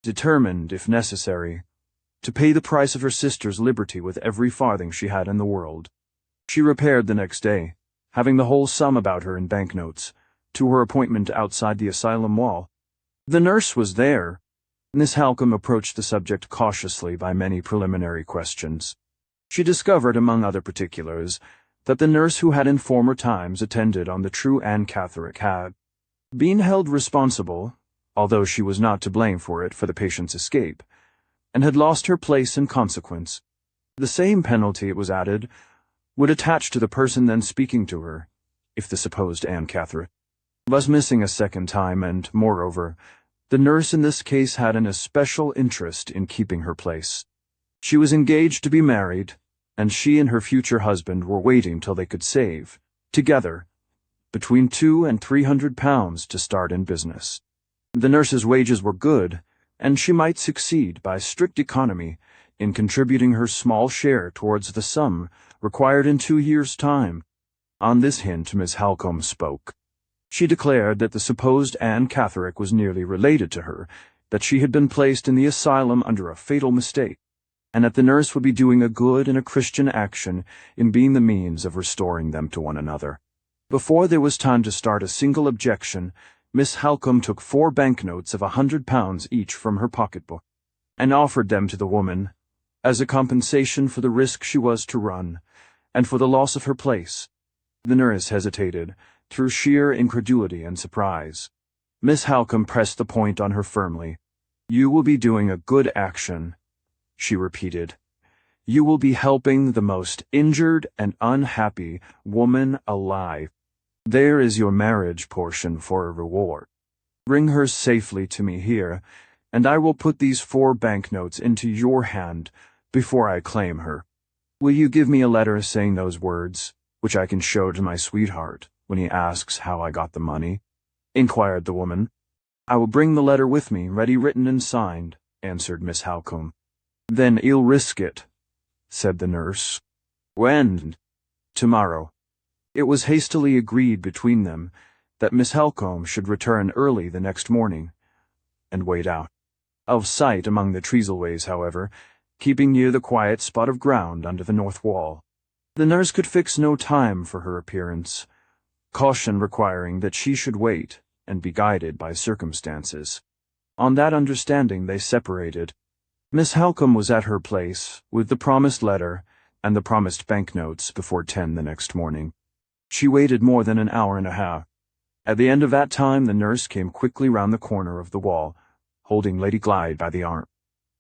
determined, if necessary, to pay the price of her sister's liberty with every farthing she had in the world. She repaired the next day, having the whole sum about her in banknotes, to her appointment outside the asylum wall. The nurse was there. Miss Halcombe approached the subject cautiously by many preliminary questions. She discovered, among other particulars, that the nurse who had in former times attended on the true Anne Catherick had been held responsible, although she was not to blame for it, for the patient's escape, and had lost her place in consequence. The same penalty, it was added, would attach to the person then speaking to her, if the supposed Anne Catherick was missing a second time, and, moreover, the nurse in this case had an especial interest in keeping her place. She was engaged to be married, and she and her future husband were waiting till they could save, together, between £200 and £300 to start in business. The nurse's wages were good, and she might succeed by strict economy in contributing her small share towards the sum required in 2 years' time. On this hint Miss Halcombe spoke. She declared that the supposed Anne Catherick was nearly related to her, that she had been placed in the asylum under a fatal mistake, and that the nurse would be doing a good and a Christian action in being the means of restoring them to one another. Before there was time to start a single objection, Miss Halcombe took 4 banknotes of £100 each from her pocketbook, and offered them to the woman, as a compensation for the risk she was to run, and for the loss of her place. The nurse hesitated, through sheer incredulity and surprise. Miss Halcombe pressed the point on her firmly. "You will be doing a good action," she repeated. "You will be helping the most injured and unhappy woman alive. There is your marriage portion for a reward. Bring her safely to me here, and I will put these 4 banknotes into your hand before I claim her. Will you give me a letter saying those words, which I can show to my sweetheart when he asks how I got the money?" inquired the woman. "I will bring the letter with me, ready written and signed," answered Miss Halcombe. "Then you'll risk it," said the nurse. "When?" "Tomorrow." It was hastily agreed between them that Miss Halcombe should return early the next morning, and wait out of sight among the Treaselways, however, keeping near the quiet spot of ground under the north wall. The nurse could fix no time for her appearance, caution requiring that she should wait and be guided by circumstances. On that understanding they separated. Miss Halcombe was at her place, with the promised letter and the promised banknotes, before 10 the next morning. She waited more than an hour and a half. At the end of that time the nurse came quickly round the corner of the wall, holding Lady Glyde by the arm.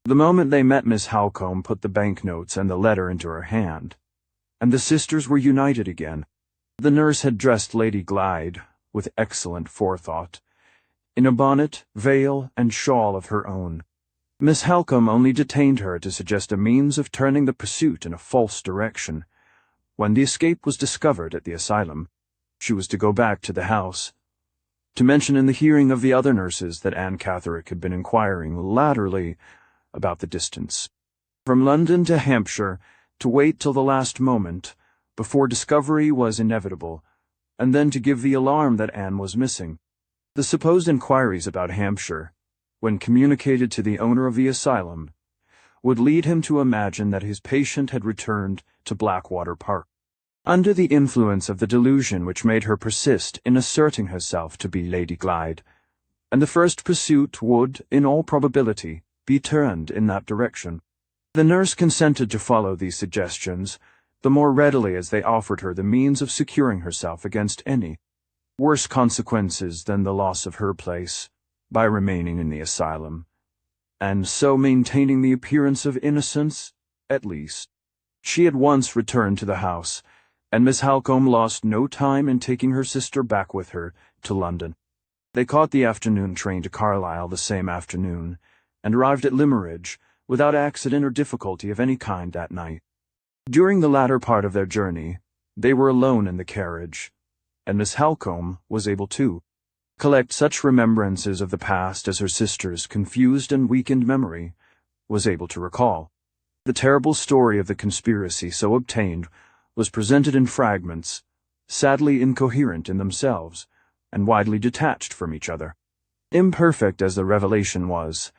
The moment they met, Miss Halcombe put the banknotes and the letter into her hand, and the sisters were united again. The nurse had dressed Lady Glyde, with excellent forethought, in a bonnet, veil, and shawl of her own. Miss Halcombe only detained her to suggest a means of turning the pursuit in a false direction. When the escape was discovered at the asylum, she was to go back to the house, to mention in the hearing of the other nurses that Anne Catherick had been inquiring latterly about the distance from London to Hampshire, to wait till the last moment, before discovery was inevitable, and then to give the alarm that Anne was missing. The supposed inquiries about Hampshire, when communicated to the owner of the asylum, would lead him to imagine that his patient had returned to Blackwater Park, under the influence of the delusion which made her persist in asserting herself to be Lady Glyde, and the first pursuit would, in all probability, be turned in that direction. The nurse consented to follow these suggestions, the more readily as they offered her the means of securing herself against any worse consequences than the loss of her place, by remaining in the asylum, and so maintaining the appearance of innocence, at least. She at once returned to the house, and Miss Halcombe lost no time in taking her sister back with her to London. They caught the afternoon train to Carlisle the same afternoon, and arrived at Limmeridge without accident or difficulty of any kind that night. During the latter part of their journey, they were alone in the carriage, and Miss Halcombe was able to collect such remembrances of the past as her sister's confused and weakened memory was able to recall. The terrible story of the conspiracy so obtained was presented in fragments, sadly incoherent in themselves, and widely detached from each other. Imperfect as the revelation was,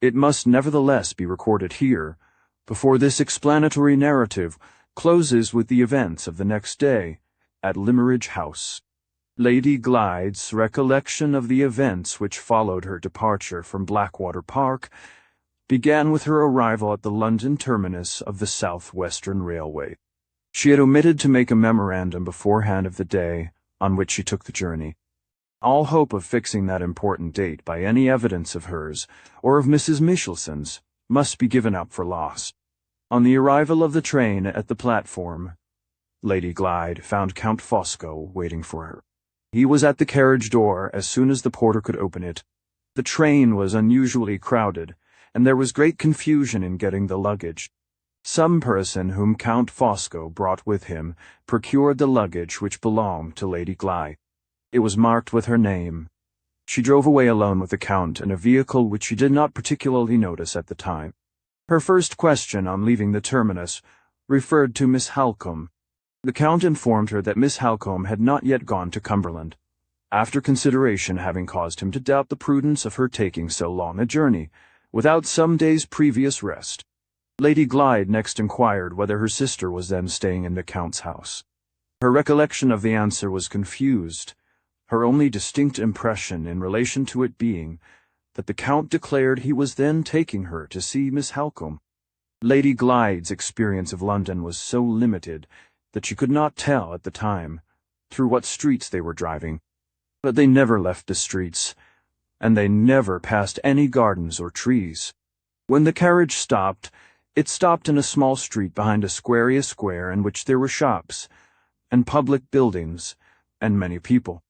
It must nevertheless be recorded here, before this explanatory narrative closes with the events of the next day at Limeridge House. Lady Glyde's recollection of the events which followed her departure from Blackwater Park began with her arrival at the London terminus of the South Western Railway. She had omitted to make a memorandum beforehand of the day on which she took the journey. All hope of fixing that important date by any evidence of hers or of Mrs. Michelson's must be given up for lost. On the arrival of the train at the platform, Lady Glyde found Count Fosco waiting for her. He was at the carriage door as soon as the porter could open it. The train was unusually crowded, and there was great confusion in getting the luggage. Some person whom Count Fosco brought with him procured the luggage which belonged to Lady Glyde. It was marked with her name. She drove away alone with the Count in a vehicle which she did not particularly notice at the time. Her first question on leaving the terminus referred to Miss Halcombe. The Count informed her that Miss Halcombe had not yet gone to Cumberland, after consideration having caused him to doubt the prudence of her taking so long a journey, without some days' previous rest. Lady Glyde next inquired whether her sister was then staying in the Count's house. Her recollection of the answer was confused, her only distinct impression in relation to it being that the Count declared he was then taking her to see Miss Halcombe. Lady Glyde's experience of London was so limited that she could not tell at the time through what streets they were driving. But they never left the streets, and they never passed any gardens or trees. When the carriage stopped, it stopped in a small street behind a square in which there were shops, and public buildings, and many people.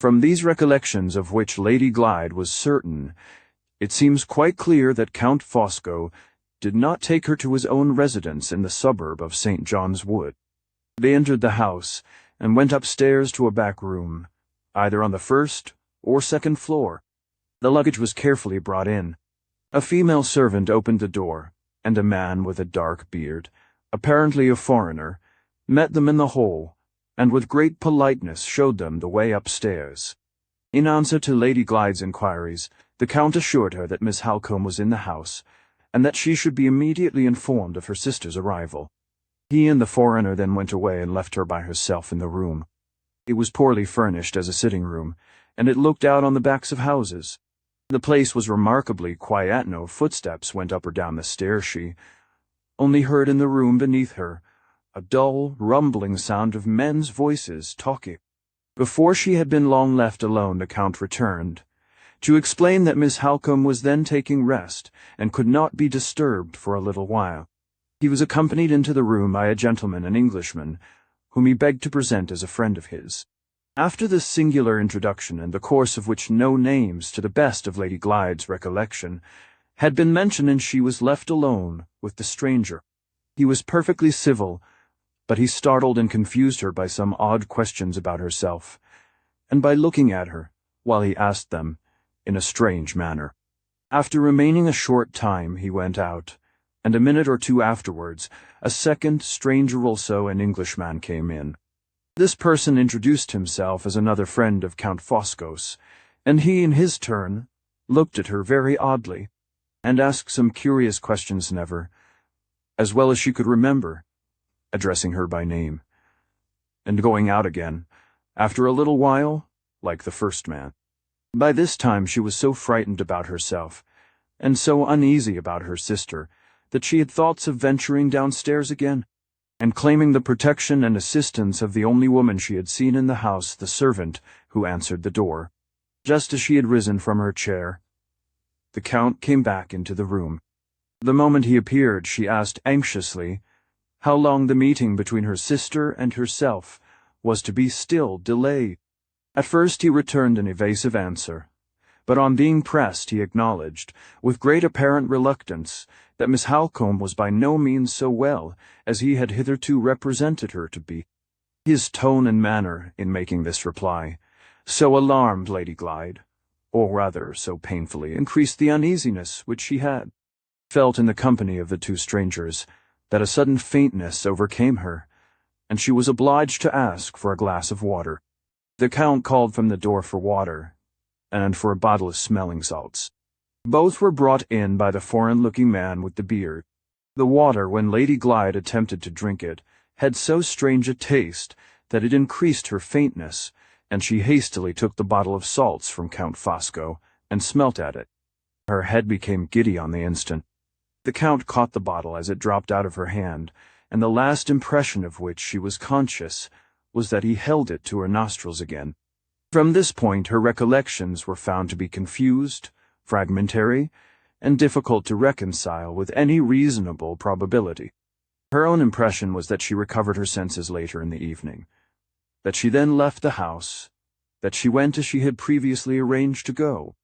From these recollections of which Lady Glyde was certain, it seems quite clear that Count Fosco did not take her to his own residence in the suburb of St. John's Wood. They entered the house, and went upstairs to a back room, either on the first or second floor. The luggage was carefully brought in. A female servant opened the door, and a man with a dark beard, apparently a foreigner, met them in the hall, and with great politeness showed them the way upstairs. In answer to Lady Glyde's inquiries, the Count assured her that Miss Halcombe was in the house, and that she should be immediately informed of her sister's arrival. He and the foreigner then went away and left her by herself in the room. It was poorly furnished as a sitting room, and it looked out on the backs of houses. The place was remarkably quiet. No footsteps went up or down the stairs. She only heard in the room beneath her a dull, rumbling sound of men's voices talking. Before she had been long left alone, the Count returned, to explain that Miss Halcombe was then taking rest, and could not be disturbed for a little while. He was accompanied into the room by a gentleman, an Englishman, whom he begged to present as a friend of his. After this singular introduction, in the course of which no names, to the best of Lady Glyde's recollection, had been mentioned, and she was left alone with the stranger. He was perfectly civil, but he startled and confused her by some odd questions about herself, and by looking at her, while he asked them, in a strange manner. After remaining a short time, he went out, and a minute or two afterwards, a second, stranger also, an Englishman, came in. This person introduced himself as another friend of Count Fosco's, and he, in his turn, looked at her very oddly, and asked some curious questions, never, as well as she could remember, addressing her by name, and going out again, after a little while, like the first man. By this time she was so frightened about herself, and so uneasy about her sister, that she had thoughts of venturing downstairs again, and claiming the protection and assistance of the only woman she had seen in the house, the servant who answered the door. Just as she had risen from her chair, the Count came back into the room. The moment he appeared, she asked anxiously how long the meeting between her sister and herself was to be still delayed. At first he returned an evasive answer, but on being pressed he acknowledged, with great apparent reluctance, that Miss Halcombe was by no means so well as he had hitherto represented her to be. His tone and manner, in making this reply, so alarmed Lady Glyde, or rather so painfully increased the uneasiness which she had felt in the company of the two strangers, that a sudden faintness overcame her, and she was obliged to ask for a glass of water. The Count called from the door for water, and for a bottle of smelling salts. Both were brought in by the foreign-looking man with the beard. The water, when Lady Glyde attempted to drink it, had so strange a taste that it increased her faintness, and she hastily took the bottle of salts from Count Fosco and smelt at it. Her head became giddy on the instant. The Count caught the bottle as it dropped out of her hand, and the last impression of which she was conscious was that he held it to her nostrils again. From this point her recollections were found to be confused, fragmentary, and difficult to reconcile with any reasonable probability. Her own impression was that she recovered her senses later in the evening, that she then left the house, that she went as she had previously arranged to go.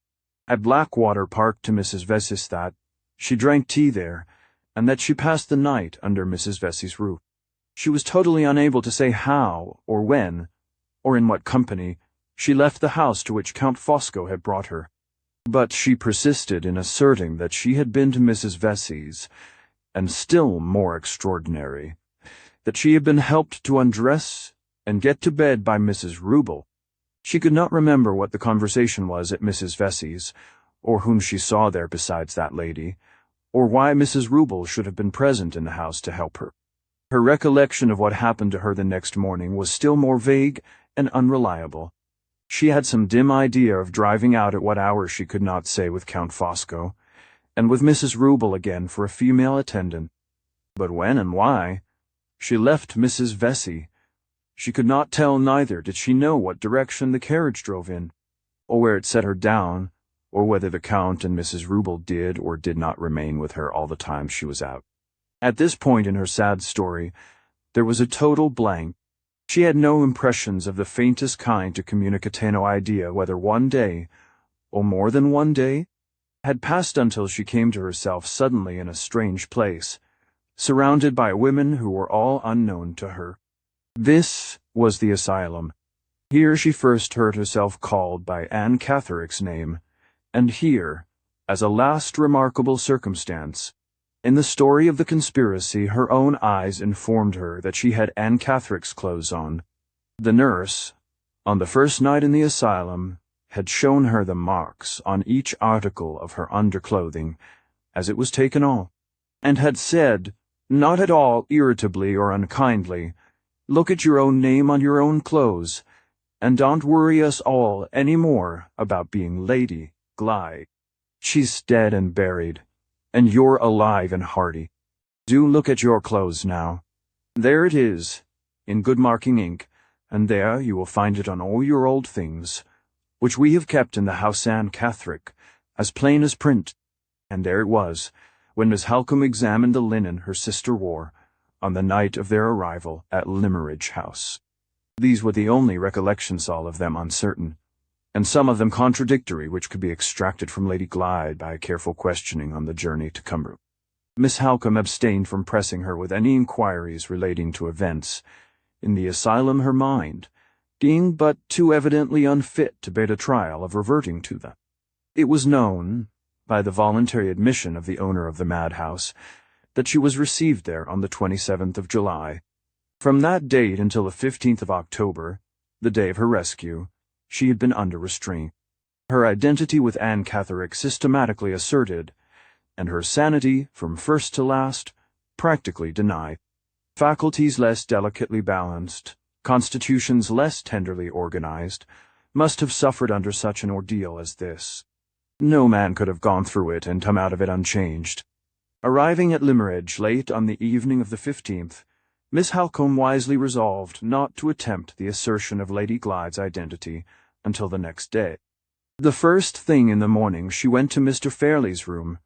At Blackwater Park to Mrs. Vesey's, that she drank tea there, and that she passed the night under Mrs. Vesey's roof. She was totally unable to say how, or when, or in what company, she left the house to which Count Fosco had brought her. But she persisted in asserting that she had been to Mrs. Vesey's, and still more extraordinary, that she had been helped to undress and get to bed by Mrs. Ruble. She could not remember what the conversation was at Mrs. Vesey's, or whom she saw there besides that lady, or why Mrs. Ruble should have been present in the house to help her. Her recollection of what happened to her the next morning was still more vague and unreliable. She had some dim idea of driving out at what hour she could not say with Count Fosco, and with Mrs. Ruble again for a female attendant. But when and why she left Mrs. Vesey, she could not tell. Neither did she know what direction the carriage drove in, or where it set her down, or whether the Count and Mrs. Ruble did or did not remain with her all the time she was out. At this point in her sad story, there was a total blank. She had no impressions of the faintest kind to communicate, no idea whether one day, or more than one day, had passed until she came to herself suddenly in a strange place, surrounded by women who were all unknown to her. This was the asylum. Here she first heard herself called by Anne Catherick's name, and here, as a last remarkable circumstance, in the story of the conspiracy, her own eyes informed her that she had Anne Catherick's clothes on. The nurse, on the first night in the asylum, had shown her the marks on each article of her underclothing as it was taken off, and had said, not at all irritably or unkindly, "Look at your own name on your own clothes, and don't worry us all any more about being Lady Glyde. She's dead and buried, and you're alive and hearty. Do look at your clothes now. There it is, in good marking ink, and there you will find it on all your old things, which we have kept in the house Anne Catherick, as plain as print." And there it was, when Miss Halcombe examined the linen her sister wore, on the night of their arrival at Limmeridge House. These were the only recollections, all of them uncertain, and some of them contradictory, which could be extracted from Lady Glyde by a careful questioning on the journey to Cumberland. Miss Halcombe abstained from pressing her with any inquiries relating to events in the asylum, her mind being but too evidently unfit to bear the trial of reverting to them. It was known, by the voluntary admission of the owner of the madhouse, that she was received there on the 27th of July. From that date until the 15th of October, the day of her rescue, she had been under restraint. Her identity with Anne Catherick systematically asserted, and her sanity, from first to last, practically denied. Faculties less delicately balanced, constitutions less tenderly organized, must have suffered under such an ordeal as this. No man could have gone through it and come out of it unchanged. Arriving at Limmeridge late on the evening of the 15th, Miss Halcombe wisely resolved not to attempt the assertion of Lady Glyde's identity until the next day. The first thing in the morning she went to Mr. Fairley's room,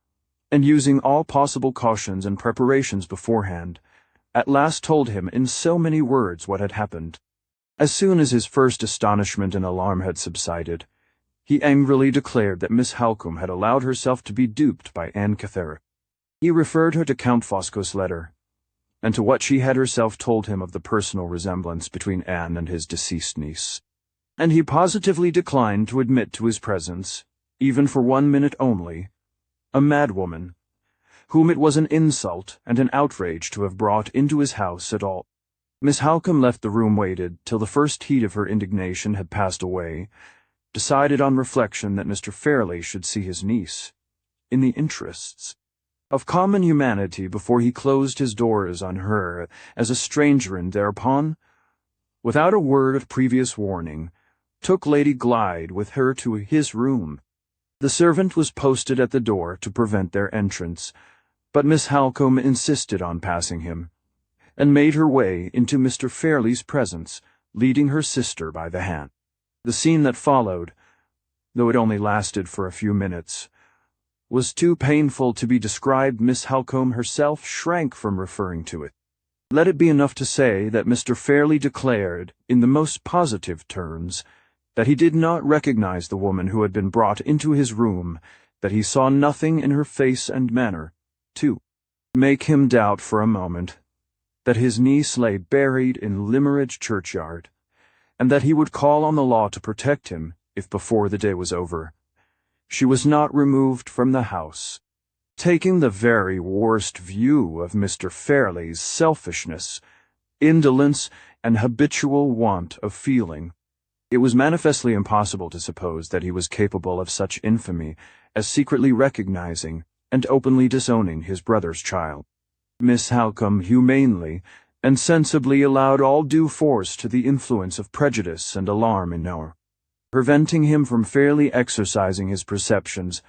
and using all possible cautions and preparations beforehand, at last told him in so many words what had happened. As soon as his first astonishment and alarm had subsided, he angrily declared that Miss Halcombe had allowed herself to be duped by Anne Catherick. He referred her to Count Fosco's letter, and to what she had herself told him of the personal resemblance between Anne and his deceased niece. And he positively declined to admit to his presence, even for 1 minute only, a madwoman, whom it was an insult and an outrage to have brought into his house at all. Miss Halcombe left the room, waited till the first heat of her indignation had passed away, decided on reflection that Mr. Fairley should see his niece, in the interests of common humanity before he closed his doors on her as a stranger, and thereupon, without a word of previous warning, took Lady Glyde with her to his room. The servant was posted at the door to prevent their entrance, but Miss Halcombe insisted on passing him, and made her way into Mr. Fairlie's presence, leading her sister by the hand. The scene that followed, though it only lasted for a few minutes, was too painful to be described. Miss Halcombe herself shrank from referring to it. Let it be enough to say that Mr. Fairlie declared, in the most positive terms, that he did not recognize the woman who had been brought into his room, that he saw nothing in her face and manner to make him doubt for a moment that his niece lay buried in Limmeridge churchyard, and that he would call on the law to protect him if before the day was over she was not removed from the house. Taking the very worst view of Mr. Fairlie's selfishness, indolence, and habitual want of feeling, it was manifestly impossible to suppose that he was capable of such infamy as secretly recognizing and openly disowning his brother's child. Miss Halcombe humanely and sensibly allowed all due force to the influence of prejudice and alarm in Noah, preventing him from fairly exercising his perceptions,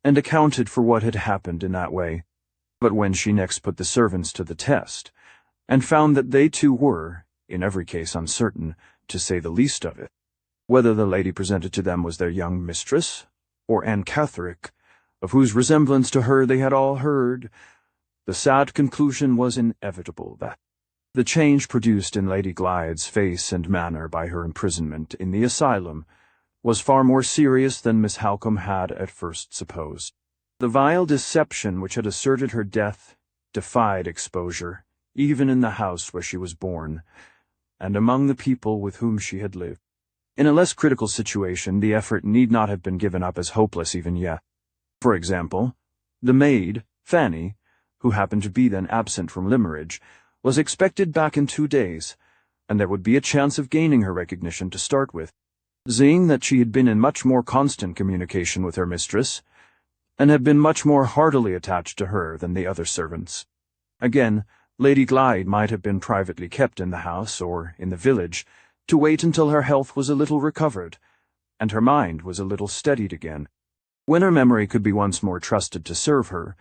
and accounted for what had happened in that way. But when she next put the servants to the test, and found that they too were, in every case, uncertain, to say the least of it, whether the lady presented to them was their young mistress, or Anne Catherick, of whose resemblance to her they had all heard, the sad conclusion was inevitable that the change produced in Lady Glyde's face and manner by her imprisonment in the asylum was far more serious than Miss Halcombe had at first supposed. The vile deception which had asserted her death defied exposure, even in the house where she was born, and among the people with whom she had lived. In a less critical situation, the effort need not have been given up as hopeless even yet. For example, the maid, Fanny, who happened to be then absent from Limmeridge, was expected back in 2 days, and there would be a chance of gaining her recognition to start with, seeing that she had been in much more constant communication with her mistress, and had been much more heartily attached to her than the other servants. Again, Lady Glyde might have been privately kept in the house or in the village to wait until her health was a little recovered, and her mind was a little steadied again. When her memory could be once more trusted to serve her,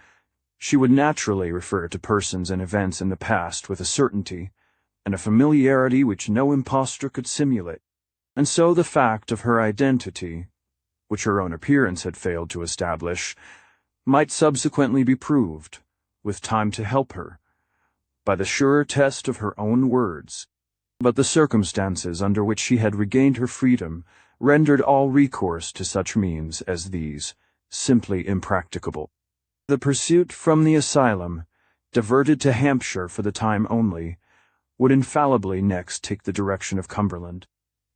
she would naturally refer to persons and events in the past with a certainty and a familiarity which no impostor could simulate. And so the fact of her identity, which her own appearance had failed to establish, might subsequently be proved, with time to help her, by the sure test of her own words. But the circumstances under which she had regained her freedom rendered all recourse to such means as these simply impracticable. The pursuit from the asylum, diverted to Hampshire for the time only, would infallibly next take the direction of Cumberland.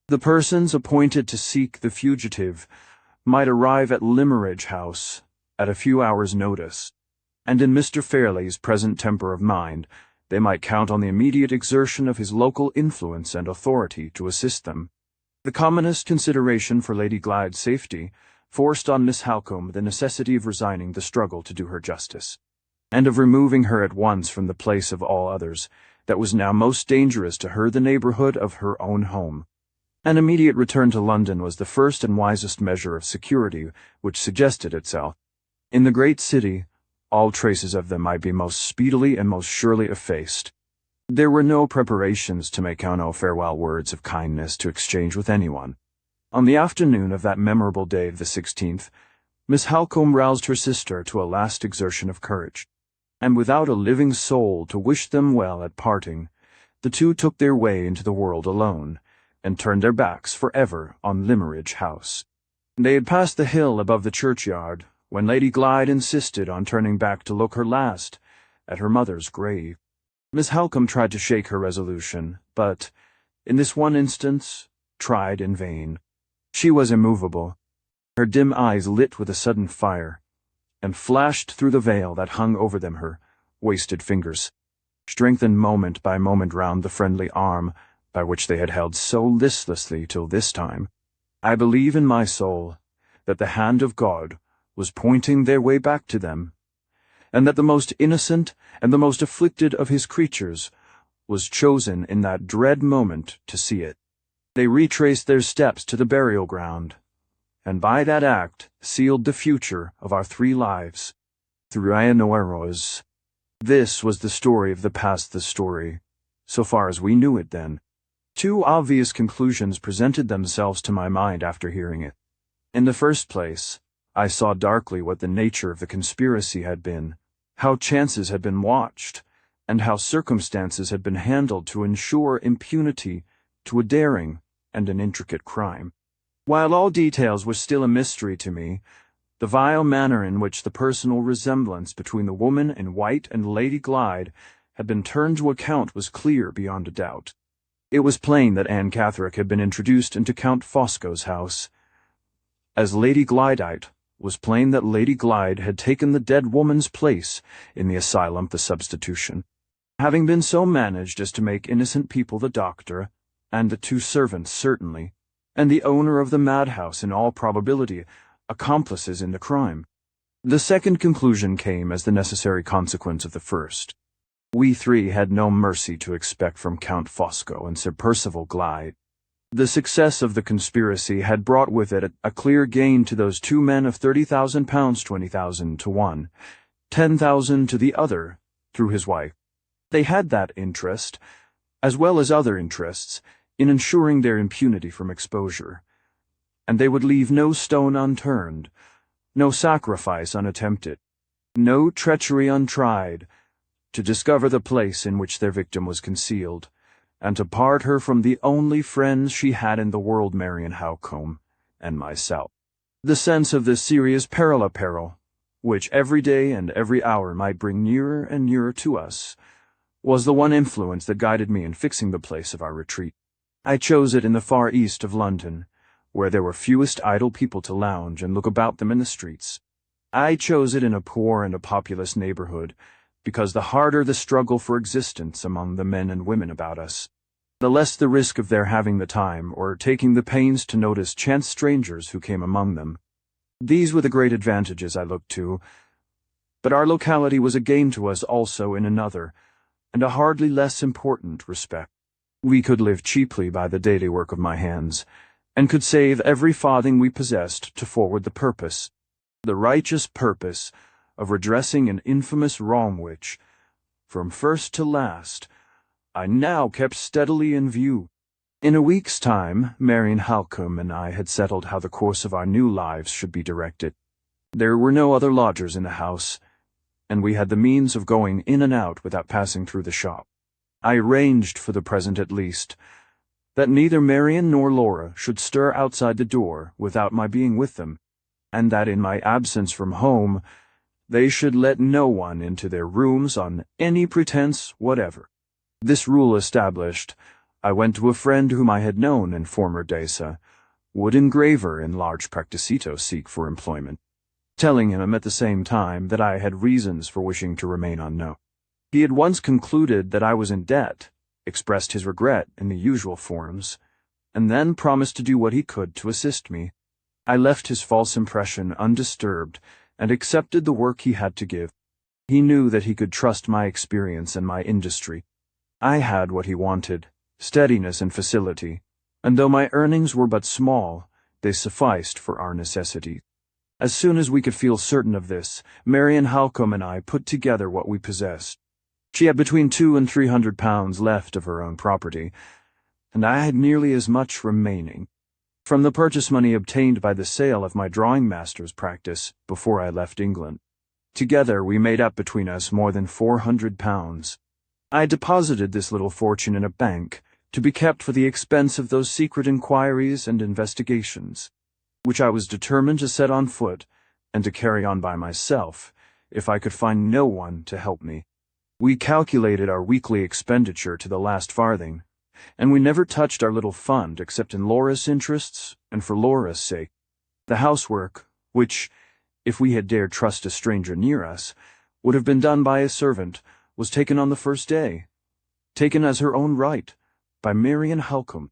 The persons appointed to seek the fugitive might arrive at Limmeridge House at a few hours' notice, and in Mr. Fairlie's present temper of mind, they might count on the immediate exertion of his local influence and authority to assist them. The commonest consideration for Lady Glyde's safety forced on Miss Halcombe the necessity of resigning the struggle to do her justice, and of removing her at once from the place of all others that was now most dangerous to her, the neighbourhood of her own home. An immediate return to London was the first and wisest measure of security which suggested itself. In the great city, all traces of them might be most speedily and most surely effaced. There were no preparations to make no farewell words of kindness to exchange with anyone. On the afternoon of that memorable day of the 16th, Miss Halcombe roused her sister to a last exertion of courage, and without a living soul to wish them well at parting, the two took their way into the world alone, and turned their backs forever on Limmeridge House. They had passed the hill above the churchyard when Lady Glyde insisted on turning back to look her last at her mother's grave. Miss Halcombe tried to shake her resolution, but, in this one instance, tried in vain. She was immovable, her dim eyes lit with a sudden fire, and flashed through the veil that hung over them her wasted fingers, strengthened moment by moment round the friendly arm by which they had held so listlessly till this time. I believe in my soul that the hand of God was pointing their way back to them, and that the most innocent and the most afflicted of his creatures was chosen in that dread moment to see it. They retraced their steps to the burial ground, and by that act sealed the future of our 3 lives. Through This was the story of the past, the story, so far as we knew it then. 2 obvious conclusions presented themselves to my mind after hearing it. In the first place, I saw darkly what the nature of the conspiracy had been, how chances had been watched, and how circumstances had been handled to ensure impunity to a daring and an intricate crime. While all details were still a mystery to me, the vile manner in which the personal resemblance between the woman in white and Lady Glyde had been turned to account was clear beyond a doubt. It was plain that Anne Catherick had been introduced into Count Fosco's house. As Lady Glydeite, was plain that Lady Glyde had taken the dead woman's place in the asylum, the substitution, having been so managed as to make innocent people the doctor, and the 2 servants certainly, and the owner of the madhouse in all probability, accomplices in the crime. The second conclusion came as the necessary consequence of the first. We 3 had no mercy to expect from Count Fosco and Sir Percival Glyde. The success of the conspiracy had brought with it a clear gain to those 2 men of £30,000, 20,000 to one, 10,000 to the other, through his wife. They had that interest, as well as other interests, in ensuring their impunity from exposure, and they would leave no stone unturned, no sacrifice unattempted, no treachery untried, to discover the place in which their victim was concealed, and to part her from the only friends she had in the world, Marian Halcombe, and myself. The sense of this serious peril, which every day and every hour might bring nearer and nearer to us, was the one influence that guided me in fixing the place of our retreat. I chose it in the far east of London, where there were fewest idle people to lounge and look about them in the streets. I chose it in a poor and a populous neighborhood, because the harder the struggle for existence among the men and women about us, the less the risk of their having the time or taking the pains to notice chance strangers who came among them. These were the great advantages I looked to, but our locality was a gain to us also in another, and a hardly less important respect. We could live cheaply by the daily work of my hands, and could save every farthing we possessed to forward the righteous purpose of redressing an infamous wrong which, from first to last, I now kept steadily in view. In a week's time, Marian Halcombe and I had settled how the course of our new lives should be directed. There were no other lodgers in the house, and we had the means of going in and out without passing through the shop. I arranged, for the present at least, that neither Marian nor Laura should stir outside the door without my being with them, and that in my absence from home they should let no one into their rooms on any pretense whatever. This rule established, I went to a friend whom I had known in former days, a wood engraver in large Practicito, seek for employment, telling him at the same time that I had reasons for wishing to remain unknown. He had once concluded that I was in debt, expressed his regret in the usual forms, and then promised to do what he could to assist me. I left his false impression undisturbed and accepted the work he had to give. He knew that he could trust my experience and my industry. I had what he wanted, steadiness and facility, and though my earnings were but small, they sufficed for our necessities. As soon as we could feel certain of this, Marian Halcombe and I put together what we possessed. She had between £200 and £300 left of her own property, and I had nearly as much remaining, from the purchase money obtained by the sale of my drawing master's practice before I left England. Together we made up between us more than £400. I deposited this little fortune in a bank, to be kept for the expense of those secret inquiries and investigations, which I was determined to set on foot and to carry on by myself, if I could find no one to help me. We calculated our weekly expenditure to the last farthing, and we never touched our little fund except in Laura's interests and for Laura's sake. The housework, which, if we had dared trust a stranger near us, would have been done by a servant, was taken on the first day, taken as her own right, by Marian Halcombe.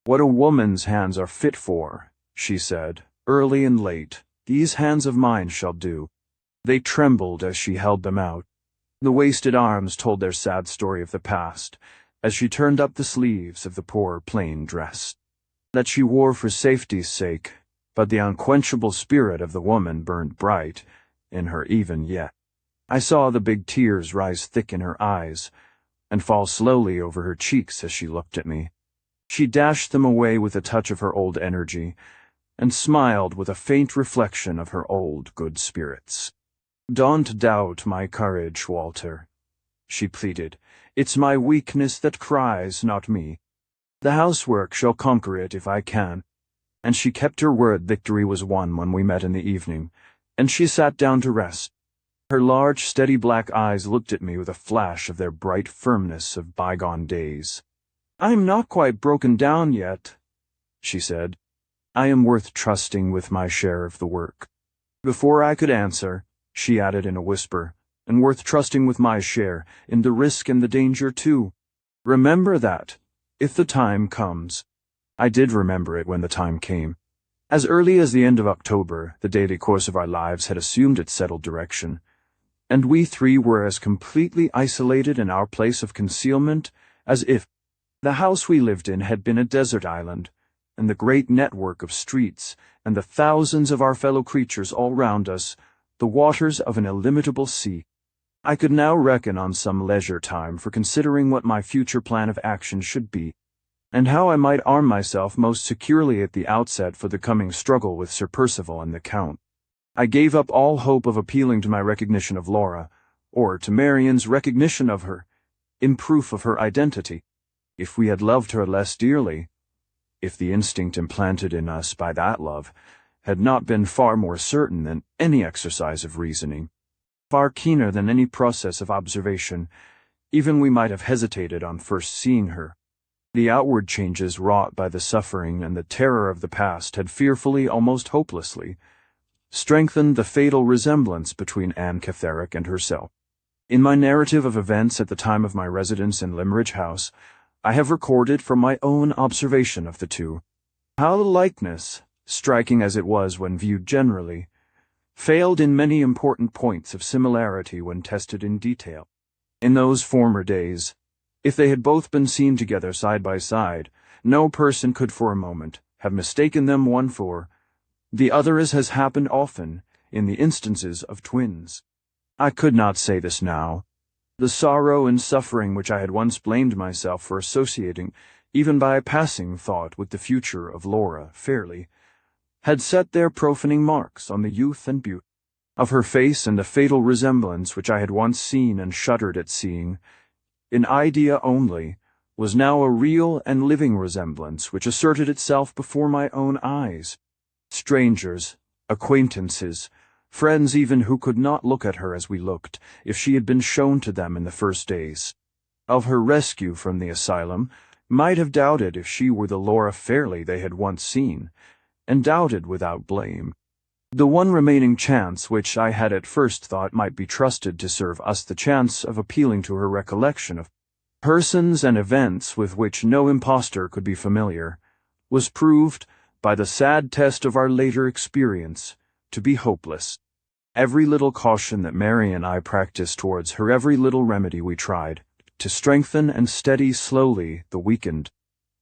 "What a woman's hands are fit for," she said, early and late, These hands of mine shall do." They trembled as she held them out. The wasted arms told their sad story of the past, as she turned up the sleeves of the poor plain dress that she wore for safety's sake, but the unquenchable spirit of the woman burned bright in her even yet. I saw the big tears rise thick in her eyes and fall slowly over her cheeks as she looked at me. She dashed them away with a touch of her old energy and smiled with a faint reflection of her old good spirits. "Don't doubt my courage, Walter," she pleaded. "It's my weakness that cries, not me. The housework shall conquer it if I can." And she kept her word. Victory was won when we met in the evening, and she sat down to rest. Her large, steady black eyes looked at me with a flash of their bright firmness of bygone days. "I'm not quite broken down yet," she said. "I am worth trusting with my share of the work." Before I could answer, she added in a whisper, "And worth trusting with my share, in the risk and the danger too. Remember that, if the time comes." I did remember it when the time came. As early as the end of October, the daily course of our lives had assumed its settled direction, and we three were as completely isolated in our place of concealment as if the house we lived in had been a desert island, and the great network of streets and the thousands of our fellow creatures all round us the waters of an illimitable sea. I could now reckon on some leisure time for considering what my future plan of action should be, and how I might arm myself most securely at the outset for the coming struggle with Sir Percival and the Count. I gave up all hope of appealing to my recognition of Laura, or to Marian's recognition of her, in proof of her identity. If we had loved her less dearly, if the instinct implanted in us by that love had not been far more certain than any exercise of reasoning, far keener than any process of observation, even we might have hesitated on first seeing her. The outward changes wrought by the suffering and the terror of the past had fearfully, almost hopelessly, strengthened the fatal resemblance between Anne Catherick and herself. In my narrative of events at the time of my residence in Limmeridge House, I have recorded from my own observation of the two, how the likeness, striking as it was when viewed generally, failed in many important points of similarity when tested in detail. In those former days, if they had both been seen together side by side, no person could for a moment have mistaken them one for the other, as has happened often in the instances of twins. I could not say this now. The sorrow and suffering which I had once blamed myself for associating, even by a passing thought, with the future of Laura Fairley, had set their profaning marks on the youth and beauty of her face, and the fatal resemblance which I had once seen and shuddered at seeing, in idea only, was now a real and living resemblance which asserted itself before my own eyes. Strangers, acquaintances, friends even, who could not look at her as we looked, if she had been shown to them in the first days of her rescue from the asylum, might have doubted if she were the Laura Fairley they had once seen, and doubted without blame. The one remaining chance which I had at first thought might be trusted to serve us, the chance of appealing to her recollection of persons and events with which no impostor could be familiar, was proved, by the sad test of our later experience, to be hopeless. Every little caution that Mary and I practiced towards her, every little remedy we tried to strengthen and steady slowly the weakened,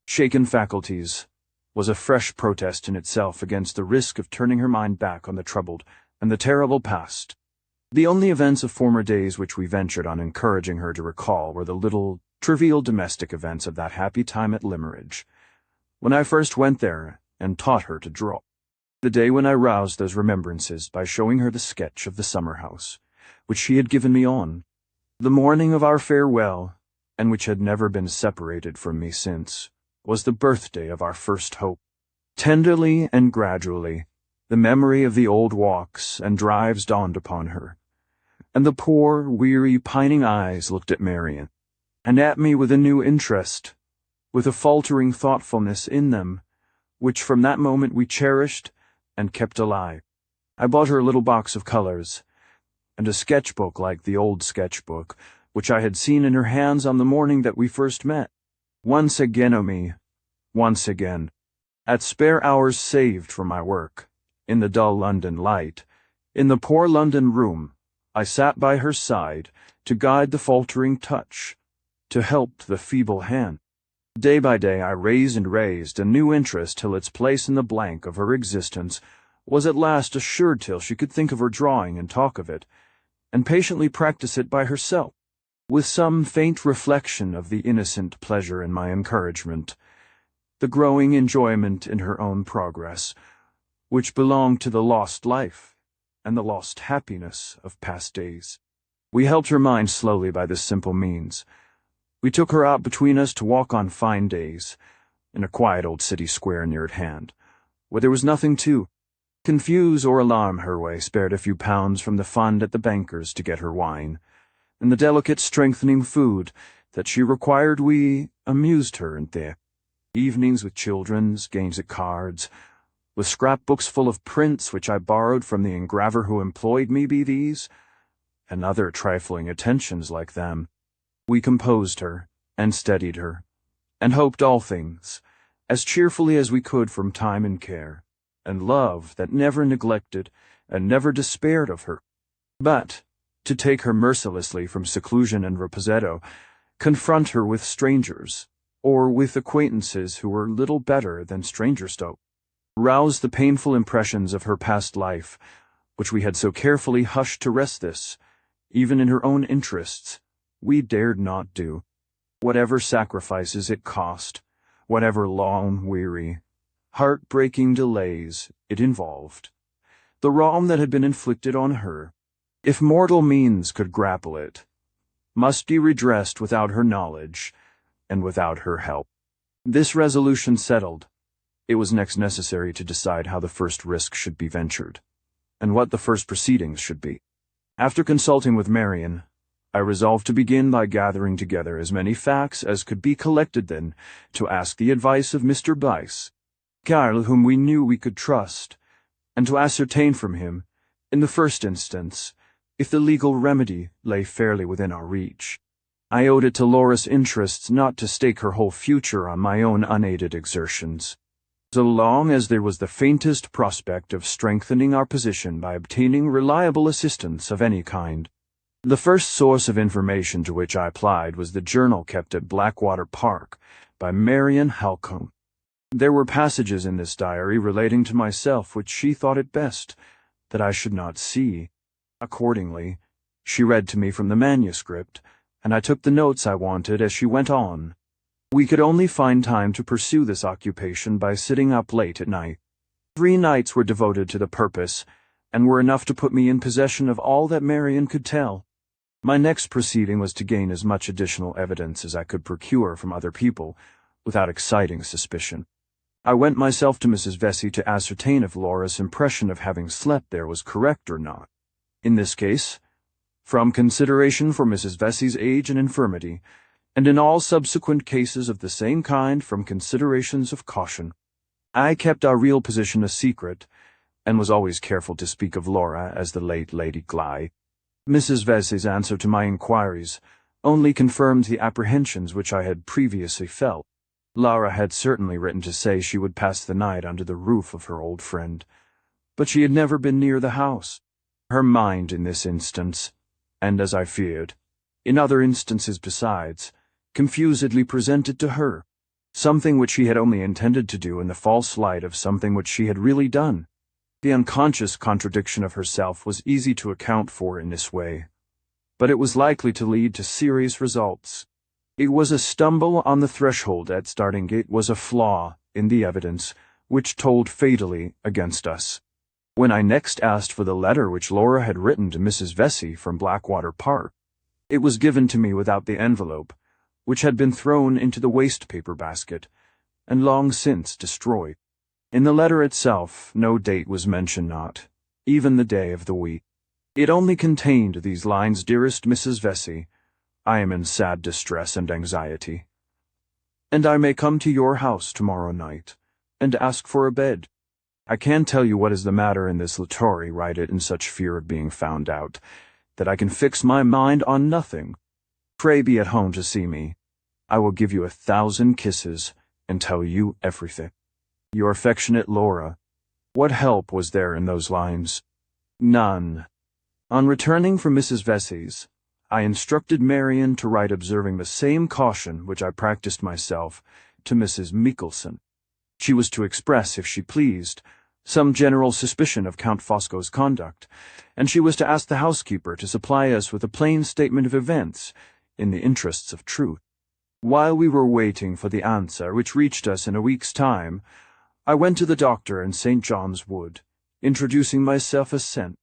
shaken faculties, was a fresh protest in itself against the risk of turning her mind back on the troubled and the terrible past. The only events of former days which we ventured on encouraging her to recall were the little, trivial domestic events of that happy time at Limmeridge, when I first went there and taught her to draw. The day when I roused those remembrances by showing her the sketch of the summer house, which she had given me on the morning of our farewell, and which had never been separated from me since, was the birthday of our first hope. Tenderly and gradually, the memory of the old walks and drives dawned upon her, and the poor, weary, pining eyes looked at Marian, and at me with a new interest, with a faltering thoughtfulness in them, which from that moment we cherished and kept alive. I bought her a little box of colors, and a sketchbook like the old sketchbook, which I had seen in her hands on the morning that we first met. Once again, oh me, once again, at spare hours saved from my work, in the dull London light, in the poor London room, I sat by her side to guide the faltering touch, to help the feeble hand. Day by day I raised a new interest till its place in the blank of her existence was at last assured till she could think of her drawing and talk of it, and patiently practice it by herself, with some faint reflection of the innocent pleasure in my encouragement, the growing enjoyment in her own progress, which belonged to the lost life and the lost happiness of past days. We helped her mind slowly by this simple means. We took her out between us to walk on fine days, in a quiet old city square near at hand, where there was nothing to confuse or alarm her. Way spared a few pounds from the fund at the banker's to get her wine, and the delicate strengthening food that she required. We amused her in their evenings with children's games at cards, with scrapbooks full of prints which I borrowed from the engraver who employed me, be these, and other trifling attentions like them. We composed her, and steadied her, and hoped all things, as cheerfully as we could from time and care, and love that never neglected and never despaired of her. But, to take her mercilessly from seclusion and riposetto, confront her with strangers, or with acquaintances who were little better than stranger-stoke, rouse the painful impressions of her past life, which we had so carefully hushed to rest this, even in her own interests, we dared not do, whatever sacrifices it cost, whatever long, weary, heart-breaking delays it involved. The wrong that had been inflicted on her, if mortal means could grapple it, must be redressed without her knowledge and without her help. This resolution settled, it was next necessary to decide how the first risk should be ventured, and what the first proceedings should be. After consulting with Marian, I resolved to begin by gathering together as many facts as could be collected, then to ask the advice of Mr. Bice, Carl, whom we knew we could trust, and to ascertain from him, in the first instance, if the legal remedy lay fairly within our reach. I owed it to Laura's interests not to stake her whole future on my own unaided exertions, so long as there was the faintest prospect of strengthening our position by obtaining reliable assistance of any kind. The first source of information to which I applied was the journal kept at Blackwater Park by Marian Halcombe. There were passages in this diary relating to myself which she thought it best that I should not see. Accordingly, she read to me from the manuscript, and I took the notes I wanted as she went on. We could only find time to pursue this occupation by sitting up late at night. 3 nights were devoted to the purpose, and were enough to put me in possession of all that Marian could tell. My next proceeding was to gain as much additional evidence as I could procure from other people, without exciting suspicion. I went myself to Mrs. Vesey to ascertain if Laura's impression of having slept there was correct or not. In this case, from consideration for Mrs. Vesey's age and infirmity, and in all subsequent cases of the same kind from considerations of caution, I kept our real position a secret, and was always careful to speak of Laura as the late Lady Gly. Mrs. Vesey's answer to my inquiries only confirmed the apprehensions which I had previously felt. Laura had certainly written to say she would pass the night under the roof of her old friend, but she had never been near the house. Her mind in this instance, and as I feared, in other instances besides, confusedly presented to her something which she had only intended to do in the false light of something which she had really done. The unconscious contradiction of herself was easy to account for in this way, but it was likely to lead to serious results. It was a stumble on the threshold at starting. It was a flaw in the evidence which told fatally against us. When I next asked for the letter which Laura had written to Mrs. Vesey from Blackwater Park, it was given to me without the envelope, which had been thrown into the waste-paper basket, and long since destroyed. In the letter itself, no date was mentioned, not even the day of the week. It only contained these lines: "Dearest Mrs. Vesey, I am in sad distress and anxiety, and I may come to your house tomorrow night, and ask for a bed. I can't tell you what is the matter in this Latory. Write it in such fear of being found out, that I can fix my mind on nothing. Pray be at home to see me. I will give you 1,000 kisses, and tell you everything. Your affectionate Laura, What help was there in those lines? None. On returning from Mrs. Vesey's, I instructed Marian to write observing the same caution which I practiced myself to Mrs. Michelson. She was to express, if she pleased, some general suspicion of Count Fosco's conduct, and she was to ask the housekeeper to supply us with a plain statement of events, in the interests of truth. While we were waiting for the answer, which reached us in a week's time, I went to the doctor in St. John's Wood, introducing myself as sent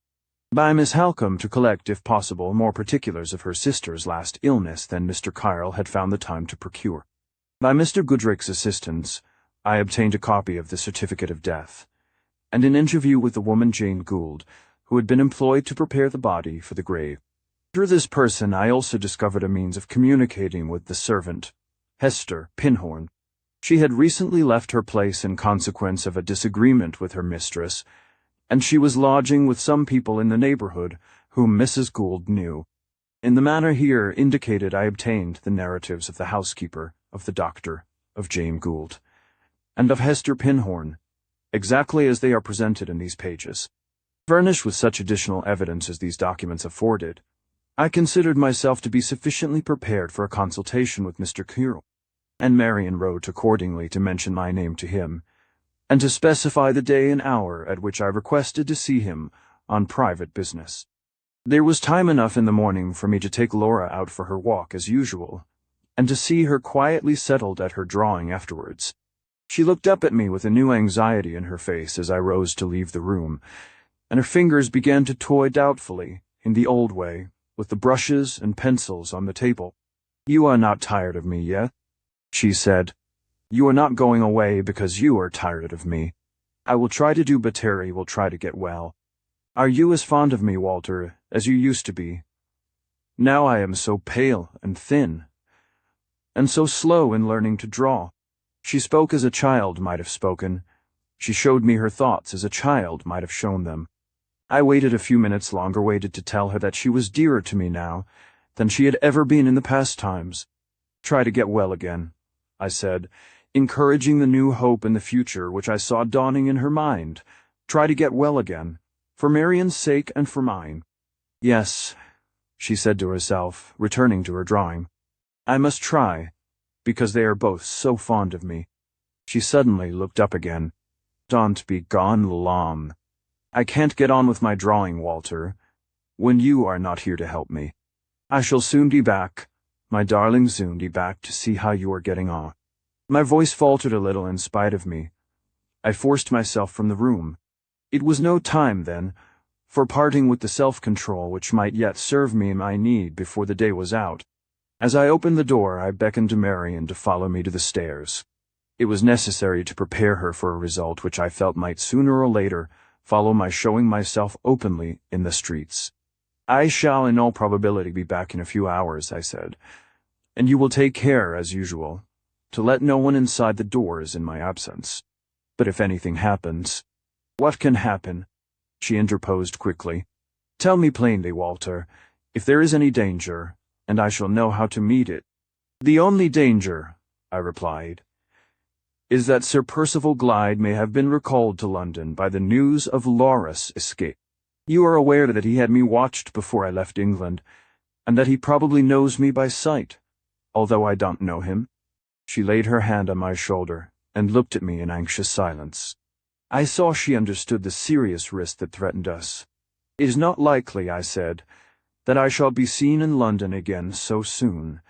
by Miss Halcombe to collect, if possible, more particulars of her sister's last illness than Mr. Kyle had found the time to procure. By Mr. Goodrick's assistance, I obtained a copy of the certificate of death, and an interview with the woman Jane Gould, who had been employed to prepare the body for the grave. Through this person I also discovered a means of communicating with the servant, Hester Pinhorn. She had recently left her place in consequence of a disagreement with her mistress, and she was lodging with some people in the neighborhood whom Mrs. Gould knew. In the manner here indicated I obtained the narratives of the housekeeper, of the doctor, of Jane Gould, and of Hester Pinhorn, exactly as they are presented in these pages. Furnished with such additional evidence as these documents afforded, I considered myself to be sufficiently prepared for a consultation with Mr. Kyrle, and Marian wrote accordingly to mention my name to him, and to specify the day and hour at which I requested to see him on private business. There was time enough in the morning for me to take Laura out for her walk as usual, and to see her quietly settled at her drawing afterwards. She looked up at me with a new anxiety in her face as I rose to leave the room, and her fingers began to toy doubtfully, in the old way, with the brushes and pencils on the table. "You are not tired of me yet," she said. "You are not going away because you are tired of me. I will try to do, but Terry will try to get well. Are you as fond of me, Walter, as you used to be? Now I am so pale and thin, and so slow in learning to draw." She spoke as a child might have spoken. She showed me her thoughts as a child might have shown them. I waited a few minutes longer, waited to tell her that she was dearer to me now than she had ever been in the past times. "Try to get well again," I said, encouraging the new hope in the future which I saw dawning in her mind. "Try to get well again, for Marian's sake and for mine." "Yes," she said to herself, returning to her drawing. "I must try, because they are both so fond of me." She suddenly looked up again. "Don't be gone long. I can't get on with my drawing, Walter, when you are not here to help me. I shall soon be back, my darling, soon be back to see how you are getting on." My voice faltered a little in spite of me. I forced myself from the room. It was no time, then, for parting with the self-control which might yet serve me in my need before the day was out. As I opened the door, I beckoned to Marian to follow me to the stairs. It was necessary to prepare her for a result which I felt might sooner or later follow my showing myself openly in the streets. "I shall in all probability be back in a few hours," I said, "and you will take care, as usual, to let no one inside the doors in my absence. But if anything happens—" "What can happen?" she interposed quickly. "Tell me plainly, Walter, if there is any danger, and I shall know how to meet it." "The only danger," I replied, "is that Sir Percival Glyde may have been recalled to London by the news of Laura's escape. You are aware that he had me watched before I left England, and that he probably knows me by sight, although I don't know him." She laid her hand on my shoulder and looked at me in anxious silence. I saw she understood the serious risk that threatened us. "It is not likely," I said, "that I shall be seen in London again so soon,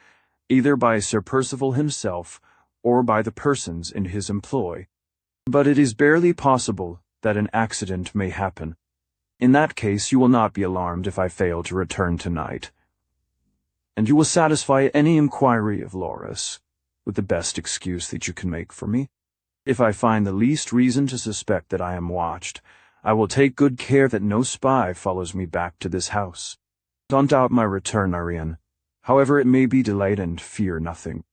either by Sir Percival himself or by the persons in his employ. But it is barely possible that an accident may happen. In that case you will not be alarmed if I fail to return tonight, and you will satisfy any inquiry of Laura's with the best excuse that you can make for me. If I find the least reason to suspect that I am watched, I will take good care that no spy follows me back to this house. Don't doubt my return, Marian, however it may be delayed, and fear nothing."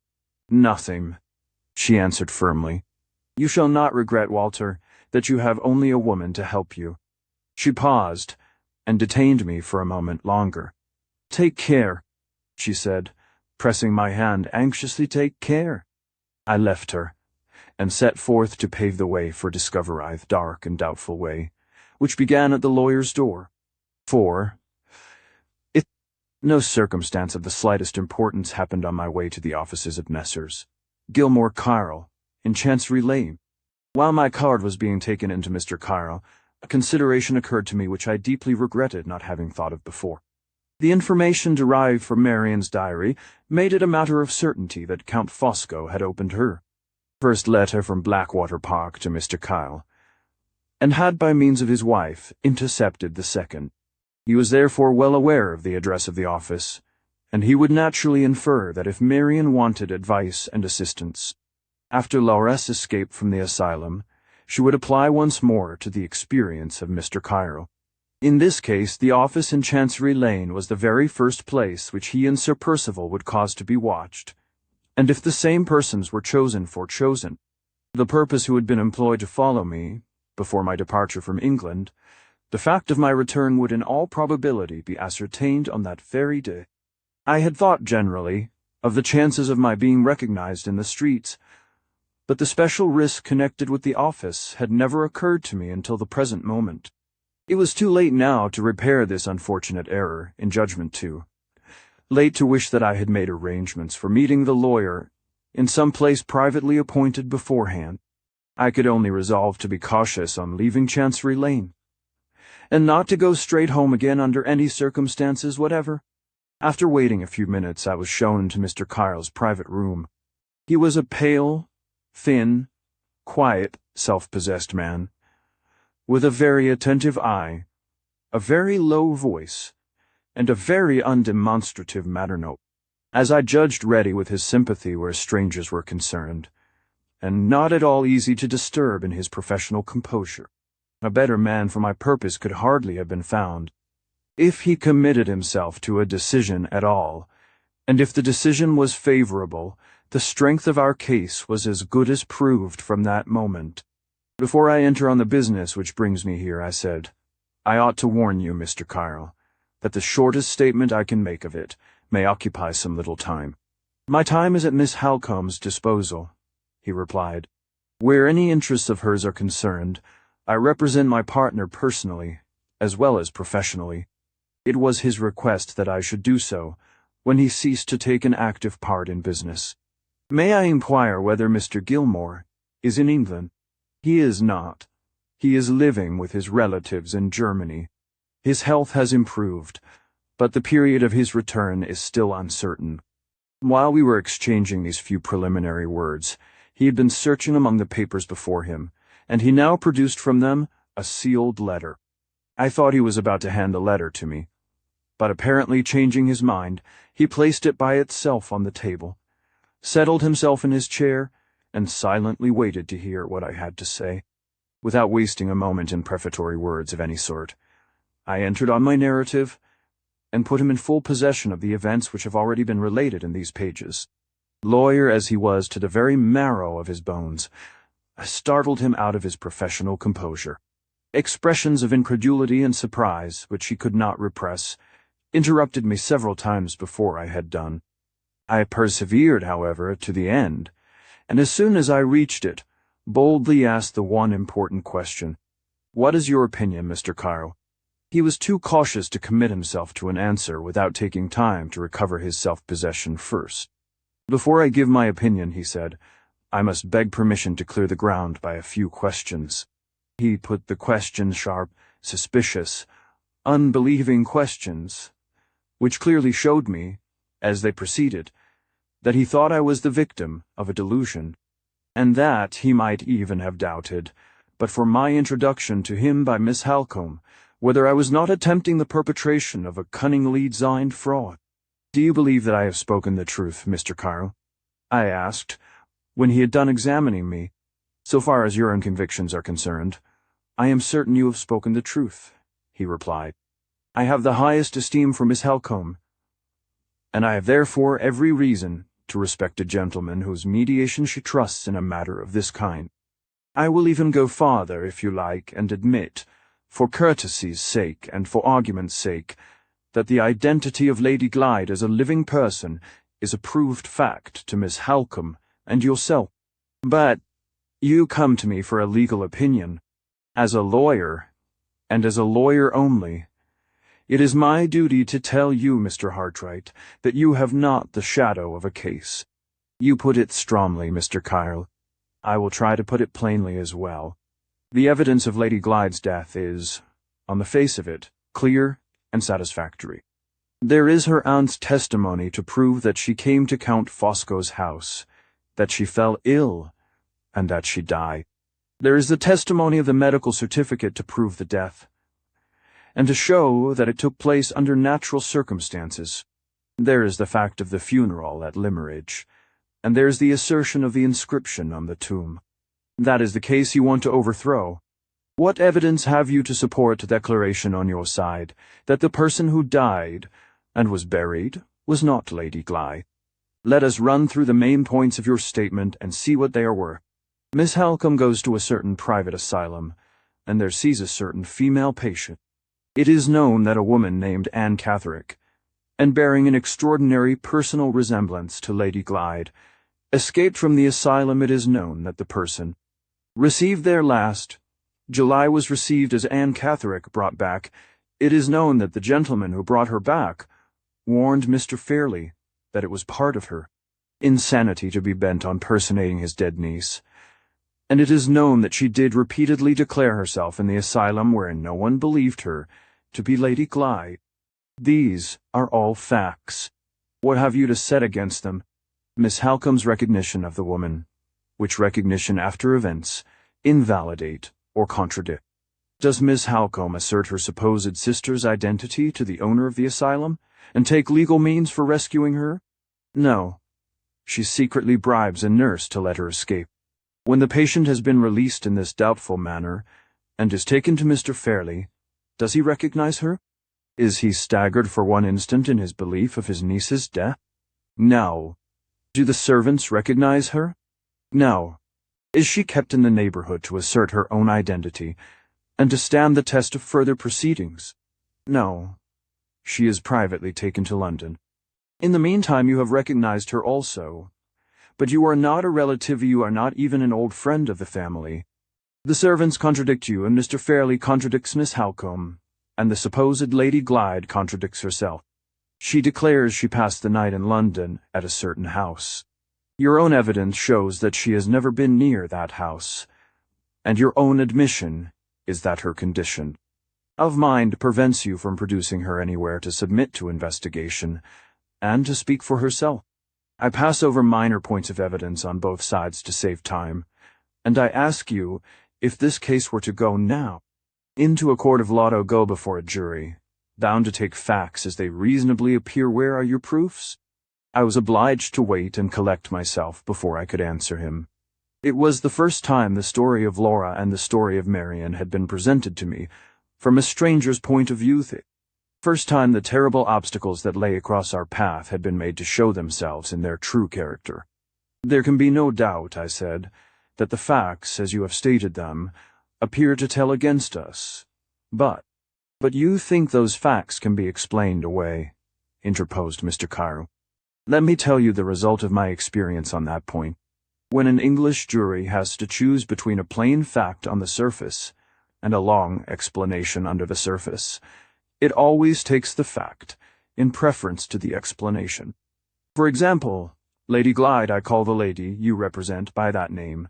"Nothing," she answered firmly. "You shall not regret, Walter, that you have only a woman to help you." She paused and detained me for a moment longer. "Take care," she said, pressing my hand anxiously. "Take care." I left her, and set forth to pave the way for discovery the dark and doubtful way, which began at the lawyer's door. For it no circumstance of the slightest importance happened on my way to the offices of Messrs. Gilmore Kyle, in Chancery Lane. While my card was being taken into Mr. Kyle, a consideration occurred to me which I deeply regretted not having thought of before. The information derived from Marian's diary made it a matter of certainty that Count Fosco had opened her first letter from Blackwater Park to Mr. Kyle, and had by means of his wife intercepted the second. He was therefore well aware of the address of the office, and he would naturally infer that if Marian wanted advice and assistance, after Laurent's escape from the asylum, she would apply once more to the experience of Mr. Kyle. In this case, the office in Chancery Lane was the very first place which he and Sir Percival would cause to be watched, and if the same persons were chosen, the purpose who had been employed to follow me, before my departure from England, the fact of my return would in all probability be ascertained on that very day. I had thought generally of the chances of my being recognized in the streets, but the special risk connected with the office had never occurred to me until the present moment. It was too late now to repair this unfortunate error in judgment too late to wish that I had made arrangements for meeting the lawyer in some place privately appointed beforehand. I could only resolve to be cautious on leaving Chancery Lane, and not to go straight home again under any circumstances whatever. After waiting a few minutes, I was shown to Mr. Kyle's private room. He was a pale, thin, quiet, self-possessed man, with a very attentive eye, a very low voice, and a very undemonstrative manner. As I judged, ready with his sympathy where strangers were concerned, and not at all easy to disturb in his professional composure. A better man for my purpose could hardly have been found. If he committed himself to a decision at all, and if the decision was favorable, the strength of our case was as good as proved from that moment. Before I enter on the business which brings me here, I said, I ought to warn you, Mr. Kyle, that the shortest statement I can make of it may occupy some little time. My time is at Miss Halcombe's disposal, he replied. Where any interests of hers are concerned, I represent my partner personally, as well as professionally. It was his request that I should do so, when he ceased to take an active part in business. May I inquire whether Mr. Gilmore is in England? He is not. He is living with his relatives in Germany. His health has improved, but the period of his return is still uncertain. While we were exchanging these few preliminary words, he had been searching among the papers before him, and he now produced from them a sealed letter. I thought he was about to hand the letter to me, but apparently changing his mind, he placed it by itself on the table, settled himself in his chair, and silently waited to hear what I had to say. Without wasting a moment in prefatory words of any sort, I entered on my narrative, and put him in full possession of the events which have already been related in these pages. Lawyer as he was to the very marrow of his bones, I startled him out of his professional composure. Expressions of incredulity and surprise, which he could not repress, interrupted me several times before I had done. I persevered, however, to the end, and as soon as I reached it, boldly asked the one important question. What is your opinion, Mr. Kyle? He was too cautious to commit himself to an answer without taking time to recover his self-possession first. Before I give my opinion, he said, I must beg permission to clear the ground by a few questions. He put the questions sharp, suspicious, unbelieving questions, which clearly showed me, as they proceeded, that he thought I was the victim of a delusion, and that he might even have doubted, but for my introduction to him by Miss Halcombe, whether I was not attempting the perpetration of a cunningly designed fraud. Do you believe that I have spoken the truth, Mr. Kyle? I asked, when he had done examining me. So far as your own convictions are concerned, I am certain you have spoken the truth, he replied. I have the highest esteem for Miss Halcombe, and I have therefore every reason to respect a gentleman whose mediation she trusts in a matter of this kind. I will even go farther, if you like, and admit, for courtesy's sake and for argument's sake, that the identity of Lady Glyde as a living person is a proved fact to Miss Halcombe and yourself. But, You come to me for a legal opinion. As a lawyer, and as a lawyer only, it is my duty to tell you, Mr. Hartright, that you have not the shadow of a case. You put it strongly, Mr. Kyle. I will try to put it plainly as well. The evidence of Lady Glyde's death is, on the face of it, clear and satisfactory. There is her aunt's testimony to prove that she came to Count Fosco's house, that she fell ill, and that she died. There is the testimony of the medical certificate to prove the death, and to show that it took place under natural circumstances. There is the fact of the funeral at Limmeridge, and there is the assertion of the inscription on the tomb. That is the case you want to overthrow. What evidence have you to support the declaration on your side that the person who died and was buried was not Lady Glyde? Let us run through the main points of your statement and see what they are worth. Miss Halcombe goes to a certain private asylum, and there sees a certain female patient. It is known that a woman named Anne Catherick, and bearing an extraordinary personal resemblance to Lady Glyde, escaped from the asylum. It is known that the person received there last July was received as Anne Catherick brought back. It is known that the gentleman who brought her back warned Mr. Fairley that it was part of her insanity to be bent on personating his dead niece, and it is known that she did repeatedly declare herself in the asylum wherein no one believed her to be Lady Glyde. These are all facts. What have you to set against them? Miss Halcombe's recognition of the woman, which recognition after events invalidate or contradict. Does Miss Halcombe assert her supposed sister's identity to the owner of the asylum, and take legal means for rescuing her? No. She secretly bribes a nurse to let her escape. When the patient has been released in this doubtful manner, and is taken to Mr. Fairley, does he recognize her? Is he staggered for one instant in his belief of his niece's death? No. Do the servants recognize her? No. Is she kept in the neighborhood to assert her own identity, and to stand the test of further proceedings? No. She is privately taken to London. In the meantime you have recognized her also, but you are not a relative, you are not even an old friend of the family. The servants contradict you, and Mr. Fairley contradicts Miss Halcombe, and the supposed Lady Glyde contradicts herself. She declares she passed the night in London at a certain house. Your own evidence shows that she has never been near that house, and your own admission is that her condition of mind prevents you from producing her anywhere to submit to investigation and to speak for herself. I pass over minor points of evidence on both sides to save time, and I ask you, if this case were to go now into a court of law, to go before a jury, bound to take facts as they reasonably appear, where are your proofs? I was obliged to wait and collect myself before I could answer him. It was the first time the story of Laura and the story of Marian had been presented to me from a stranger's point of view. The first time the terrible obstacles that lay across our path had been made to show themselves in their true character. There can be no doubt, I said, that the facts, as you have stated them, appear to tell against us. But you think those facts can be explained away, interposed Mr. Cairo. Let me tell you the result of my experience on that point. When an English jury has to choose between a plain fact on the surface and a long explanation under the surface, it always takes the fact in preference to the explanation. For example, Lady Glyde, I call the lady you represent by that name,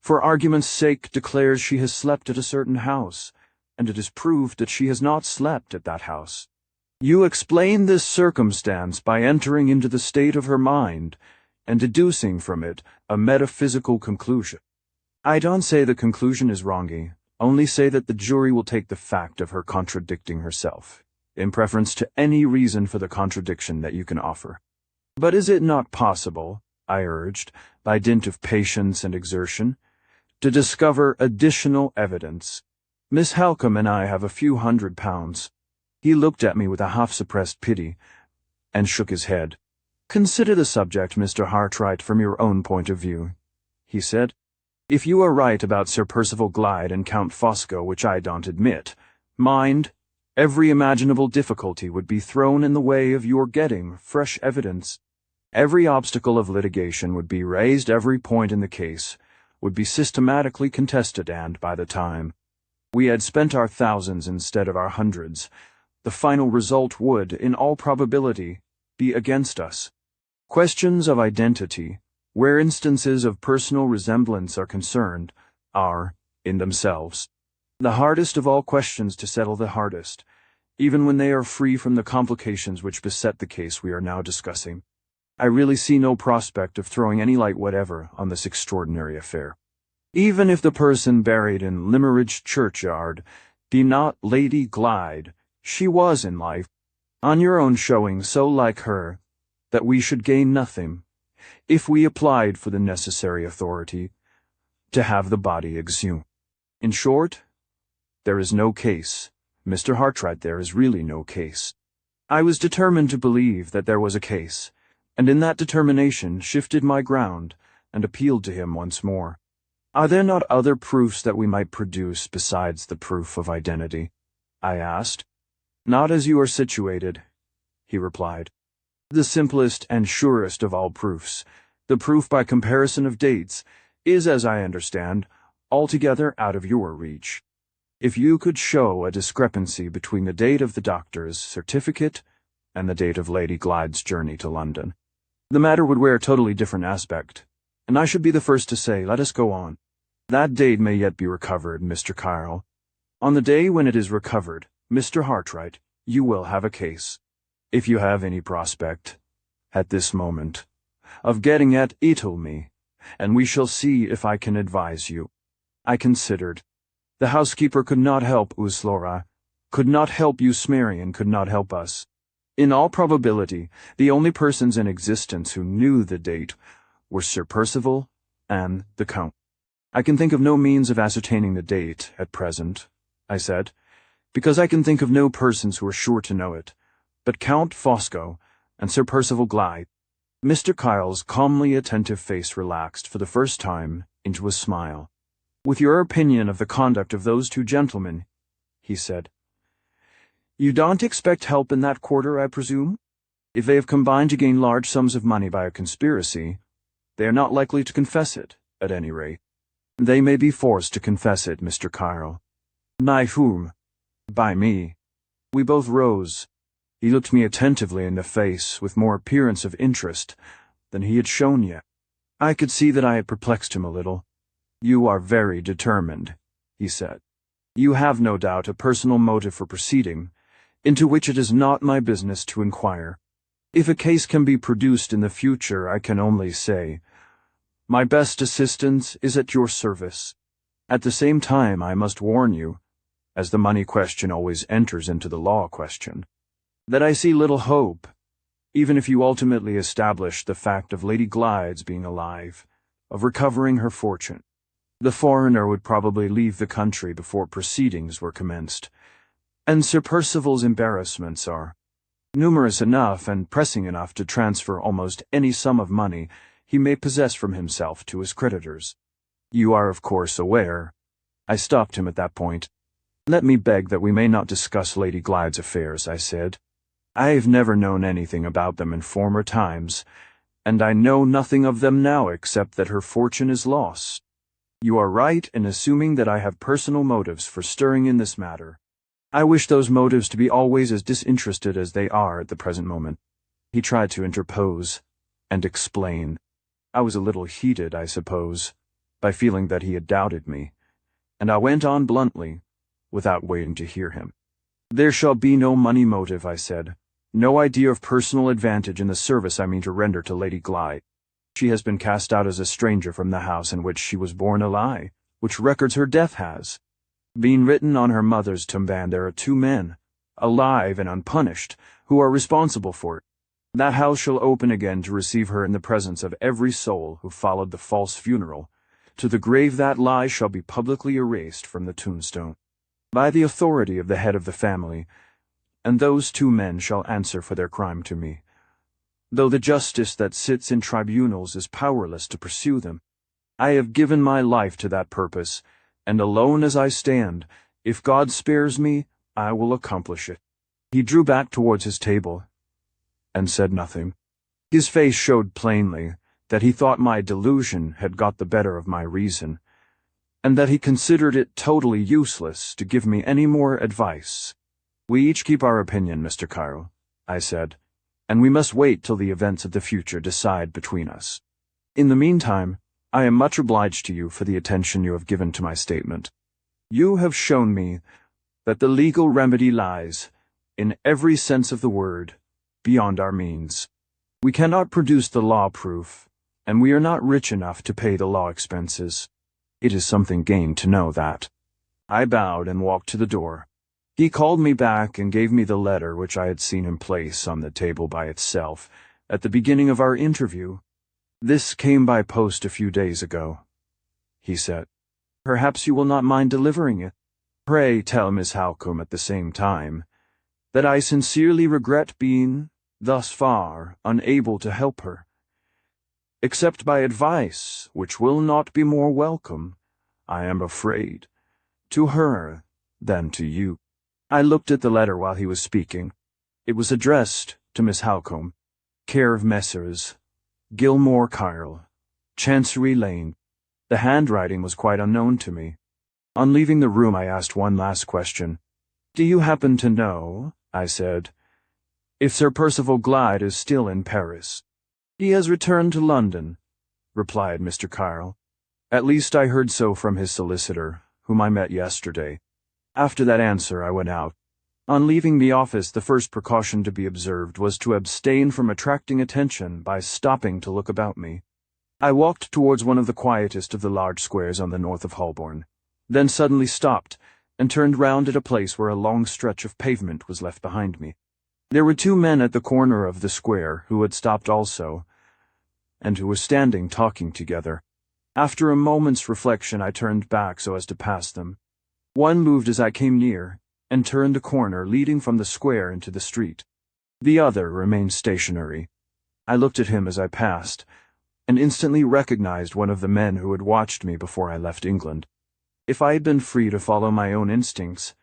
for argument's sake declares she has slept at a certain house, and it is proved that she has not slept at that house. You explain this circumstance by entering into the state of her mind and deducing from it a metaphysical conclusion. I don't say the conclusion is wrongy, only say that the jury will take the fact of her contradicting herself, in preference to any reason for the contradiction that you can offer. But is it not possible, I urged, by dint of patience and exertion, to discover additional evidence? Miss Halcombe and I have a few £100. He looked at me with a half-suppressed pity, and shook his head. Consider the subject, Mr. Hartright, from your own point of view, he said. If you are right about Sir Percival Glyde and Count Fosco, which I don't admit, mind, every imaginable difficulty would be thrown in the way of your getting fresh evidence. Every obstacle of litigation would be raised, every point in the case would be systematically contested, and by the time we had spent our thousands instead of our hundreds, the final result would, in all probability, be against us. Questions of identity, where instances of personal resemblance are concerned, are, in themselves, the hardest of all questions to settle, the hardest, even when they are free from the complications which beset the case we are now discussing. I really see no prospect of throwing any light whatever on this extraordinary affair. Even if the person buried in Limmeridge churchyard be not Lady Glyde, she was in life, on your own showing, so like her, that we should gain nothing, if we applied for the necessary authority, to have the body exhumed. In short, there is no case, Mr. Hartright, there is really no case. I was determined to believe that there was a case, and in that determination shifted my ground, and appealed to him once more. Are there not other proofs that we might produce besides the proof of identity? I asked. Not as you are situated, he replied. The simplest and surest of all proofs, the proof by comparison of dates, is, as I understand, altogether out of your reach. If you could show a discrepancy between the date of the doctor's certificate and the date of Lady Glyde's journey to London, the matter would wear a totally different aspect, and I should be the first to say, let us go on. That date may yet be recovered, Mr. Kyle. On the day when it is recovered, Mr. Hartright, you will have a case, if you have any prospect, at this moment, of getting at me, and we shall see if I can advise you. I considered. The housekeeper could not help Uslora, could not help Usmeri, and could not help us. In all probability, the only persons in existence who knew the date were Sir Percival and the Count. I can think of no means of ascertaining the date at present, I said, because I can think of no persons who are sure to know it, but Count Fosco and Sir Percival Glyde. Mr. Kyle's calmly attentive face relaxed for the first time into a smile. With your opinion of the conduct of those two gentlemen, he said, you don't expect help in that quarter, I presume? If they have combined to gain large sums of money by a conspiracy, they are not likely to confess it, at any rate. They may be forced to confess it, Mr. Kyle. By whom? By me. We both rose. He looked me attentively in the face with more appearance of interest than he had shown yet. I could see that I had perplexed him a little. You are very determined, he said. You have no doubt a personal motive for proceeding, into which it is not my business to inquire. If a case can be produced in the future, I can only say, my best assistance is at your service. At the same time, I must warn you, as the money question always enters into the law question, that I see little hope, even if you ultimately establish the fact of Lady Glyde's being alive, of recovering her fortune. The foreigner would probably leave the country before proceedings were commenced, and Sir Percival's embarrassments are numerous enough and pressing enough to transfer almost any sum of money he may possess from himself to his creditors. You are, of course, aware. I stopped him at that point. Let me beg that we may not discuss Lady Glyde's affairs, I said. I have never known anything about them in former times, and I know nothing of them now except that her fortune is lost. You are right in assuming that I have personal motives for stirring in this matter. I wish those motives to be always as disinterested as they are at the present moment. He tried to interpose and explain. I was a little heated, I suppose, by feeling that he had doubted me, and I went on bluntly, without waiting to hear him. There shall be no money motive, I said, no idea of personal advantage in the service I mean to render to Lady Glyde. She has been cast out as a stranger from the house in which she was born, a lie, which records her death has been written on her mother's tomb, and there are two men, alive and unpunished, who are responsible for it. That house shall open again to receive her in the presence of every soul who followed the false funeral. To the grave that lie shall be publicly erased from the tombstone, by the authority of the head of the family, and those two men shall answer for their crime to me, though the justice that sits in tribunals is powerless to pursue them. I have given my life to that purpose, and alone as I stand, if God spares me, I will accomplish it. He drew back towards his table, and said nothing. His face showed plainly that he thought my delusion had got the better of my reason, and that he considered it totally useless to give me any more advice. "We each keep our opinion, Mr. Kyle," I said, "and we must wait till the events of the future decide between us. In the meantime, I am much obliged to you for the attention you have given to my statement. You have shown me that the legal remedy lies, in every sense of the word, beyond our means. We cannot produce the law proof, and we are not rich enough to pay the law expenses. It is something gained to know that." I bowed and walked to the door. He called me back and gave me the letter which I had seen him place on the table by itself at the beginning of our interview. "This came by post a few days ago," he said. "Perhaps you will not mind delivering it. Pray tell Miss Halcombe at the same time that I sincerely regret being, thus far, unable to help her. Except by advice, which will not be more welcome, I am afraid, to her than to you." I looked at the letter while he was speaking. It was addressed to Miss Halcombe, care of Messrs. Gilmore Kyle, Chancery Lane. The handwriting was quite unknown to me. On leaving the room I asked one last question. "Do you happen to know," I said, "if Sir Percival Glyde is still in Paris?" "He has returned to London," replied Mr. Kyle. "At least I heard so from his solicitor, whom I met yesterday." After that answer I went out. On leaving the office, the first precaution to be observed was to abstain from attracting attention by stopping to look about me. I walked towards one of the quietest of the large squares on the north of Holborn, then suddenly stopped and turned round at a place where a long stretch of pavement was left behind me. There were two men at the corner of the square who had stopped also, and who were standing talking together. After a moment's reflection I turned back so as to pass them. One moved as I came near, and turned a corner leading from the square into the street. The other remained stationary. I looked at him as I passed, and instantly recognized one of the men who had watched me before I left England. If I had been free to follow my own instincts,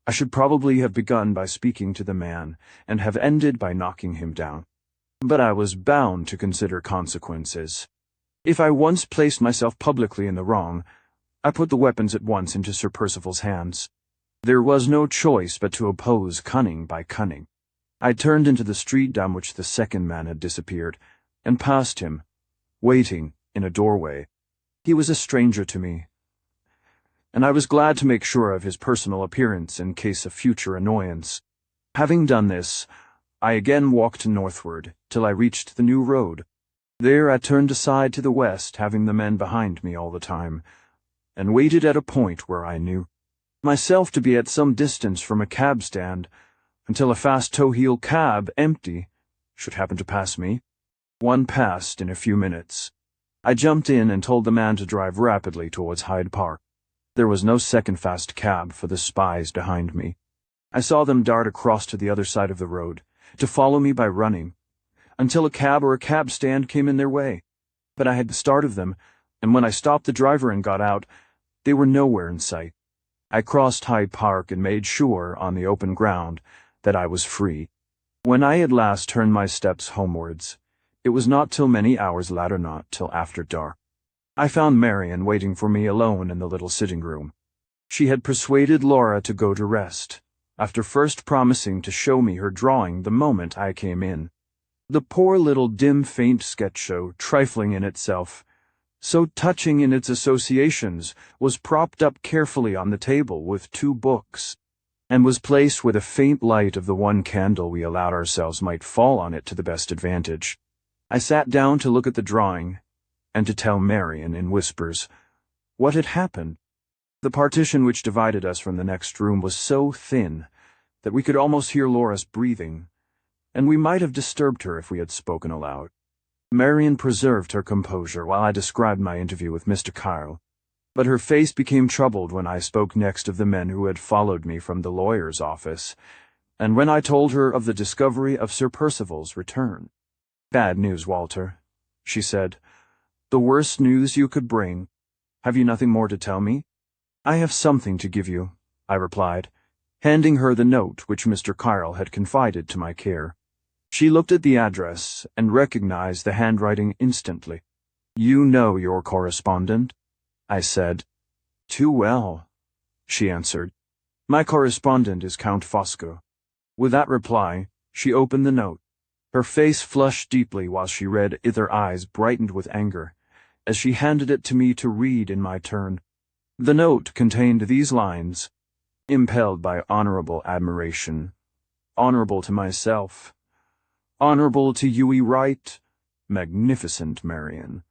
I should probably have begun by speaking to the man, and have ended by knocking him down. But I was bound to consider consequences. If I once placed myself publicly in the wrong, I put the weapons at once into Sir Percival's hands. There was no choice but to oppose cunning by cunning. I turned into the street down which the second man had disappeared, and passed him, waiting in a doorway. He was a stranger to me, and I was glad to make sure of his personal appearance in case of future annoyance. Having done this, I again walked northward till I reached the new road. There I turned aside to the west, having the men behind me all the time, and waited at a point where I knew myself to be at some distance from a cab stand, until a fast toe-heel cab, empty, should happen to pass me. One passed in a few minutes. I jumped in and told the man to drive rapidly towards Hyde Park. There was no second fast cab for the spies behind me. I saw them dart across to the other side of the road, to follow me by running, until a cab or a cab stand came in their way. But I had the start of them, and when I stopped the driver and got out, they were nowhere in sight. I crossed Hyde Park and made sure, on the open ground, that I was free. When I at last turned my steps homewards, it was not till many hours later, not till after dark. I found Marian waiting for me alone in the little sitting room. She had persuaded Laura to go to rest, after first promising to show me her drawing the moment I came in. The poor little dim faint sketch show, trifling in itself, so touching in its associations, was propped up carefully on the table with two books, and was placed where the faint light of the one candle we allowed ourselves might fall on it to the best advantage. I sat down to look at the drawing, and to tell Marian in whispers what had happened. The partition which divided us from the next room was so thin that we could almost hear Laura's breathing, and we might have disturbed her if we had spoken aloud. Marian preserved her composure while I described my interview with Mr. Kyle, but her face became troubled when I spoke next of the men who had followed me from the lawyer's office, and when I told her of the discovery of Sir Percival's return. "Bad news, Walter," she said. "The worst news you could bring. Have you nothing more to tell me?" "I have something to give you," I replied, handing her the note which Mr. Kyle had confided to my care. She looked at the address and recognized the handwriting instantly. You know your correspondent? I said. Too well, she answered. My correspondent is Count Fosco. With that reply, she opened the note. Her face flushed deeply while she read it. Her eyes brightened with anger, as she handed it to me to read in my turn. The note contained these lines, impelled by honorable admiration. Honorable to myself. Honorable to you, Wright. Magnificent Marian.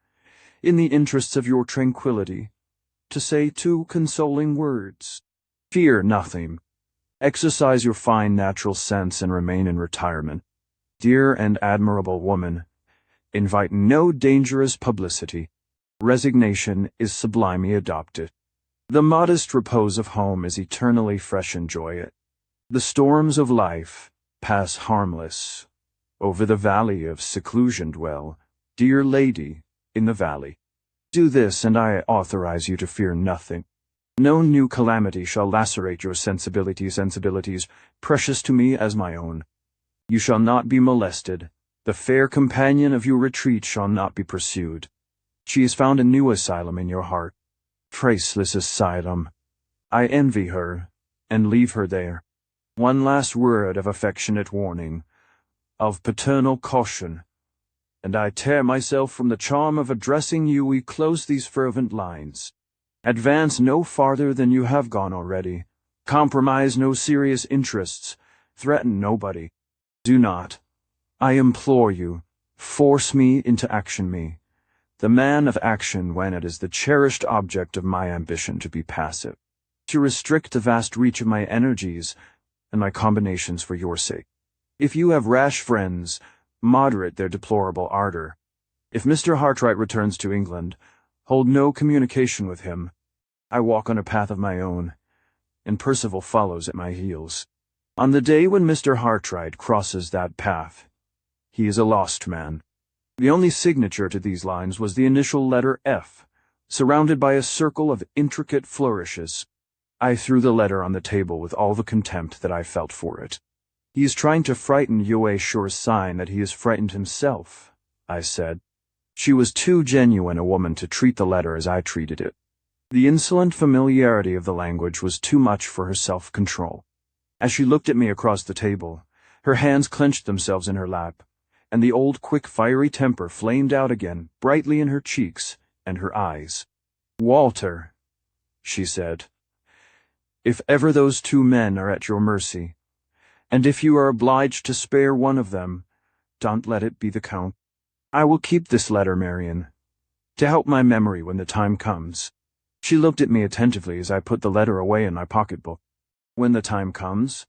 In the interests of your tranquillity, to say 2 consoling words. Fear nothing. Exercise your fine natural sense and remain in retirement. Dear and admirable woman, invite no dangerous publicity. Resignation is sublimely adopted. The modest repose of home is eternally fresh. Enjoy it. The storms of life pass harmless. Over the valley of seclusion dwell, dear lady, in the valley. Do this, and I authorize you to fear nothing. No new calamity shall lacerate your sensibilities precious to me as my own. You shall not be molested. The fair companion of your retreat shall not be pursued. She has found a new asylum in your heart. Priceless asylum. I envy her, and leave her there. One last word of affectionate warning, of paternal caution, and I tear myself from the charm of addressing you. We close these fervent lines. Advance no farther than you have gone already. Compromise no serious interests. Threaten nobody. Do not, I implore you, force me into action. The man of action, when it is the cherished object of my ambition to be passive, to restrict the vast reach of my energies and my combinations for your sake. If you have rash friends, moderate their deplorable ardor. If Mr. Hartright returns to England, hold no communication with him. I walk on a path of my own, and Percival follows at my heels. On the day when Mr. Hartright crosses that path, he is a lost man. The only signature to these lines was the initial letter F, surrounded by a circle of intricate flourishes. I threw the letter on the table with all the contempt that I felt for it. He is trying to frighten you, a sure sign that he is frightened himself, I said. She was too genuine a woman to treat the letter as I treated it. The insolent familiarity of the language was too much for her self-control. As she looked at me across the table, her hands clenched themselves in her lap, and the old quick fiery temper flamed out again, brightly in her cheeks and her eyes. Walter, she said, if ever those 2 men are at your mercy, and if you are obliged to spare one of them, don't let it be the Count. I will keep this letter, Marian, to help my memory when the time comes. She looked at me attentively as I put the letter away in my pocketbook. When the time comes,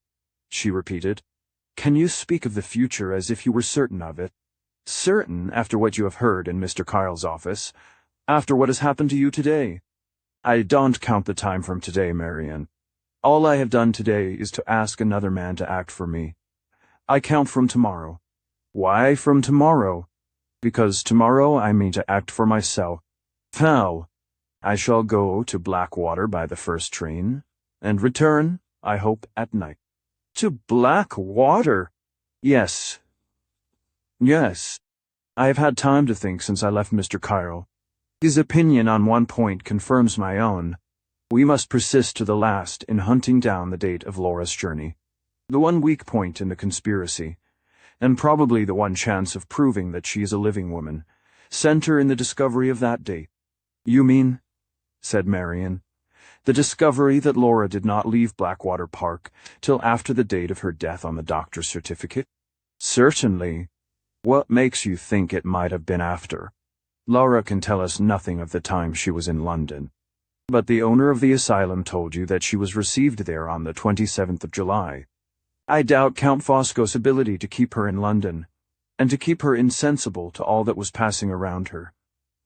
she repeated. Can you speak of the future as if you were certain of it? Certain after what you have heard in Mr. Kyle's office, after what has happened to you today? I don't count the time from today, Marian. All I have done today is to ask another man to act for me. I count from tomorrow. Why from tomorrow? Because tomorrow I mean to act for myself. How? I shall go to Blackwater by the first train, and return, I hope, at night. To Blackwater? Yes. Yes. I have had time to think since I left Mr. Kyle. His opinion on one point confirms my own. We must persist to the last in hunting down the date of Laura's journey. The one weak point in the conspiracy, and probably the one chance of proving that she is a living woman, center in the discovery of that date. You mean, said Marian, the discovery that Laura did not leave Blackwater Park till after the date of her death on the doctor's certificate? Certainly. What makes you think it might have been after? Laura can tell us nothing of the time she was in London. But the owner of the asylum told you that she was received there on the 27th of July. I doubt Count Fosco's ability to keep her in London, and to keep her insensible to all that was passing around her,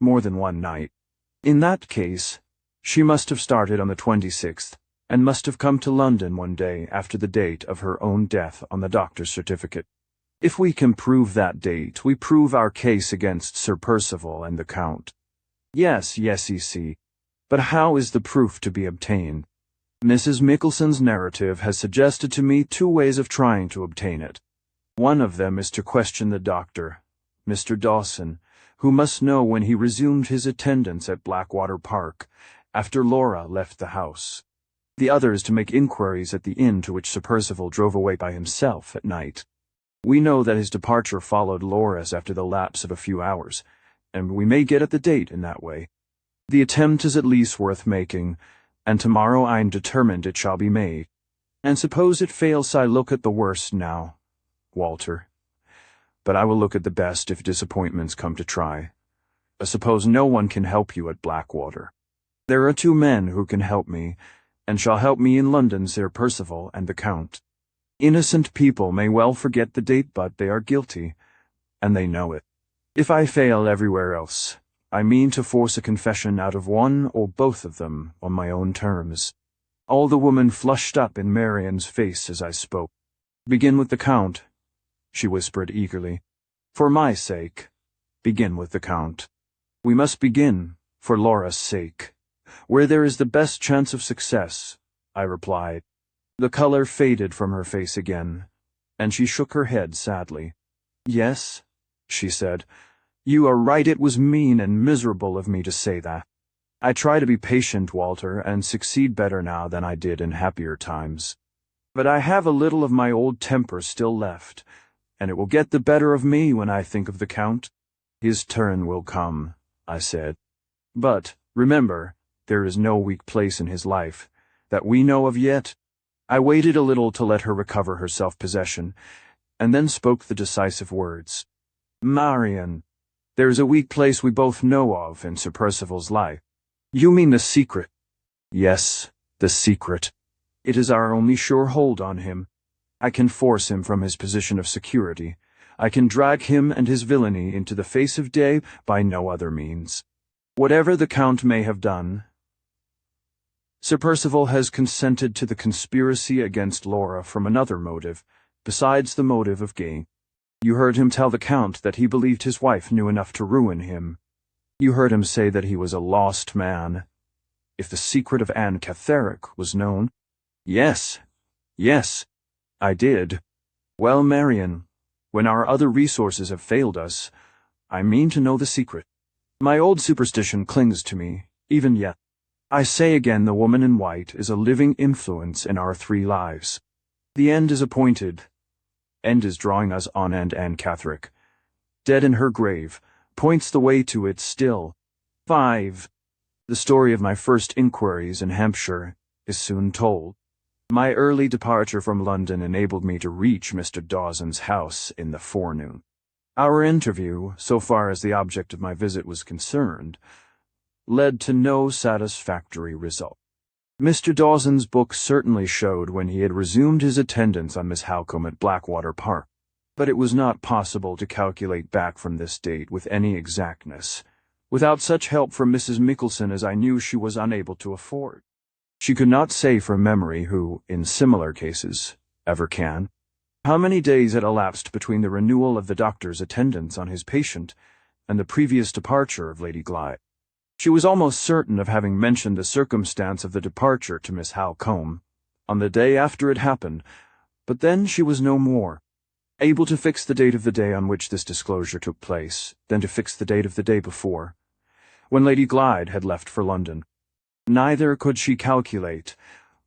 more than one night. In that case, she must have started on the 26th, and must have come to London one day after the date of her own death on the doctor's certificate. If we can prove that date, we prove our case against Sir Percival and the Count. Yes, you see. But how is the proof to be obtained? Mrs. Mickelson's narrative has suggested to me 2 ways of trying to obtain it. One of them is to question the doctor, Mr. Dawson, who must know when he resumed his attendance at Blackwater Park, after Laura left the house. The other is to make inquiries at the inn to which Sir Percival drove away by himself at night. We know that his departure followed Laura's after the lapse of a few hours, and we may get at the date in that way. The attempt is at least worth making, and tomorrow I am determined it shall be made. And suppose it fails, I look at the worst now, Walter. But I will look at the best if disappointments come to try. Suppose no one can help you at Blackwater. There are two men who can help me, and shall help me in London, Sir Percival and the Count. Innocent people may well forget the date, but they are guilty, and they know it. If I fail everywhere else, I mean to force a confession out of one or both of them on my own terms. All the woman flushed up in Marian's face as I spoke. Begin with the Count, she whispered eagerly. For my sake, begin with the Count. We must begin, for Laura's sake. Where there is the best chance of success, I replied. The color faded from her face again, and she shook her head sadly. Yes, she said, you are right, it was mean and miserable of me to say that. I try to be patient, Walter, and succeed better now than I did in happier times. But I have a little of my old temper still left, and it will get the better of me when I think of the Count. His turn will come, I said. But, remember, there is no weak place in his life, that we know of yet. I waited a little to let her recover her self-possession, and then spoke the decisive words. Marian, there is a weak place we both know of in Sir Percival's life. You mean the secret? Yes, the secret. It is our only sure hold on him. I can force him from his position of security. I can drag him and his villainy into the face of day by no other means. Whatever the Count may have done, Sir Percival has consented to the conspiracy against Laura from another motive, besides the motive of gain. You heard him tell the Count that he believed his wife knew enough to ruin him. You heard him say that he was a lost man. If the secret of Anne Catherick was known— Yes, I did. Well, Marian, when our other resources have failed us, I mean to know the secret. My old superstition clings to me, even yet. I say again, the woman in white is a living influence in our three lives. The end is appointed. End is drawing us on, and Anne Catherick, dead in her grave, points the way to it still. 5. The story of my first inquiries in Hampshire is soon told. My early departure from London enabled me to reach Mr. Dawson's house in the forenoon. Our interview, so far as the object of my visit was concerned, led to no satisfactory result. Mr. Dawson's book certainly showed when he had resumed his attendance on Miss Halcombe at Blackwater Park, but it was not possible to calculate back from this date with any exactness, without such help from Mrs. Michelson as I knew she was unable to afford. She could not say from memory, who, in similar cases, ever can, how many days had elapsed between the renewal of the doctor's attendance on his patient and the previous departure of Lady Glyde. She was almost certain of having mentioned the circumstance of the departure to Miss Halcombe on the day after it happened, but then she was no more able to fix the date of the day on which this disclosure took place than to fix the date of the day before, when Lady Glyde had left for London. Neither could she calculate,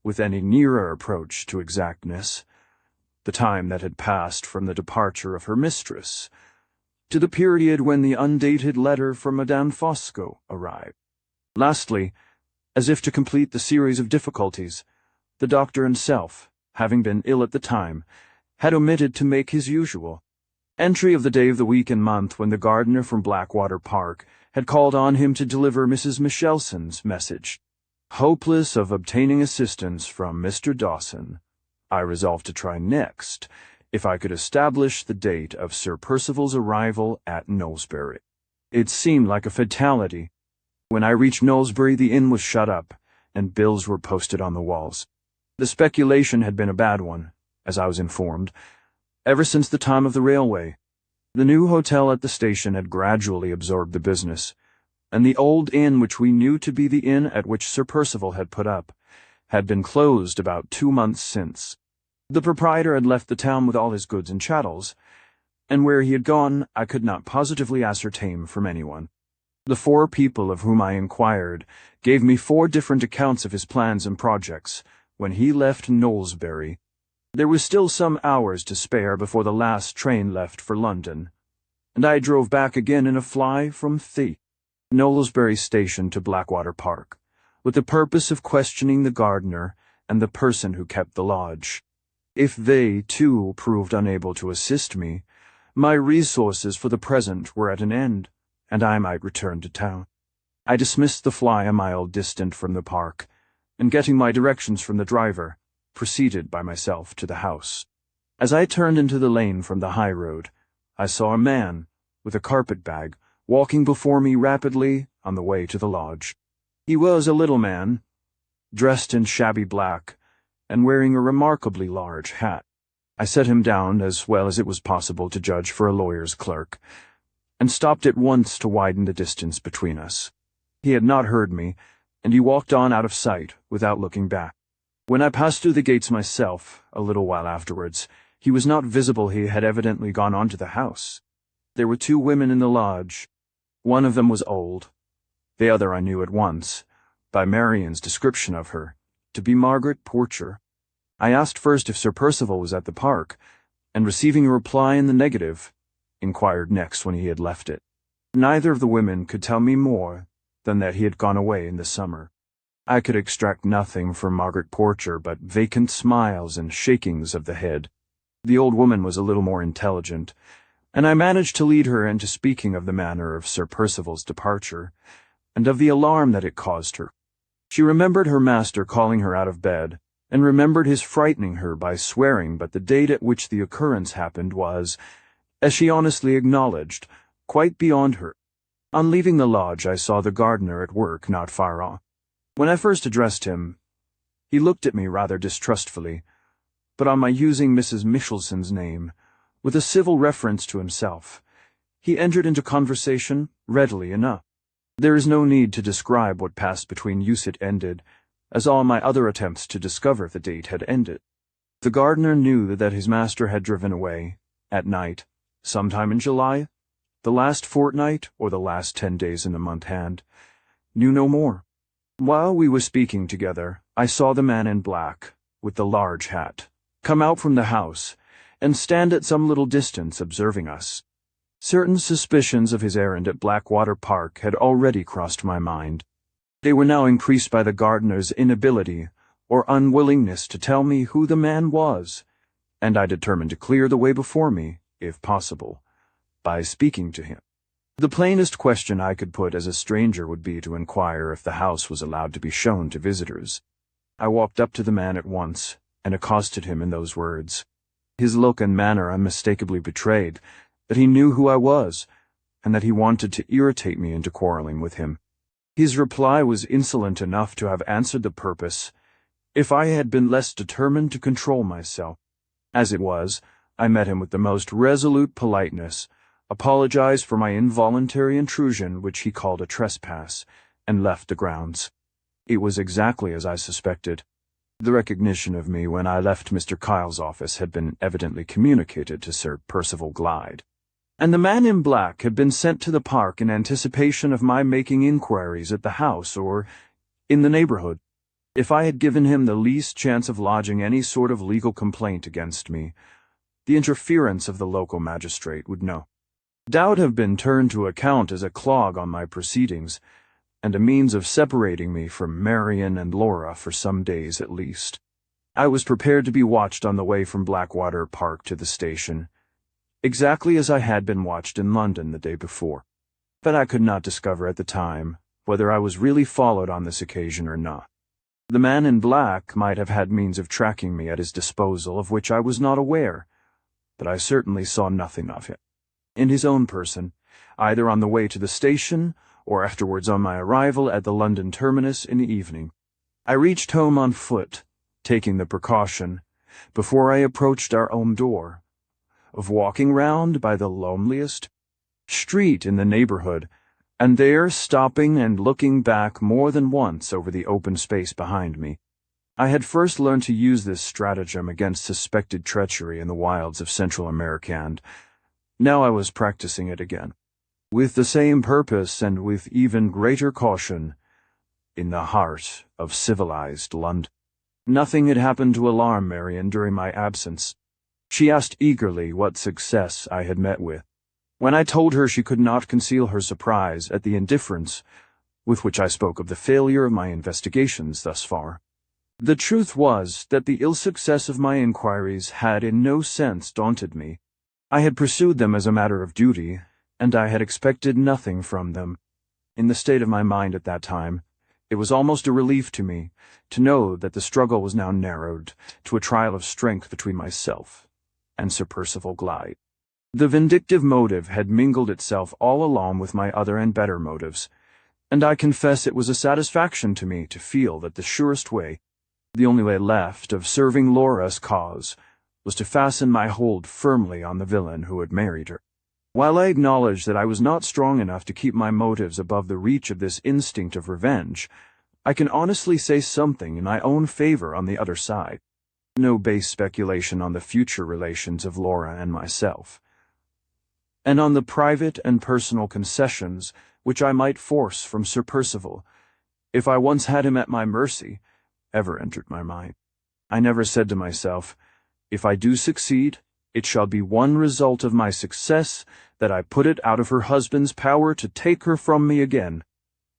with any nearer approach to exactness, the time that had passed from the departure of her mistress to the period when the undated letter from Madame Fosco arrived. Lastly, as if to complete the series of difficulties, the doctor himself, having been ill at the time, had omitted to make his usual entry of the day of the week and month when the gardener from Blackwater Park had called on him to deliver Mrs. Michelson's message. Hopeless of obtaining assistance from Mr. Dawson, I resolved to try next if I could establish the date of Sir Percival's arrival at Knowlesbury. It seemed like a fatality. When I reached Knowlesbury, the inn was shut up, and bills were posted on the walls. The speculation had been a bad one, as I was informed, ever since the time of the railway. The new hotel at the station had gradually absorbed the business, and the old inn, which we knew to be the inn at which Sir Percival had put up, had been closed about 2 months since. The proprietor had left the town with all his goods and chattels, and where he had gone I could not positively ascertain from anyone. The 4 people of whom I inquired gave me 4 different accounts of his plans and projects when he left Knowlesbury. There was still some hours to spare before the last train left for London, and I drove back again in a fly from Knowlesbury station to Blackwater Park, with the purpose of questioning the gardener and the person who kept the lodge. If they, too, proved unable to assist me, my resources for the present were at an end, and I might return to town. I dismissed the fly a mile distant from the park, and getting my directions from the driver, proceeded by myself to the house. As I turned into the lane from the high road, I saw a man, with a carpet-bag, walking before me rapidly on the way to the lodge. He was a little man, dressed in shabby black, and wearing a remarkably large hat. I set him down as well as it was possible to judge for a lawyer's clerk, and stopped at once to widen the distance between us. He had not heard me, and he walked on out of sight without looking back. When I passed through the gates myself, a little while afterwards, he was not visible. He had evidently gone on to the house. There were 2 women in the lodge. One of them was old. The other I knew at once, by Marian's description of her, to be Margaret Porcher. I asked first if Sir Percival was at the park, and receiving a reply in the negative, inquired next when he had left it. Neither of the women could tell me more than that he had gone away in the summer. I could extract nothing from Margaret Porcher but vacant smiles and shakings of the head. The old woman was a little more intelligent, and I managed to lead her into speaking of the manner of Sir Percival's departure, and of the alarm that it caused her. She remembered her master calling her out of bed, and remembered his frightening her by swearing, but the date at which the occurrence happened was, as she honestly acknowledged, quite beyond her. On leaving the lodge I saw the gardener at work not far off. When I first addressed him, he looked at me rather distrustfully, but on my using Mrs. Michelson's name, with a civil reference to himself, he entered into conversation readily enough. There is no need to describe what passed between us. It ended, as all my other attempts to discover the date had ended. The gardener knew that his master had driven away, at night, sometime in July, the last fortnight or the last 10 days in the month hand, knew no more. While we were speaking together, I saw the man in black, with the large hat, come out from the house, and stand at some little distance observing us. Certain suspicions of his errand at Blackwater Park had already crossed my mind. They were now increased by the gardener's inability or unwillingness to tell me who the man was, and I determined to clear the way before me, if possible, by speaking to him. The plainest question I could put as a stranger would be to inquire if the house was allowed to be shown to visitors. I walked up to the man at once and accosted him in those words. His look and manner unmistakably betrayed that he knew who I was, and that he wanted to irritate me into quarreling with him. His reply was insolent enough to have answered the purpose, if I had been less determined to control myself. As it was, I met him with the most resolute politeness, apologized for my involuntary intrusion, which he called a trespass, and left the grounds. It was exactly as I suspected. The recognition of me when I left Mr. Kyle's office had been evidently communicated to Sir Percival Glyde, and the man in black had been sent to the park in anticipation of my making inquiries at the house or in the neighborhood. If I had given him the least chance of lodging any sort of legal complaint against me, the interference of the local magistrate would no doubt have been turned to account as a clog on my proceedings, and a means of separating me from Marian and Laura for some days at least. I was prepared to be watched on the way from Blackwater Park to the station, exactly as I had been watched in London the day before. But I could not discover at the time whether I was really followed on this occasion or not. The man in black might have had means of tracking me at his disposal of which I was not aware, but I certainly saw nothing of it. In his own person, either on the way to the station or afterwards on my arrival at the London terminus in the evening, I reached home on foot, taking the precaution, before I approached our own door, of walking round by the loneliest street in the neighborhood, and there stopping and looking back more than once over the open space behind me. I had first learned to use this stratagem against suspected treachery in the wilds of Central America, and Now I was practicing it again, with the same purpose and with even greater caution, in the heart of civilized London. Nothing had happened to alarm Marian during my absence. She asked eagerly what success I had met with. When I told her, she could not conceal her surprise at the indifference with which I spoke of the failure of my investigations thus far. The truth was that the ill success of my inquiries had in no sense daunted me. I had pursued them as a matter of duty, and I had expected nothing from them. In the state of my mind at that time, it was almost a relief to me to know that the struggle was now narrowed to a trial of strength between myself and Sir Percival Glyde. The vindictive motive had mingled itself all along with my other and better motives, and I confess it was a satisfaction to me to feel that the surest way, the only way left, of serving Laura's cause was to fasten my hold firmly on the villain who had married her. While I acknowledge that I was not strong enough to keep my motives above the reach of this instinct of revenge, I can honestly say something in my own favor on the other side. No base speculation on the future relations of Laura and myself, and on the private and personal concessions which I might force from Sir Percival, if I once had him at my mercy, ever entered my mind. I never said to myself, if I do succeed, it shall be one result of my success that I put it out of her husband's power to take her from me again.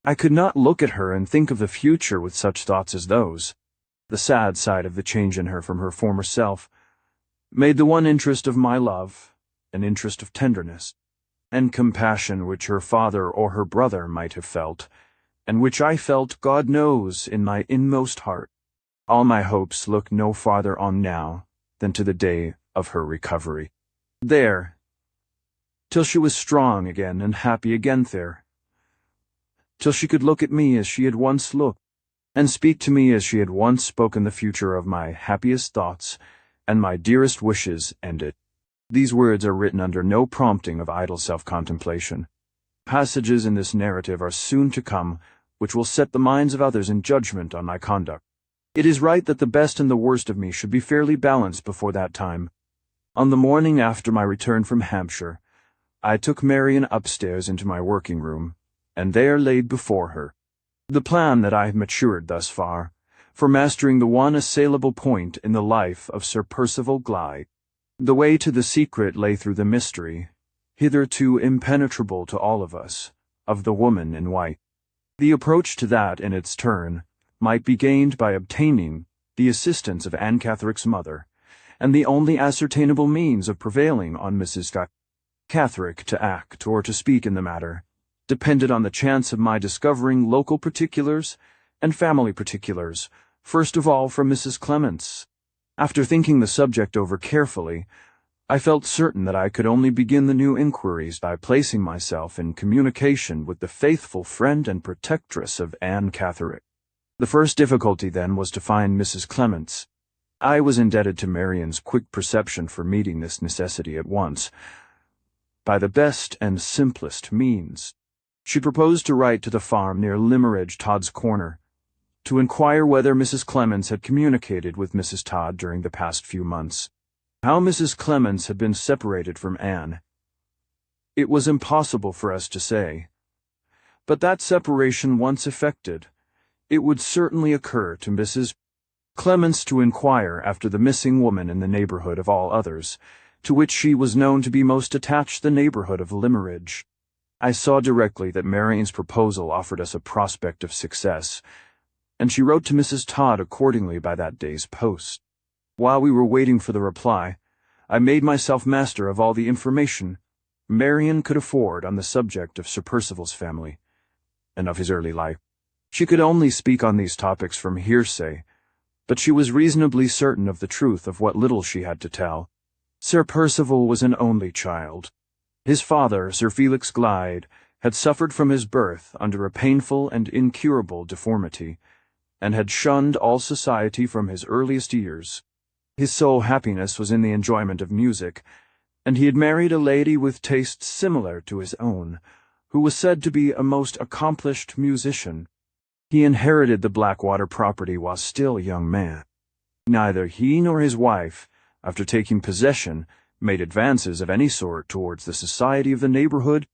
I could not look at her and think of the future with such thoughts as those. The sad side of the change in her from her former self made the one interest of my love an interest of tenderness and compassion which her father or her brother might have felt, and which I felt, God knows, in my inmost heart. All my hopes look no farther on now than to the day of her recovery. There, till she was strong again and happy again there, till she could look at me as she had once looked, and speak to me as she had once spoken. The future of my happiest thoughts and my dearest wishes ended. These words are written under no prompting of idle self-contemplation. Passages in this narrative are soon to come which will set the minds of others in judgment on my conduct. It is right that the best and the worst of me should be fairly balanced before that time. On the morning after my return from Hampshire, I took Marian upstairs into my working room, and there laid before her the plan that I had matured thus far, for mastering the one assailable point in the life of Sir Percival Glyde. The way to the secret lay through the mystery, hitherto impenetrable to all of us, of the woman in white. The approach to that, in its turn, might be gained by obtaining the assistance of Anne Catherick's mother, and the only ascertainable means of prevailing on Mrs. Catherick to act or to speak in the matter depended on the chance of my discovering local particulars and family particulars, first of all from Mrs. Clements. After thinking the subject over carefully, I felt certain that I could only begin the new inquiries by placing myself in communication with the faithful friend and protectress of Anne Catherick. The first difficulty, then, was to find Mrs. Clements. I was indebted to Marian's quick perception for meeting this necessity at once, by the best and simplest means. She proposed to write to the farm near Limeridge, Todd's Corner, to inquire whether Mrs. Clements had communicated with Mrs. Todd during the past few months. How Mrs. Clements had been separated from Anne, it was impossible for us to say. But that separation once effected, it would certainly occur to Mrs. Clements to inquire after the missing woman in the neighborhood of all others, to which she was known to be most attached, the neighborhood of Limeridge. I saw directly that Marian's proposal offered us a prospect of success, and she wrote to Mrs. Todd accordingly by that day's post. While we were waiting for the reply, I made myself master of all the information Marian could afford on the subject of Sir Percival's family, and of his early life. She could only speak on these topics from hearsay, but she was reasonably certain of the truth of what little she had to tell. Sir Percival was an only child. His father, Sir Felix Glyde, had suffered from his birth under a painful and incurable deformity, and had shunned all society from his earliest years. His sole happiness was in the enjoyment of music, and he had married a lady with tastes similar to his own, who was said to be a most accomplished musician. He inherited the Blackwater property while still a young man. Neither he nor his wife, after taking possession, made advances of any sort towards the society of the neighborhood,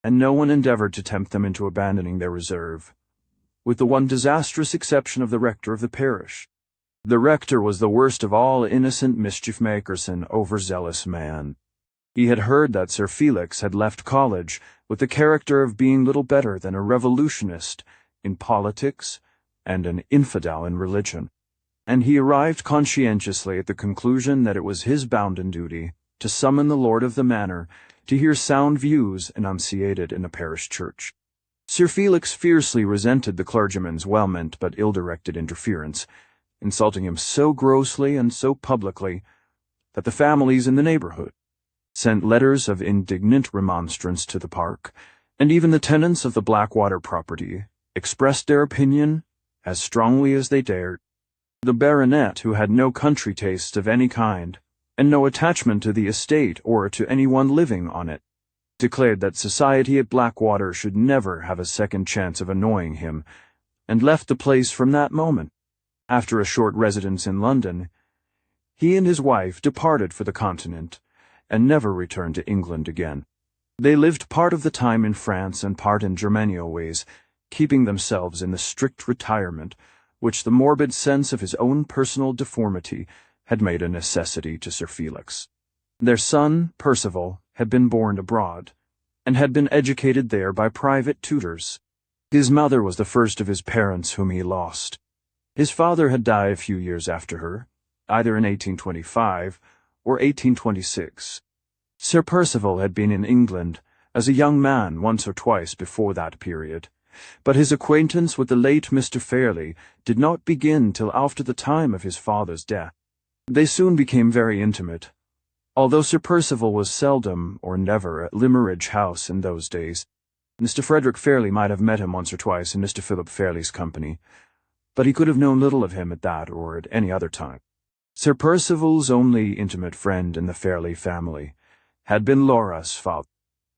and no one endeavored to tempt them into abandoning their reserve, with the one disastrous exception of the rector of the parish. The rector was the worst of all innocent mischief-makers, an overzealous man. He had heard that Sir Felix had left college with the character of being little better than a revolutionist in politics and an infidel in religion, and he arrived conscientiously at the conclusion that it was his bounden duty to summon the lord of the manor to hear sound views enunciated in a parish church. Sir Felix fiercely resented the clergyman's well-meant but ill-directed interference, insulting him so grossly and so publicly that the families in the neighborhood sent letters of indignant remonstrance to the park, and even the tenants of the Blackwater property expressed their opinion as strongly as they dared. The baronet, who had no country tastes of any kind, and no attachment to the estate or to anyone living on it, declared that society at Blackwater should never have a second chance of annoying him, and left the place from that moment. After a short residence in London, he and his wife departed for the Continent, and never returned to England again. They lived part of the time in France and part in Germania ways, keeping themselves in the strict retirement which the morbid sense of his own personal deformity had made a necessity to Sir Felix. Their son, Percival, had been born abroad, and had been educated there by private tutors. His mother was the first of his parents whom he lost. His father had died a few years after her, either in 1825 or 1826. Sir Percival had been in England as a young man once or twice before that period, but his acquaintance with the late Mr. Fairley did not begin till after the time of his father's death. They soon became very intimate, although Sir Percival was seldom or never at Limeridge House in those days. Mr. Frederick Fairley might have met him once or twice in Mr. Philip Fairley's company, but he could have known little of him at that or at any other time. Sir Percival's only intimate friend in the Fairley family had been Laura's father.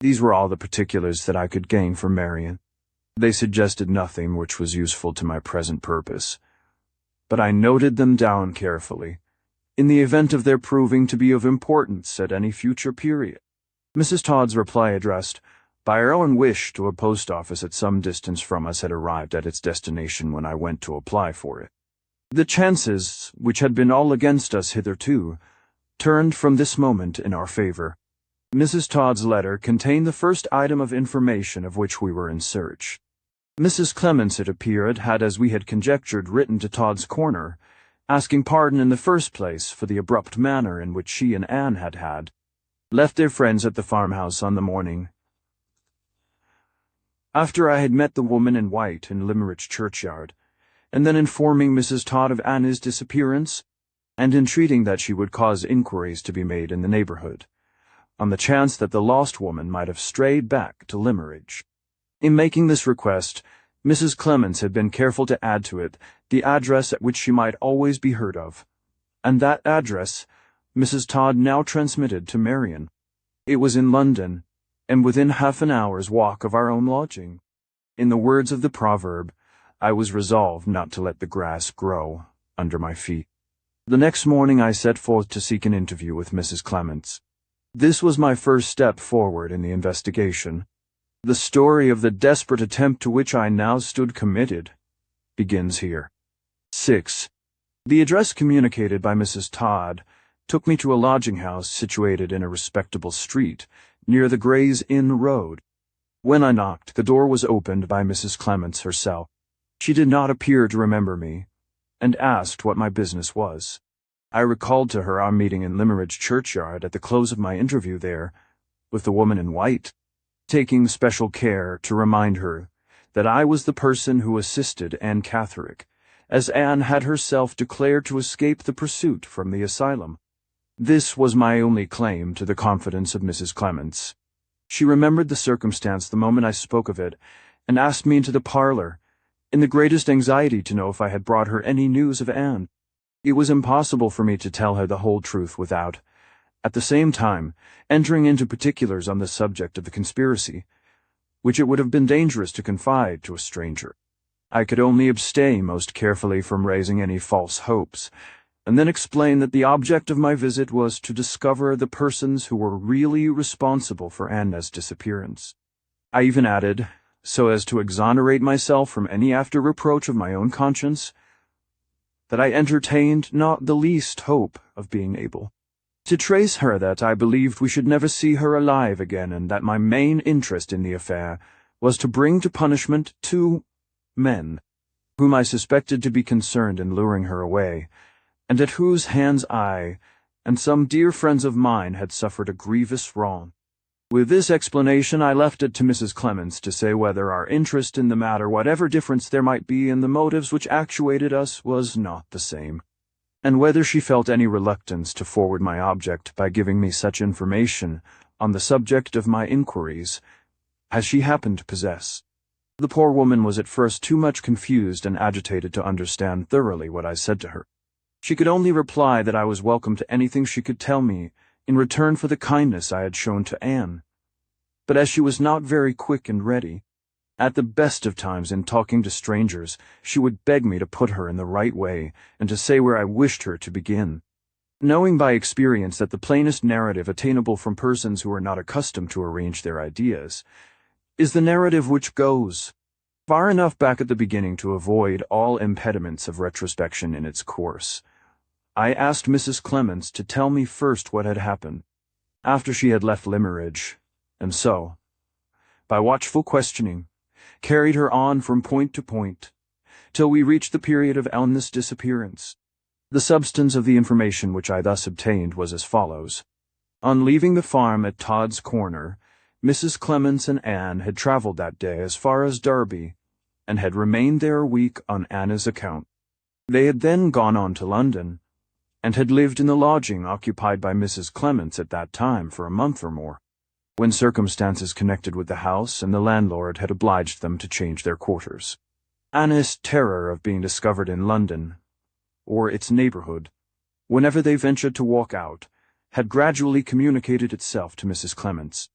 These were all the particulars that I could gain from Marian. They suggested nothing which was useful to my present purpose, but I noted them down carefully, in the event of their proving to be of importance at any future period. Mrs. Todd's reply addressed by her own wish to a post office at some distance from us had arrived at its destination when I went to apply for it. The chances, which had been all against us hitherto, turned from this moment in our favor. Mrs. Todd's letter contained the first item of information of which we were in search. Mrs. Clements, it appeared, had, as we had conjectured, written to Todd's Corner, asking pardon in the first place for the abrupt manner in which she and Anne had left their friends at the farmhouse on the morning after I had met the woman in white in Limeridge churchyard, and then informing Mrs. Todd of Anne's disappearance, and entreating that she would cause inquiries to be made in the neighborhood, on the chance that the lost woman might have strayed back to Limeridge. In making this request, Mrs. Clements had been careful to add to it the address at which she might always be heard of, and that address Mrs. Todd now transmitted to Marian. It was in London, and within half an hour's walk of our own lodging. In the words of the proverb, I was resolved not to let the grass grow under my feet. The next morning I set forth to seek an interview with Mrs. Clements. This was my first step forward in the investigation. The story of the desperate attempt to which I now stood committed begins here. 6. The address communicated by Mrs. Todd took me to a lodging-house situated in a respectable street near the Gray's Inn Road. When I knocked, the door was opened by Mrs. Clements herself. She did not appear to remember me, and asked what my business was. I recalled to her our meeting in Limeridge churchyard at the close of my interview there with the woman in white, taking special care to remind her that I was the person who assisted Anne Catherick, as Anne had herself declared to escape the pursuit from the asylum. This was my only claim to the confidence of Mrs. Clements. She remembered the circumstance the moment I spoke of it, and asked me into the parlor, in the greatest anxiety to know if I had brought her any news of Anne. It was impossible for me to tell her the whole truth without, at the same time, entering into particulars on the subject of the conspiracy, which it would have been dangerous to confide to a stranger. I could only abstain most carefully from raising any false hopes, and then explained that the object of my visit was to discover the persons who were really responsible for Anna's disappearance. I even added, so as to exonerate myself from any after-reproach of my own conscience, that I entertained not the least hope of being able to trace her, that I believed we should never see her alive again, and that my main interest in the affair was to bring to punishment 2 men whom I suspected to be concerned in luring her away, and at whose hands I and some dear friends of mine had suffered a grievous wrong. With this explanation, I left it to Mrs. Clemens to say whether our interest in the matter, whatever difference there might be in the motives which actuated us, was not the same, and whether she felt any reluctance to forward my object by giving me such information on the subject of my inquiries as she happened to possess. The poor woman was at first too much confused and agitated to understand thoroughly what I said to her. She could only reply that I was welcome to anything she could tell me in return for the kindness I had shown to Anne. But as she was not very quick and ready, at the best of times in talking to strangers, she would beg me to put her in the right way and to say where I wished her to begin. Knowing by experience that the plainest narrative attainable from persons who are not accustomed to arrange their ideas is the narrative which goes far enough back at the beginning to avoid all impediments of retrospection in its course, I asked Mrs. Clemens to tell me first what had happened after she had left Limmeridge, and so, by watchful questioning, carried her on from point to point, till we reached the period of Anna's disappearance. The substance of the information which I thus obtained was as follows. On leaving the farm at Todd's Corner, Mrs. Clemens and Anne had travelled that day as far as Derby, and had remained there a week on Anna's account. They had then gone on to London, and had lived in the lodging occupied by Mrs. Clemens at that time for a month or more, when circumstances connected with the house and the landlord had obliged them to change their quarters. Anna's terror of being discovered in London, or its neighbourhood, whenever they ventured to walk out, had gradually communicated itself to Mrs. Clemens,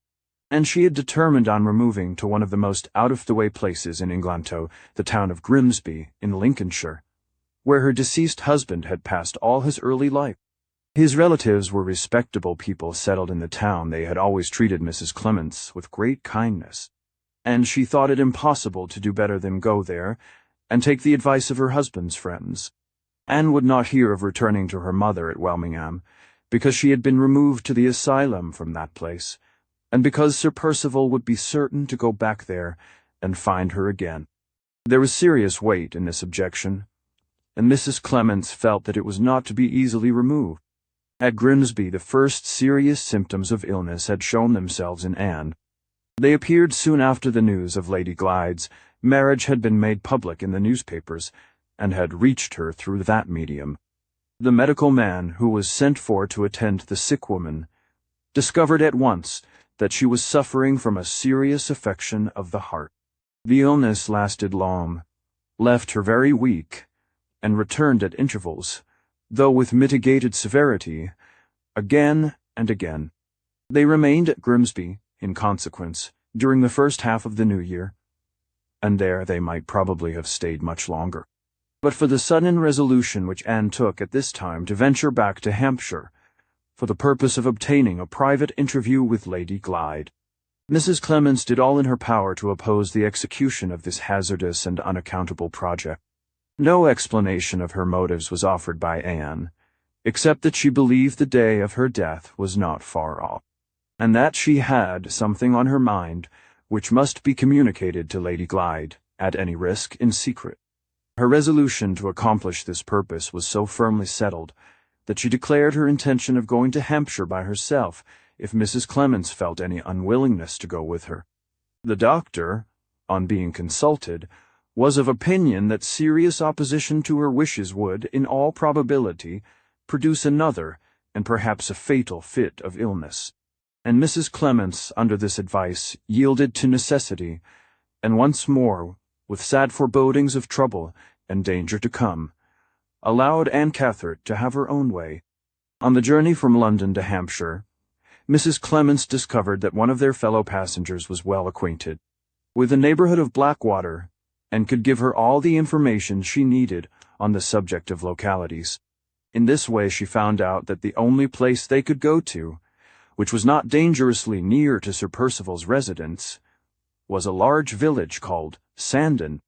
and she had determined on removing to one of the most out-of-the-way places in England, the town of Grimsby, in Lincolnshire, where her deceased husband had passed all his early life. His relatives were respectable people settled in the town. They had always treated Mrs. Clemens with great kindness, and she thought it impossible to do better than go there and take the advice of her husband's friends. Anne would not hear of returning to her mother at Welmingham, because she had been removed to the asylum from that place, and because Sir Percival would be certain to go back there and find her again. There was serious weight in this objection, and Mrs. Clemens felt that it was not to be easily removed. At Grimsby, the first serious symptoms of illness had shown themselves in Anne. They appeared soon after the news of Lady Glyde's marriage had been made public in the newspapers, and had reached her through that medium. The medical man who was sent for to attend the sick woman discovered at once that she was suffering from a serious affection of the heart. The illness lasted long, left her very weak, and returned at intervals, though with mitigated severity, again and again. They remained at Grimsby, in consequence, during the first half of the new year, and there they might probably have stayed much longer, but for the sudden resolution which Anne took at this time to venture back to Hampshire, for the purpose of obtaining a private interview with Lady Glyde. Mrs. Clemens did all in her power to oppose the execution of this hazardous and unaccountable project. No explanation of her motives was offered by Anne, except that she believed the day of her death was not far off, and that she had something on her mind which must be communicated to Lady Glyde, at any risk, in secret. Her resolution to accomplish this purpose was so firmly settled that she declared her intention of going to Hampshire by herself if Mrs. Clemens felt any unwillingness to go with her. The doctor, on being consulted, was of opinion that serious opposition to her wishes would, in all probability, produce another, and perhaps a fatal fit of illness. And Mrs. Clemens, under this advice, yielded to necessity, and once more, with sad forebodings of trouble and danger to come, allowed Anne Cathert to have her own way. On the journey from London to Hampshire, Mrs. Clemens discovered that one of their fellow passengers was well acquainted with the neighbourhood of Blackwater, and could give her all the information she needed on the subject of localities. In this way she found out that the only place they could go to, which was not dangerously near to Sir Percival's residence, was a large village called Sandon.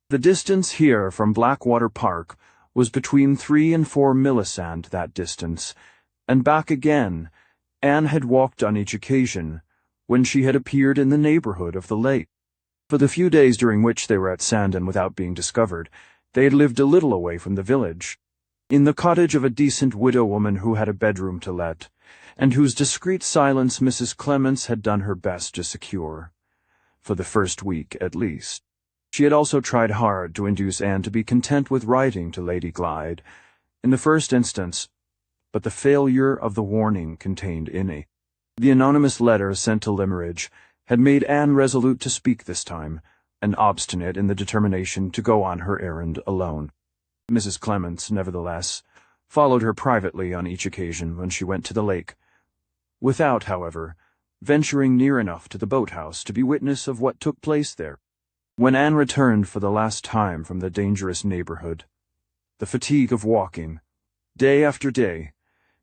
The distance here from Blackwater Park was between 3 and 4 millisand that distance, and back again. Anne had walked on each occasion, when she had appeared in the neighborhood of the lake. For the few days during which they were at Sandon without being discovered, they had lived a little away from the village, in the cottage of a decent widow woman who had a bedroom to let, and whose discreet silence Mrs. Clements had done her best to secure, for the first week at least. She had also tried hard to induce Anne to be content with writing to Lady Glyde, in the first instance, but the failure of the warning contained in it. The anonymous letter sent to Limmeridge had made Anne resolute to speak this time, and obstinate in the determination to go on her errand alone. Mrs. Clements, nevertheless, followed her privately on each occasion when she went to the lake, without, however, venturing near enough to the boathouse to be witness of what took place there. When Anne returned for the last time from the dangerous neighborhood, the fatigue of walking, day after day,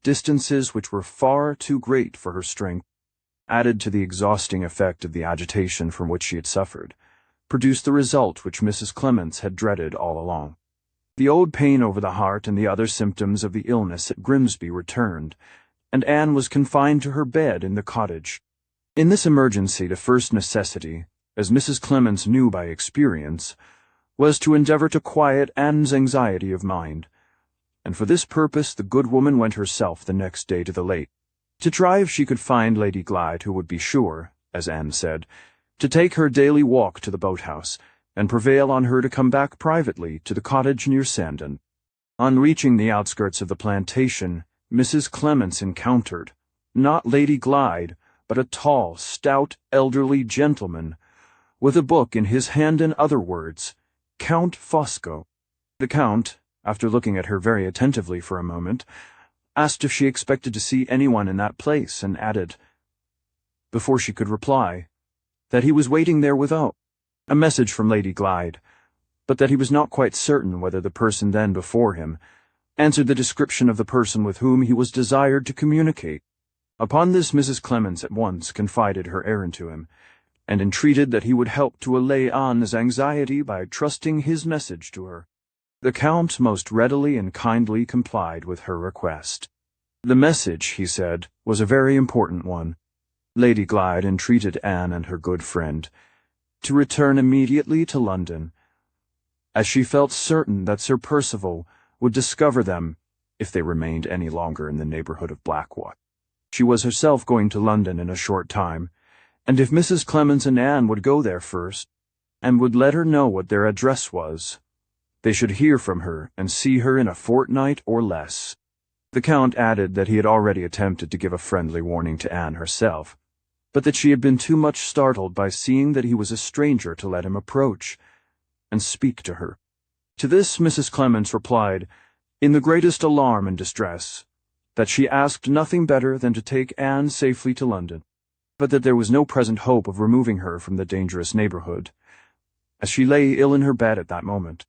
distances which were far too great for her strength, added to the exhausting effect of the agitation from which she had suffered, produced the result which Mrs. Clements had dreaded all along. The old pain over the heart and the other symptoms of the illness at Grimsby returned, and Anne was confined to her bed in the cottage. In this emergency the first necessity, as Mrs. Clements knew by experience, was to endeavor to quiet Anne's anxiety of mind, and for this purpose the good woman went herself the next day to the lake, to try if she could find Lady Glyde, who would be sure, as Anne said, to take her daily walk to the boathouse, and prevail on her to come back privately to the cottage near Sandon. On reaching the outskirts of the plantation, Mrs. Clements encountered, not Lady Glyde, but a tall, stout, elderly gentleman, with a book in his hand. In other words, Count Fosco. The Count, after looking at her very attentively for a moment, asked if she expected to see anyone in that place, and added, before she could reply, that he was waiting there without a message from Lady Glyde, but that he was not quite certain whether the person then before him answered the description of the person with whom he was desired to communicate. Upon this Mrs. Clements at once confided her errand to him, and entreated that he would help to allay Anne's anxiety by trusting his message to her. The Count most readily and kindly complied with her request. The message, he said, was a very important one. Lady Glyde entreated Anne and her good friend to return immediately to London, as she felt certain that Sir Percival would discover them if they remained any longer in the neighborhood of Blackwater. She was herself going to London in a short time, and if Mrs. Clements and Anne would go there first, and would let her know what their address was, they should hear from her and see her in a fortnight or less. The Count added that he had already attempted to give a friendly warning to Anne herself, but that she had been too much startled by seeing that he was a stranger to let him approach and speak to her. To this Mrs. Clements replied, in the greatest alarm and distress, that she asked nothing better than to take Anne safely to London, but that there was no present hope of removing her from the dangerous neighborhood, as she lay ill in her bed at that moment.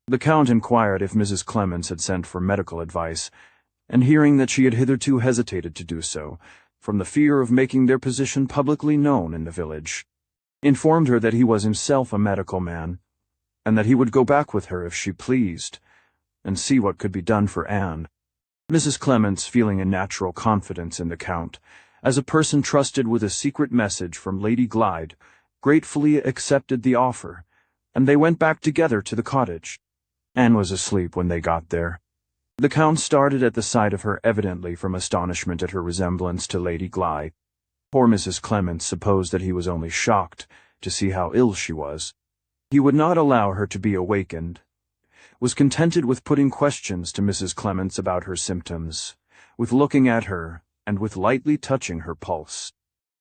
The Count inquired if Mrs. Clements had sent for medical advice, and hearing that she had hitherto hesitated to do so, from the fear of making their position publicly known in the village, informed her that he was himself a medical man, and that he would go back with her if she pleased, and see what could be done for Anne. Mrs. Clements, feeling a natural confidence in the Count, as a person trusted with a secret message from Lady Glyde, gratefully accepted the offer, and they went back together to the cottage. Anne was asleep when they got there. The Count started at the sight of her, evidently from astonishment at her resemblance to Lady Glyde. Poor Mrs. Clements supposed that he was only shocked to see how ill she was. He would not allow her to be awakened, was contented with putting questions to Mrs. Clements about her symptoms, with looking at her, and with lightly touching her pulse.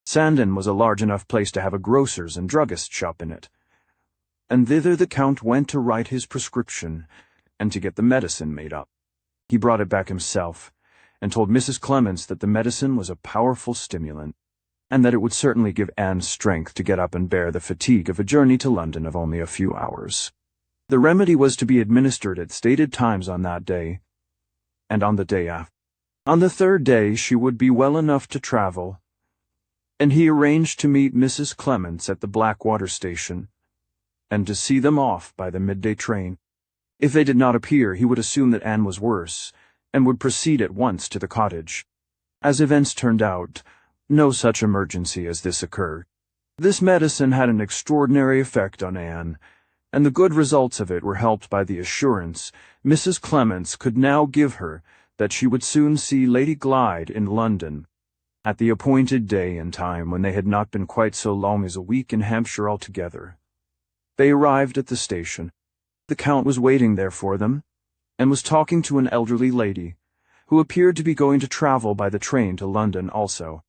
Sandon was a large enough place to have a grocer's and druggist's shop in it, and thither the Count went to write his prescription and to get the medicine made up. He brought it back himself, and told Mrs. Clements that the medicine was a powerful stimulant, and that it would certainly give Anne strength to get up and bear the fatigue of a journey to London of only a few hours. The remedy was to be administered at stated times on that day, and on the day after. On the third day she would be well enough to travel, and he arranged to meet Mrs. Clements at the Blackwater station, and to see them off by the midday train. If they did not appear, he would assume that Anne was worse, and would proceed at once to the cottage. As events turned out, no such emergency as this occurred. This medicine had an extraordinary effect on Anne, and the good results of it were helped by the assurance Mrs. Clements could now give her that she would soon see Lady Glyde in London, at the appointed day and time when they had not been quite so long as a week in Hampshire altogether. They arrived at the station. The Count was waiting there for them, and was talking to an elderly lady, who appeared to be going to travel by the train to London also.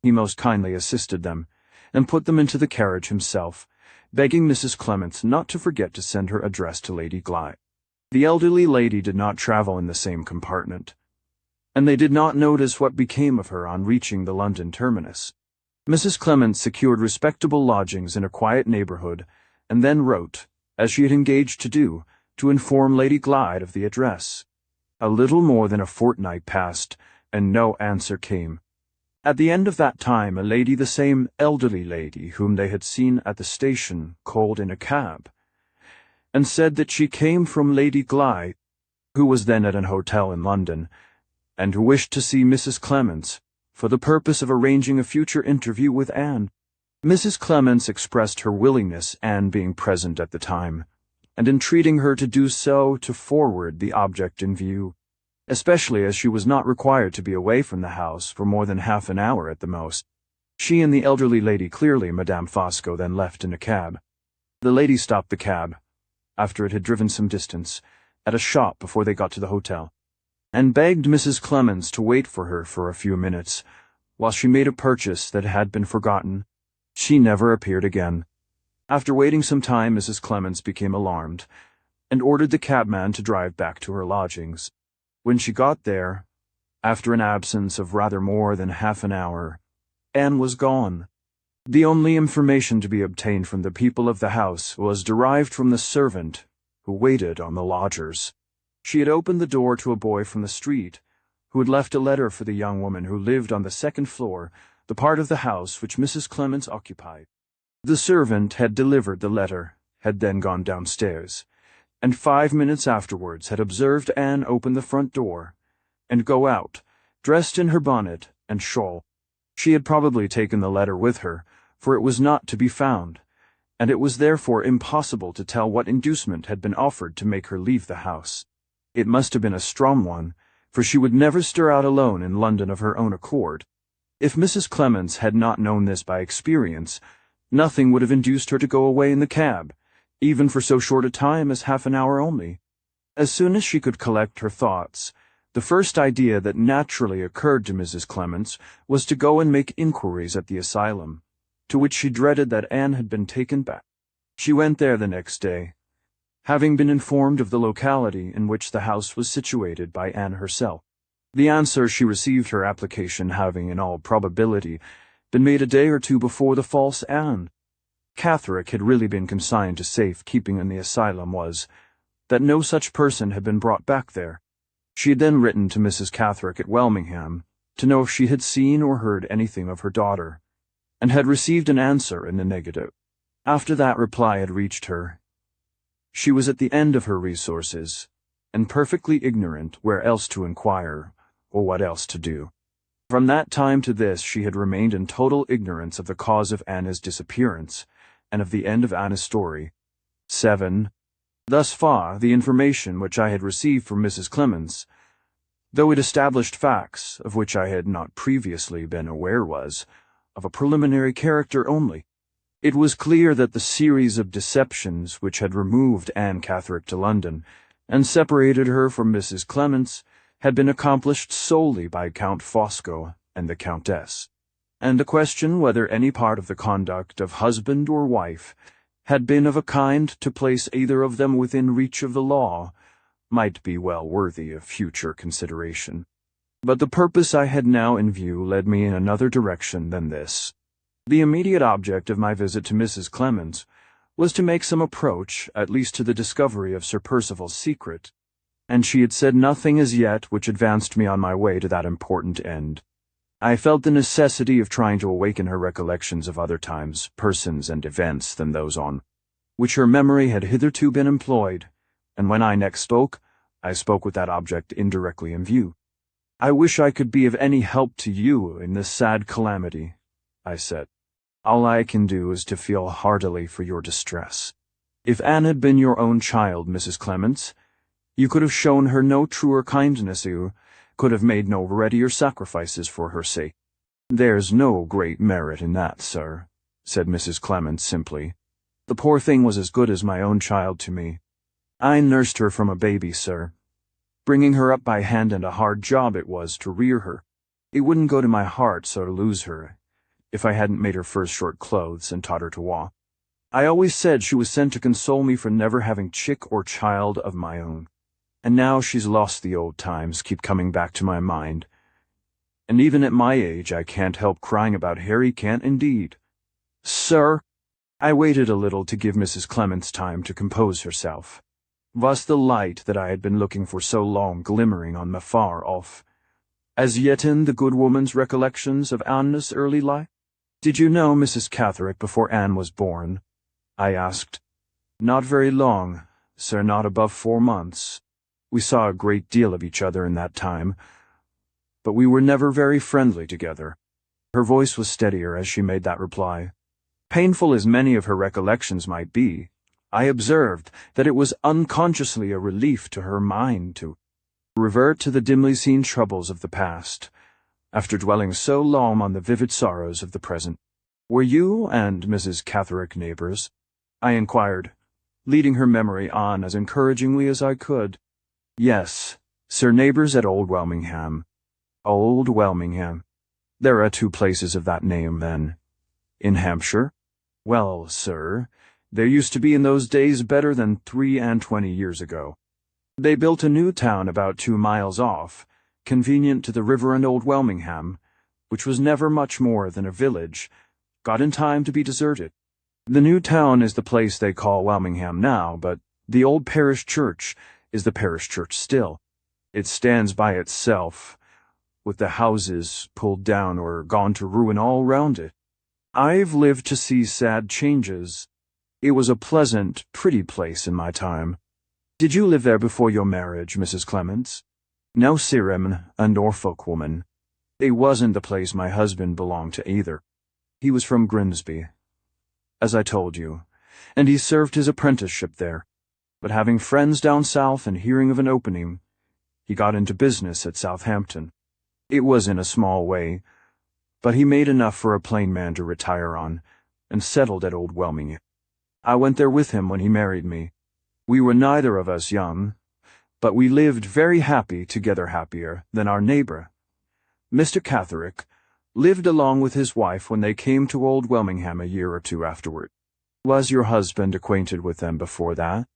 He most kindly assisted them, and put them into the carriage himself, begging Mrs. Clements not to forget to send her address to Lady Glyde. The elderly lady did not travel in the same compartment, and they did not notice what became of her on reaching the London terminus. Mrs. Clements secured respectable lodgings in a quiet neighborhood, and then wrote, as she had engaged to do, to inform Lady Glyde of the address. A little more than a fortnight passed, and no answer came. At the end of that time, a lady, the same elderly lady whom they had seen at the station, called in a cab, and said that she came from Lady Glyde, who was then at an hotel in London, and who wished to see Mrs. Clements, for the purpose of arranging a future interview with Anne. Mrs. Clements expressed her willingness, Anne being present at the time, and entreating her to do so to forward the object in view, especially as she was not required to be away from the house for more than half an hour at the most. She and the elderly lady, clearly Madame Fosco, then left in a cab. The lady stopped the cab, after it had driven some distance, at a shop before they got to the hotel, and begged Mrs. Clements to wait for her for a few minutes, while she made a purchase that had been forgotten. She never appeared again. After waiting some time, Mrs. Clements became alarmed, and ordered the cabman to drive back to her lodgings. When she got there, after an absence of rather more than half an hour, Anne was gone. The only information to be obtained from the people of the house was derived from the servant who waited on the lodgers. She had opened the door to a boy from the street, who had left a letter for the young woman who lived on the second floor, the part of the house which Mrs. Clements occupied. The servant had delivered the letter, had then gone downstairs, and 5 minutes afterwards had observed Anne open the front door, and go out, dressed in her bonnet and shawl. She had probably taken the letter with her, for it was not to be found, and it was therefore impossible to tell what inducement had been offered to make her leave the house. It must have been a strong one, for she would never stir out alone in London of her own accord. If Mrs. Clements had not known this by experience, nothing would have induced her to go away in the cab, even for so short a time as half an hour only. As soon as she could collect her thoughts, the first idea that naturally occurred to Mrs. Clements was to go and make inquiries at the asylum, to which she dreaded that Anne had been taken back. She went there the next day, having been informed of the locality in which the house was situated by Anne herself. The answer she received, her application having in all probability been made a day or two before the false Anne, Catherick, had really been consigned to safe keeping in the asylum, was that no such person had been brought back there. She had then written to Mrs. Catherick at Welmingham to know if she had seen or heard anything of her daughter, and had received an answer in the negative. After that reply had reached her, she was at the end of her resources, and perfectly ignorant where else to inquire, or what else to do. From that time to this she had remained in total ignorance of the cause of Anna's disappearance, and of the end of Anna's story. 7. Thus far, the information which I had received from Mrs. Clements, though it established facts of which I had not previously been aware, was of a preliminary character only. It was clear that the series of deceptions which had removed Anne Catherick to London, and separated her from Mrs. Clements, had been accomplished solely by Count Fosco and the Countess, and the question whether any part of the conduct of husband or wife had been of a kind to place either of them within reach of the law might be well worthy of future consideration. But the purpose I had now in view led me in another direction than this. The immediate object of my visit to Mrs. Clements was to make some approach, at least to the discovery of Sir Percival's secret, and she had said nothing as yet which advanced me on my way to that important end. I felt the necessity of trying to awaken her recollections of other times, persons, and events than those on which her memory had hitherto been employed, and when I next spoke, I spoke with that object indirectly in view. "I wish I could be of any help to you in this sad calamity," I said. "All I can do is to feel heartily for your distress. If Anne had been your own child, Mrs. Clements, you could have shown her no truer kindness, you could have made no readier sacrifices for her sake." "There's no great merit in that, sir," said Mrs. Clements simply. "The poor thing was as good as my own child to me. I nursed her from a baby, sir. Bringing her up by hand, and a hard job it was to rear her. It wouldn't go to my heart so to lose her, if I hadn't made her first short clothes and taught her to walk. I always said she was sent to console me for never having chick or child of my own. And now she's lost, the old times keep coming back to my mind. And even at my age I can't help crying about Harry, can't indeed. Sir," I waited a little to give Mrs. Clements time to compose herself. Was the light that I had been looking for so long glimmering on me far off, as yet in the good woman's recollections of Anne's early life? "Did you know Mrs. Catherick before Anne was born?" I asked. "Not very long, sir, not above 4 months. We saw a great deal of each other in that time, but we were never very friendly together." Her voice was steadier as she made that reply. Painful as many of her recollections might be, I observed that it was unconsciously a relief to her mind to revert to the dimly seen troubles of the past, after dwelling so long on the vivid sorrows of the present. "Were you and Mrs. Catherick neighbors?" I inquired, leading her memory on as encouragingly as I could. "Yes, sir, neighbors at Old Welmingham." "Old Welmingham. There are 2 places of that name, then. In Hampshire?" "Well, sir, there used to be in those days better than 23 years ago. They built a new town about 2 miles off, convenient to the river, and Old Welmingham, which was never much more than a village, got in time to be deserted. The new town is the place they call Welmingham now, but the old parish church is the parish church still. It stands by itself, with the houses pulled down or gone to ruin all round it. I've lived to see sad changes. It was a pleasant, pretty place in my time. Did you live there before your marriage, Mrs. Clements?" "No, sir, I'm a Norfolk woman. It wasn't the place my husband belonged to either. He was from Grimsby, as I told you, and he served his apprenticeship there. But having friends down south and hearing of an opening, he got into business at Southampton. It was in a small way, but he made enough for a plain man to retire on, and settled at Old Welmingham. I went there with him when he married me. We were neither of us young, but we lived very happy together, happier than our neighbour. Mr. Catherick lived along with his wife when they came to Old Welmingham a year or 2 afterward." "Was your husband acquainted with them before that?"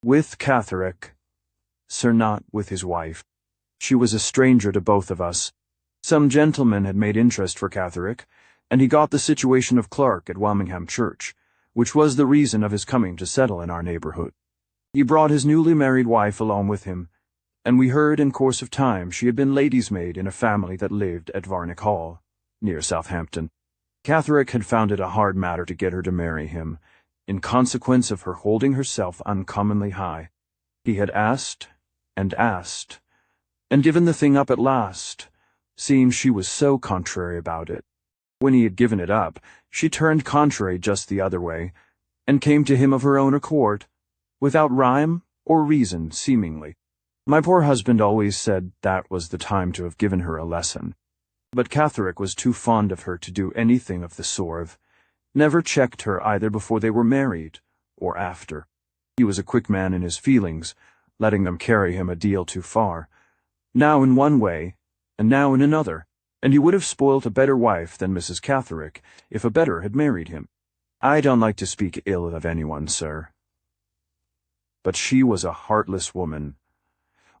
"With Catherick, sir, not with his wife. She was a stranger to both of us. Some gentleman had made interest for Catherick, and he got the situation of clerk at Welmingham Church, which was the reason of his coming to settle in our neighbourhood. He brought his newly married wife along with him, and we heard in course of time she had been lady's maid in a family that lived at Varnick Hall, near Southampton. Catherick had found it a hard matter to get her to marry him, in consequence of her holding herself uncommonly high. He had asked, and given the thing up at last, seeing she was so contrary about it. When he had given it up, she turned contrary just the other way, and came to him of her own accord, without rhyme or reason, seemingly. My poor husband always said that was the time to have given her a lesson. But Catherick was too fond of her to do anything of the sort, never checked her either before they were married or after. He was a quick man in his feelings, letting them carry him a deal too far, now in one way, and now in another, and he would have spoilt a better wife than Mrs. Catherick if a better had married him. I don't like to speak ill of anyone, sir, but she was a heartless woman,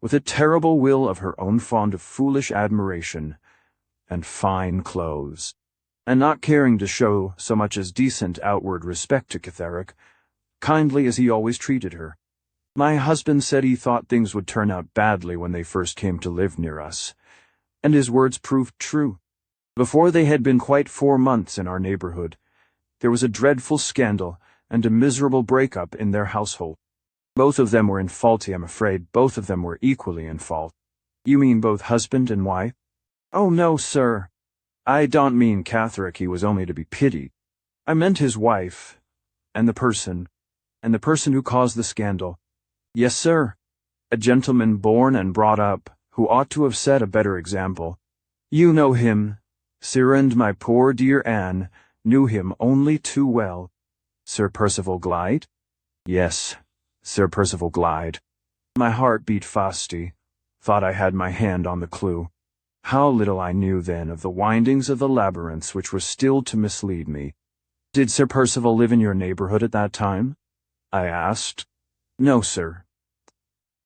with a terrible will of her own, fond of foolish admiration and fine clothes, and not caring to show so much as decent outward respect to Catherick, kindly as he always treated her. My husband said he thought things would turn out badly when they first came to live near us, and his words proved true. Before they had been quite 4 months in our neighborhood, there was a dreadful scandal and a miserable break-up in their household. Both of them were in fault, I'm afraid. Both of them were equally in fault. You mean both husband and wife? Oh, no, sir. I don't mean Catherick, he was only to be pitied. I meant his wife, and the person who caused the scandal. Yes, sir. A gentleman born and brought up, who ought to have set a better example. You know him, sir, and my poor dear Anne knew him only too well. Sir Percival Glyde? Yes, Sir Percival Glyde. My heart beat fasty, thought I had my hand on the clue. How little I knew then of the windings of the labyrinths which were still to mislead me. Did Sir Percival live in your neighborhood at that time? I asked. No, sir.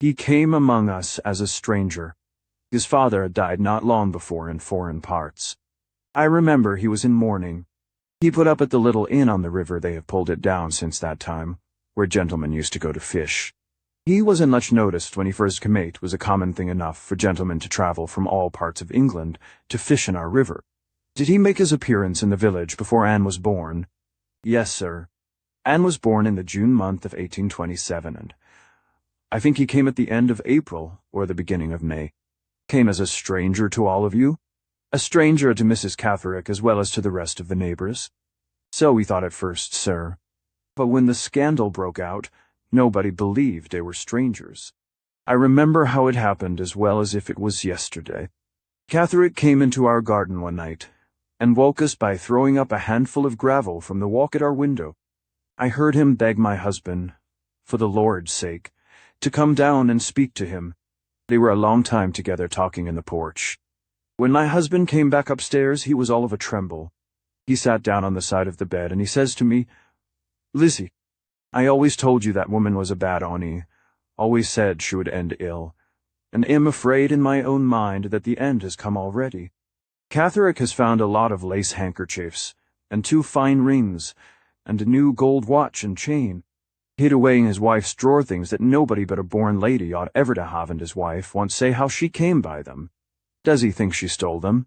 He came among us as a stranger. His father had died not long before in foreign parts. I remember he was in mourning. He put up at the little inn on the river. They have pulled it down since that time, where gentlemen used to go to fish. He wasn't much noticed when he first came. It was a common thing enough for gentlemen to travel from all parts of England to fish in our river. Did he make his appearance in the village before Anne was born? Yes, sir. Anne was born in the June month of 1827, and I think he came at the end of April or the beginning of May. Came as a stranger to all of you? A stranger to Mrs. Catherick as well as to the rest of the neighbors? So we thought at first, sir. But when the scandal broke out, nobody believed they were strangers. I remember how it happened as well as if it was yesterday. Catherick came into our garden one night, and woke us by throwing up a handful of gravel from the walk at our window. I heard him beg my husband, for the Lord's sake, to come down and speak to him. They were a long time together talking in the porch. When my husband came back upstairs, he was all of a tremble. He sat down on the side of the bed, and he says to me, Lizzie, I always told you that woman was a bad Oni, always said she would end ill, and am afraid in my own mind that the end has come already. Catherick has found a lot of lace handkerchiefs, and 2 fine rings, and a new gold watch and chain, hid away in his wife's drawer, things that nobody but a born lady ought ever to have, and his wife won't say how she came by them. Does he think she stole them?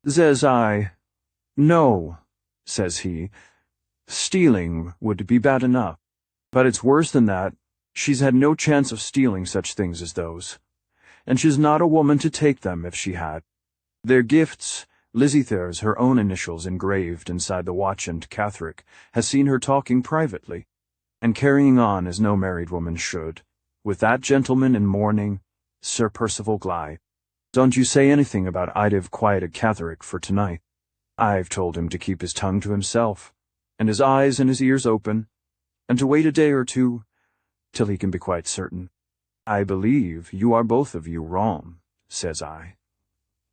Says I. No, says he. Stealing would be bad enough. But it's worse than that. She's had no chance of stealing such things as those. And she's not a woman to take them if she had. They're gifts. Lizzie there's her own initials engraved inside the watch, and Catherick has seen her talking privately, and carrying on as no married woman should, with that gentleman in mourning, Sir Percival Glyde. Don't you say anything about I'd have quieted Catherick for tonight. I've told him to keep his tongue to himself, and his eyes and his ears open, and to wait a day or 2, till he can be quite certain. I believe you are both of you wrong, says I.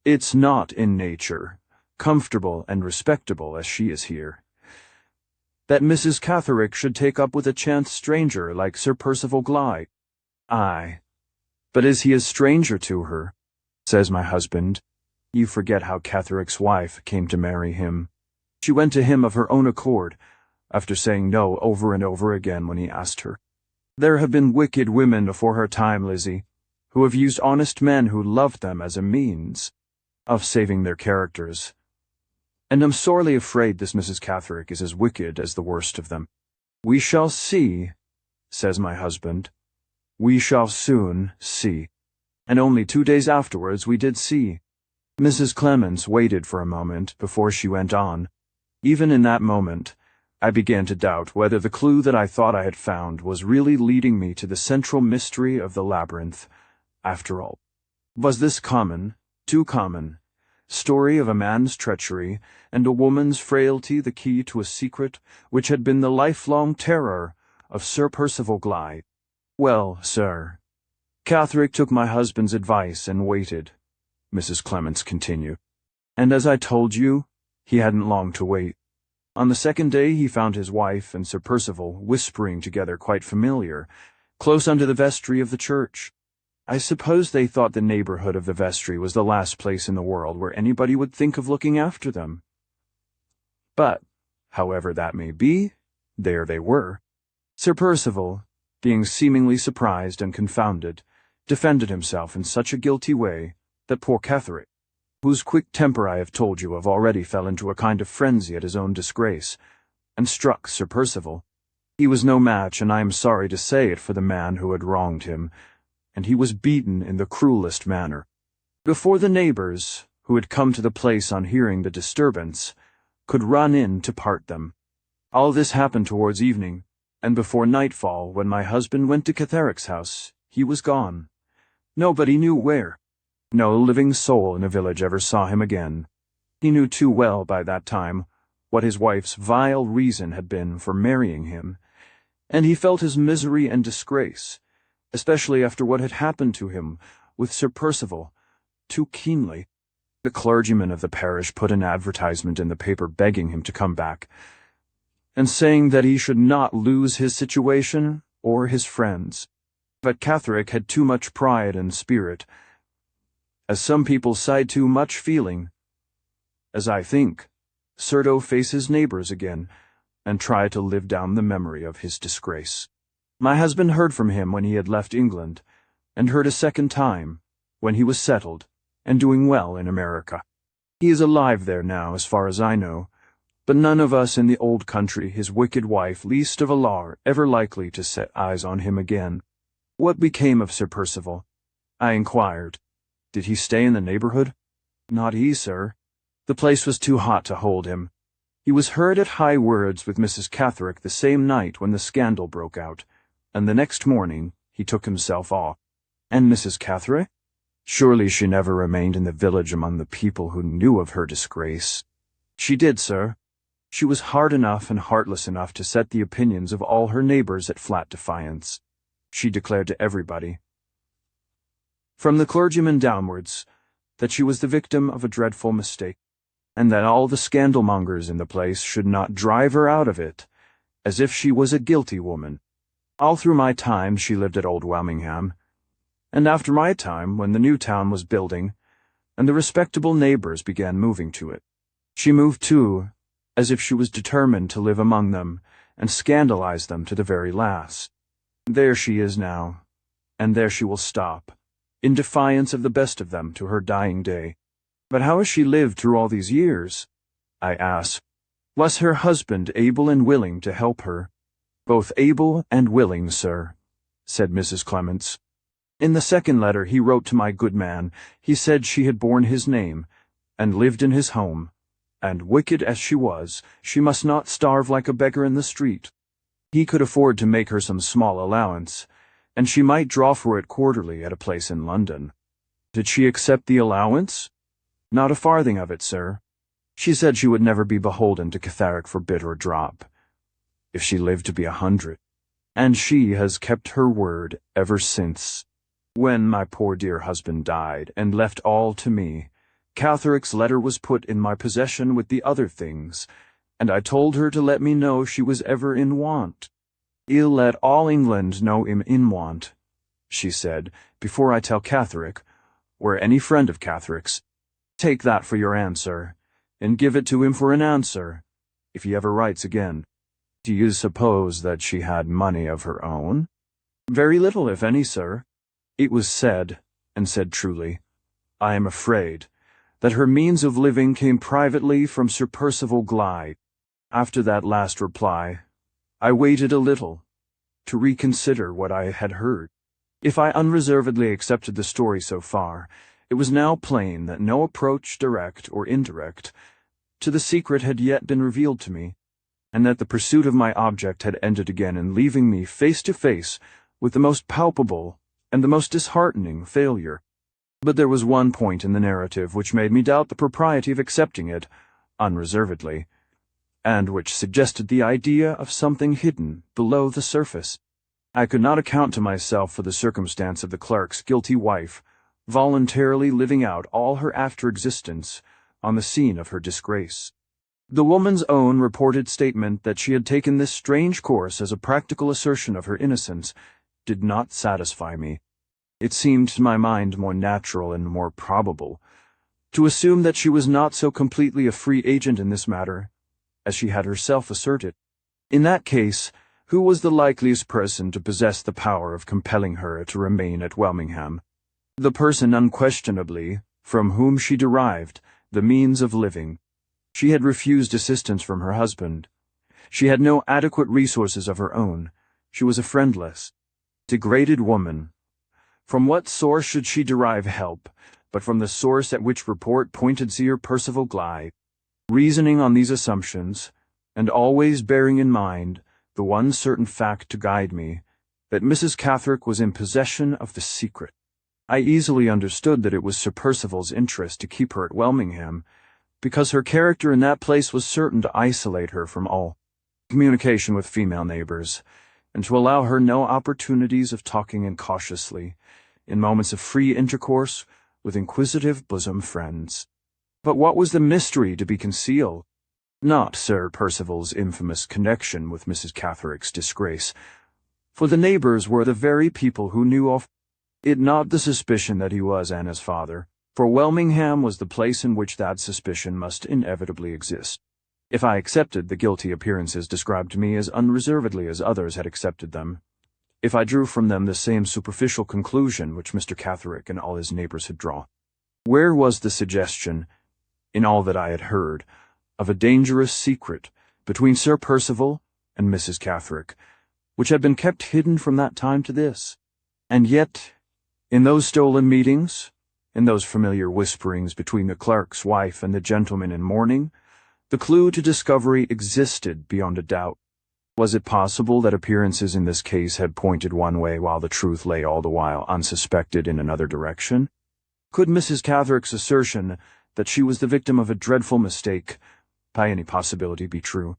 It's not in nature, comfortable and respectable as she is here, that Mrs. Catherick should take up with a chance stranger like Sir Percival Glyde. Aye, but is he a stranger to her? Says my husband. You forget how Catherick's wife came to marry him. She went to him of her own accord, after saying no over and over again when he asked her. There have been wicked women before her time, Lizzie, who have used honest men who loved them as a means of saving their characters. And I'm sorely afraid this Mrs. Catherick is as wicked as the worst of them. We shall see, says my husband. We shall soon see. And only 2 days afterwards we did see. Mrs. Clements waited for a moment before she went on. Even in that moment, I began to doubt whether the clue that I thought I had found was really leading me to the central mystery of the labyrinth, after all. Was this common, too common, story of a man's treachery and a woman's frailty the key to a secret which had been the lifelong terror of Sir Percival Glyde? Well, sir, Catherick took my husband's advice and waited, Mrs. Clements continued. And as I told you, he hadn't long to wait. On the 2nd day he found his wife and Sir Percival whispering together quite familiar, close under the vestry of the church. I suppose they thought the neighborhood of the vestry was the last place in the world where anybody would think of looking after them. But, however that may be, there they were. Sir Percival, being seemingly surprised and confounded, defended himself in such a guilty way that poor Catherine, whose quick temper I have told you of already, fell into a kind of frenzy at his own disgrace, and struck Sir Percival. He was no match, and I am sorry to say it, for the man who had wronged him, and he was beaten in the cruelest manner. Before the neighbours, who had come to the place on hearing the disturbance, could run in to part them. All this happened towards evening, and before nightfall, when my husband went to Catheric's house, he was gone. Nobody knew where. No living soul in the village ever saw him again. He knew too well by that time what his wife's vile reason had been for marrying him, and he felt his misery and disgrace, especially after what had happened to him with Sir Percival, too keenly. The clergyman of the parish put an advertisement in the paper begging him to come back, and saying that he should not lose his situation or his friends. But Catherick had too much pride and spirit, as some people sighed too much feeling, as I think, to face his neighbours again, and try to live down the memory of his disgrace. My husband heard from him when he had left England, and heard a second time, when he was settled, and doing well in America. He is alive there now, as far as I know, but none of us in the old country, his wicked wife least of all, are ever likely to set eyes on him again. What became of Sir Percival? I inquired. Did he stay in the neighbourhood? Not he, sir. The place was too hot to hold him. He was heard at high words with Mrs. Catherick the same night when the scandal broke out, and the next morning he took himself off. And Mrs. Catherick? Surely she never remained in the village among the people who knew of her disgrace. She did, sir. She was hard enough and heartless enough to set the opinions of all her neighbours at flat defiance. She declared to everybody, from the clergyman downwards, that she was the victim of a dreadful mistake, and that all the scandalmongers in the place should not drive her out of it, as if she was a guilty woman. All through my time she lived at Old Welmingham, and after my time, when the new town was building, and the respectable neighbours began moving to it, she moved too, as if she was determined to live among them, and scandalize them to the very last. There she is now, and there she will stop, in defiance of the best of them to her dying day. But how has she lived through all these years? I asked. Was her husband able and willing to help her? Both able and willing, sir, said Mrs. Clements. In the second letter he wrote to my good man, he said she had borne his name, and lived in his home, and wicked as she was, she must not starve like a beggar in the street. He could afford to make her some small allowance, and she might draw for it quarterly at a place in London. Did she accept the allowance? Not a farthing of it, sir. She said she would never be beholden to Catherick for bit or drop, if she lived to be 100, and she has kept her word ever since. When my poor dear husband died and left all to me, Catherick's letter was put in my possession with the other things, and I told her to let me know if she was ever in want. "I'll let all England know him in want," she said, "before I tell Catherick, or any friend of Catherick's. Take that for your answer, and give it to him for an answer, if he ever writes again." Do you suppose that she had money of her own? Very little, if any, sir. It was said, and said truly, I am afraid, that her means of living came privately from Sir Percival Glyde. After that last reply, I waited a little, to reconsider what I had heard. If I unreservedly accepted the story so far, it was now plain that no approach, direct or indirect, to the secret had yet been revealed to me, and that the pursuit of my object had ended again in leaving me face to face with the most palpable and the most disheartening failure. But there was one point in the narrative which made me doubt the propriety of accepting it unreservedly, and which suggested the idea of something hidden below the surface. I could not account to myself for the circumstance of the clerk's guilty wife voluntarily living out all her after-existence on the scene of her disgrace. The woman's own reported statement that she had taken this strange course as a practical assertion of her innocence did not satisfy me. It seemed to my mind more natural and more probable to assume that she was not so completely a free agent in this matter as she had herself asserted. In that case, Who was the likeliest person to possess the power of compelling her to remain at Welmingham? The person unquestionably from whom she derived the means of living. She had refused assistance from her husband. She had no adequate resources of her own. She was a friendless, degraded woman. From what source should she derive help, but from the source at which report pointed Sir Percival Glyde? Reasoning on these assumptions, and always bearing in mind the one certain fact to guide me, that Mrs. Catherick was in possession of the secret, I easily understood that it was Sir Percival's interest to keep her at Welmingham, because her character in that place was certain to isolate her from all communication with female neighbors, and to allow her no opportunities of talking incautiously, in moments of free intercourse, with inquisitive bosom friends. But what was the mystery to be concealed? Not Sir Percival's infamous connection with Mrs. Catherick's disgrace, for the neighbors were the very people who knew of it, not the suspicion that he was Anna's father, for Welmingham was the place in which that suspicion must inevitably exist. If I accepted the guilty appearances described to me as unreservedly as others had accepted them, if I drew from them the same superficial conclusion which Mr. Catherick and all his neighbors had drawn, where was the suggestion, in all that I had heard, of a dangerous secret between Sir Percival and Mrs. Catherick, which had been kept hidden from that time to this? And yet, in those stolen meetings, in those familiar whisperings between the clerk's wife and the gentleman in mourning, the clue to discovery existed beyond a doubt. Was it possible that appearances in this case had pointed one way while the truth lay all the while unsuspected in another direction? Could Mrs. Catherick's assertion that she was the victim of a dreadful mistake by any possibility be true?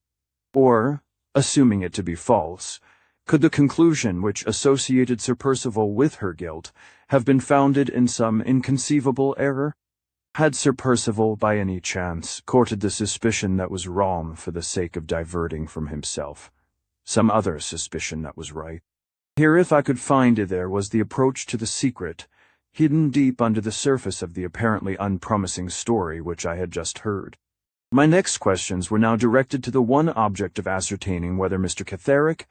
Or, assuming it to be false, could the conclusion which associated Sir Percival with her guilt have been founded in some inconceivable error? Had Sir Percival, by any chance, courted the suspicion that was wrong for the sake of diverting from himself some other suspicion that was right? Here, if I could find it, there was the approach to the secret, hidden deep under the surface of the apparently unpromising story which I had just heard. My next questions were now directed to the one object of ascertaining whether Mr. Catherick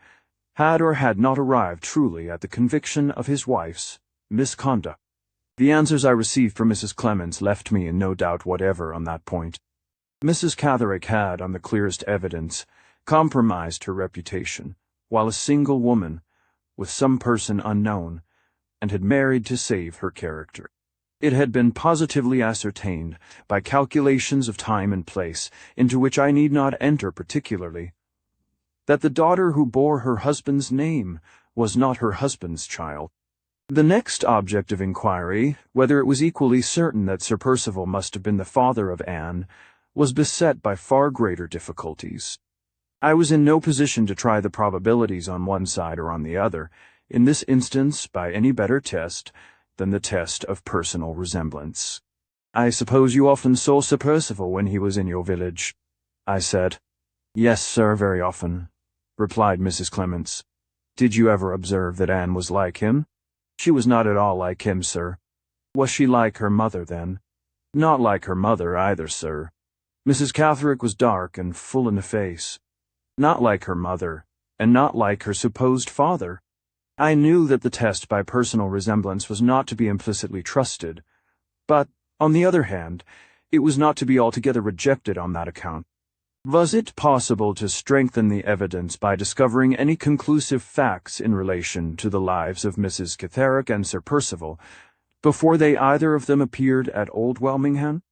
had or had not arrived truly at the conviction of his wife's misconduct. The answers I received from Mrs. Clements left me in no doubt whatever on that point. Mrs. Catherick had, on the clearest evidence, compromised her reputation, while a single woman, with some person unknown, and had married to save her character. It had been positively ascertained, by calculations of time and place, into which I need not enter particularly, that the daughter who bore her husband's name was not her husband's child. The next object of inquiry, whether it was equally certain that Sir Percival must have been the father of Anne, was beset by far greater difficulties. I was in no position to try the probabilities on one side or on the other, in this instance by any better test than the test of personal resemblance. "I suppose you often saw Sir Percival when he was in your village?" I said. "Yes, sir, very often," replied Mrs. Clements. "Did you ever observe that Anne was like him?" "She was not at all like him, sir." "Was she like her mother, then?" "Not like her mother either, sir. Mrs. Catherick was dark and full in the face. Not like her mother, and not like her supposed father." I knew that the test by personal resemblance was not to be implicitly trusted, but, on the other hand, it was not to be altogether rejected on that account. Was it possible to strengthen the evidence by discovering any conclusive facts in relation to the lives of Mrs. Catherick and Sir Percival, before they either of them appeared at Old Welmingham?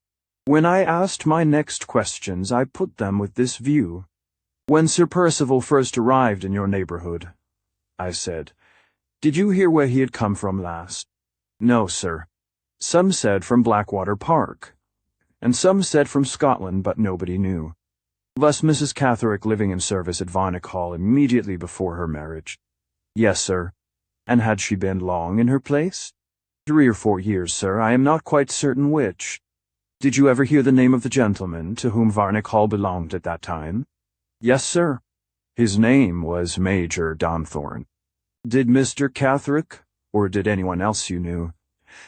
When I asked my next questions, I put them with this view. "When Sir Percival first arrived in your neighborhood," I said, "did you hear where he had come from last?" "No, sir. Some said from Blackwater Park, and some said from Scotland, but nobody knew. Was Mrs. Catherick living in service at Varnich Hall immediately before her marriage?" "Yes, sir." "And had she been long in her place?" 3 or 4 years, sir. I am not quite certain which." "Did you ever hear the name of the gentleman to whom Varnich Hall belonged at that time?" "Yes, sir. His name was Major Donthorne." "Did Mr. Catherick, or did anyone else you knew,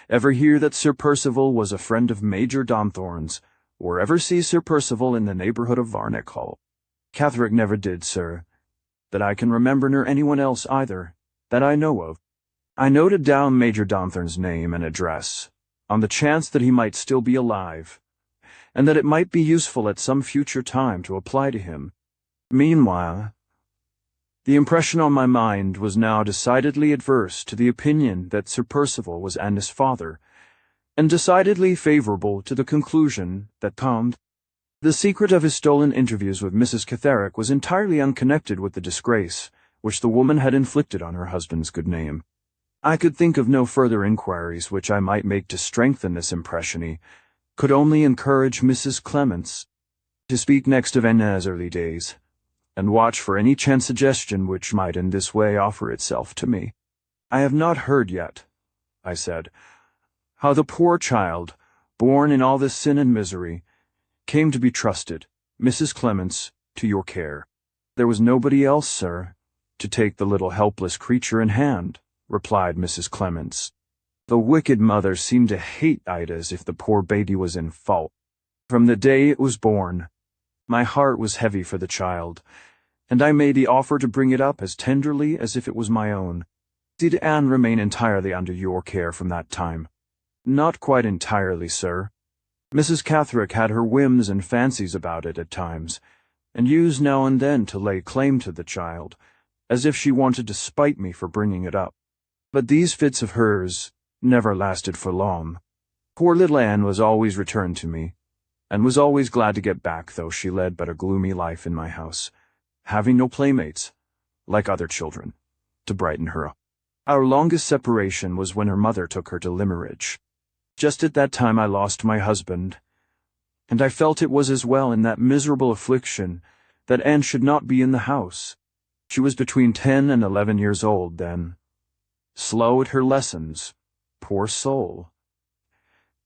ever hear that Sir Percival was a friend of Major Donthorne's, or ever see Sir Percival in the neighborhood of Varnich Hall?" "Catherick never did, sir. that I can remember, nor anyone else either, that I know of. I noted down Major Donthorne's name and address, on the chance that he might still be alive, and that it might be useful at some future time to apply to him. Meanwhile, the impression on my mind was now decidedly adverse to the opinion that Sir Percival was Anne's father, and decidedly favourable to the conclusion that the secret of his stolen interviews with Mrs. Catterick was entirely unconnected with the disgrace which the woman had inflicted on her husband's good name. I could think of no further inquiries which I might make to strengthen this impression, could only encourage Mrs. Clements to speak next of Anne's early days, and watch for any chance suggestion which might in this way offer itself to me. "I have not heard yet," I said, "how the poor child, born in all this sin and misery, came to be trusted, Mrs. Clements, to your care." "There was nobody else, sir, to take the little helpless creature in hand," replied Mrs. Clements. "The wicked mother seemed to hate Ida as if the poor baby was in fault. From the day it was born, my heart was heavy for the child, and I made the offer to bring it up as tenderly as if it was my own." "Did Anne remain entirely under your care from that time?" "Not quite entirely, sir. Mrs. Catterick had her whims and fancies about it at times, and used now and then to lay claim to the child, as if she wanted to spite me for bringing it up. But these fits of hers never lasted for long. Poor little Anne was always returned to me, and was always glad to get back, though she led but a gloomy life in my house, having no playmates, like other children, to brighten her up. Our longest separation was when her mother took her to Limmeridge. Just at that time I lost my husband, and I felt it was as well in that miserable affliction that Anne should not be in the house. She was between 10 and 11 years old then, slow at her lessons, poor soul,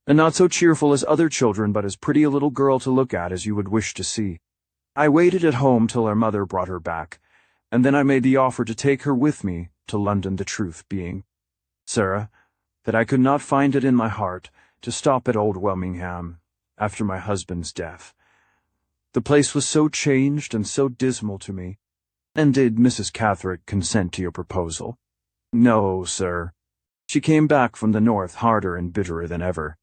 and not so cheerful as other children, but as pretty a little girl to look at as you would wish to see. I waited at home till her mother brought her back, and then I made the offer to take her with me to London, the truth being, sir, that I could not find it in my heart to stop at Old Welmingham after my husband's death. The place was so changed and so dismal to me. And did Mrs. Catterick consent to your proposal?" "No, sir. She came back from the north harder and bitterer than ever.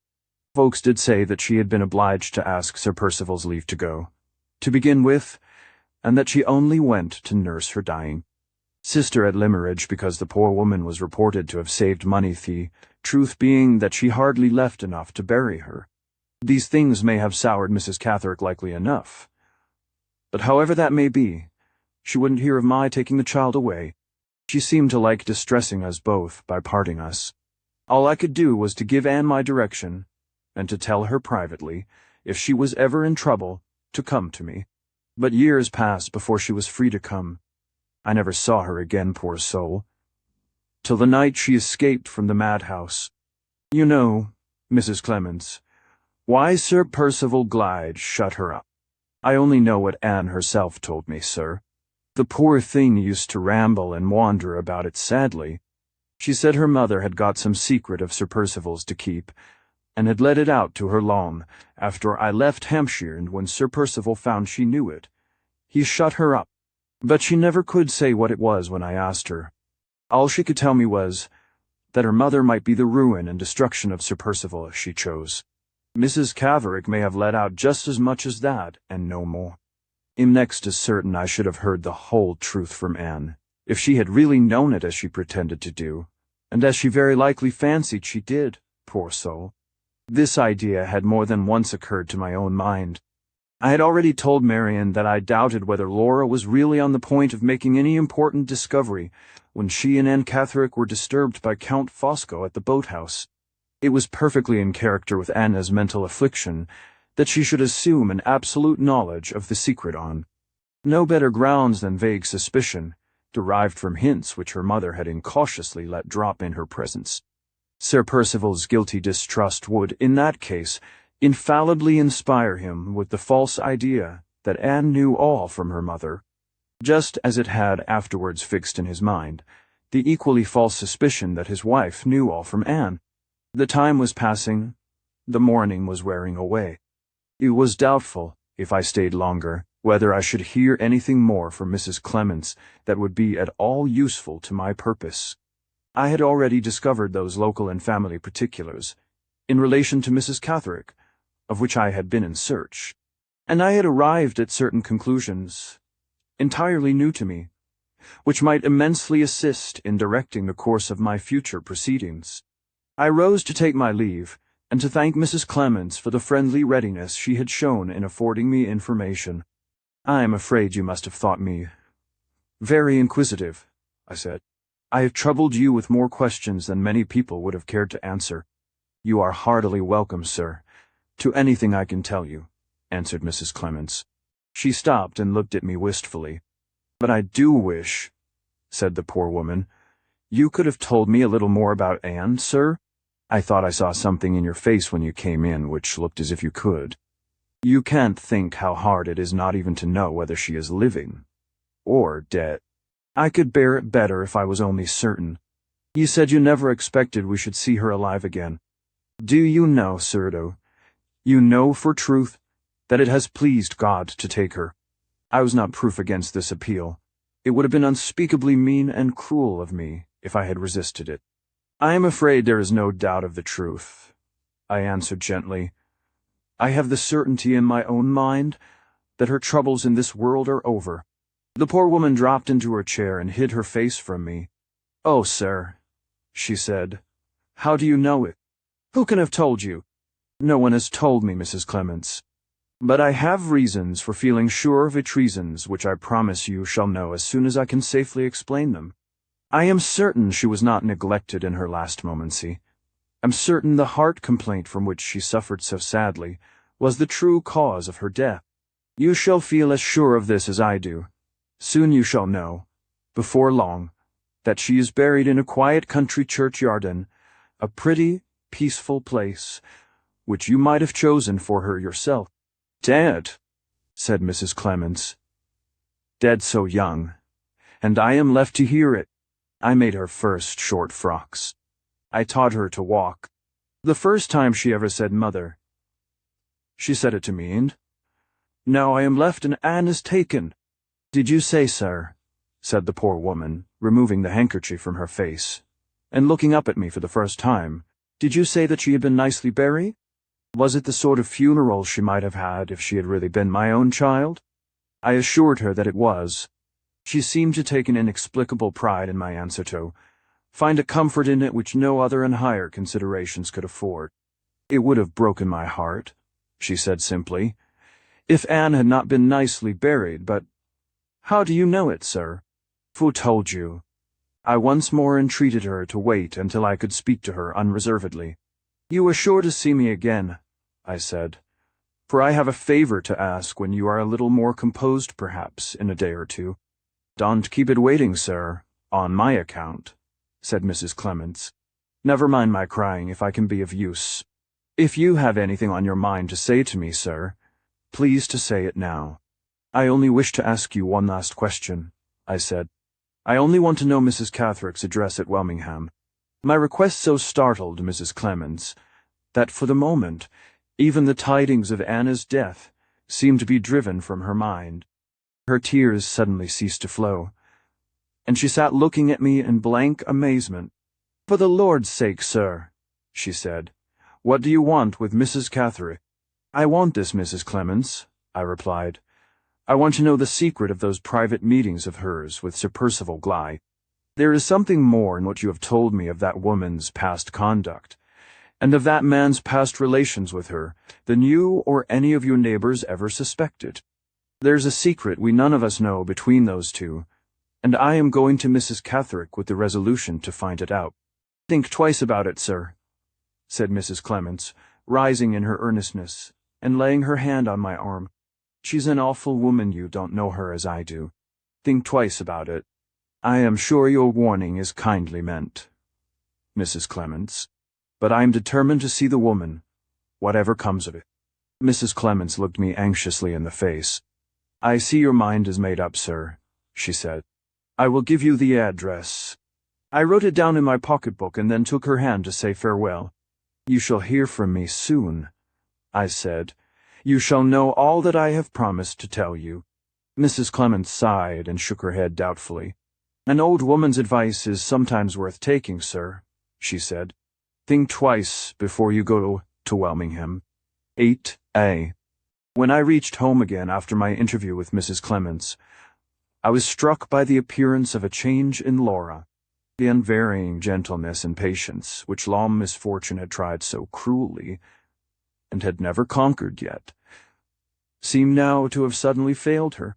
Folks did say that she had been obliged to ask Sir Percival's leave to go, to begin with, and that she only went to nurse her dying sister at Limmeridge, because the poor woman was reported to have saved money, the truth being that she hardly left enough to bury her. These things may have soured Mrs. Catterick likely enough. But however that may be, she wouldn't hear of my taking the child away. She seemed to like distressing us both by parting us. All I could do was to give Anne my direction, and to tell her privately, if she was ever in trouble, to come to me. But years passed before she was free to come. I never saw her again, poor soul, till the night she escaped from the madhouse. You know, Mrs. Clements, why Sir Percival Glyde shut her up. I only know what Anne herself told me, sir. The poor thing used to ramble and wander about it sadly. She said her mother had got some secret of Sir Percival's to keep, and had let it out to her long after I left Hampshire, and when Sir Percival found she knew it, he shut her up. But she never could say what it was when I asked her. All she could tell me was that her mother might be the ruin and destruction of Sir Percival if she chose. Mrs. Catterick may have let out just as much as that, and no more. I'm next as certain I should have heard the whole truth from Anne, if she had really known it as she pretended to do, and as she very likely fancied she did, poor soul. This idea had more than once occurred to my own mind. I had already told Marian that I doubted whether Laura was really on the point of making any important discovery when she and Anne Catterick were disturbed by Count Fosco at the boathouse. It was perfectly in character with Anna's mental affliction that she should assume an absolute knowledge of the secret on no better grounds than vague suspicion, derived from hints which her mother had incautiously let drop in her presence. Sir Percival's guilty distrust would, in that case, infallibly inspire him with the false idea that Anne knew all from her mother, just as it had afterwards fixed in his mind the equally false suspicion that his wife knew all from Anne. The time was passing, the morning was wearing away. It was doubtful, if I stayed longer, whether I should hear anything more from Mrs. Clements that would be at all useful to my purpose. I had already discovered those local and family particulars, in relation to Mrs. Catherick, of which I had been in search, and I had arrived at certain conclusions, entirely new to me, which might immensely assist in directing the course of my future proceedings. I rose to take my leave, and to thank Mrs. Clements for the friendly readiness she had shown in affording me information. "I am afraid you must have thought me very inquisitive," I said. "I have troubled you with more questions than many people would have cared to answer." "You are heartily welcome, sir, to anything I can tell you," answered Mrs. Clements. She stopped and looked at me wistfully. "But I do wish," said the poor woman, "you could have told me a little more about Anne, sir. I thought I saw something in your face when you came in which looked as if you could. You can't think how hard it is not even to know whether she is living or dead. I could bear it better if I was only certain. You said you never expected we should see her alive again. Do you know, sir, you know for truth that it has pleased God to take her?" I was not proof against this appeal. It would have been unspeakably mean and cruel of me if I had resisted it. "I am afraid there is no doubt of the truth," I answered gently. "I have the certainty in my own mind that her troubles in this world are over." The poor woman dropped into her chair and hid her face from me. "Oh, sir," she said, "how do you know it? Who can have told you?" "No one has told me, Mrs. Clements. But I have reasons for feeling sure of its reasons, which I promise you shall know as soon as I can safely explain them. I am certain she was not neglected in her last momency. I'm certain the heart complaint from which she suffered so sadly was the true cause of her death. You shall feel as sure of this as I do. Soon you shall know, before long, that she is buried in a quiet country churchyard in a pretty, peaceful place, which you might have chosen for her yourself." "Dead," said Mrs. Clements. "Dead so young, and I am left to hear it. I made her first short frocks. I taught her to walk. The first time she ever said mother. She said it to me, and now I am left and Anne is taken." "Did you say, sir," said the poor woman, removing the handkerchief from her face, and looking up at me for the first time, "did you say that she had been nicely buried? Was it the sort of funeral she might have had if she had really been my own child?" I assured her that it was. She seemed to take an inexplicable pride in my answer, to find a comfort in it which no other and higher considerations could afford. "It would have broken my heart," she said simply, "if Anne had not been nicely buried, but how do you know it, sir? Who told you?" I once more entreated her to wait until I could speak to her unreservedly. "You are sure to see me again," I said, "for I have a favor to ask when you are a little more composed, perhaps, in a day or two." "Don't keep it waiting, sir, on my account," said Mrs. Clements. "Never mind my crying if I can be of use. If you have anything on your mind to say to me, sir, please to say it now." "I only wish to ask you one last question," I said. "I only want to know Mrs. Catherick's address at Welmingham." My request so startled Mrs. Clements that for the moment even the tidings of Anna's death seemed to be driven from her mind. Her tears suddenly ceased to flow, and she sat looking at me in blank amazement. "For the Lord's sake, sir," she said, "what do you want with Mrs. Catherick?" "I want this, Mrs. Clements," I replied. "I want to know the secret of those private meetings of hers with Sir Percival Gly. There is something more in what you have told me of that woman's past conduct, and of that man's past relations with her, than you or any of your neighbors ever suspected. There's a secret we none of us know between those two, and I am going to Mrs. Catherick with the resolution to find it out." "Think twice about it, sir," said Mrs. Clements, rising in her earnestness, and laying her hand on my arm. "She's an awful woman, you don't know her as I do. Think twice about it. I am sure your warning is kindly meant, Mrs. Clements, but I am determined to see the woman, whatever comes of it." Mrs. Clements looked me anxiously in the face. "I see your mind is made up, sir," she said. "I will give you the address." I wrote it down in my pocketbook and then took her hand to say farewell. "You shall hear from me soon," I said. "You shall know all that I have promised to tell you." Mrs. Clemens sighed and shook her head doubtfully. An old woman's advice is sometimes worth taking, sir, she said. Think twice before you go to Wilmingham. 8A. When I reached home again after my interview with Mrs. Clemens, I was struck by the appearance of a change in Laura. The unvarying gentleness and patience which long misfortune had tried so cruelly, and had never conquered yet, seemed now to have suddenly failed her.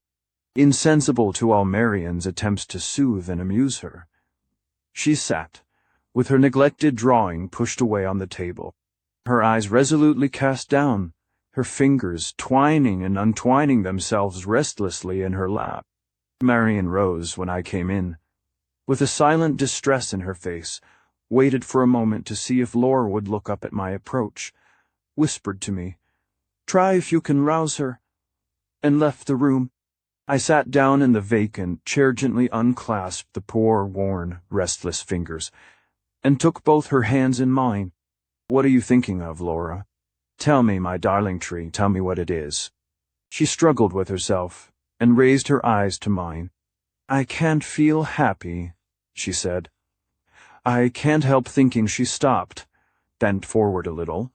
Insensible to all Marian's attempts to soothe and amuse her, she sat, with her neglected drawing pushed away on the table, her eyes resolutely cast down, her fingers twining and untwining themselves restlessly in her lap. Marian rose when I came in, with a silent distress in her face, waited for a moment to see if Laura would look up at my approach, whispered to me, "Try if you can rouse her," and left the room. I sat down in the vacant chair, gently unclasped the poor, worn, restless fingers, and took both her hands in mine. "What are you thinking of, Laura? Tell me, my darling tree, tell me what it is." She struggled with herself, and raised her eyes to mine. "I can't feel happy," she said. I can't help thinking. She stopped, bent forward a little,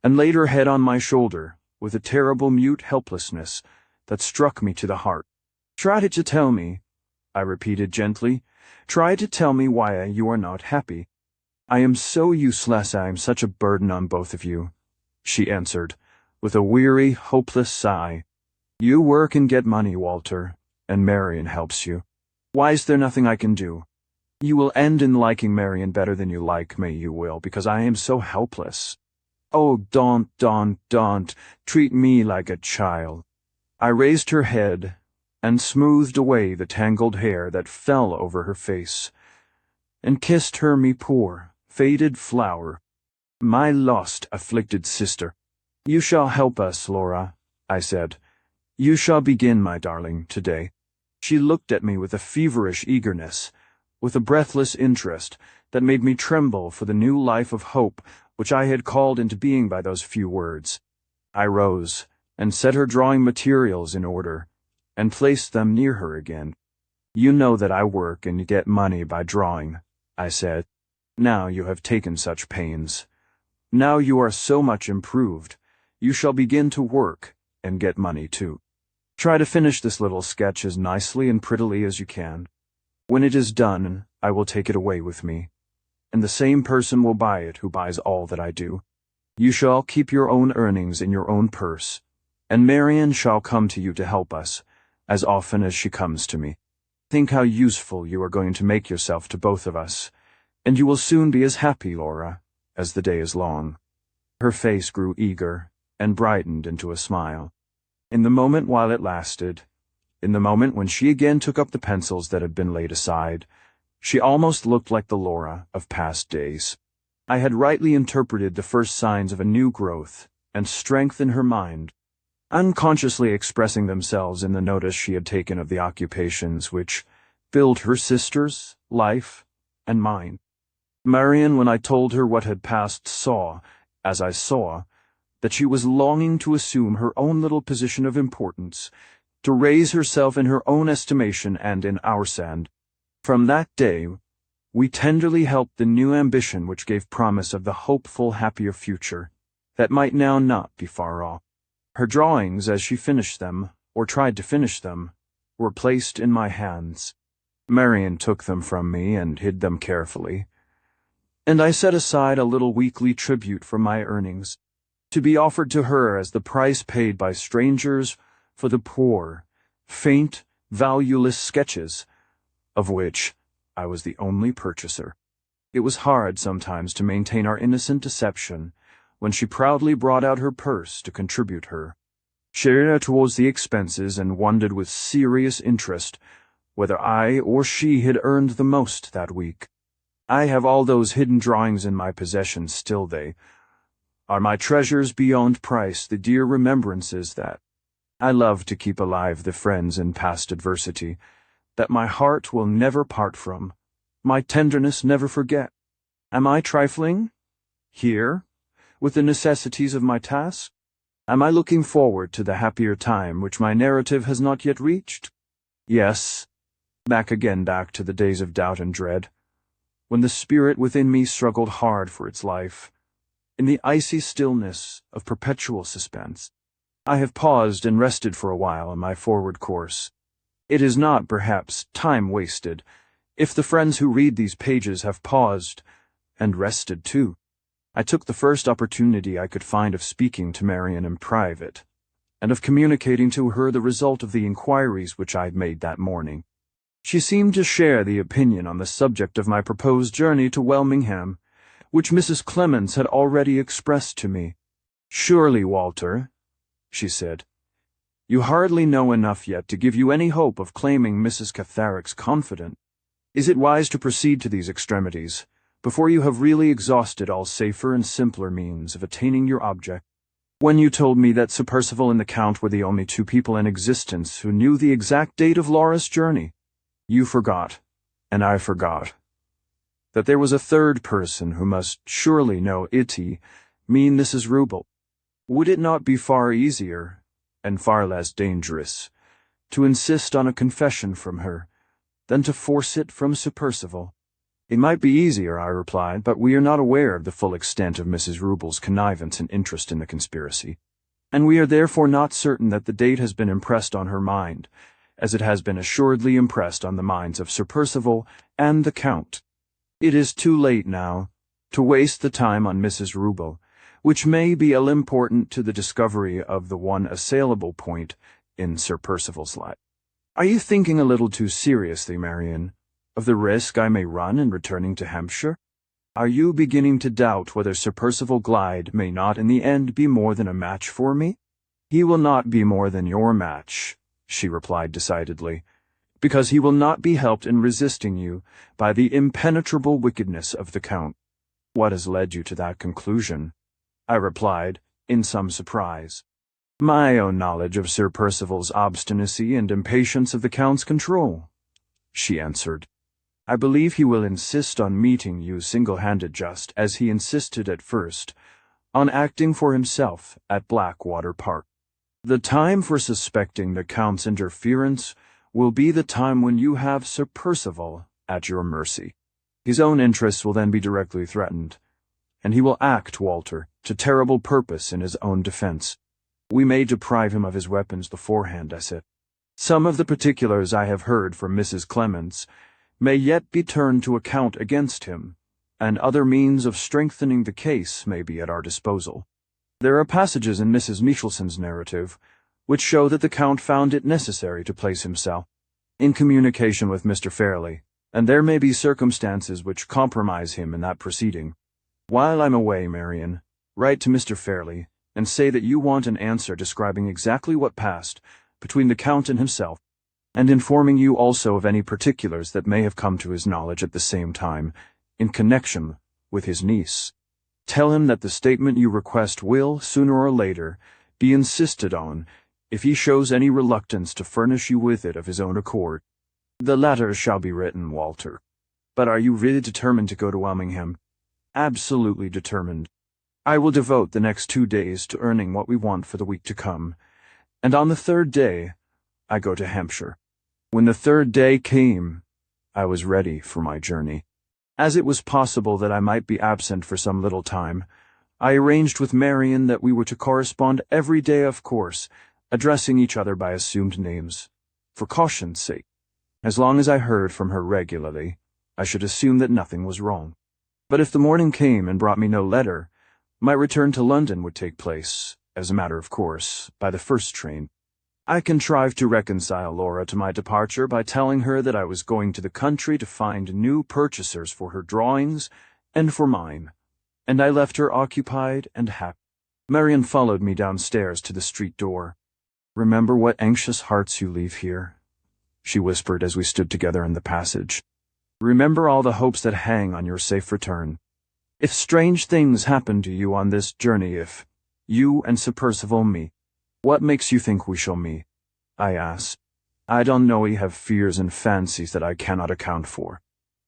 and laid her head on my shoulder, with a terrible mute helplessness that struck me to the heart. "Try to tell me," I repeated gently. "Try to tell me why you are not happy." "I am so useless, I am such a burden on both of you," she answered, with a weary, hopeless sigh. "You work and get money, Walter, and Marian helps you. Why is there nothing I can do? You will end in liking Marian better than you like me, you will, because I am so helpless. Oh, don't treat me like a child." I raised her head and smoothed away the tangled hair that fell over her face, and kissed her, me poor, faded flower, my lost, afflicted sister. "You shall help us, Laura," I said. "You shall begin, my darling, today." She looked at me with a feverish eagerness, with a breathless interest that made me tremble for the new life of hope which I had called into being by those few words. I rose and set her drawing materials in order, and placed them near her again. "You know that I work and get money by drawing," I said. "Now you have taken such pains. Now you are so much improved, you shall begin to work and get money too. Try to finish this little sketch as nicely and prettily as you can. When it is done, I will take it away with me, and the same person will buy it who buys all that I do. You shall keep your own earnings in your own purse, and Marian shall come to you to help us, as often as she comes to me. Think how useful you are going to make yourself to both of us, and you will soon be as happy, Laura, as the day is long." Her face grew eager and brightened into a smile. In the moment while it lasted, in the moment when she again took up the pencils that had been laid aside, she almost looked like the Laura of past days. I had rightly interpreted the first signs of a new growth and strength in her mind, unconsciously expressing themselves in the notice she had taken of the occupations which filled her sister's life and mine. Marian, when I told her what had passed, saw, as I saw, that she was longing to assume her own little position of importance, to raise herself in her own estimation and in our sand. From that day, we tenderly helped the new ambition which gave promise of the hopeful, happier future that might now not be far off. Her drawings, as she finished them, or tried to finish them, were placed in my hands. Marian took them from me and hid them carefully, and I set aside a little weekly tribute from my earnings, to be offered to her as the price paid by strangers for the poor, faint, valueless sketches, of which I was the only purchaser. It was hard sometimes to maintain our innocent deception when she proudly brought out her purse to contribute her share towards the expenses, and wondered with serious interest whether I or she had earned the most that week. I have all those hidden drawings in my possession still. They are my treasures beyond price, the dear remembrances that I love to keep alive, the friends in past adversity that my heart will never part from, my tenderness never forget. Am I trifling here with the necessities of my task? Am I looking forward to the happier time which my narrative has not yet reached? Yes. Back to the days of doubt and dread, when the spirit within me struggled hard for its life, in the icy stillness of perpetual suspense. I have paused and rested for a while in my forward course. It is not, perhaps, time wasted, if the friends who read these pages have paused and rested too. I took the first opportunity I could find of speaking to Marian in private, and of communicating to her the result of the inquiries which I had made that morning. She seemed to share the opinion on the subject of my proposed journey to Welmingham, which Mrs. Clemens had already expressed to me. "Surely, Walter," she said, "you hardly know enough yet to give you any hope of claiming Mrs. Catharic's confidence. Is it wise to proceed to these extremities, before you have really exhausted all safer and simpler means of attaining your object? When you told me that Sir Percival and the Count were the only two people in existence who knew the exact date of Laura's journey, you forgot, and I forgot, that there was a third person who must surely know it, mean Mrs. Rubel. Would it not be far easier, and far less dangerous, to insist on a confession from her, than to force it from Sir Percival?" "It might be easier," I replied, "but we are not aware of the full extent of Mrs. Rubel's connivance and interest in the conspiracy, and we are therefore not certain that the date has been impressed on her mind, as it has been assuredly impressed on the minds of Sir Percival and the Count. It is too late now to waste the time on Mrs. Rubel, which may be important to the discovery of the one assailable point in Sir Percival's life. Are you thinking a little too seriously, Marian, of the risk I may run in returning to Hampshire? Are you beginning to doubt whether Sir Percival Glyde may not in the end be more than a match for me?" "He will not be more than your match," she replied decidedly, "because he will not be helped in resisting you by the impenetrable wickedness of the Count." "What has led you to that conclusion?" I replied, in some surprise. "My own knowledge of Sir Percival's obstinacy and impatience of the Count's control," she answered. "I believe he will insist on meeting you single-handed, just as he insisted at first on acting for himself at Blackwater Park. The time for suspecting the Count's interference will be the time when you have Sir Percival at your mercy. His own interests will then be directly threatened, and he will act, Walter, to terrible purpose in his own defense. We may deprive him of his weapons beforehand," I said. "Some of the particulars I have heard from Mrs. Clemens may yet be turned to account against him, and other means of strengthening the case may be at our disposal. There are passages in Mrs. Michelson's narrative which show that the Count found it necessary to place himself in communication with Mr. Fairley, and there may be circumstances which compromise him in that proceeding. While I'm away, Marian, write to Mr. Fairley and say that you want an answer describing exactly what passed between the Count and himself, and informing you also of any particulars that may have come to his knowledge at the same time in connection with his niece. Tell him that the statement you request will, sooner or later, be insisted on if he shows any reluctance to furnish you with it of his own accord. The letter shall be written, Walter. But are you really determined to go to Welmingham?" "Absolutely determined. I will devote the next 2 days to earning what we want for the week to come, and on the third day I go to Hampshire." When the third day came, I was ready for my journey. As it was possible that I might be absent for some little time, I arranged with Marian that we were to correspond every day, of course, addressing each other by assumed names, for caution's sake. As long as I heard from her regularly, I should assume that nothing was wrong. But if the morning came and brought me no letter, my return to London would take place, as a matter of course, by the first train. I contrived to reconcile Laura to my departure by telling her that I was going to the country to find new purchasers for her drawings and for mine, and I left her occupied and happy. Marian followed me downstairs to the street door. "Remember what anxious hearts you leave here," she whispered as we stood together in the passage. "Remember all the hopes that hang on your safe return. If strange things happen to you on this journey, if you and Sir Percival meet, what makes you think we shall meet?" I asked. "I don't know, I have fears and fancies that I cannot account for."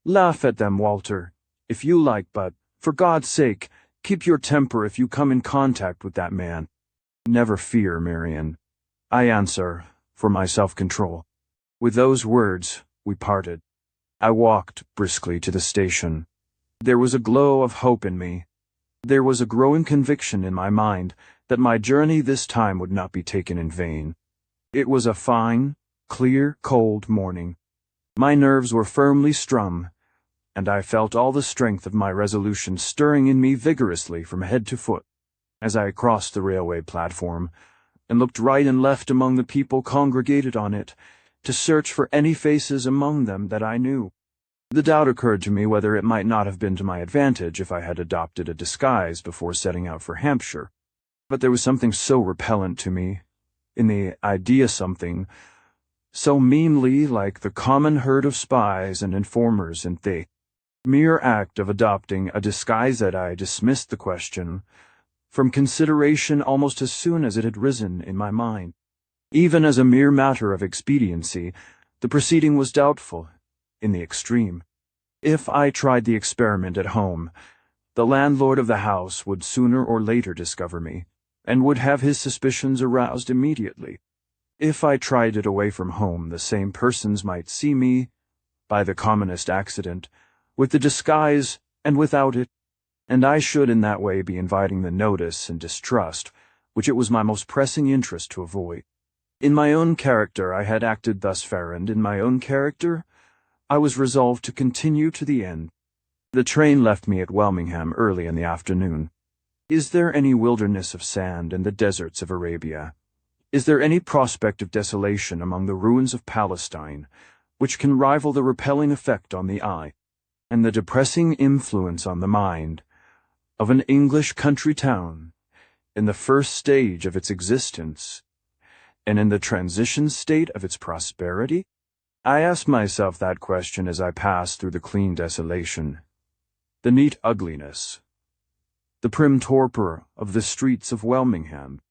"Laugh at them, Walter, if you like, but, for God's sake, keep your temper if you come in contact with that man. Never fear, Marian, I answer, for my self-control. With those words, we parted. I walked briskly to the station. There was a glow of hope in me. There was a growing conviction in my mind that my journey this time would not be taken in vain. It was a fine, clear, cold morning. My nerves were firmly strung, and I felt all the strength of my resolution stirring in me vigorously from head to foot. As I crossed the railway platform, and looked right and left among the people congregated on it, to search for any faces among them that I knew, the doubt occurred to me whether it might not have been to my advantage if I had adopted a disguise before setting out for Hampshire. But there was something so repellent to me, in the idea something, so meanly like the common herd of spies and informers in the mere act of adopting a disguise that I dismissed the question from consideration almost as soon as it had risen in my mind. Even as a mere matter of expediency, the proceeding was doubtful, in the extreme. If I tried the experiment at home, the landlord of the house would sooner or later discover me, and would have his suspicions aroused immediately. If I tried it away from home, the same persons might see me, by the commonest accident, with the disguise and without it, and I should in that way be inviting the notice and distrust which it was my most pressing interest to avoid. In my own character I had acted thus far, and in my own character I was resolved to continue to the end. The train left me at Welmingham early in the afternoon. Is there any wilderness of sand in the deserts of Arabia? Is there any prospect of desolation among the ruins of Palestine, which can rival the repelling effect on the eye, and the depressing influence on the mind, of an English country town, in the first stage of its existence, and in the transition state of its prosperity? I asked myself that question as I passed through the clean desolation, the neat ugliness, the prim torpor of the streets of Welmingham,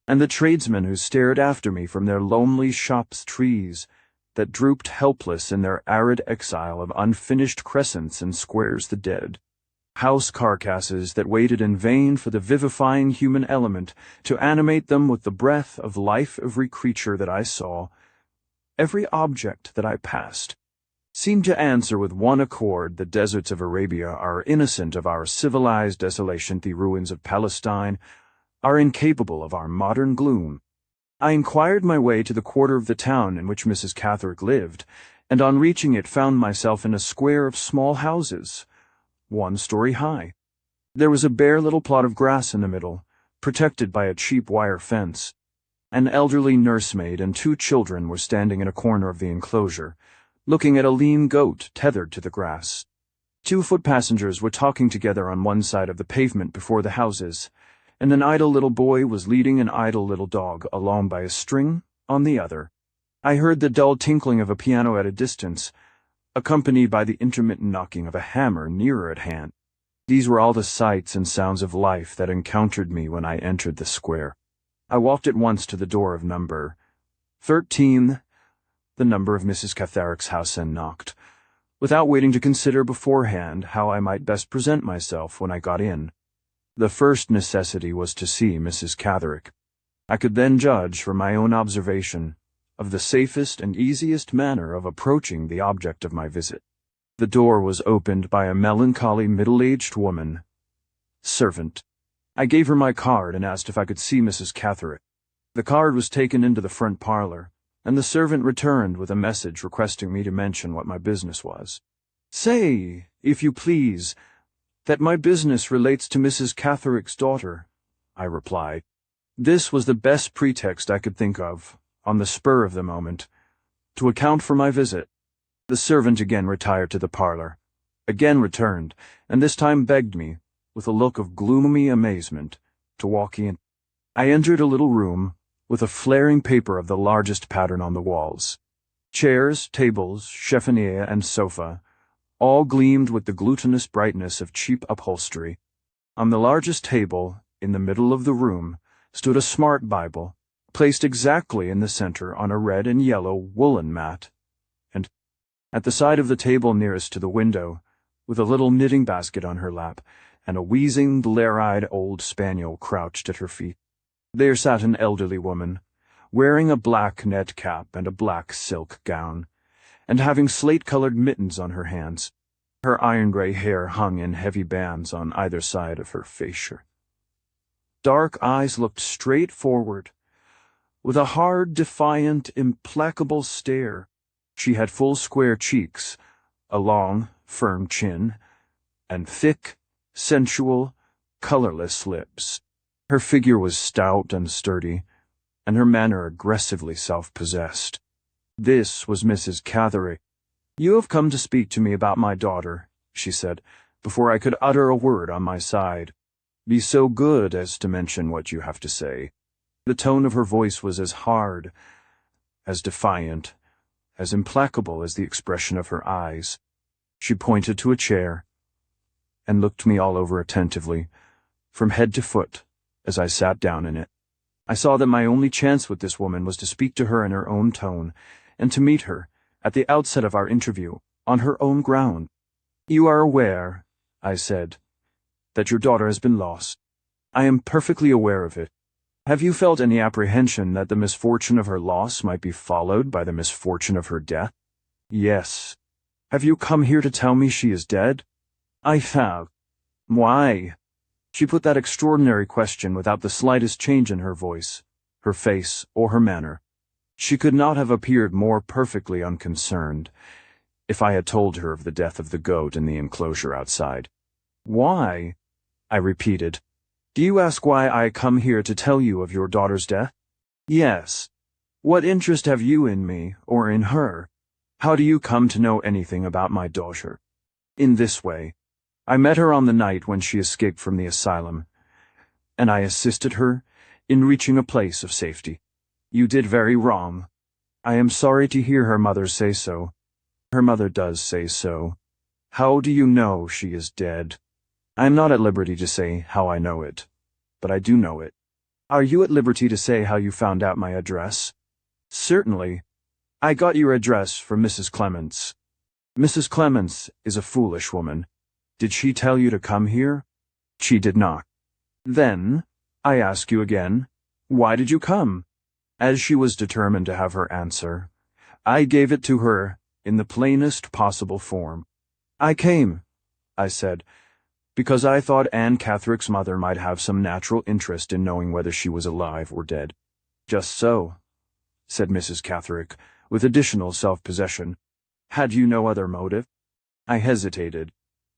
and the tradesmen who stared after me from their lonely shops' trees that drooped helpless in their arid exile of unfinished crescents and squares the dead, house carcasses that waited in vain for the vivifying human element to animate them with the breath of life. Every creature that I saw, every object that I passed, seemed to answer with one accord: the deserts of Arabia are innocent of our civilized desolation, the ruins of Palestine are incapable of our modern gloom. I inquired my way to the quarter of the town in which Mrs. Catherick lived, and on reaching it found myself in a square of small houses, 1 story high. There was a bare little plot of grass in the middle, protected by a cheap wire fence. An elderly nursemaid and 2 children were standing in a corner of the enclosure, looking at a lean goat tethered to the grass. 2 foot passengers were talking together on one side of the pavement before the houses, and an idle little boy was leading an idle little dog along by a string on the other. I heard the dull tinkling of a piano at a distance, accompanied by the intermittent knocking of a hammer nearer at hand. These were all the sights and sounds of life that encountered me when I entered the square. I walked at once to the door of number 13, the number of Mrs. Catherick's house, and knocked, without waiting to consider beforehand how I might best present myself when I got in. The first necessity was to see Mrs. Catherick. I could then judge, from my own observation, of the safest and easiest manner of approaching the object of my visit. The door was opened by a melancholy middle-aged woman, servant. I gave her my card and asked if I could see Mrs. Catherick. The card was taken into the front parlor, and the servant returned with a message requesting me to mention what my business was. "Say, if you please, that my business relates to Mrs. Catherick's daughter," I replied. This was the best pretext I could think of, on the spur of the moment, to account for my visit. The servant again retired to the parlor, again returned, and this time begged me, with a look of gloomy amazement, to walk in. I entered a little room, with a flaring paper of the largest pattern on the walls. Chairs, tables, chiffonier, and sofa, all gleamed with the glutinous brightness of cheap upholstery. On the largest table, in the middle of the room, stood a smart Bible, placed exactly in the center on a red and yellow woolen mat, and, at the side of the table nearest to the window, with a little knitting basket on her lap, and a wheezing, glare-eyed old spaniel crouched at her feet. There sat an elderly woman, wearing a black net cap and a black silk gown, and having slate-colored mittens on her hands. Her iron-gray hair hung in heavy bands on either side of her facial. Dark eyes looked straight forward, with a hard, defiant, implacable stare. She had full square cheeks, a long, firm chin, and thick, sensual, colorless lips. Her figure was stout and sturdy, and her manner aggressively self-possessed. This was Mrs. Catherine. "You have come to speak to me about my daughter," she said, before I could utter a word on my side. "Be so good as to mention what you have to say." The tone of her voice was as hard, as defiant, as implacable as the expression of her eyes. She pointed to a chair, and looked me all over attentively, from head to foot, as I sat down in it. I saw that my only chance with this woman was to speak to her in her own tone, and to meet her, at the outset of our interview, on her own ground. "You are aware," I said, "that your daughter has been lost." "I am perfectly aware of it." "Have you felt any apprehension that the misfortune of her loss might be followed by the misfortune of her death?" "Yes." "Have you come here to tell me she is dead?" "I have." "Why?" She put that extraordinary question without the slightest change in her voice, her face, or her manner. She could not have appeared more perfectly unconcerned if I had told her of the death of the goat in the enclosure outside. "Why?" I repeated. "Do you ask why I come here to tell you of your daughter's death?" "Yes." "What interest have you in me, or in her? How do you come to know anything about my daughter?" "In this way. I met her on the night when she escaped from the asylum, and I assisted her in reaching a place of safety." "You did very wrong." "I am sorry to hear her mother say so." "Her mother does say so." "How do you know she is dead?" "I am not at liberty to say how I know it, but I do know it." "Are you at liberty to say how you found out my address?" "Certainly. I got your address from Mrs. Clements." "Mrs. Clements is a foolish woman. Did she tell you to come here?" "She did not." "Then, I ask you again, why did you come?" As she was determined to have her answer, I gave it to her in the plainest possible form. "I came," I said, "because I thought Anne Catherick's mother might have some natural interest in knowing whether she was alive or dead." "Just so," said Mrs. Catherick, with additional self-possession. "Had you no other motive?" I hesitated.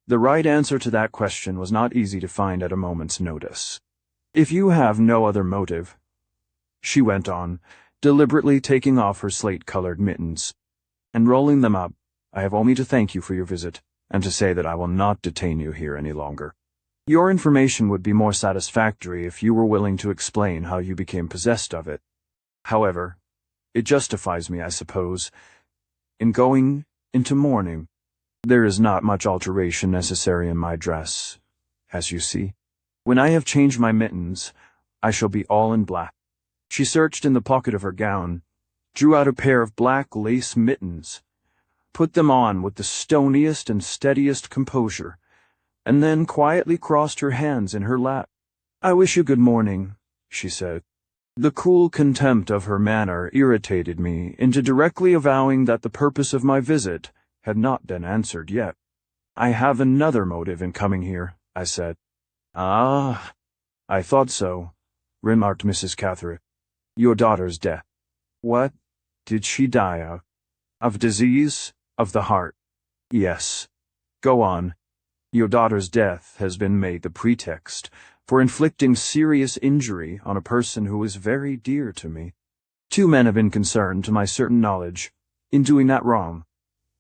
The right answer to that question was not easy to find at a moment's notice. "If you have no other motive," she went on, deliberately taking off her slate-colored mittens, "and rolling them up, I have only to thank you for your visit, and to say that I will not detain you here any longer. Your information would be more satisfactory if you were willing to explain how you became possessed of it. However, it justifies me, I suppose, in going into mourning. There is not much alteration necessary in my dress, as you see. When I have changed my mittens, I shall be all in black." She searched in the pocket of her gown, drew out a pair of black lace mittens, put them on with the stoniest and steadiest composure, and then quietly crossed her hands in her lap. "I wish you good morning," she said. The cool contempt of her manner irritated me into directly avowing that the purpose of my visit had not been answered yet. "I have another motive in coming here," I said. "Ah, I thought so," remarked Mrs. Catherine. "Your daughter's death. What did she die of? Of disease? Of the heart?" "Yes." "Go on." "Your daughter's death has been made the pretext for inflicting serious injury on a person who is very dear to me. 2 men have been concerned, to my certain knowledge, in doing that wrong.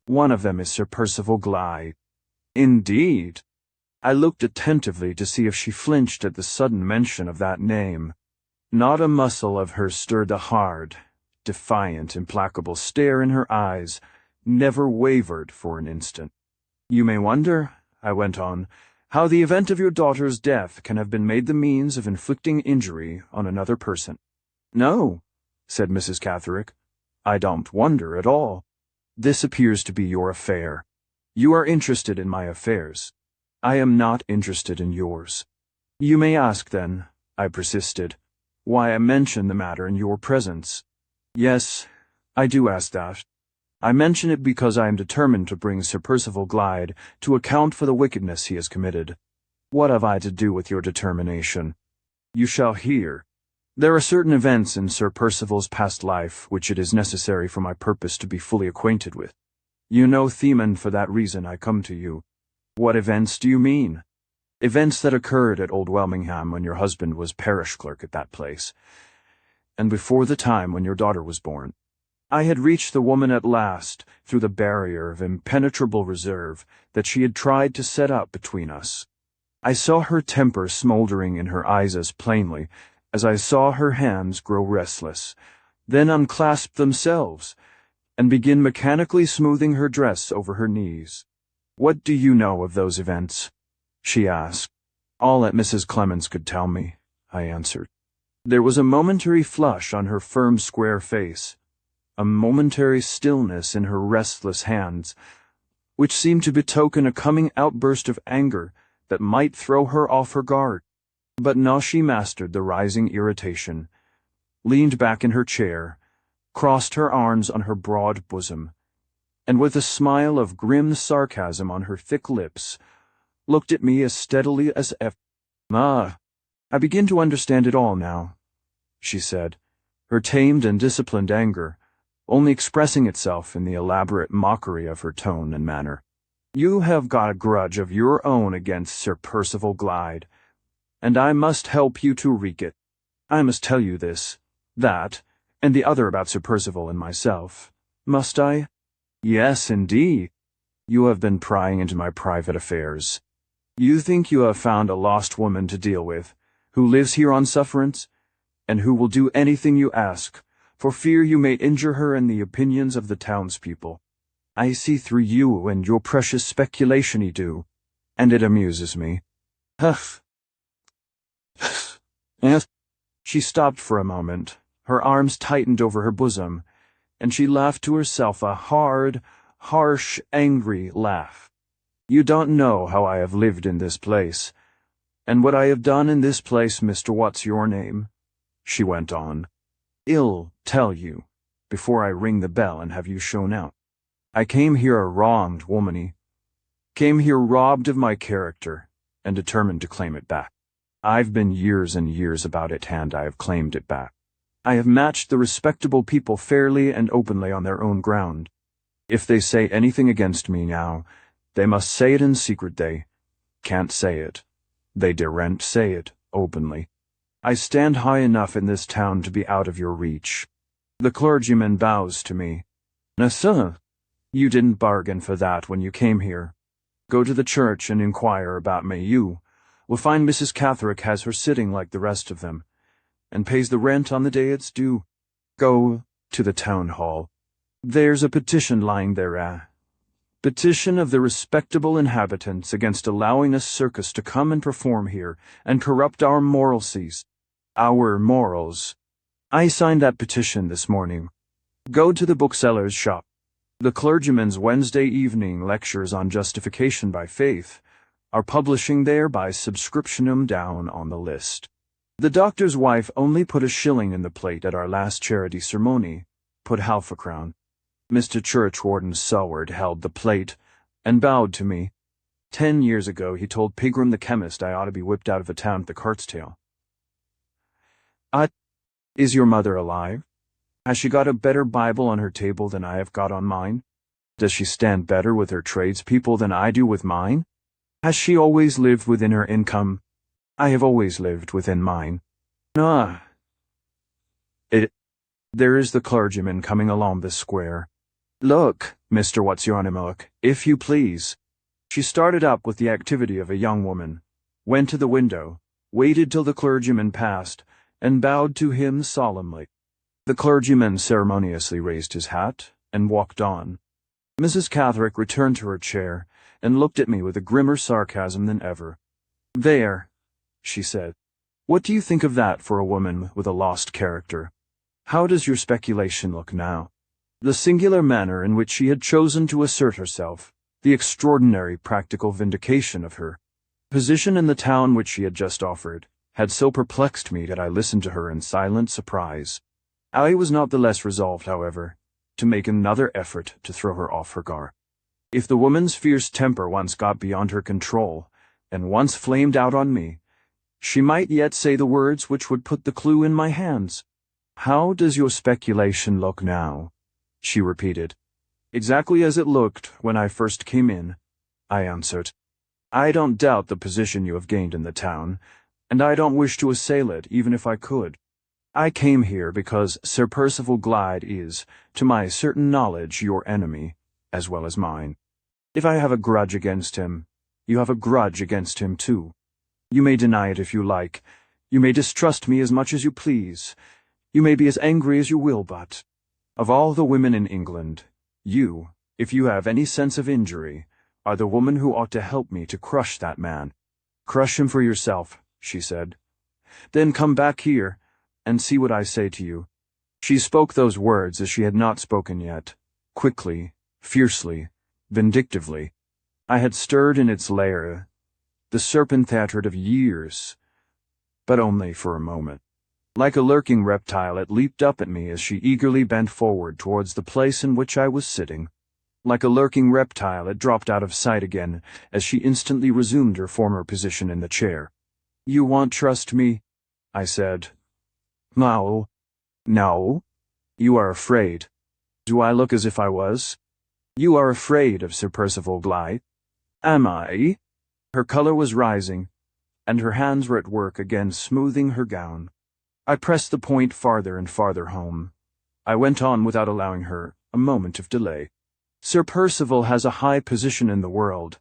One of them is Sir Percival Glyde." "Indeed?" I looked attentively to see if she flinched at the sudden mention of that name. Not a muscle of her stirred. The hard, defiant, implacable stare in her eyes never wavered for an instant. "You may wonder," I went on, "how the event of your daughter's death can have been made the means of inflicting injury on another person." "No," said Mrs. Catherick, "I don't wonder at all. This appears to be your affair. You are interested in my affairs. I am not interested in yours." "You may ask, then," I persisted, why I mention the matter in your presence. Yes, I do ask that. I mention it because I am determined to bring Sir Percival Glyde to account for the wickedness he has committed. What have I to do with your determination? You shall hear. There are certain events in Sir Percival's past life which it is necessary for my purpose to be fully acquainted with. You know them, and for that reason I come to you. What events do you mean? Events that occurred at Old Welmingham when your husband was parish clerk at that place, and before the time when your daughter was born. I had reached the woman at last through the barrier of impenetrable reserve that she had tried to set up between us. I saw her temper smoldering in her eyes as plainly as I saw her hands grow restless, then unclasp themselves, and begin mechanically smoothing her dress over her knees. What do you know of those events? She asked. All that Mrs. Clemens could tell me, I answered. There was a momentary flush on her firm square face, a momentary stillness in her restless hands, which seemed to betoken a coming outburst of anger that might throw her off her guard. But now she mastered the rising irritation, leaned back in her chair, crossed her arms on her broad bosom, and with a smile of grim sarcasm on her thick lips, looked at me as steadily as ever. Ah, I begin to understand it all now, she said, her tamed and disciplined anger only expressing itself in the elaborate mockery of her tone and manner. You have got a grudge of your own against Sir Percival Glyde, and I must help you to wreak it. I must tell you this, that, and the other about Sir Percival and myself. Must I? Yes, indeed. You have been prying into my private affairs. You think you have found a lost woman to deal with, who lives here on sufferance, and who will do anything you ask, for fear you may injure her in the opinions of the townspeople. I see through you and your precious speculation-y do, and it amuses me. Huff. Yes. She stopped for a moment, her arms tightened over her bosom, and she laughed to herself a hard, harsh, angry laugh. You don't know how I have lived in this place, and what I have done in this place, Mr. What's-your-name, she went on. I'll tell you, before I ring the bell and have you shown out. I came here a wronged womany, came here robbed of my character, and determined to claim it back. I've been years and years about it, and I have claimed it back. I have matched the respectable people fairly and openly on their own ground. If they say anything against me now, they must say it in secret. They can't say it. They daren't say it openly. I stand high enough in this town to be out of your reach. The clergyman bows to me. Sir, you didn't bargain for that when you came here. Go to the church and inquire about me. You will find Mrs. Catherick has her sitting like the rest of them, and pays the rent on the day it's due. Go to the town hall. There's a petition lying there, petition of the respectable inhabitants against allowing a circus to come and perform here and corrupt our moralsies. Our morals. I signed that petition this morning. Go to the bookseller's shop. The clergyman's Wednesday evening lectures on justification by faith are publishing there by subscriptionum down on the list. The doctor's wife only put a shilling in the plate at our last charity ceremony, put half a crown. Mr. Churchwarden Saward held the plate and bowed to me. 10 years ago he told Pigram the chemist I ought to be whipped out of a town at the cart's tail. Is your mother alive? Has she got a better Bible on her table than I have got on mine? Does she stand better with her tradespeople than I do with mine? Has she always lived within her income? I have always lived within mine. There is the clergyman coming along this square. Look, Mr. What's-your-name-look, if you please. She started up with the activity of a young woman, went to the window, waited till the clergyman passed, and bowed to him solemnly. The clergyman ceremoniously raised his hat and walked on. Mrs. Catherick returned to her chair and looked at me with a grimmer sarcasm than ever. There, she said. What do you think of that for a woman with a lost character? How does your speculation look now? The singular manner in which she had chosen to assert herself, the extraordinary practical vindication of her position in the town which she had just offered, had so perplexed me that I listened to her in silent surprise. I was not the less resolved, however, to make another effort to throw her off her guard. If the woman's fierce temper once got beyond her control, and once flamed out on me, she might yet say the words which would put the clue in my hands. "How does your speculation look now?" she repeated. "Exactly as it looked when I first came in," I answered. "I don't doubt the position you have gained in the town, and I don't wish to assail it even if I could. I came here because Sir Percival Glyde is, to my certain knowledge, your enemy, as well as mine. If I have a grudge against him, you have a grudge against him too. You may deny it if you like. You may distrust me as much as you please. You may be as angry as you will, but of all the women in England, you, if you have any sense of injury, are the woman who ought to help me to crush that man." "Crush him for yourself," she said. "Then come back here and see what I say to you." She spoke those words as she had not spoken yet, quickly, fiercely, vindictively. I had stirred in its lair, the serpent theatre of years, but only for a moment. Like a lurking reptile, it leaped up at me as she eagerly bent forward towards the place in which I was sitting. Like a lurking reptile, it dropped out of sight again as she instantly resumed her former position in the chair. "You won't trust me?" I said. "No." "No? You are afraid. Do I look as if I was? You are afraid of Sir Percival Glyde?" "Am I?" Her colour was rising, and her hands were at work again smoothing her gown. I pressed the point farther and farther home. I went on without allowing her a moment of delay. "Sir Percival has a high position in the world.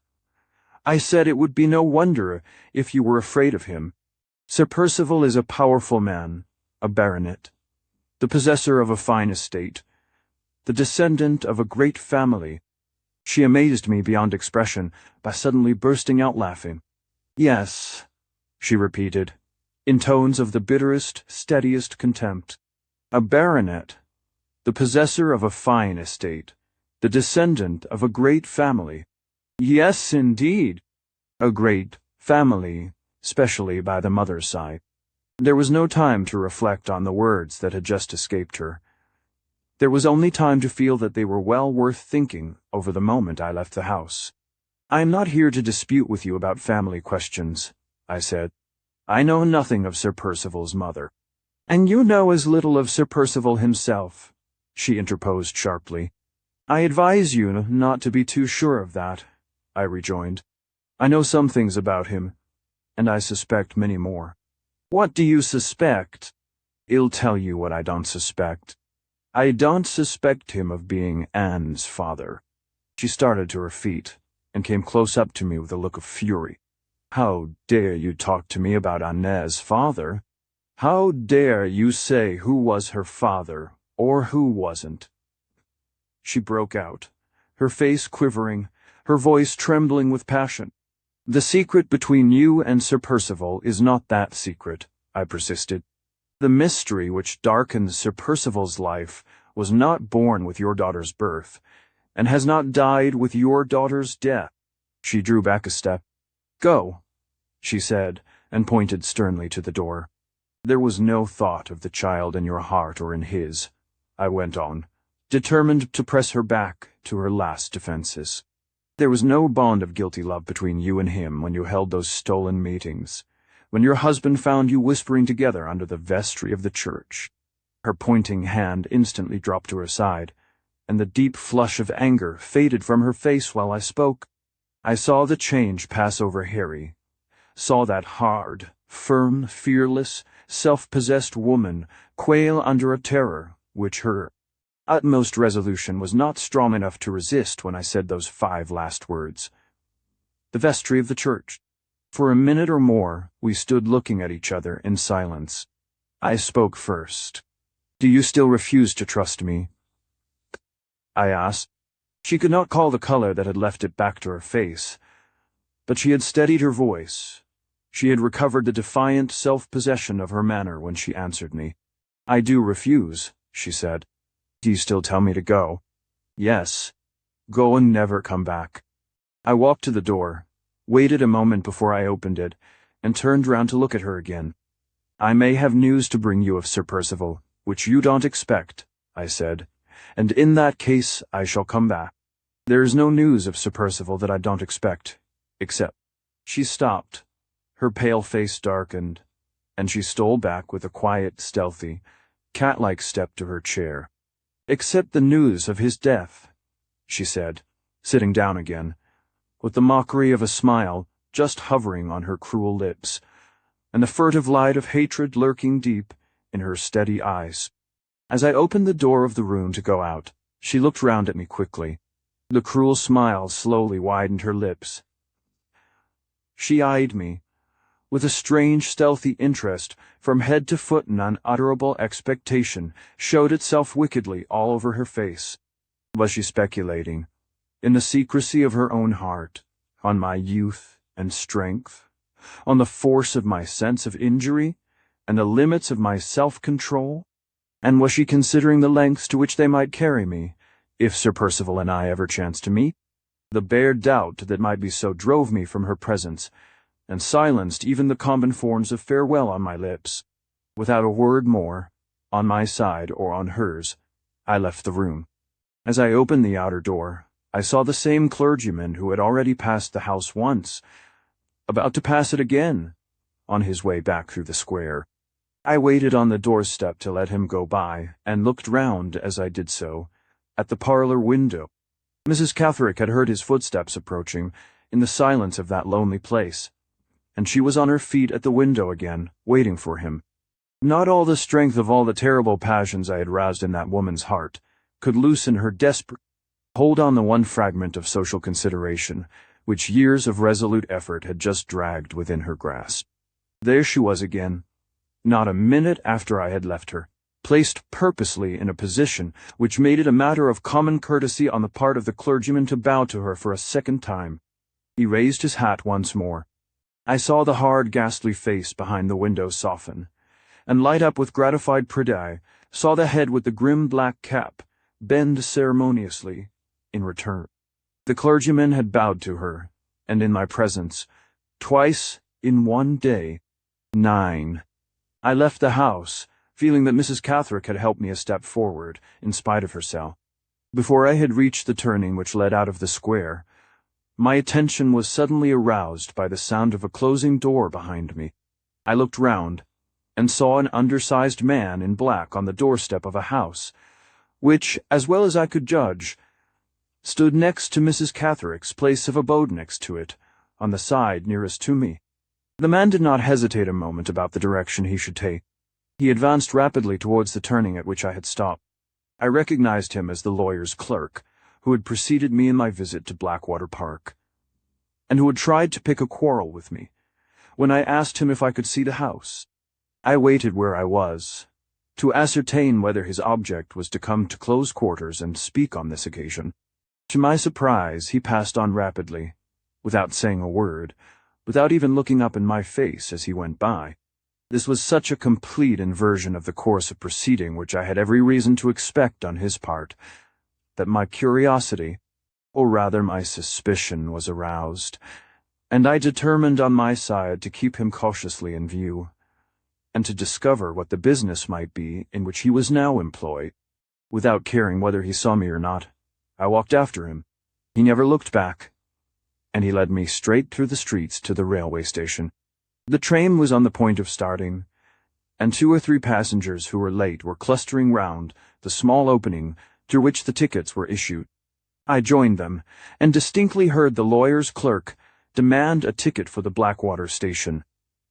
I said it would be no wonder if you were afraid of him. Sir Percival is a powerful man, a baronet, the possessor of a fine estate, the descendant of a great family." She amazed me beyond expression by suddenly bursting out laughing. "Yes," she repeated, in tones of the bitterest, steadiest contempt. "A baronet, the possessor of a fine estate, the descendant of a great family. Yes, indeed, a great family, especially by the mother's side." There was no time to reflect on the words that had just escaped her. There was only time to feel that they were well worth thinking over the moment I left the house. "I am not here to dispute with you about family questions," I said. "I know nothing of Sir Percival's mother." "And you know as little of Sir Percival himself," she interposed sharply. "I advise you not to be too sure of that," I rejoined. "I know some things about him, and I suspect many more." "What do you suspect?" "I'll tell you what I don't suspect. I don't suspect him of being Anne's father." She started to her feet and came close up to me with a look of fury. "How dare you talk to me about Anne's father? How dare you say who was her father or who wasn't?" She broke out, her face quivering, her voice trembling with passion. "The secret between you and Sir Percival is not that secret," I persisted. "The mystery which darkens Sir Percival's life was not born with your daughter's birth, and has not died with your daughter's death." She drew back a step. "Go," she said, and pointed sternly to the door. "There was no thought of the child in your heart or in his," I went on, determined to press her back to her last defenses. "There was no bond of guilty love between you and him when you held those stolen meetings, when your husband found you whispering together under the vestry of the church." Her pointing hand instantly dropped to her side, and the deep flush of anger faded from her face while I spoke. I saw the change pass over Harry, saw that hard, firm, fearless, self-possessed woman quail under a terror which her utmost resolution was not strong enough to resist when I said those 5 last words. The vestry of the church. For a minute or more, we stood looking at each other in silence. I spoke first. "Do you still refuse to trust me?" I asked. She could not call the color that had left it back to her face, but she had steadied her voice. She had recovered the defiant self-possession of her manner when she answered me. "I do refuse," she said. "Do you still tell me to go?" "Yes. Go and never come back." I walked to the door, waited a moment before I opened it, and turned round to look at her again. "I may have news to bring you of Sir Percival, which you don't expect," I said, "and in that case I shall come back. There is no news of Sir Percival that I don't expect, except—" She stopped, her pale face darkened, and she stole back with a quiet, stealthy, cat-like step to her chair. "Except the news of his death," she said, sitting down again, with the mockery of a smile just hovering on her cruel lips, and the furtive light of hatred lurking deep in her steady eyes. As I opened the door of the room to go out, she looked round at me quickly. The cruel smile slowly widened her lips. She eyed me, with a strange, stealthy interest, from head to foot. An unutterable expectation showed itself wickedly all over her face. Was she speculating, in the secrecy of her own heart, on my youth and strength, on the force of my sense of injury, and the limits of my self-control? And was she considering the lengths to which they might carry me, if Sir Percival and I ever chanced to meet? The bare doubt that might be so drove me from her presence, and silenced even the common forms of farewell on my lips. Without a word more, on my side or on hers, I left the room. As I opened the outer door, I saw the same clergyman who had already passed the house once, about to pass it again, on his way back through the square. I waited on the doorstep to let him go by, and looked round, as I did so, at the parlor window. Mrs. Catherick had heard his footsteps approaching, in the silence of that lonely place, and she was on her feet at the window again, waiting for him. Not all the strength of all the terrible passions I had roused in that woman's heart could loosen her desperate hold on the one fragment of social consideration which years of resolute effort had just dragged within her grasp. There she was again, not a minute after I had left her, placed purposely in a position which made it a matter of common courtesy on the part of the clergyman to bow to her for a second time. He raised his hat once more. I saw the hard, ghastly face behind the window soften, and light up with gratified pride, saw the head with the grim black cap bend ceremoniously in return. The clergyman had bowed to her, and in my presence, twice in one day. 9. I left the house, feeling that Mrs. Catherick had helped me a step forward, in spite of herself. Before I had reached the turning which led out of the square, my attention was suddenly aroused by the sound of a closing door behind me. I looked round, and saw an undersized man in black on the doorstep of a house, which, as well as I could judge, stood next to Mrs. Catherick's place of abode next to it, on the side nearest to me. The man did not hesitate a moment about the direction he should take. He advanced rapidly towards the turning at which I had stopped. I recognized him as the lawyer's clerk, who had preceded me in my visit to Blackwater Park, and who had tried to pick a quarrel with me, when I asked him if I could see the house. I waited where I was, to ascertain whether his object was to come to close quarters and speak on this occasion. To my surprise, he passed on rapidly, without saying a word, without even looking up in my face as he went by. This was such a complete inversion of the course of proceeding which I had every reason to expect on his part, that my curiosity, or rather my suspicion, was aroused, and I determined on my side to keep him cautiously in view, and to discover what the business might be in which he was now employed. Without caring whether he saw me or not, I walked after him. He never looked back, and he led me straight through the streets to the railway station. The train was on the point of starting, and 2 or 3 passengers who were late were clustering round the small opening through which the tickets were issued. I joined them, and distinctly heard the lawyer's clerk demand a ticket for the Blackwater station.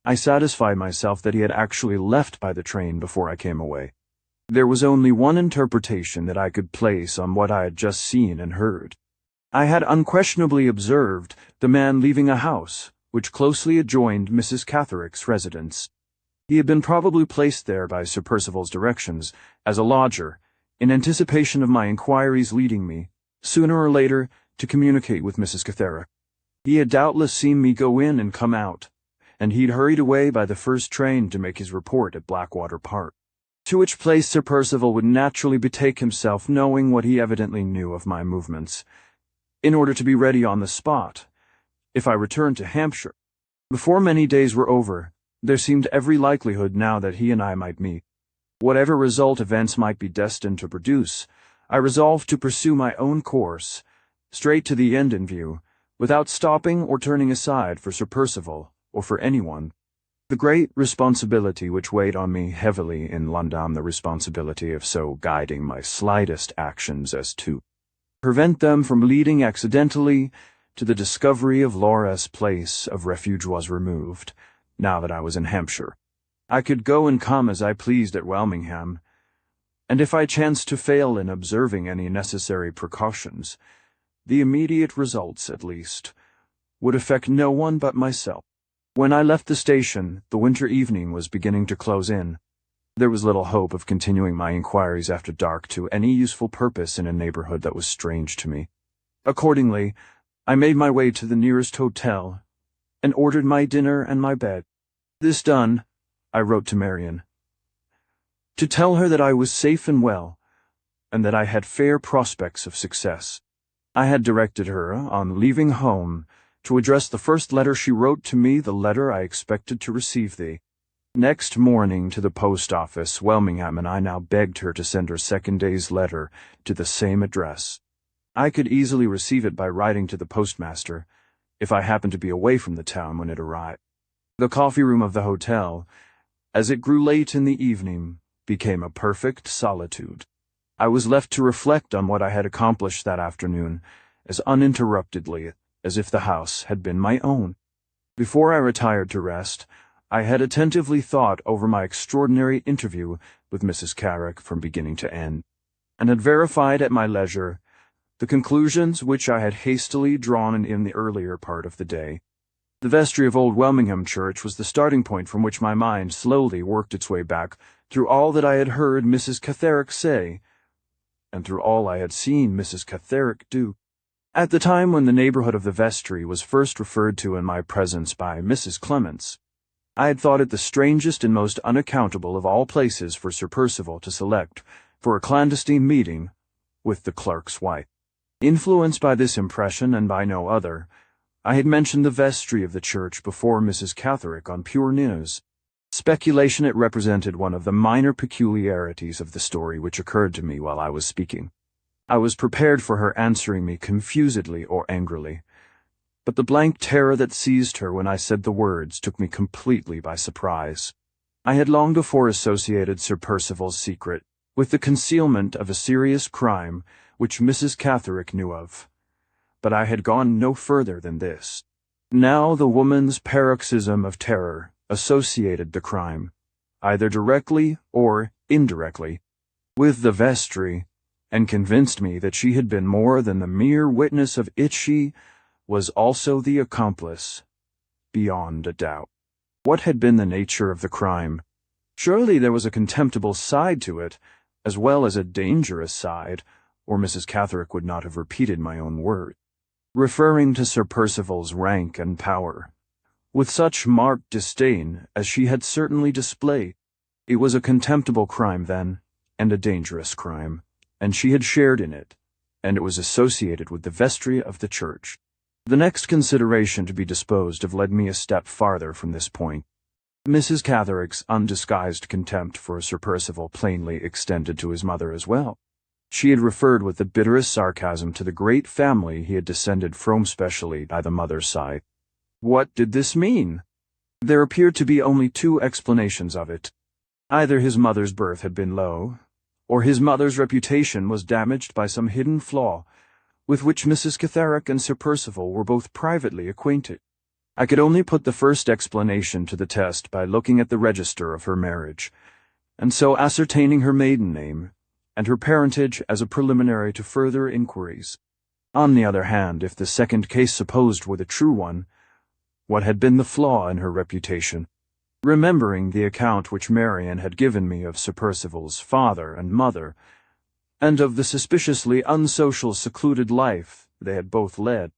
I satisfied myself that he had actually left by the train before I came away. There was only one interpretation that I could place on what I had just seen and heard. I had unquestionably observed the man leaving a house which closely adjoined Mrs. Catherick's residence. He had been probably placed there by Sir Percival's directions as a lodger, in anticipation of my inquiries leading me, sooner or later, to communicate with Mrs. Catherick. He had doubtless seen me go in and come out, and he'd hurried away by the first train to make his report at Blackwater Park, to which place Sir Percival would naturally betake himself, knowing what he evidently knew of my movements, in order to be ready on the spot, if I returned to Hampshire. Before many days were over, There seemed every likelihood now that he and I might meet. Whatever result events might be destined to produce, I resolved to pursue my own course, straight to the end in view, without stopping or turning aside for Sir Percival, or for anyone. The great responsibility which weighed on me heavily in London, the responsibility of so guiding my slightest actions as to prevent them from leading accidentally to the discovery of Laura's place of refuge, was removed, now that I was in Hampshire. I could go and come as I pleased at Welmingham, and if I chanced to fail in observing any necessary precautions, the immediate results, at least, would affect no one but myself. When I left the station, the winter evening was beginning to close in. There was little hope of continuing my inquiries after dark to any useful purpose in a neighborhood that was strange to me. Accordingly, I made my way to the nearest hotel, and ordered my dinner and my bed. This done, I wrote to Marian, to tell her that I was safe and well, and that I had fair prospects of success. I had directed her, on leaving home, to address the first letter she wrote to me the letter I expected to receive thee. Next morning to the post office, Welmingham, and I now begged her to send her second day's letter to the same address. I could easily receive it by writing to the postmaster, if I happened to be away from the town when it arrived. The coffee room of the hotel, as it grew late in the evening, became a perfect solitude. I was left to reflect on what I had accomplished that afternoon, as uninterruptedly as if the house had been my own. Before I retired to rest, I had attentively thought over my extraordinary interview with Mrs. Carrick from beginning to end, and had verified at my leisure the conclusions which I had hastily drawn in the earlier part of the day. The vestry of Old Welmingham Church was the starting point from which my mind slowly worked its way back through all that I had heard Mrs. Carrick say, and through all I had seen Mrs. Carrick do. At the time when the neighborhood of the vestry was first referred to in my presence by Mrs. Clements, I had thought it the strangest and most unaccountable of all places for Sir Percival to select for a clandestine meeting with the clerk's wife. Influenced by this impression and by no other, I had mentioned the vestry of the church before Mrs. Carrick on pure news. Speculation, it represented one of the minor peculiarities of the story which occurred to me while I was speaking. I was prepared for her answering me confusedly or angrily, but the blank terror that seized her when I said the words took me completely by surprise. I had long before associated Sir Percival's secret with the concealment of a serious crime which Mrs. Carrick knew of, but I had gone no further than this. Now the woman's paroxysm of terror associated the crime, either directly or indirectly, with the vestry, and convinced me that she had been more than the mere witness of it. She was also the accomplice, beyond a doubt. What had been the nature of the crime? Surely there was a contemptible side to it, as well as a dangerous side, or Mrs. Carrick would not have repeated my own word, referring to Sir Percival's rank and power, with such marked disdain as she had certainly displayed. It was a contemptible crime then, and a dangerous crime, and she had shared in it, and it was associated with the vestry of the church. The next consideration to be disposed of led me a step farther from this point. Mrs. Carrick's undisguised contempt for Sir Percival plainly extended to his mother as well. She had referred with the bitterest sarcasm to the great family he had descended from, specially by the mother's side. What did this mean? There appeared to be only two explanations of it. Either his mother's birth had been low, or his mother's reputation was damaged by some hidden flaw with which Mrs. Carrick and Sir Percival were both privately acquainted. I could only put the first explanation to the test by looking at the register of her marriage, and so ascertaining her maiden name and her parentage as a preliminary to further inquiries. On the other hand, if the second case supposed were the true one, what had been the flaw in her reputation? Remembering the account which Marian had given me of Sir Percival's father and mother, and of the suspiciously unsocial, secluded life they had both led,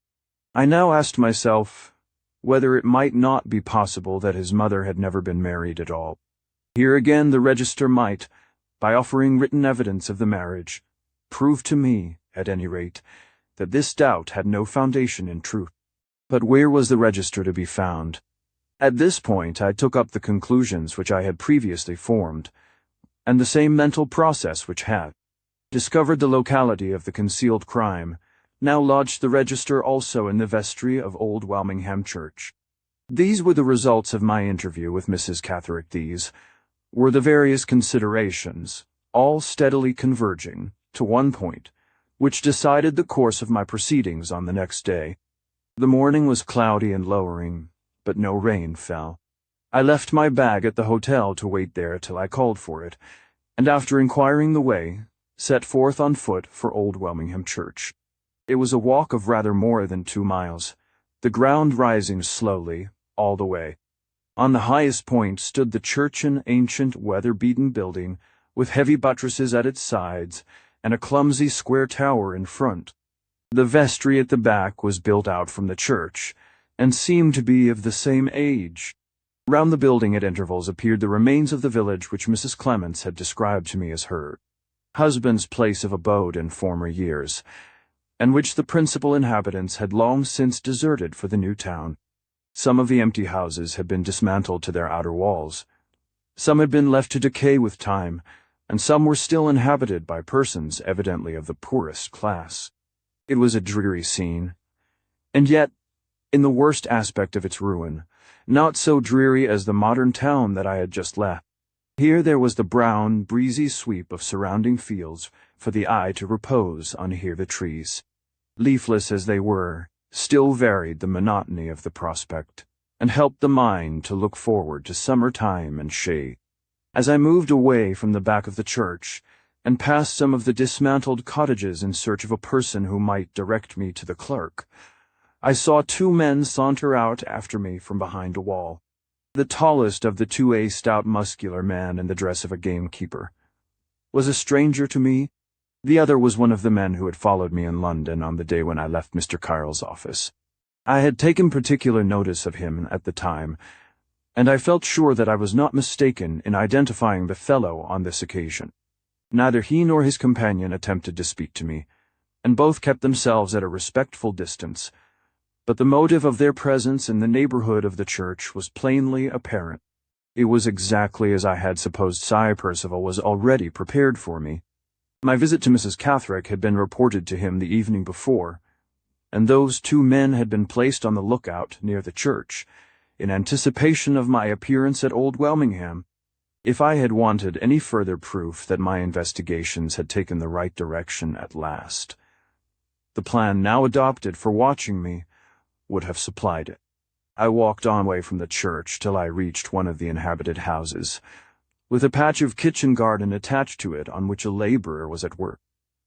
I now asked myself whether it might not be possible that his mother had never been married at all. Here again the register might, by offering written evidence of the marriage, prove to me, at any rate, that this doubt had no foundation in truth. But where was the register to be found? At this point, I took up the conclusions which I had previously formed, and the same mental process which had discovered the locality of the concealed crime, now lodged the register also in the vestry of Old Walmingham Church. These were the results of my interview with Mrs. Catterick. These were the various considerations, all steadily converging to one point, which decided the course of my proceedings on the next day. The morning was cloudy and lowering, but no rain fell. I left my bag at the hotel to wait there till I called for it, and after inquiring the way, set forth on foot for Old Walmingham Church. It was a walk of rather more than 2 miles, the ground rising slowly all the way. On the highest point stood the church, an ancient, weather-beaten building, with heavy buttresses at its sides, and a clumsy square tower in front. The vestry at the back was built out from the church, and seemed to be of the same age. Round the building at intervals appeared the remains of the village which Mrs. Clements had described to me as her husband's place of abode in former years, and which the principal inhabitants had long since deserted for the new town. Some of the empty houses had been dismantled to their outer walls. Some had been left to decay with time, and some were still inhabited by persons evidently of the poorest class. It was a dreary scene, and yet, in the worst aspect of its ruin, not so dreary as the modern town that I had just left. Here there was the brown, breezy sweep of surrounding fields for the eye to repose on. Here the trees, leafless as they were, still varied the monotony of the prospect, and helped the mind to look forward to summer time and shade. As I moved away from the back of the church, and passed some of the dismantled cottages in search of a person who might direct me to the clerk, I saw 2 men saunter out after me from behind a wall. The tallest of the 2, a stout muscular man in the dress of a gamekeeper, was a stranger to me. The other was one of the men who had followed me in London on the day when I left Mr. Kyle's office. I had taken particular notice of him at the time, and I felt sure that I was not mistaken in identifying the fellow on this occasion. Neither he nor his companion attempted to speak to me, and both kept themselves at a respectful distance, but the motive of their presence in the neighborhood of the church was plainly apparent. It was exactly as I had supposed. Sir Percival was already prepared for me. My visit to Mrs. Catterick had been reported to him the evening before, and those 2 men had been placed on the lookout near the church, in anticipation of my appearance at Old Walmingham. If I had wanted any further proof that my investigations had taken the right direction at last, the plan now adopted for watching me would have supplied it. I walked on away from the church till I reached one of the inhabited houses, with a patch of kitchen garden attached to it on which a laborer was at work.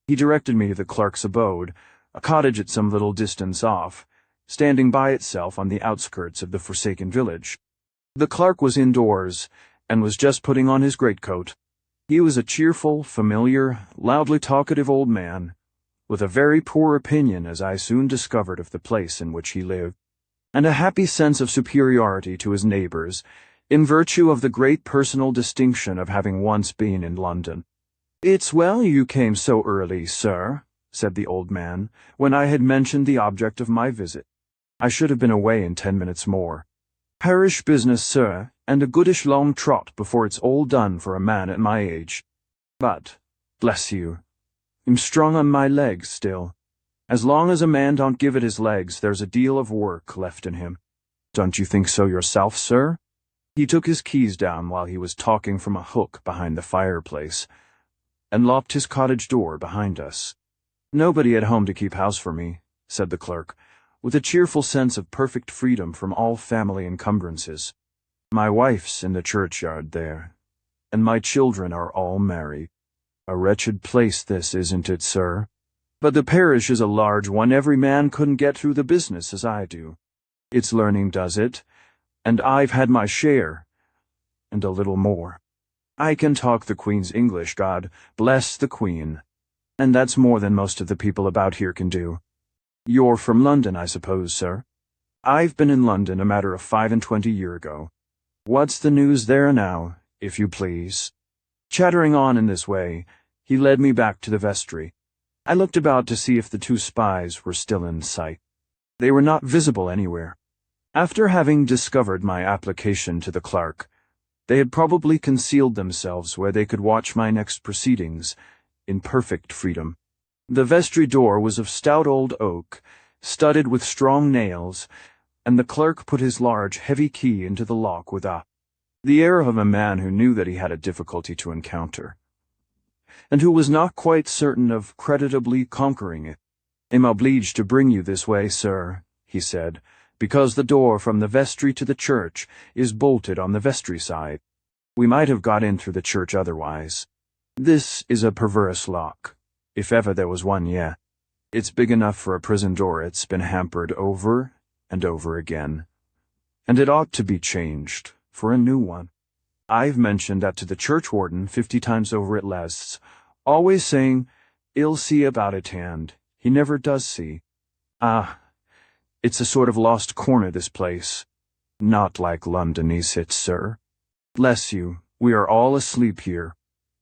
He directed me to the clerk's abode, a cottage at some little distance off, standing by itself on the outskirts of the forsaken village. The clerk was indoors, and was just putting on his greatcoat. He was a cheerful, familiar, loudly talkative old man, with a very poor opinion, as I soon discovered, of the place in which he lived, and a happy sense of superiority to his neighbours, in virtue of the great personal distinction of having once been in London. "It's well you came so early, sir," said the old man, when I had mentioned the object of my visit. "I should have been away in 10 minutes more. Parish business, sir, and a goodish long trot before it's all done for a man at my age. But, bless you, I'm strong on my legs still. As long as a man don't give it his legs, there's a deal of work left in him. Don't you think so yourself, sir?" He took his keys down while he was talking from a hook behind the fireplace, and locked his cottage door behind us. "Nobody at home to keep house for me," said the clerk, with a cheerful sense of perfect freedom from all family encumbrances. "My wife's in the churchyard there, and my children are all married. A wretched place this, isn't it, sir? But the parish is a large one. Every man couldn't get through the business as I do. It's learning does it, and I've had my share, and a little more. I can talk the Queen's English, God bless the Queen, and that's more than most of the people about here can do. You're from London, I suppose, sir?" "I've been in London a matter of 25 years ago. What's the news there now, if you please?" Chattering on in this way, he led me back to the vestry. I looked about to see if the 2 spies were still in sight. They were not visible anywhere. After having discovered my application to the clerk, they had probably concealed themselves where they could watch my next proceedings in perfect freedom. The vestry door was of stout old oak, studded with strong nails, and the clerk put his large, heavy key into the lock with the air of a man who knew that he had a difficulty to encounter, and who was not quite certain of creditably conquering it. "I'm obliged to bring you this way, sir," he said, "because the door from the vestry to the church is bolted on the vestry side. We might have got in through the church otherwise. This is a perverse lock, if ever there was one yet. It's big enough for a prison door. It's been hampered over and over again, and it ought to be changed for a new one. I've mentioned that to the churchwarden 50 times over at least, always saying, 'He'll see about it,' and he never does see. It's a sort of lost corner, this place. Not like London, is it, sir? Bless you, we are all asleep here.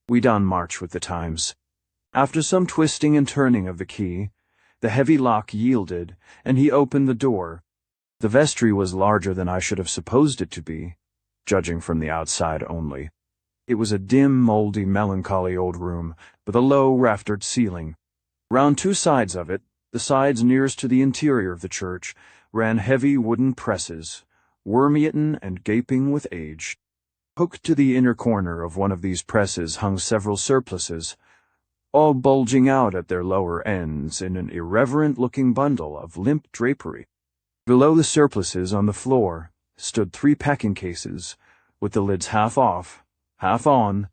We done march with the times." After some twisting and turning of the key, the heavy lock yielded, and he opened the door. The vestry was larger than I should have supposed it to be, judging from the outside only. It was a dim, mouldy, melancholy old room, with a low, raftered ceiling. Round two sides of it, the sides nearest to the interior of the church, ran heavy wooden presses, worm-eaten and gaping with age. Hooked to the inner corner of one of these presses hung several surplices, all bulging out at their lower ends in an irreverent-looking bundle of limp drapery. Below the surplices on the floor stood 3 packing cases, with the lids half off, half on,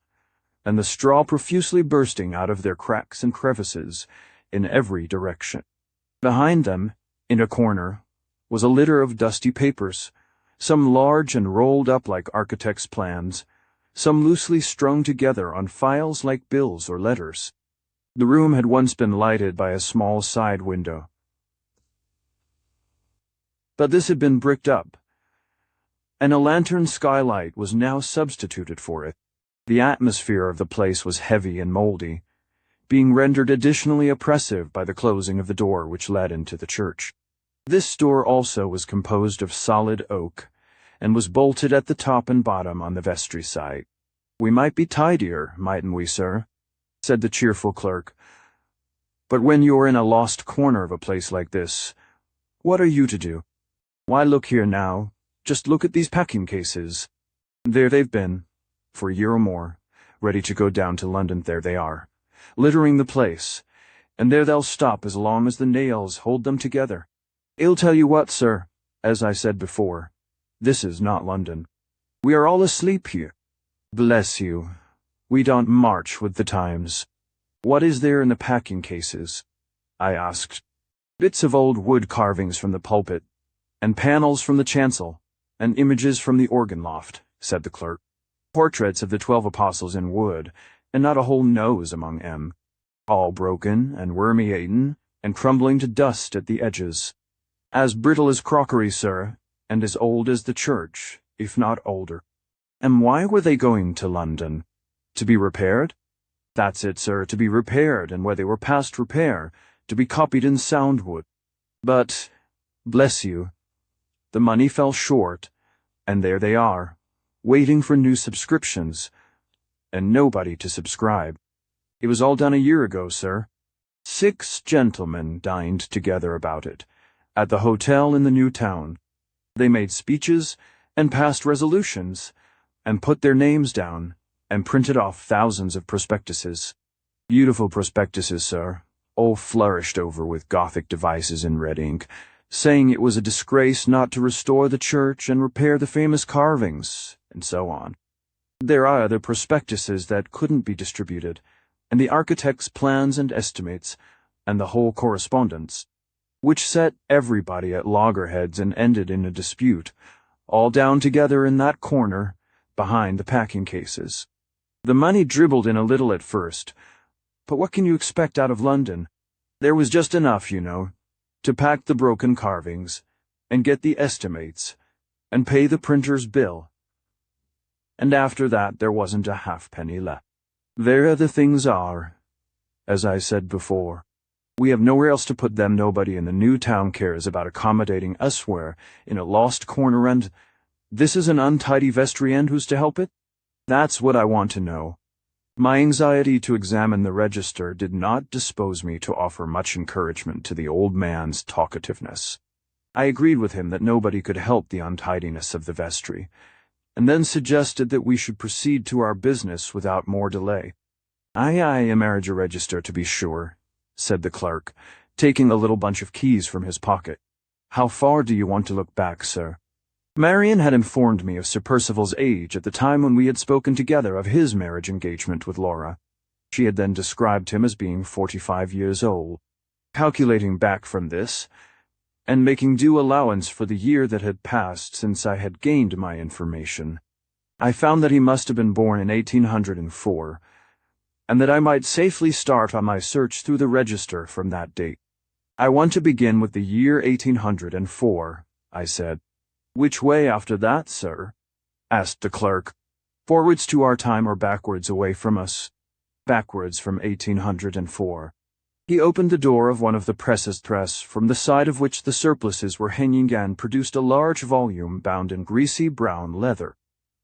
and the straw profusely bursting out of their cracks and crevices in every direction. Behind them, in a corner, was a litter of dusty papers, some large and rolled up like architects' plans, some loosely strung together on files like bills or letters. The room had once been lighted by a small side window, but this had been bricked up, and a lantern skylight was now substituted for it. The atmosphere of the place was heavy and mouldy, being rendered additionally oppressive by the closing of the door which led into the church. This door also was composed of solid oak, and was bolted at the top and bottom on the vestry side. "We might be tidier, mightn't we, sir?" said the cheerful clerk. "But when you're in a lost corner of a place like this, what are you to do? Why, look here now, just look at these packing cases. There they've been, for a year or more, ready to go down to London. There they are, littering the place, and there they'll stop as long as the nails hold them together. I'll tell you what, sir, as I said before, this is not London. We are all asleep here. Bless you, we don't march with the times." "What is there in the packing cases?" I asked. "Bits of old wood carvings from the pulpit, and panels from the chancel, and images from the organ loft," said the clerk. "Portraits of the 12 apostles in wood, and not a whole nose among 'em. All broken and worm-eaten and crumbling to dust at the edges. As brittle as crockery, sir, and as old as the church, if not older." "And why were they going to London? To be repaired?" "That's it, sir, to be repaired, and where they were past repair, to be copied in sound wood. But, bless you, the money fell short, and there they are, waiting for new subscriptions, and nobody to subscribe. It was all done a year ago, sir. 6 gentlemen dined together about it, at the hotel in the new town. They made speeches, and passed resolutions, and put their names down, and printed off thousands of prospectuses. Beautiful prospectuses, sir, all flourished over with Gothic devices in red ink, saying it was a disgrace not to restore the church and repair the famous carvings, and so on. There are other prospectuses that couldn't be distributed, and the architect's plans and estimates, and the whole correspondence, which set everybody at loggerheads and ended in a dispute, all down together in that corner, behind the packing cases. The money dribbled in a little at first, but what can you expect out of London? There was just enough, you know, to pack the broken carvings, and get the estimates, and pay the printer's bill. And after that there wasn't a halfpenny left. There the things are, as I said before. We have nowhere else to put them. Nobody in the new town cares about accommodating us. We're in a lost corner, and this is an untidy vestry, and who's to help it? That's what I want to know. My anxiety to examine the register did not dispose me to offer much encouragement to the old man's talkativeness. I agreed with him that nobody could help the untidiness of the vestry, and then suggested that we should proceed to our business without more delay. Aye, a marriage register, to be sure, said the clerk, taking a little bunch of keys from his pocket. How far do you want to look back, sir? Marian had informed me of Sir Percival's age at the time when we had spoken together of his marriage engagement with Laura. She had then described him as being 45 years old. Calculating back from this, and making due allowance for the year that had passed since I had gained my information, I found that he must have been born in 1804, and that I might safely start on my search through the register from that date. I want to begin with the year 1804, I said. Which way after that, sir? Asked the clerk. Forwards to our time or backwards away from us? Backwards from 1804. He opened the door of one of the presses, from the side of which the surplices were hanging, and produced a large volume bound in greasy brown leather.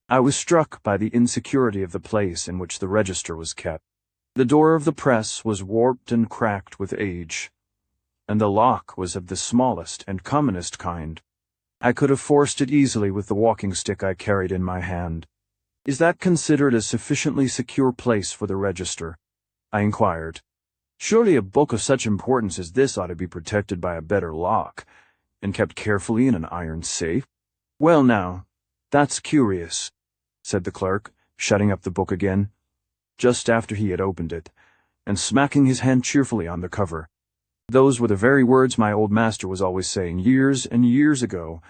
I was struck by the insecurity of the place in which the register was kept. The door of the press was warped and cracked with age, and the lock was of the smallest and commonest kind. I could have forced it easily with the walking stick I carried in my hand. Is that considered a sufficiently secure place for the register? I inquired. Surely a book of such importance as this ought to be protected by a better lock, and kept carefully in an iron safe. Well now, that's curious, said the clerk, shutting up the book again, just after he had opened it, and smacking his hand cheerfully on the cover. Those were the very words my old master was always saying years and years ago,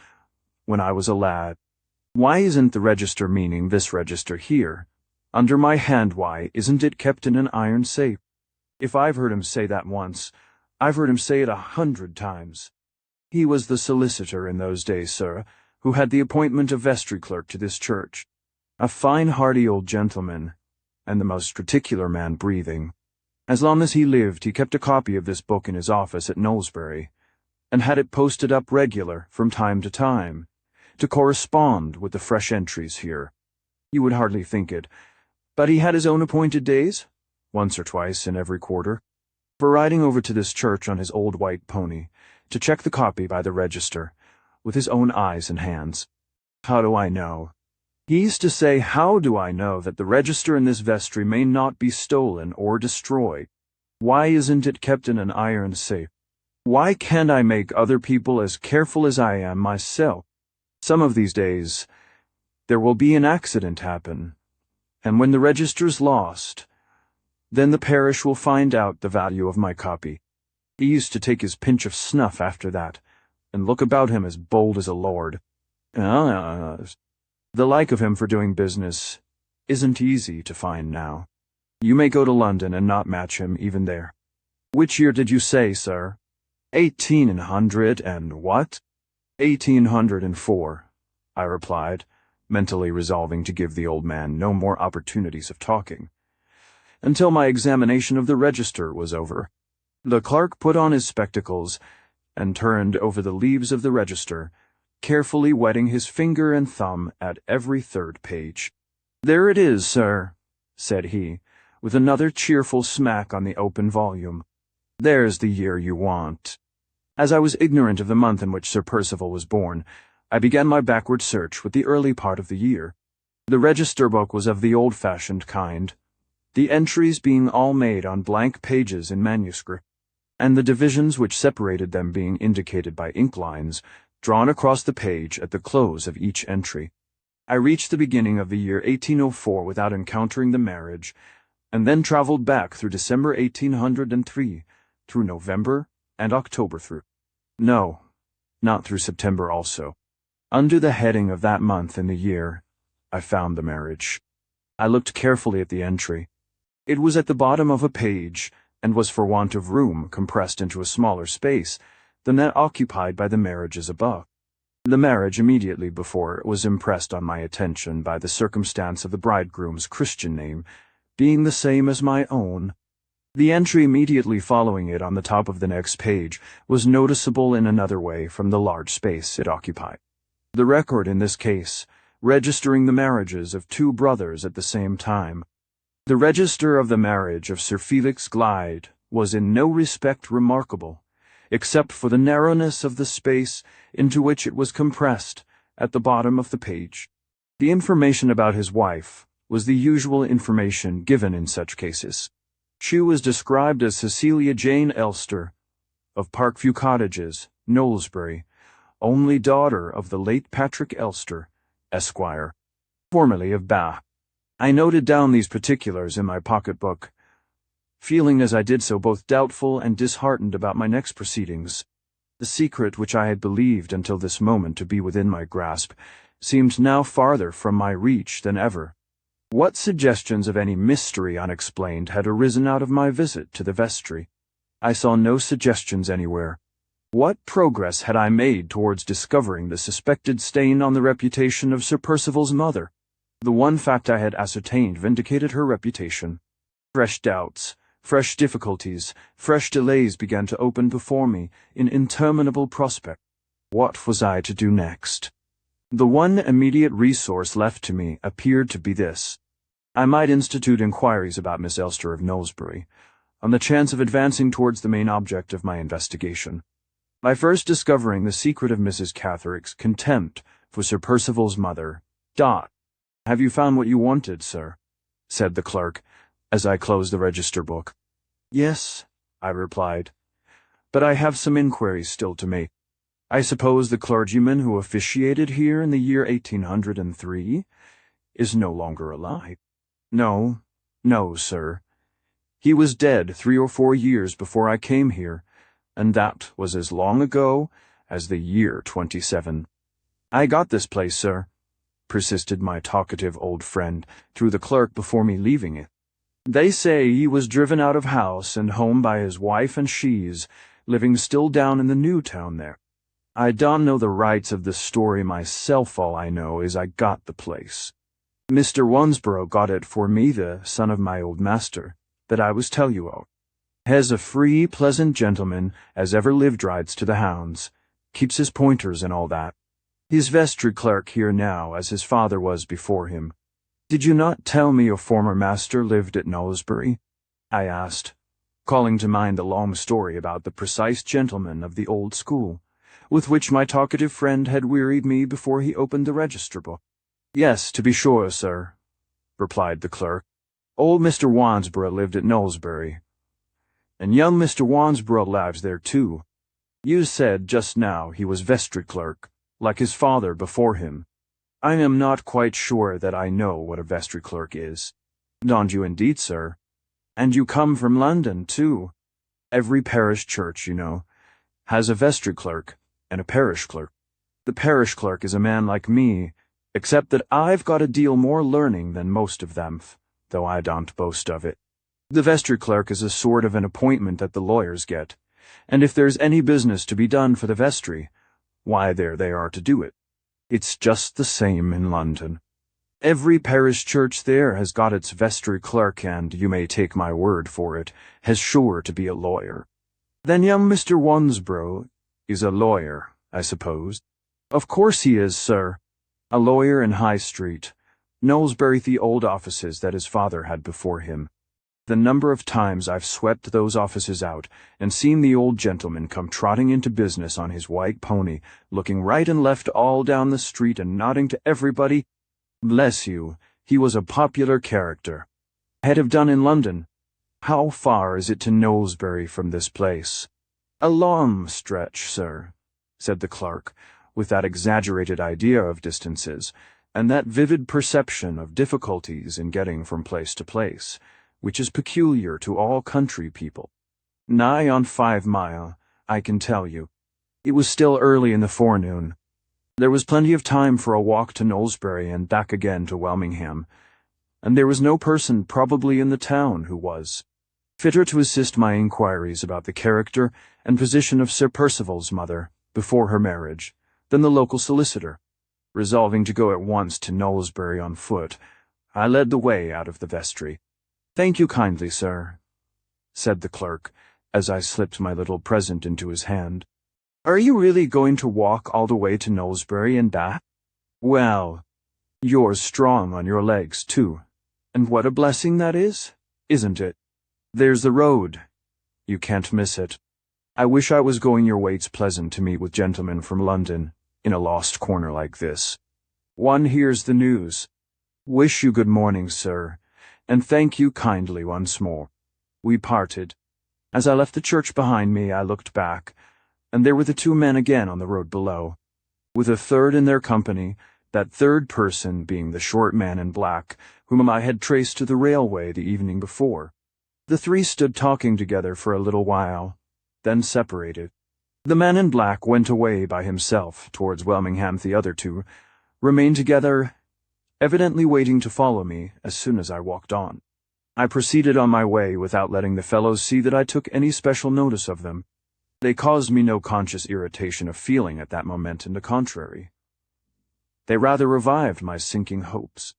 when I was a lad. Why isn't the register, meaning this register here, under my hand, why isn't it kept in an iron safe? If I've heard him say that once, I've heard him say it 100 times. He was the solicitor in those days, sir, who had the appointment of vestry clerk to this church. A fine, hearty old gentleman, and the most particular man breathing. As long as he lived, he kept a copy of this book in his office at Knowlesbury, and had it posted up regular from time to correspond with the fresh entries here. You would hardly think it, but he had his own appointed days, once or twice in every quarter, for riding over to this church on his old white pony, to check the copy by the register, with his own eyes and hands. How do I know? He used to say, how do I know that the register in this vestry may not be stolen or destroyed? Why isn't it kept in an iron safe? Why can't I make other people as careful as I am myself? Some of these days, there will be an accident happen, and when the register's lost, then the parish will find out the value of my copy. He used to take his pinch of snuff after that, and look about him as bold as a lord. The like of him for doing business isn't easy to find now. You may go to London and not match him even there. Which year did you say, sir? 1800 and what? 1804, I replied, mentally resolving to give the old man no more opportunities of talking, until my examination of the register was over. The clerk put on his spectacles and turned over the leaves of the register, carefully wetting his finger and thumb at every third page. There it is, sir, said he, with another cheerful smack on the open volume. There's the year you want. As I was ignorant of the month in which Sir Percival was born, I began my backward search with the early part of the year. The register book was of the old-fashioned kind, the entries being all made on blank pages in manuscript, and the divisions which separated them being indicated by ink lines drawn across the page at the close of each entry. I reached the beginning of the year 1804 without encountering the marriage, and then traveled back through December 1803, through November and October No, not through September also. Under the heading of that month in the year, I found the marriage. I looked carefully at the entry. It was at the bottom of a page, and was for want of room compressed into a smaller space than that occupied by the marriages above. The marriage immediately before it was impressed on my attention by the circumstance of the bridegroom's Christian name being the same as my own. The entry immediately following it on the top of the next page was noticeable in another way from the large space it occupied. The record in this case, registering the marriages of two brothers at the same time. The register of the marriage of Sir Felix Glyde was in no respect remarkable, except for the narrowness of the space into which it was compressed at the bottom of the page. The information about his wife was the usual information given in such cases. She was described as Cecilia Jane Elster, of Parkview Cottages, Knowlesbury, only daughter of the late Patrick Elster, Esquire, formerly of Bath. I noted down these particulars in my pocket-book, feeling as I did so both doubtful and disheartened about my next proceedings. The secret which I had believed until this moment to be within my grasp seemed now farther from my reach than ever. What suggestions of any mystery unexplained had arisen out of my visit to the vestry? I saw no suggestions anywhere. What progress had I made towards discovering the suspected stain on the reputation of Sir Percival's mother? The one fact I had ascertained vindicated her reputation. Fresh doubts, fresh difficulties, fresh delays began to open before me in interminable prospect. What was I to do next? The one immediate resource left to me appeared to be this. I might institute inquiries about Miss Elster of Knowlesbury, on the chance of advancing towards the main object of my investigation, by first discovering the secret of Mrs. Catherick's contempt for Sir Percival's mother. "Have you found what you wanted, sir?" said the clerk, as I closed the register book. "Yes," I replied, "but I have some inquiries still to make. I suppose the clergyman who officiated here in the year 1803 is no longer alive." No, sir. He was dead 3 or 4 years before I came here, and that was as long ago as the year 27. "I got this place, sir," persisted my talkative old friend through the clerk before me leaving it. "They say he was driven out of house and home by his wife and she's living still down in the new town there. I don't know the rights of the story myself. All I know is I got the place. Mr. Wansborough got it for me, the son of my old master, that I was tell you of. Has a free, pleasant gentleman as ever lived, rides to the hounds, keeps his pointers and all that. He's vestry clerk here now, as his father was before him. Did you not tell me your former master lived at Knowlesbury?" I asked, calling to mind the long story about the precise gentleman of the old school, with which my talkative friend had wearied me before he opened the register book. "Yes, to be sure, sir," replied the clerk. "Old Mr. Wansborough lived at Knowlesbury, and young Mr. Wansborough lives there too. You said just now he was vestry clerk, like his father before him. I am not quite sure that I know what a vestry clerk is." "Don't you indeed, sir? And you come from London, too. Every parish church, you know, has a vestry clerk and a parish clerk. The parish clerk is a man like me, except that I've got a deal more learning than most of them, though I don't boast of it. The vestry clerk is a sort of an appointment that the lawyers get, and if there's any business to be done for the vestry, why, there they are to do it. It's just the same in London. Every parish church there has got its vestry clerk, and, you may take my word for it, has sure to be a lawyer." "Then young Mr. Wansborough is a lawyer, I suppose?" "Of course he is, sir. A lawyer in High Street, Knowlesbury, the old offices that his father had before him. The number of times I've swept those offices out and seen the old gentleman come trotting into business on his white pony, looking right and left all down the street and nodding to everybody. Bless you, he was a popular character. Head have done in London. How far is it to Knowlesbury from this place?" "A long stretch, sir," said the clerk, with that exaggerated idea of distances, and that vivid perception of difficulties in getting from place to place, which is peculiar to all country people. "Nigh on 5 mile, I can tell you." It was still early in the forenoon. There was plenty of time for a walk to Knowlesbury and back again to Welmingham, and there was no person probably in the town who was fitter to assist my inquiries about the character and position of Sir Percival's mother before her marriage than the local solicitor. Resolving to go at once to Knowlesbury on foot, I led the way out of the vestry. "Thank you kindly, sir," said the clerk, as I slipped my little present into his hand. "Are you really going to walk all the way to Knowlesbury and back? Well, you're strong on your legs, too. And what a blessing that is, isn't it? There's the road. You can't miss it. I wish I was going your way. It's pleasant to meet with gentlemen from London, in a lost corner like this. One hears the news. Wish you good morning, sir, and thank you kindly once more." We parted. As I left the church behind me, I looked back, and there were the two men again on the road below, with a third in their company, that third person being the short man in black, whom I had traced to the railway the evening before. The three stood talking together for a little while, then separated. The man in black went away by himself towards Welmingham. The other two remained together, evidently waiting to follow me as soon as I walked on. I proceeded on my way without letting the fellows see that I took any special notice of them. They caused me no conscious irritation of feeling at that moment, and the contrary. They rather revived my sinking hopes.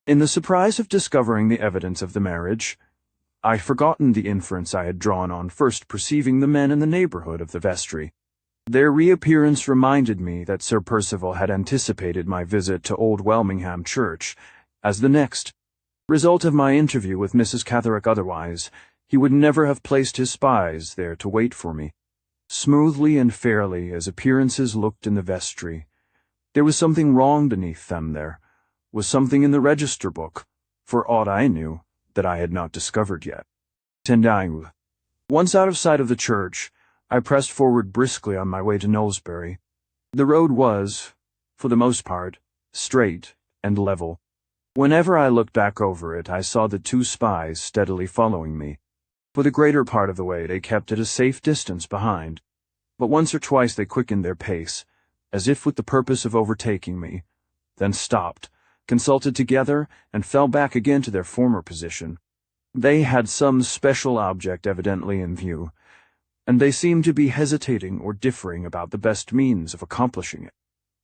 In the surprise of discovering the evidence of the marriage, I had forgotten the inference I had drawn on first perceiving the men in the neighbourhood of the vestry. Their reappearance reminded me that Sir Percival had anticipated my visit to Old Welmingham Church as the next result of my interview with Mrs. Catherick. Otherwise, he would never have placed his spies there to wait for me. Smoothly and fairly as appearances looked in the vestry, there was something wrong beneath them. There was something in the register book, for aught I knew, that I had not discovered yet. Once out of sight of the church, I pressed forward briskly on my way to Knowlesbury. The road was, for the most part, straight and level. Whenever I looked back over it, I saw the two spies steadily following me. For the greater part of the way they kept at a safe distance behind, but once or twice they quickened their pace, as if with the purpose of overtaking me, then stopped, consulted together, and fell back again to their former position. They had some special object evidently in view, and they seemed to be hesitating or differing about the best means of accomplishing it.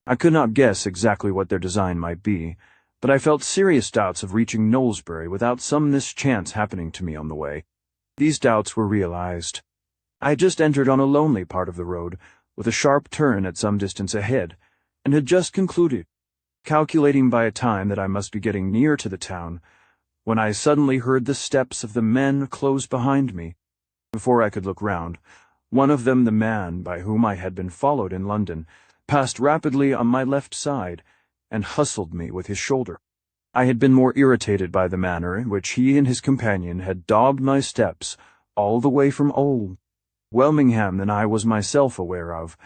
I could not guess exactly what their design might be, but I felt serious doubts of reaching Knowlesbury without some mischance happening to me on the way. These doubts were realized. I had just entered on a lonely part of the road, with a sharp turn at some distance ahead, and had just concluded, calculating by a time that I must be getting near to the town, when I suddenly heard the steps of the men close behind me. Before I could look round, one of them, the man by whom I had been followed in London, passed rapidly on my left side, and hustled me with his shoulder. I had been more irritated by the manner in which he and his companion had dogged my steps all the way from Old Welmingham than I was myself aware of,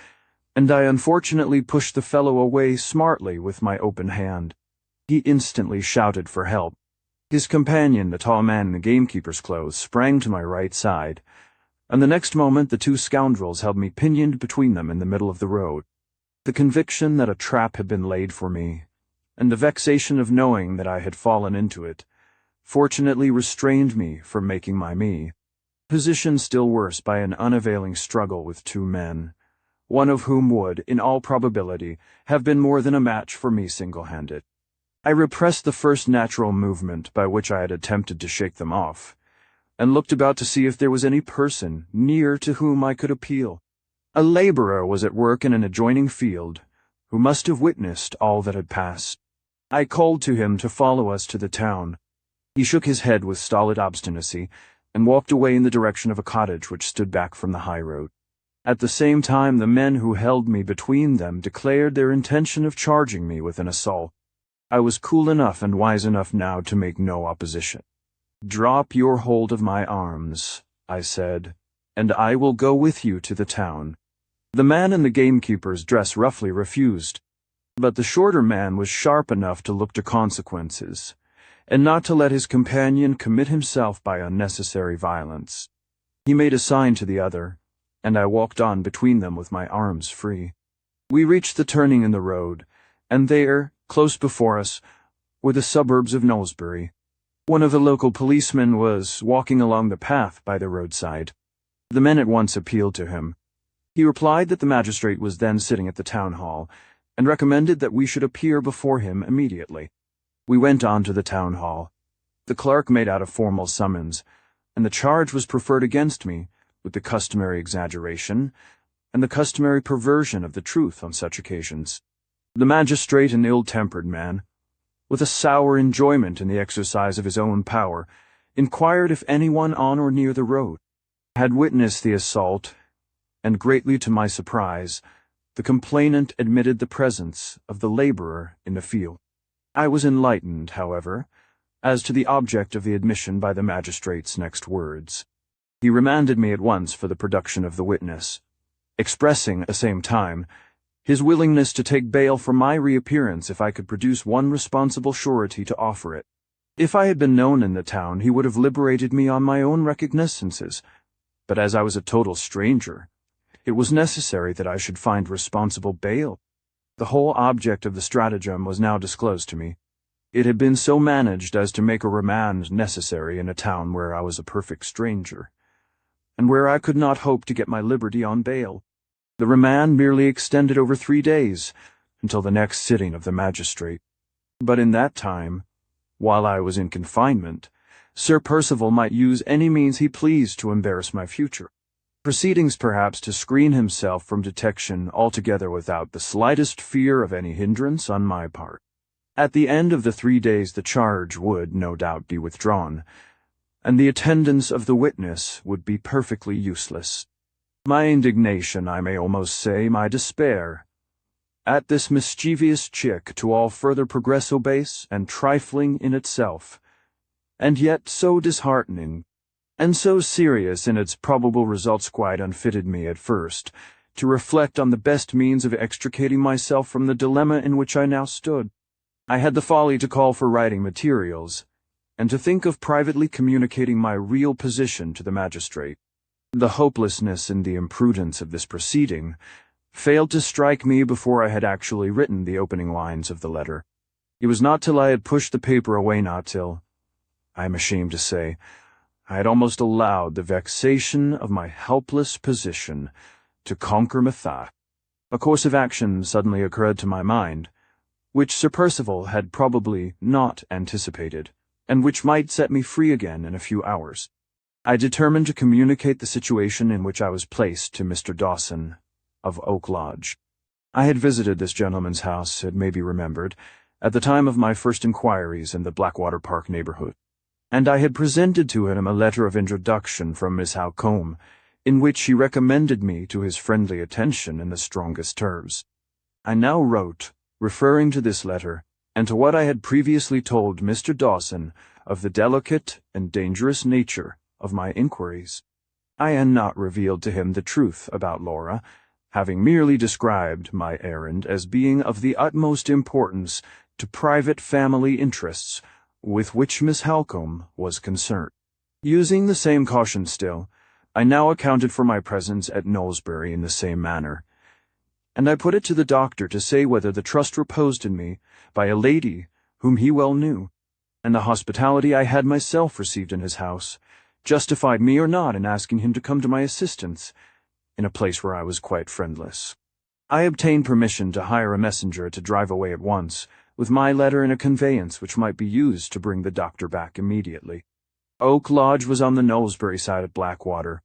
and I unfortunately pushed the fellow away smartly with my open hand. He instantly shouted for help. His companion, the tall man in the gamekeeper's clothes, sprang to my right side, and the next moment the two scoundrels held me pinioned between them in the middle of the road. The conviction that a trap had been laid for me, and the vexation of knowing that I had fallen into it, fortunately restrained me from making my position still worse by an unavailing struggle with two men, one of whom would, in all probability, have been more than a match for me single-handed. I repressed the first natural movement by which I had attempted to shake them off, and looked about to see if there was any person near to whom I could appeal. A laborer was at work in an adjoining field, who must have witnessed all that had passed. I called to him to follow us to the town. He shook his head with stolid obstinacy, and walked away in the direction of a cottage which stood back from the high road. At the same time, the men who held me between them declared their intention of charging me with an assault. I was cool enough and wise enough now to make no opposition. "Drop your hold of my arms," I said, "and I will go with you to the town." The man in the gamekeeper's dress roughly refused, but the shorter man was sharp enough to look to consequences, and not to let his companion commit himself by unnecessary violence. He made a sign to the other, and I walked on between them with my arms free. We reached the turning in the road, and there, close before us, were the suburbs of Knowlesbury. One of the local policemen was walking along the path by the roadside. The men at once appealed to him. He replied that the magistrate was then sitting at the town hall, and recommended that we should appear before him immediately. We went on to the town hall. The clerk made out a formal summons, and the charge was preferred against me, with the customary exaggeration and the customary perversion of the truth on such occasions. The magistrate, an ill-tempered man, with a sour enjoyment in the exercise of his own power, inquired if anyone on or near the road had witnessed the assault, and greatly to my surprise, the complainant admitted the presence of the laborer in the field. I was enlightened, however, as to the object of the admission by the magistrate's next words. He remanded me at once for the production of the witness, expressing, at the same time, his willingness to take bail for my reappearance if I could produce one responsible surety to offer it. If I had been known in the town, he would have liberated me on my own recognizances, but as I was a total stranger, it was necessary that I should find responsible bail. The whole object of the stratagem was now disclosed to me. It had been so managed as to make a remand necessary in a town where I was a perfect stranger, and where I could not hope to get my liberty on bail. The remand merely extended over 3 days, until the next sitting of the magistrate. But in that time, while I was in confinement, Sir Percival might use any means he pleased to embarrass my future. Proceedings perhaps to screen himself from detection altogether without the slightest fear of any hindrance on my part. At the end of the 3 days the charge would, no doubt, be withdrawn, and the attendance of the witness would be perfectly useless. My indignation, I may almost say my despair, at this mischievous check to all further progresso base and trifling in itself, and yet so disheartening, and so serious in its probable results, quite unfitted me at first to reflect on the best means of extricating myself from the dilemma in which I now stood. I had the folly to call for writing materials, and to think of privately communicating my real position to the magistrate. The hopelessness and the imprudence of this proceeding failed to strike me before I had actually written the opening lines of the letter. It was not till I had pushed the paper away, not till, I am ashamed to say, I had almost allowed the vexation of my helpless position to conquer my thought. A course of action suddenly occurred to my mind, which Sir Percival had probably not anticipated, and which might set me free again in a few hours. I determined to communicate the situation in which I was placed to Mr. Dawson of Oak Lodge. I had visited this gentleman's house, it may be remembered, at the time of my first inquiries in the Blackwater Park neighborhood, and I had presented to him a letter of introduction from Miss Halcombe, in which she recommended me to his friendly attention in the strongest terms. I now wrote, referring to this letter, and to what I had previously told Mr. Dawson of the delicate and dangerous nature of my inquiries. I had not revealed to him the truth about Laura, having merely described my errand as being of the utmost importance to private family interests with which Miss Halcombe was concerned. Using the same caution still, I now accounted for my presence at Knowlesbury in the same manner, and I put it to the doctor to say whether the trust reposed in me by a lady whom he well knew, and the hospitality I had myself received in his house, justified me or not in asking him to come to my assistance in a place where I was quite friendless. I obtained permission to hire a messenger to drive away at once, with my letter in a conveyance which might be used to bring the doctor back immediately. Oak Lodge was on the Knowlesbury side of Blackwater.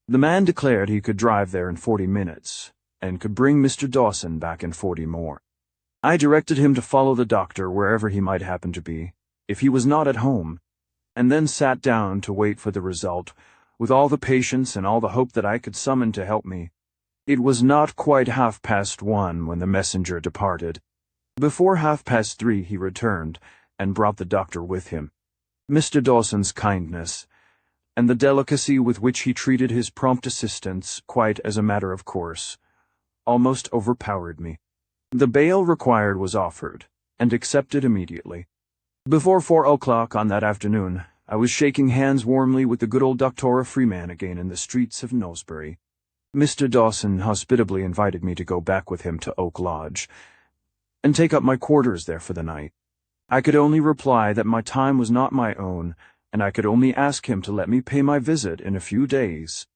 The man declared he could drive there in 40 minutes, and could bring Mr. Dawson back in 40 more. I directed him to follow the doctor wherever he might happen to be, if he was not at home, and then sat down to wait for the result, with all the patience and all the hope that I could summon to help me. It was not quite 1:30 when the messenger departed. Before 3:30 he returned, and brought the doctor with him. Mr. Dawson's kindness, and the delicacy with which he treated his prompt assistants, quite as a matter of course, almost overpowered me. The bail required was offered, and accepted immediately. Before 4 o'clock on that afternoon, I was shaking hands warmly with the good old Doctora Freeman again in the streets of Knowlesbury. Mr. Dawson hospitably invited me to go back with him to Oak Lodge, and take up my quarters there for the night. I could only reply that my time was not my own, and I could only ask him to let me pay my visit in a few days,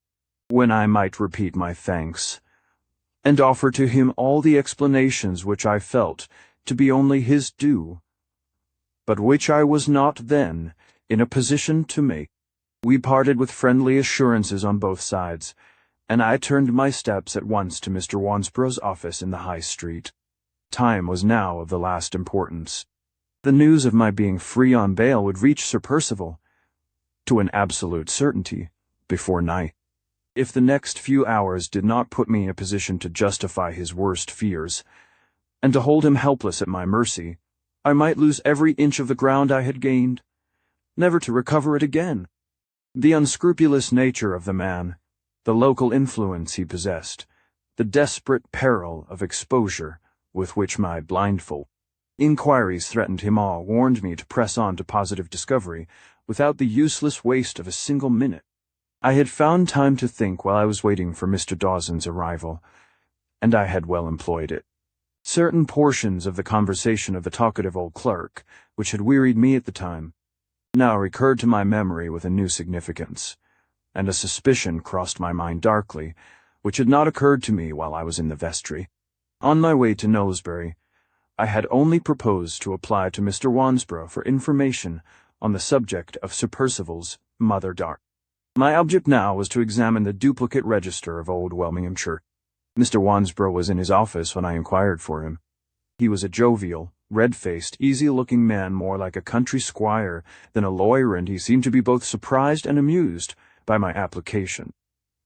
when I might repeat my thanks, and offer to him all the explanations which I felt to be only his due, but which I was not then in a position to make. We parted with friendly assurances on both sides, and I turned my steps at once to Mr. Wansborough's office in the High Street. Time was now of the last importance. The news of my being free on bail would reach Sir Percival, to an absolute certainty, before night. If the next few hours did not put me in a position to justify his worst fears, and to hold him helpless at my mercy, I might lose every inch of the ground I had gained, never to recover it again. The unscrupulous nature of the man, the local influence he possessed, the desperate peril of exposure with which my blindfold inquiries threatened him all warned me to press on to positive discovery without the useless waste of a single minute. I had found time to think while I was waiting for Mr. Dawson's arrival, and I had well employed it. Certain portions of the conversation of the talkative old clerk, which had wearied me at the time, now recurred to my memory with a new significance, and a suspicion crossed my mind darkly, which had not occurred to me while I was in the vestry. On my way to Knowlesbury, I had only proposed to apply to Mr. Wansborough for information on the subject of Sir Percival's mother Dart. My object now was to examine the duplicate register of Old Welmingham Church. Mr. Wansborough was in his office when I inquired for him. He was a jovial, red-faced, easy-looking man, more like a country squire than a lawyer, and he seemed to be both surprised and amused by my application.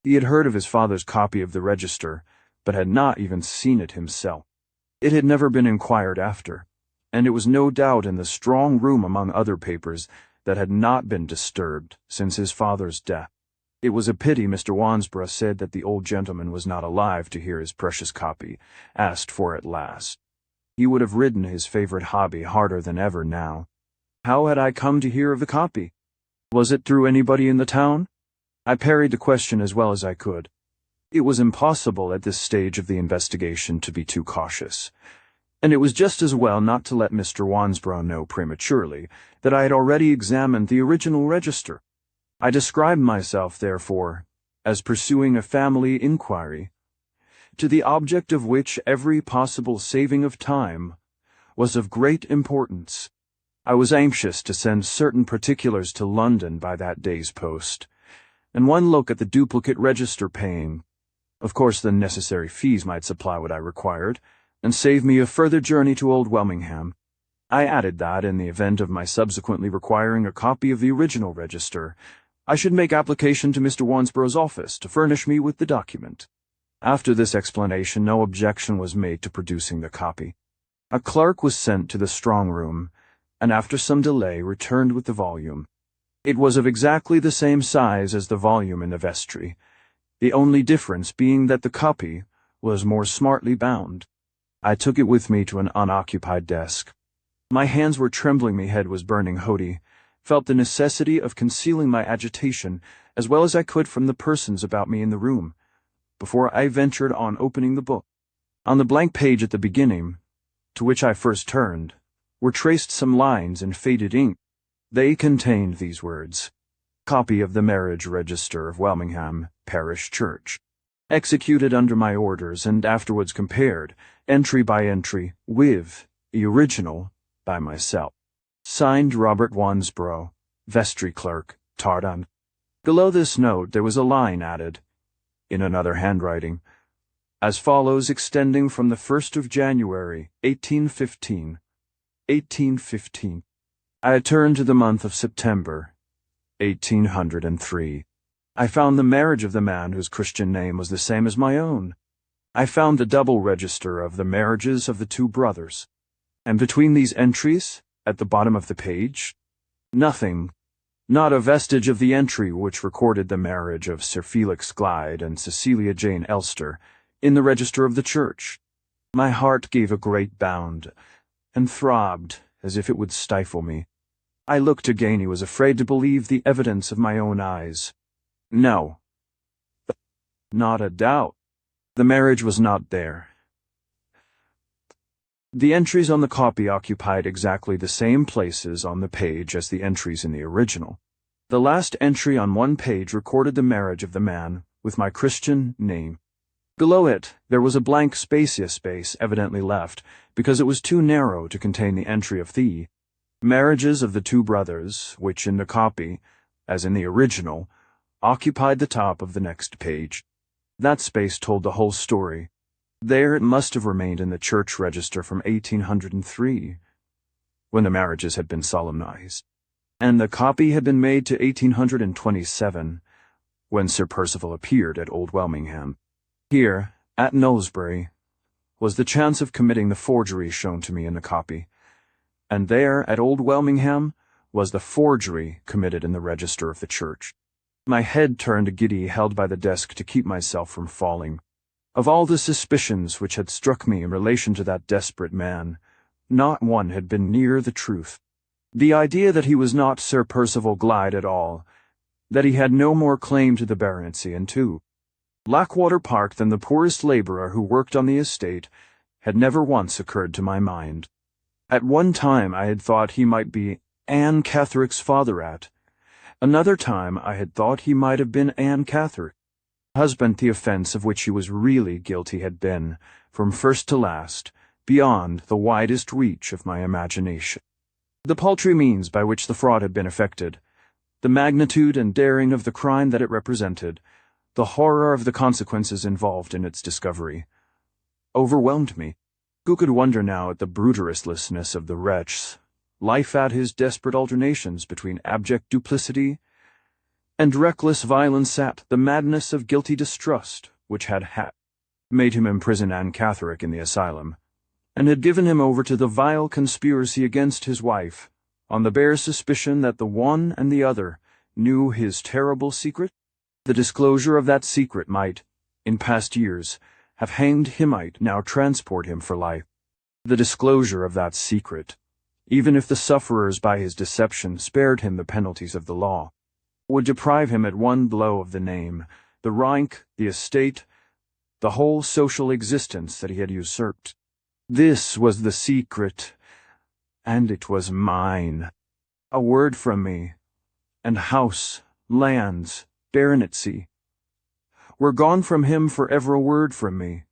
He had heard of his father's copy of the register, but had not even seen it himself. It had never been inquired after, and it was no doubt in the strong room among other papers that had not been disturbed since his father's death. It was a pity, Mr. Wansborough said, that the old gentleman was not alive to hear his precious copy asked for at last. He would have ridden his favorite hobby harder than ever now. How had I come to hear of the copy? Was it through anybody in the town? I parried the question as well as I could. It was impossible at this stage of the investigation to be too cautious, and it was just as well not to let Mr. Wansborough know prematurely that I had already examined the original register. I described myself, therefore, as pursuing a family inquiry, to the object of which every possible saving of time was of great importance. I was anxious to send certain particulars to London by that day's post, and one look at the duplicate register paying. Of course, the necessary fees might supply what I required, and save me a further journey to Old Welmingham. I added that, in the event of my subsequently requiring a copy of the original register, I should make application to Mr. Wansborough's office to furnish me with the document. After this explanation, no objection was made to producing the copy. A clerk was sent to the strong room, and after some delay returned with the volume. It was of exactly the same size as the volume in the vestry, the only difference being that the copy was more smartly bound. I took it with me to an unoccupied desk. My hands were trembling, my head was burning hotly, felt the necessity of concealing my agitation as well as I could from the persons about me in the room, before I ventured on opening the book. On the blank page at the beginning, to which I first turned, were traced some lines in faded ink. They contained these words: "Copy of the marriage register of Welmingham Parish Church, executed under my orders and afterwards compared, entry by entry, with the original by myself. Signed Robert Wansborough, vestry clerk, Tardon." Below this note there was a line added, in another handwriting, as follows, extending from the 1st of January, 1815. I turned to the month of September, 1803. I found the marriage of the man whose Christian name was the same as my own. I found the double register of the marriages of the two brothers. And between these entries, at the bottom of the page, nothing, not a vestige of the entry which recorded the marriage of Sir Felix Glyde and Cecilia Jane Elster in the register of the church. My heart gave a great bound, and throbbed as if it would stifle me. I looked again. He was afraid to believe the evidence of my own eyes. No, not a doubt. The marriage was not there. The entries on the copy occupied exactly the same places on the page as the entries in the original. The last entry on one page recorded the marriage of the man with my Christian name. Below it, there was a blank space evidently left, because it was too narrow to contain the entry of the marriages of the two brothers, which in the copy as in the original, occupied the top of the next page. That space told the whole story. There it must have remained in the church register from 1803, when the marriages had been solemnized, and the copy had been made to 1827, when Sir Percival appeared at Old Welmingham. Here, at Knowlesbury, was the chance of committing the forgery shown to me in the copy, and there, at Old Welmingham, was the forgery committed in the register of the church. My head turned giddy, held by the desk to keep myself from falling. Of all the suspicions which had struck me in relation to that desperate man, not one had been near the truth. The idea that he was not Sir Percival Glyde at all, that he had no more claim to the baronetcy, and to Blackwater Park than the poorest labourer who worked on the estate, had never once occurred to my mind. At one time I had thought he might be Anne Catherick's father. At another time I had thought he might have been Anne Catherick. Husband, the offence of which he was really guilty had been, from first to last, beyond the widest reach of my imagination. The paltry means by which the fraud had been effected, the magnitude and daring of the crime that it represented, the horror of the consequences involved in its discovery, overwhelmed me. Who could wonder now at the brutalness of the wretch, life at his desperate alternations between abject duplicity and reckless violence, at the madness of guilty distrust which had made him imprison Anne Catherick in the asylum, and had given him over to the vile conspiracy against his wife, on the bare suspicion that the one and the other knew his terrible secret? The disclosure of that secret might, in past years, have hanged him, might now transport him for life. The disclosure of that secret, even if the sufferers by his deception spared him the penalties of the law, would deprive him at one blow of the name, the rank, the estate, the whole social existence that he had usurped. This was the secret, and it was mine. A word from me, and house, lands, baronetcy, were gone from him for ever. A word from me,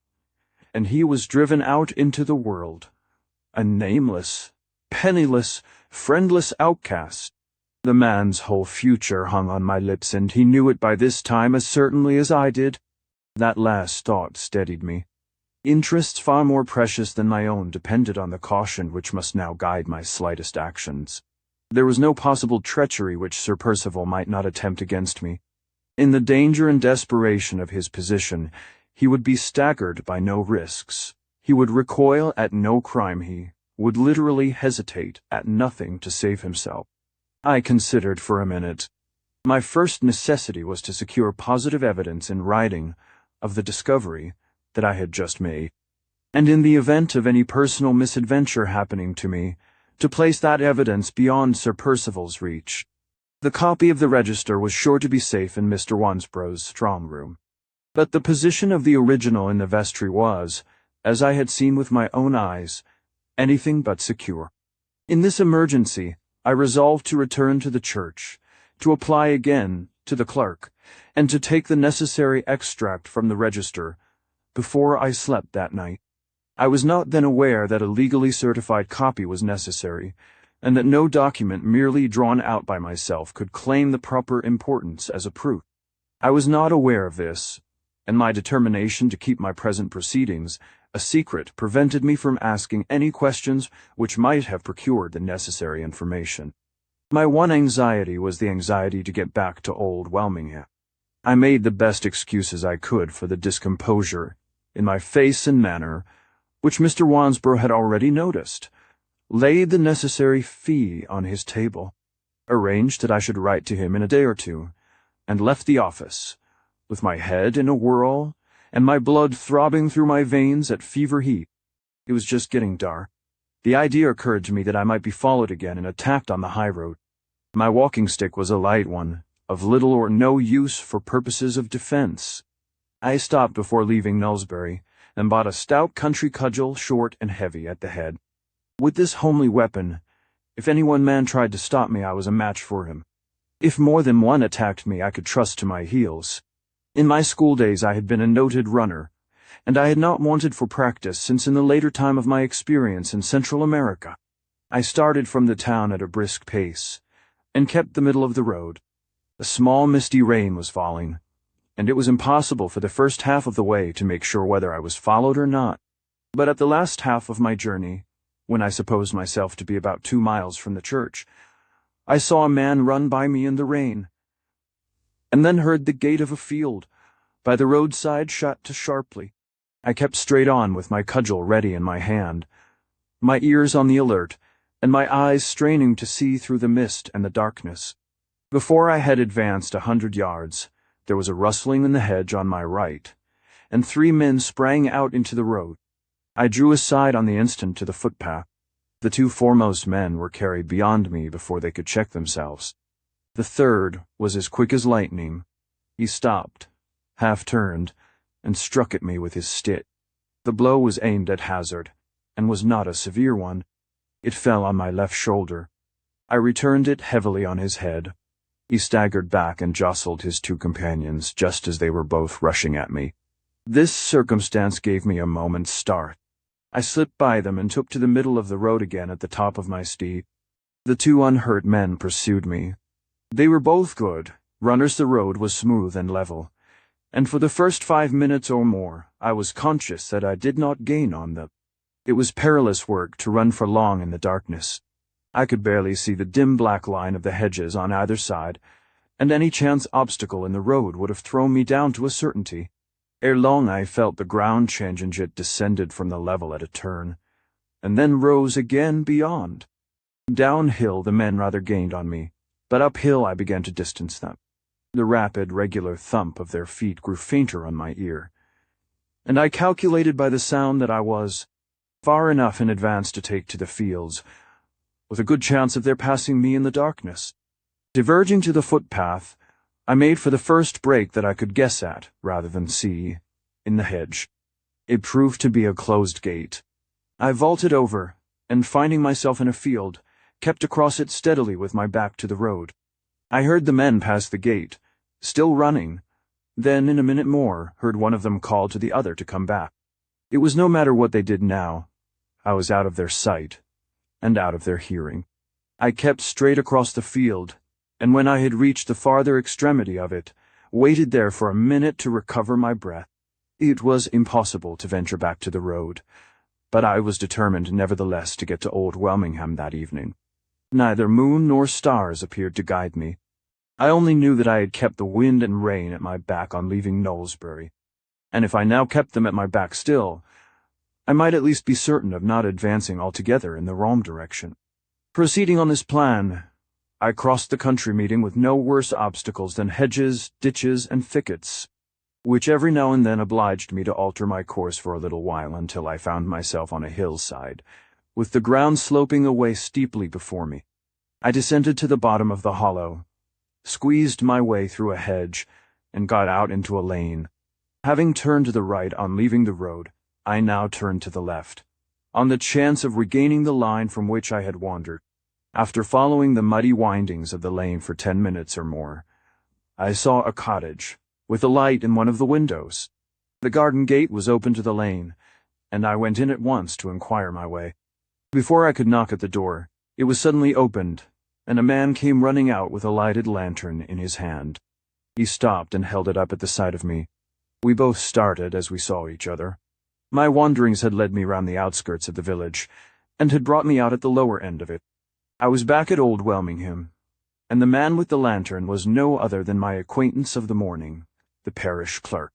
and he was driven out into the world, a nameless, penniless, friendless outcast. The man's whole future hung on my lips, and he knew it by this time as certainly as I did. That last thought steadied me. Interests far more precious than my own depended on the caution which must now guide my slightest actions. There was no possible treachery which Sir Percival might not attempt against me. In the danger and desperation of his position, he would be staggered by no risks. He would recoil at no crime. He would literally hesitate at nothing to save himself. I considered for a minute. My first necessity was to secure positive evidence in writing of the discovery that I had just made, and in the event of any personal misadventure happening to me, to place that evidence beyond Sir Percival's reach. The copy of the register was sure to be safe in Mr. Wansborough's strong room, but the position of the original in the vestry was, as I had seen with my own eyes, anything but secure. In this emergency, I resolved to return to the church, to apply again to the clerk, and to take the necessary extract from the register before I slept that night. I was not then aware that a legally certified copy was necessary, and that no document merely drawn out by myself could claim the proper importance as a proof. I was not aware of this, and my determination to keep my present proceedings a secret prevented me from asking any questions which might have procured the necessary information. My one anxiety was the anxiety to get back to Old Welmingham. I made the best excuses I could for the discomposure in my face and manner, which Mr. Wansborough had already noticed, laid the necessary fee on his table, arranged that I should write to him in a day or two, and left the office, with my head in a whirl and my blood throbbing through my veins at fever heat. It was just getting dark. The idea occurred to me that I might be followed again and attacked on the high road. My walking stick was a light one, of little or no use for purposes of defense. I stopped before leaving Knowlesbury, and bought a stout country cudgel, short and heavy at the head. With this homely weapon, if any one man tried to stop me, I was a match for him. If more than one attacked me, I could trust to my heels. In my school days I had been a noted runner, and I had not wanted for practice since in the later time of my experience in Central America. I started from the town at a brisk pace, and kept the middle of the road. A small misty rain was falling, and it was impossible for the first half of the way to make sure whether I was followed or not. But at the last half of my journey, when I supposed myself to be about 2 miles from the church, I saw a man run by me in the rain, and then heard the gate of a field by the roadside shut to sharply. I kept straight on with my cudgel ready in my hand, my ears on the alert, and my eyes straining to see through the mist and the darkness. Before I had advanced 100 yards, there was a rustling in the hedge on my right, and 3 men sprang out into the road. I drew aside on the instant to the footpath. The 2 foremost men were carried beyond me before they could check themselves. The third was as quick as lightning. He stopped, half-turned, and struck at me with his stick. The blow was aimed at hazard, and was not a severe one. It fell on my left shoulder. I returned it heavily on his head. He staggered back and jostled his 2 companions just as they were both rushing at me. This circumstance gave me a moment's start. I slipped by them and took to the middle of the road again at the top of my steed. The 2 unhurt men pursued me. They were both good runners. The road was smooth and level, and for the first 5 minutes or more I was conscious that I did not gain on them. It was perilous work to run for long in the darkness. I could barely see the dim black line of the hedges on either side, and any chance obstacle in the road would have thrown me down to a certainty. Ere long I felt the ground change, and it descended from the level at a turn, and then rose again beyond. Downhill the men rather gained on me, but uphill I began to distance them. The rapid, regular thump of their feet grew fainter on my ear, and I calculated by the sound that I was far enough in advance to take to the fields, with a good chance of their passing me in the darkness. Diverging to the footpath, I made for the first break that I could guess at, rather than see, in the hedge. It proved to be a closed gate. I vaulted over, and finding myself in a field, kept across it steadily with my back to the road. I heard the men pass the gate, still running, then in a minute more heard one of them call to the other to come back. It was no matter what they did now. I was out of their sight, and out of their hearing. I kept straight across the field, and when I had reached the farther extremity of it, waited there for a minute to recover my breath. It was impossible to venture back to the road, but I was determined nevertheless to get to Old Welmingham that evening. Neither moon nor stars appeared to guide me. I only knew that I had kept the wind and rain at my back on leaving Knowlesbury, and if I now kept them at my back still, I might at least be certain of not advancing altogether in the wrong direction. Proceeding on this plan, I crossed the country, meeting with no worse obstacles than hedges, ditches, and thickets, which every now and then obliged me to alter my course for a little while until I found myself on a hillside, with the ground sloping away steeply before me. I descended to the bottom of the hollow, squeezed my way through a hedge, and got out into a lane. Having turned to the right on leaving the road, I now turned to the left, on the chance of regaining the line from which I had wandered. After following the muddy windings of the lane for 10 minutes or more, I saw a cottage, with a light in one of the windows. The garden gate was open to the lane, and I went in at once to inquire my way. Before I could knock at the door, it was suddenly opened, and a man came running out with a lighted lantern in his hand. He stopped and held it up at the sight of me. We both started as we saw each other. My wanderings had led me round the outskirts of the village, and had brought me out at the lower end of it. I was back at Old Welmingham, and the man with the lantern was no other than my acquaintance of the morning, the parish clerk.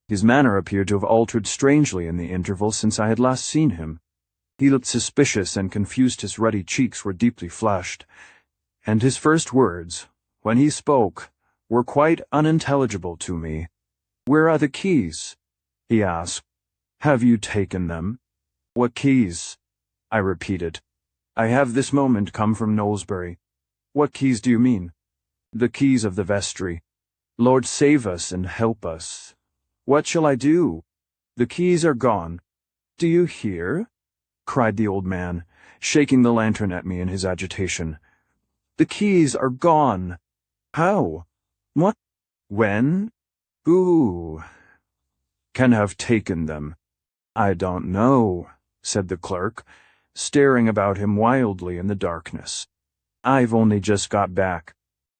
His manner appeared to have altered strangely in the interval since I had last seen him. He looked suspicious and confused, his ruddy cheeks were deeply flushed, and his first words, when he spoke, were quite unintelligible to me. "Where are the keys?" he asked. "Have you taken them?" "What keys?" I repeated. "I have this moment come from Knowlesbury." "What keys do you mean?" "The keys of the vestry. Lord save us and help us. What shall I do? The keys are gone." "Do you hear?" cried the old man, shaking the lantern at me in his agitation. "The keys are gone." "How? What? When? Who can have taken them?" "I don't know," said the clerk, staring about him wildly in the darkness. "I've only just got back.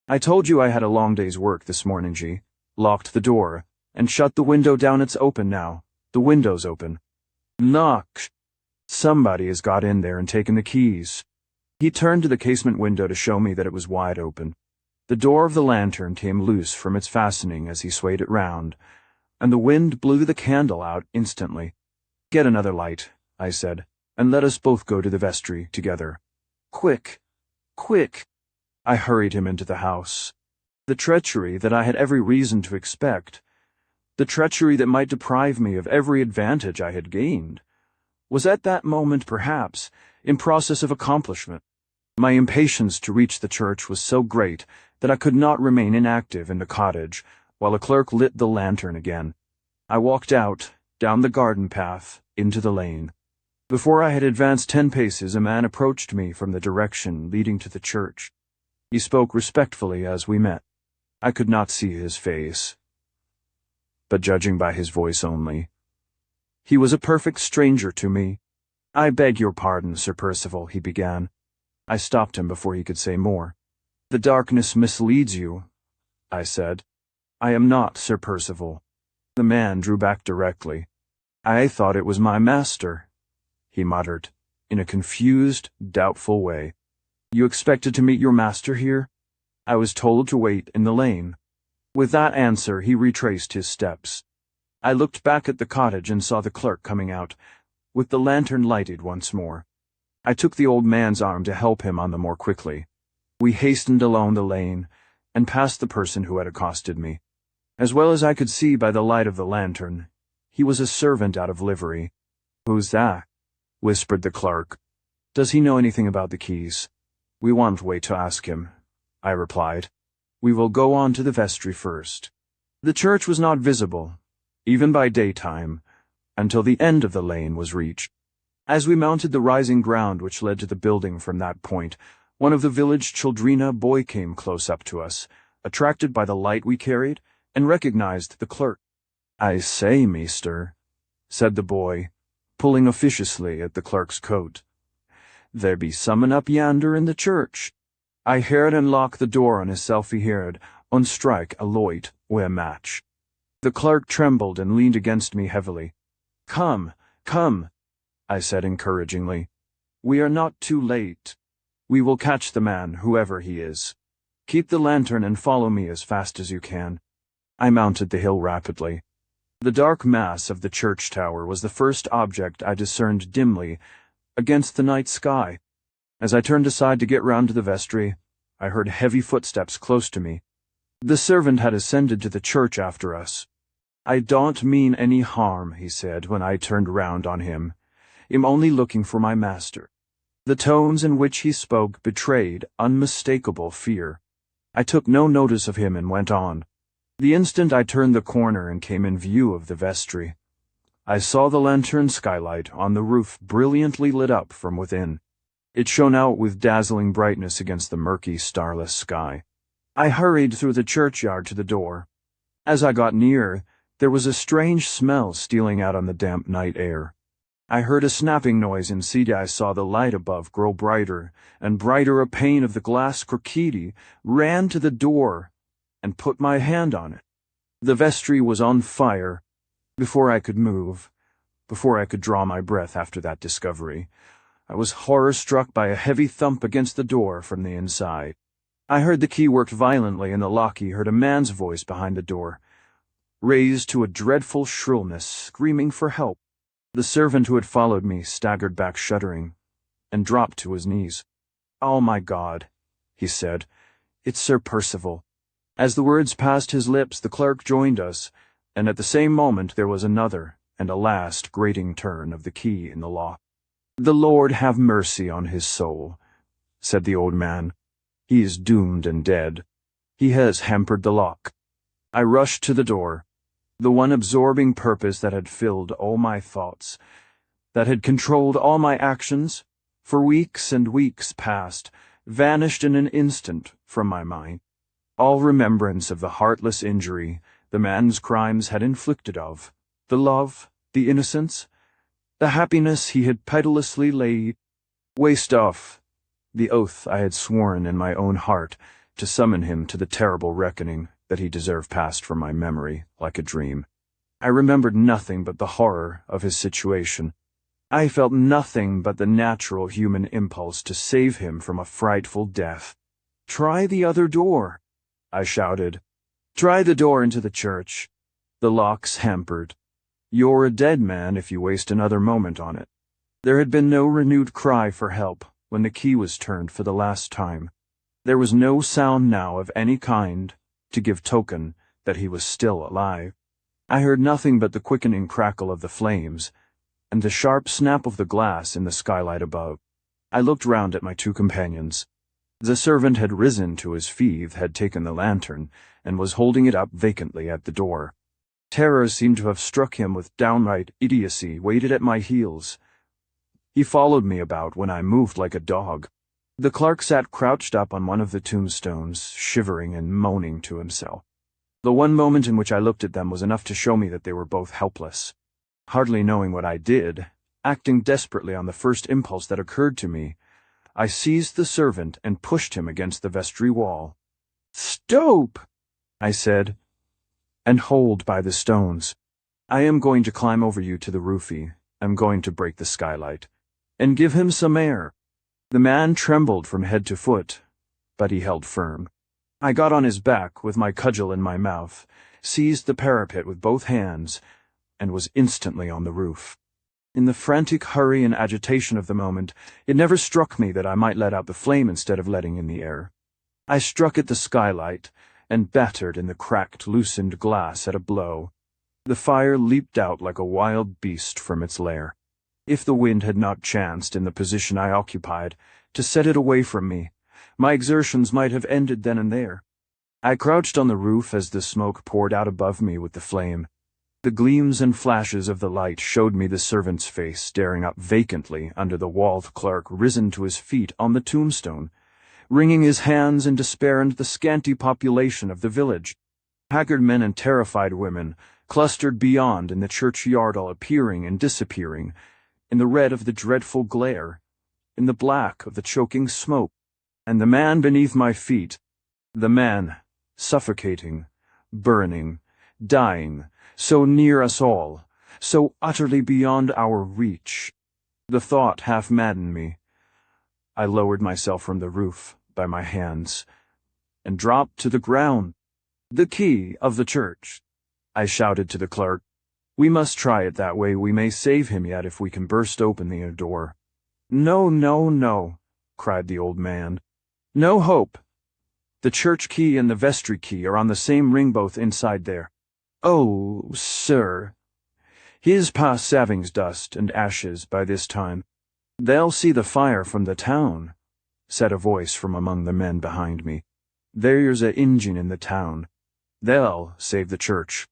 I told you I had a long day's work this morning, G. Locked the door, and shut the window down. It's open now. The window's open. Knock. Somebody has got in there and taken the keys. He turned to the casement window to show me that it was wide open. The door of the lantern came loose from its fastening as he swayed it round, and the wind blew the candle out instantly. Get another light, I said, and let us both go to the vestry together. Quick, quick. I hurried him into the house. The treachery that I had every reason to expect, the treachery that might deprive me of every advantage I had gained, was at that moment, perhaps, in process of accomplishment. My impatience to reach the church was so great that I could not remain inactive in the cottage while a clerk lit the lantern again. I walked out, down the garden path, into the lane. Before I had advanced 10 paces, a man approached me from the direction leading to the church. He spoke respectfully as we met. I could not see his face, but judging by his voice only, he was a perfect stranger to me. I beg your pardon, Sir Percival, he began. I stopped him before he could say more. The darkness misleads you, I said. I am not Sir Percival. The man drew back directly. I thought it was my master, he muttered, in a confused, doubtful way. You expected to meet your master here? I was told to wait in the lane. With that answer, he retraced his steps. I looked back at the cottage and saw the clerk coming out, with the lantern lighted once more. I took the old man's arm to help him on the more quickly. We hastened along the lane, and past the person who had accosted me. As well as I could see by the light of the lantern, he was a servant out of livery. Who's that? Whispered the clerk. Does he know anything about the keys? We won't wait to ask him, I replied. We will go on to the vestry first. The church was not visible, even by daytime, until the end of the lane was reached. As we mounted the rising ground which led to the building from that point, one of the village childrina boy came close up to us, attracted by the light we carried, and recognized the clerk. I say, meester, said the boy, pulling officiously at the clerk's coat. There be summun up yonder in the church. I heard and lock the door on hisself he heard, on strike a light wi' a match. The clerk trembled and leaned against me heavily. Come, come, I said encouragingly. We are not too late. We will catch the man, whoever he is. Keep the lantern and follow me as fast as you can. I mounted the hill rapidly. The dark mass of the church tower was the first object I discerned dimly against the night sky. As I turned aside to get round to the vestry, I heard heavy footsteps close to me. The servant had ascended to the church after us. I don't mean any harm, he said when I turned round on him. I'm only looking for my master. The tones in which he spoke betrayed unmistakable fear. I took no notice of him and went on. The instant I turned the corner and came in view of the vestry, I saw the lantern skylight on the roof brilliantly lit up from within. It shone out with dazzling brightness against the murky, starless sky. I hurried through the churchyard to the door. As I got near, there was a strange smell stealing out on the damp night air. I heard a snapping noise and I saw the light above grow brighter, and brighter. A pane of the glass crocketti ran to the door and put my hand on it. The vestry was on fire. Before I could move, before I could draw my breath after that discovery, I was horror-struck by a heavy thump against the door from the inside. I heard the key worked violently, and the lackey heard a man's voice behind the door, raised to a dreadful shrillness, screaming for help. The servant who had followed me staggered back shuddering, and dropped to his knees. "Oh, my God," he said, "it's Sir Percival." As the words passed his lips, the clerk joined us, and at the same moment there was another and a last grating turn of the key in the lock. "The Lord have mercy on his soul," said the old man. "He is doomed and dead. He has hampered the lock." I rushed to the door. The one absorbing purpose that had filled all my thoughts, that had controlled all my actions, for weeks and weeks past, vanished in an instant from my mind. All remembrance of the heartless injury the man's crimes had inflicted of, the love, the innocence, the happiness he had pitilessly laid waste of, the oath I had sworn in my own heart to summon him to the terrible reckoning that he deserved passed from my memory like a dream. I remembered nothing but the horror of his situation. I felt nothing but the natural human impulse to save him from a frightful death. "Try the other door," I shouted. "Try the door into the church. The lock's hampered. You're a dead man if you waste another moment on it." There had been no renewed cry for help when the key was turned for the last time. There was no sound now of any kind to give token that he was still alive. I heard nothing but the quickening crackle of the flames and the sharp snap of the glass in the skylight above. I looked round at my two companions. The servant had risen to his feet, had taken the lantern, and was holding it up vacantly at the door. Terror seemed to have struck him with downright idiocy, waited at my heels. He followed me about when I moved like a dog. The clerk sat crouched up on one of the tombstones, shivering and moaning to himself. The one moment in which I looked at them was enough to show me that they were both helpless. Hardly knowing what I did, acting desperately on the first impulse that occurred to me, I seized the servant and pushed him against the vestry wall. "Stop!" I said, "and hold by the stones. I am going to climb over you to the roofie. I'm going to break the skylight, and give him some air." The man trembled from head to foot, but he held firm. I got on his back with my cudgel in my mouth, seized the parapet with both hands, and was instantly on the roof. In the frantic hurry and agitation of the moment, it never struck me that I might let out the flame instead of letting in the air. I struck at the skylight and battered in the cracked, loosened glass at a blow. The fire leaped out like a wild beast from its lair. If the wind had not chanced, in the position I occupied, to set it away from me, my exertions might have ended then and there. I crouched on the roof as the smoke poured out above me with the flame. The gleams and flashes of the light showed me the servant's face staring up vacantly under the walled clerk risen to his feet on the tombstone, wringing his hands in despair, and the scanty population of the village. Haggard men and terrified women clustered beyond in the churchyard, all appearing and disappearing, in the red of the dreadful glare, in the black of the choking smoke, and the man beneath my feet, the man, suffocating, burning, dying, so near us all, so utterly beyond our reach. The thought half maddened me. I lowered myself from the roof by my hands, and dropped to the ground. "The key of the church," I shouted to the clerk. "We must try it that way. We may save him yet if we can burst open the inner door." "No, no, no," cried the old man. "No hope. The church key and the vestry key are on the same ring, both inside there." "Oh, sir, he's past Saving's dust and ashes by this time." "They'll see the fire from the town," said a voice from among the men behind me. "There's a Injun in the town. They'll save the church."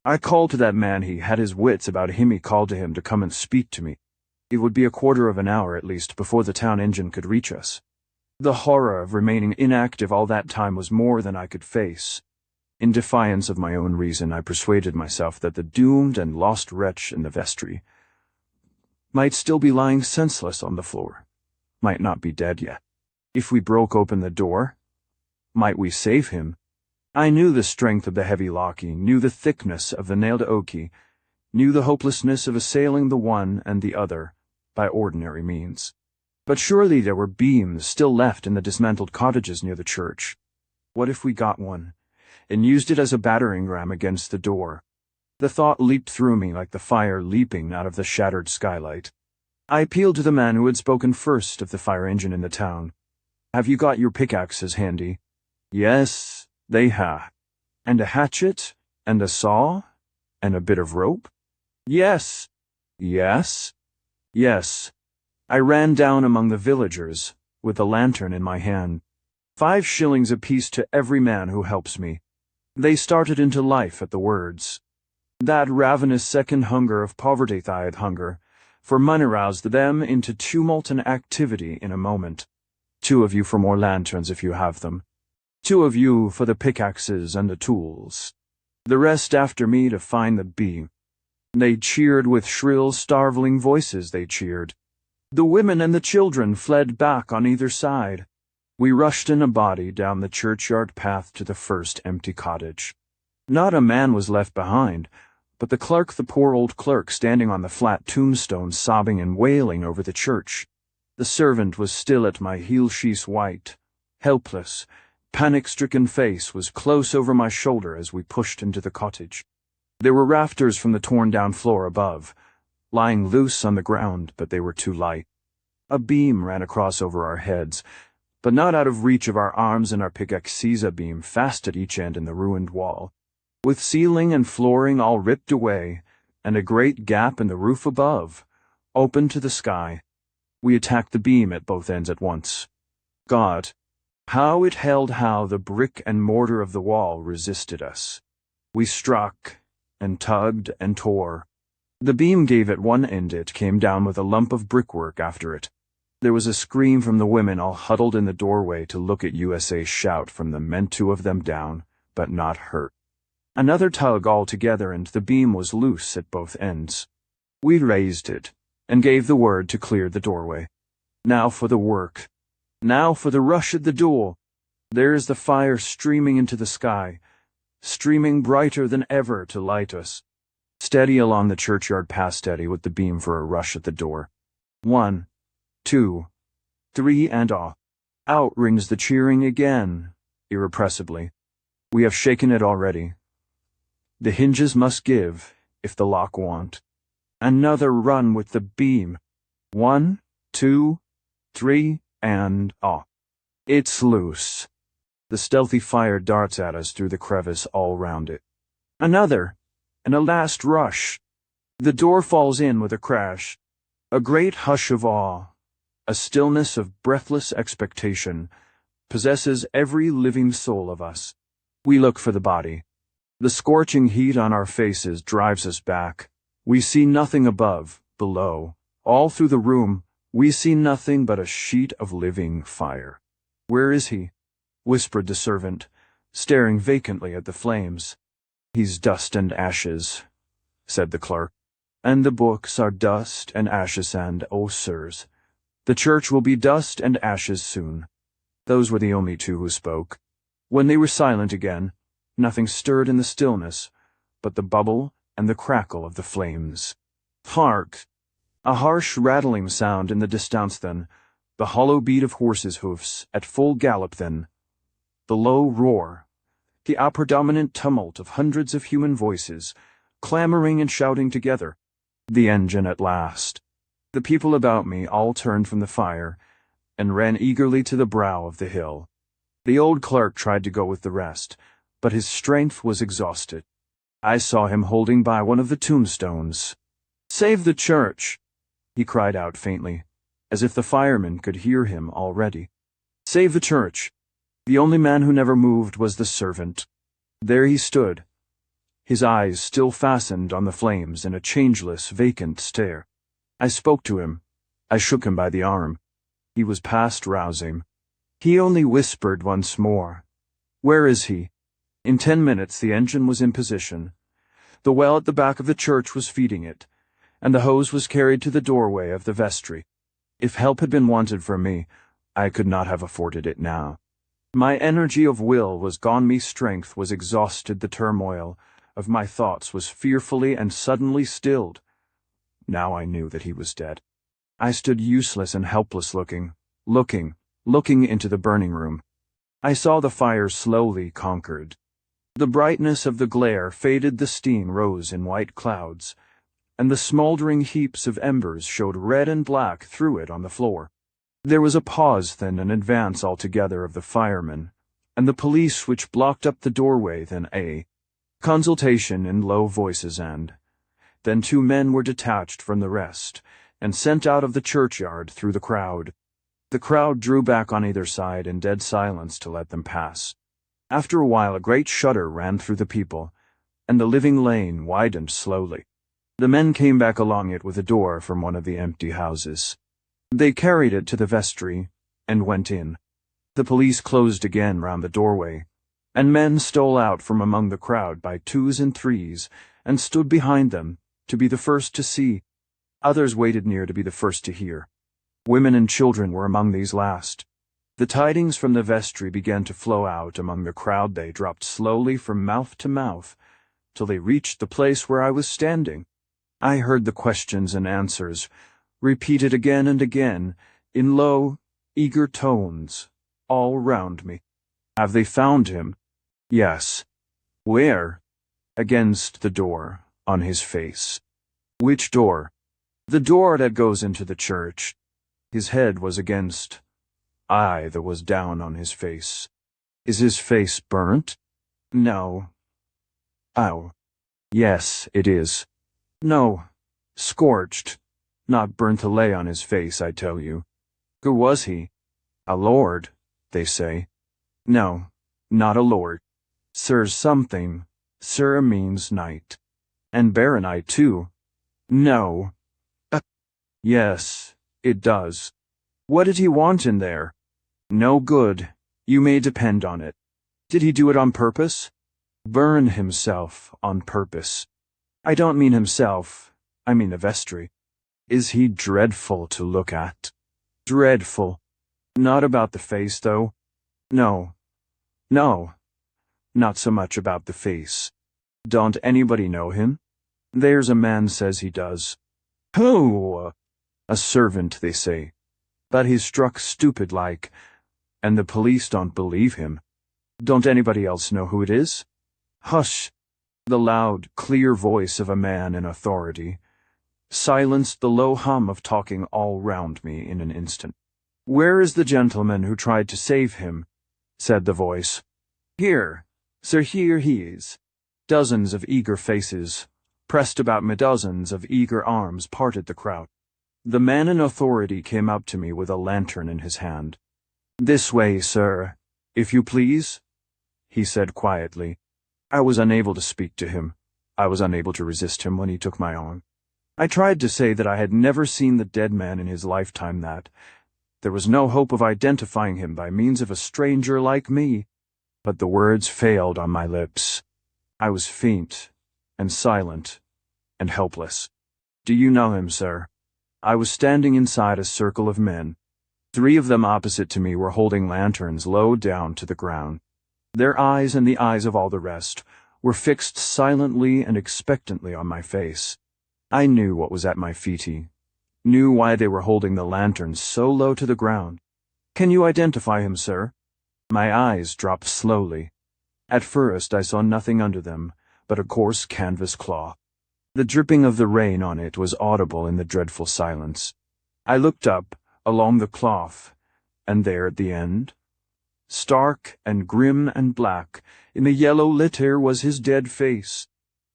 I called to that man. He had his wits about him. He called to him to come and speak to me. It would be a quarter of an hour at least before the town engine could reach us. The horror of remaining inactive all that time was more than I could face. In defiance of my own reason, I persuaded myself that the doomed and lost wretch in the vestry might still be lying senseless on the floor, might not be dead yet. If we broke open the door, might we save him? I knew the strength of the heavy locking, knew the thickness of the nailed oakie, knew the hopelessness of assailing the one and the other by ordinary means. But surely there were beams still left in the dismantled cottages near the church. What if we got one, and used it as a battering ram against the door? The thought leaped through me like the fire leaping out of the shattered skylight. I appealed to the man who had spoken first of the fire engine in the town. "Have you got your pickaxes handy?" "Yes, they ha." "And a hatchet, and a saw, and a bit of rope?" "Yes." "Yes?" "Yes." I ran down among the villagers, with the lantern in my hand. 5 shillings apiece to every man who helps me. They started into life at the words. That ravenous second hunger of poverty-tithe hunger for money roused them into tumult and activity in a moment. 2 of you for more lanterns if you have them. 2 of you for the pickaxes and the tools. The rest after me to find the bee. They cheered with shrill, starveling voices, they cheered. The women and the children fled back on either side. We rushed in a body down the churchyard path to the first empty cottage. Not a man was left behind, but the poor old clerk standing on the flat tombstone sobbing and wailing over the church. The servant was still at my heel. She's white, helpless, panic-stricken face was close over my shoulder as we pushed into the cottage. There were rafters from the torn-down floor above, lying loose on the ground, but they were too light. A beam ran across over our heads, but not out of reach of our arms and our pickaxes, a beam fast at each end in the ruined wall. With ceiling and flooring all ripped away, and a great gap in the roof above, open to the sky, we attacked the beam at both ends at once. God, how it held, how the brick and mortar of the wall resisted us. We struck, and tugged, and tore. The beam gave at one end. It came down with a lump of brickwork after it. There was a scream from the women all huddled in the doorway to look at USA. Shout from the men, 2 of them down, but not hurt. Another tug all together and the beam was loose at both ends. We raised it, and gave the word to clear the doorway. Now for the work. Now for the rush at the door. There is the fire streaming into the sky, streaming brighter than ever to light us. Steady along the churchyard path, steady with the beam for a rush at the door. 1, 2, 3, and out rings the cheering again, irrepressibly. We have shaken it already. The hinges must give, if the lock won't. Another run with the beam. 1, 2, 3, and it's loose. The stealthy fire darts at us through the crevice all round it. Another, and a last rush. The door falls in with a crash. A great hush of awe, a stillness of breathless expectation, possesses every living soul of us. We look for the body. The scorching heat on our faces drives us back. We see nothing above, below. All through the room, we see nothing but a sheet of living fire. Where is he? Whispered the servant, staring vacantly at the flames. He's dust and ashes, said the clerk. And the books are dust and ashes, and, oh, sirs, the church will be dust and ashes soon. Those were the only 2 who spoke. When they were silent again, nothing stirred in the stillness but the bubble and the crackle of the flames. Hark! A harsh rattling sound in the distance then, the hollow beat of horses' hoofs at full gallop then, the low roar, the predominant tumult of hundreds of human voices, clamoring and shouting together. The engine at last. The people about me all turned from the fire and ran eagerly to the brow of the hill. The old clerk tried to go with the rest, but his strength was exhausted. I saw him holding by one of the tombstones. "Save the church!" he cried out faintly, as if the firemen could hear him already. "Save the church!" The only man who never moved was the servant. There he stood, his eyes still fastened on the flames in a changeless, vacant stare. I spoke to him. I shook him by the arm. He was past rousing. He only whispered once more. "Where is he?" In 10 minutes the engine was in position. The well at the back of the church was feeding it, and the hose was carried to the doorway of the vestry. If help had been wanted from me, I could not have afforded it now. My energy of will was gone, my strength was exhausted, the turmoil of my thoughts was fearfully and suddenly stilled. Now I knew that he was dead. I stood useless and helpless looking into the burning room. I saw the fire slowly conquered. The brightness of the glare faded, the steam rose in white clouds, and the smoldering heaps of embers showed red and black through it on the floor. There was a pause, then an advance altogether of the firemen, and the police which blocked up the doorway, then a consultation in low voices, and then 2 men were detached from the rest, and sent out of the churchyard through the crowd. The crowd drew back on either side in dead silence to let them pass. After a while a great shudder ran through the people, and the living lane widened slowly. The men came back along it with a door from one of the empty houses. They carried it to the vestry, and went in. The police closed again round the doorway, and men stole out from among the crowd by 2s and 3s, and stood behind them, to be the first to see. Others waited near to be the first to hear. Women and children were among these last. The tidings from the vestry began to flow out among the crowd. They dropped slowly from mouth to mouth, till they reached the place where I was standing. I heard the questions and answers, repeated again and again, in low, eager tones, all round me. Have they found him? Yes. Where? Against the door, on his face. Which door? The door that goes into the church. His head was against. Eye that was down on his face. Is his face burnt? No. Ow. Yes, it is. No. Scorched. Not burnt to lay on his face, I tell you. Who was he? A lord, they say. No, not a lord. Sir something. Sir means knight. And baronite, too. No. Yes, it does. What did he want in there? No good, you may depend on it. Did he do it on purpose? Burn himself on purpose. I don't mean himself, I mean the vestry. Is he dreadful to look at? Dreadful. Not about the face, though. No. Not so much about the face. Don't anybody know him? There's a man says he does. Who? A servant, they say. But he's struck stupid like, and the police don't believe him. Don't anybody else know who it is? Hush! The loud, clear voice of a man in authority silenced the low hum of talking all round me in an instant. Where is the gentleman who tried to save him? Said the voice. Here, sir, here he is. Dozens of eager faces, pressed about me, dozens of eager arms parted the crowd. The man in authority came up to me with a lantern in his hand. This way, sir, if you please, he said quietly. I was unable to speak to him. I was unable to resist him when he took my arm. I tried to say that I had never seen the dead man in his lifetime, that there was no hope of identifying him by means of a stranger like me, but the words failed on my lips. I was faint and silent and helpless. Do you know him, sir? I was standing inside a circle of men. 3 of them opposite to me were holding lanterns low down to the ground. Their eyes and the eyes of all the rest were fixed silently and expectantly on my face. I knew what was at my feet, knew why they were holding the lanterns so low to the ground. Can you identify him, sir? My eyes dropped slowly. At first I saw nothing under them but a coarse canvas cloth. The dripping of the rain on it was audible in the dreadful silence. I looked up, along the cloth, and there at the end, stark and grim and black, in the yellow lit air was his dead face.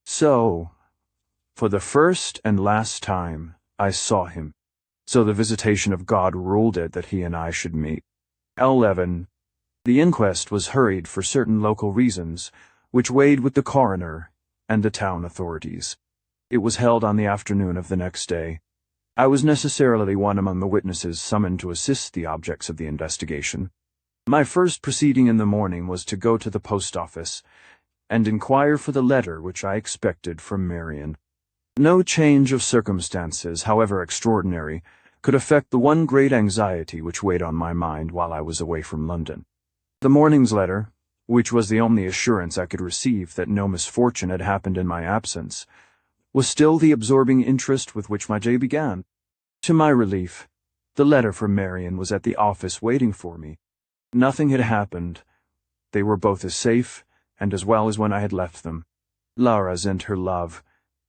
So, for the first and last time, I saw him. So the visitation of God ruled it that he and I should meet. 11. The inquest was hurried for certain local reasons, which weighed with the coroner and the town authorities. It was held on the afternoon of the next day. I was necessarily one among the witnesses summoned to assist the objects of the investigation. My first proceeding in the morning was to go to the post office and inquire for the letter which I expected from Marian. No change of circumstances, however extraordinary, could affect the one great anxiety which weighed on my mind while I was away from London. The morning's letter, which was the only assurance I could receive that no misfortune had happened in my absence, was still the absorbing interest with which my day began. To my relief, the letter from Marian was at the office waiting for me. Nothing had happened. They were both as safe and as well as when I had left them. Lara sent her love,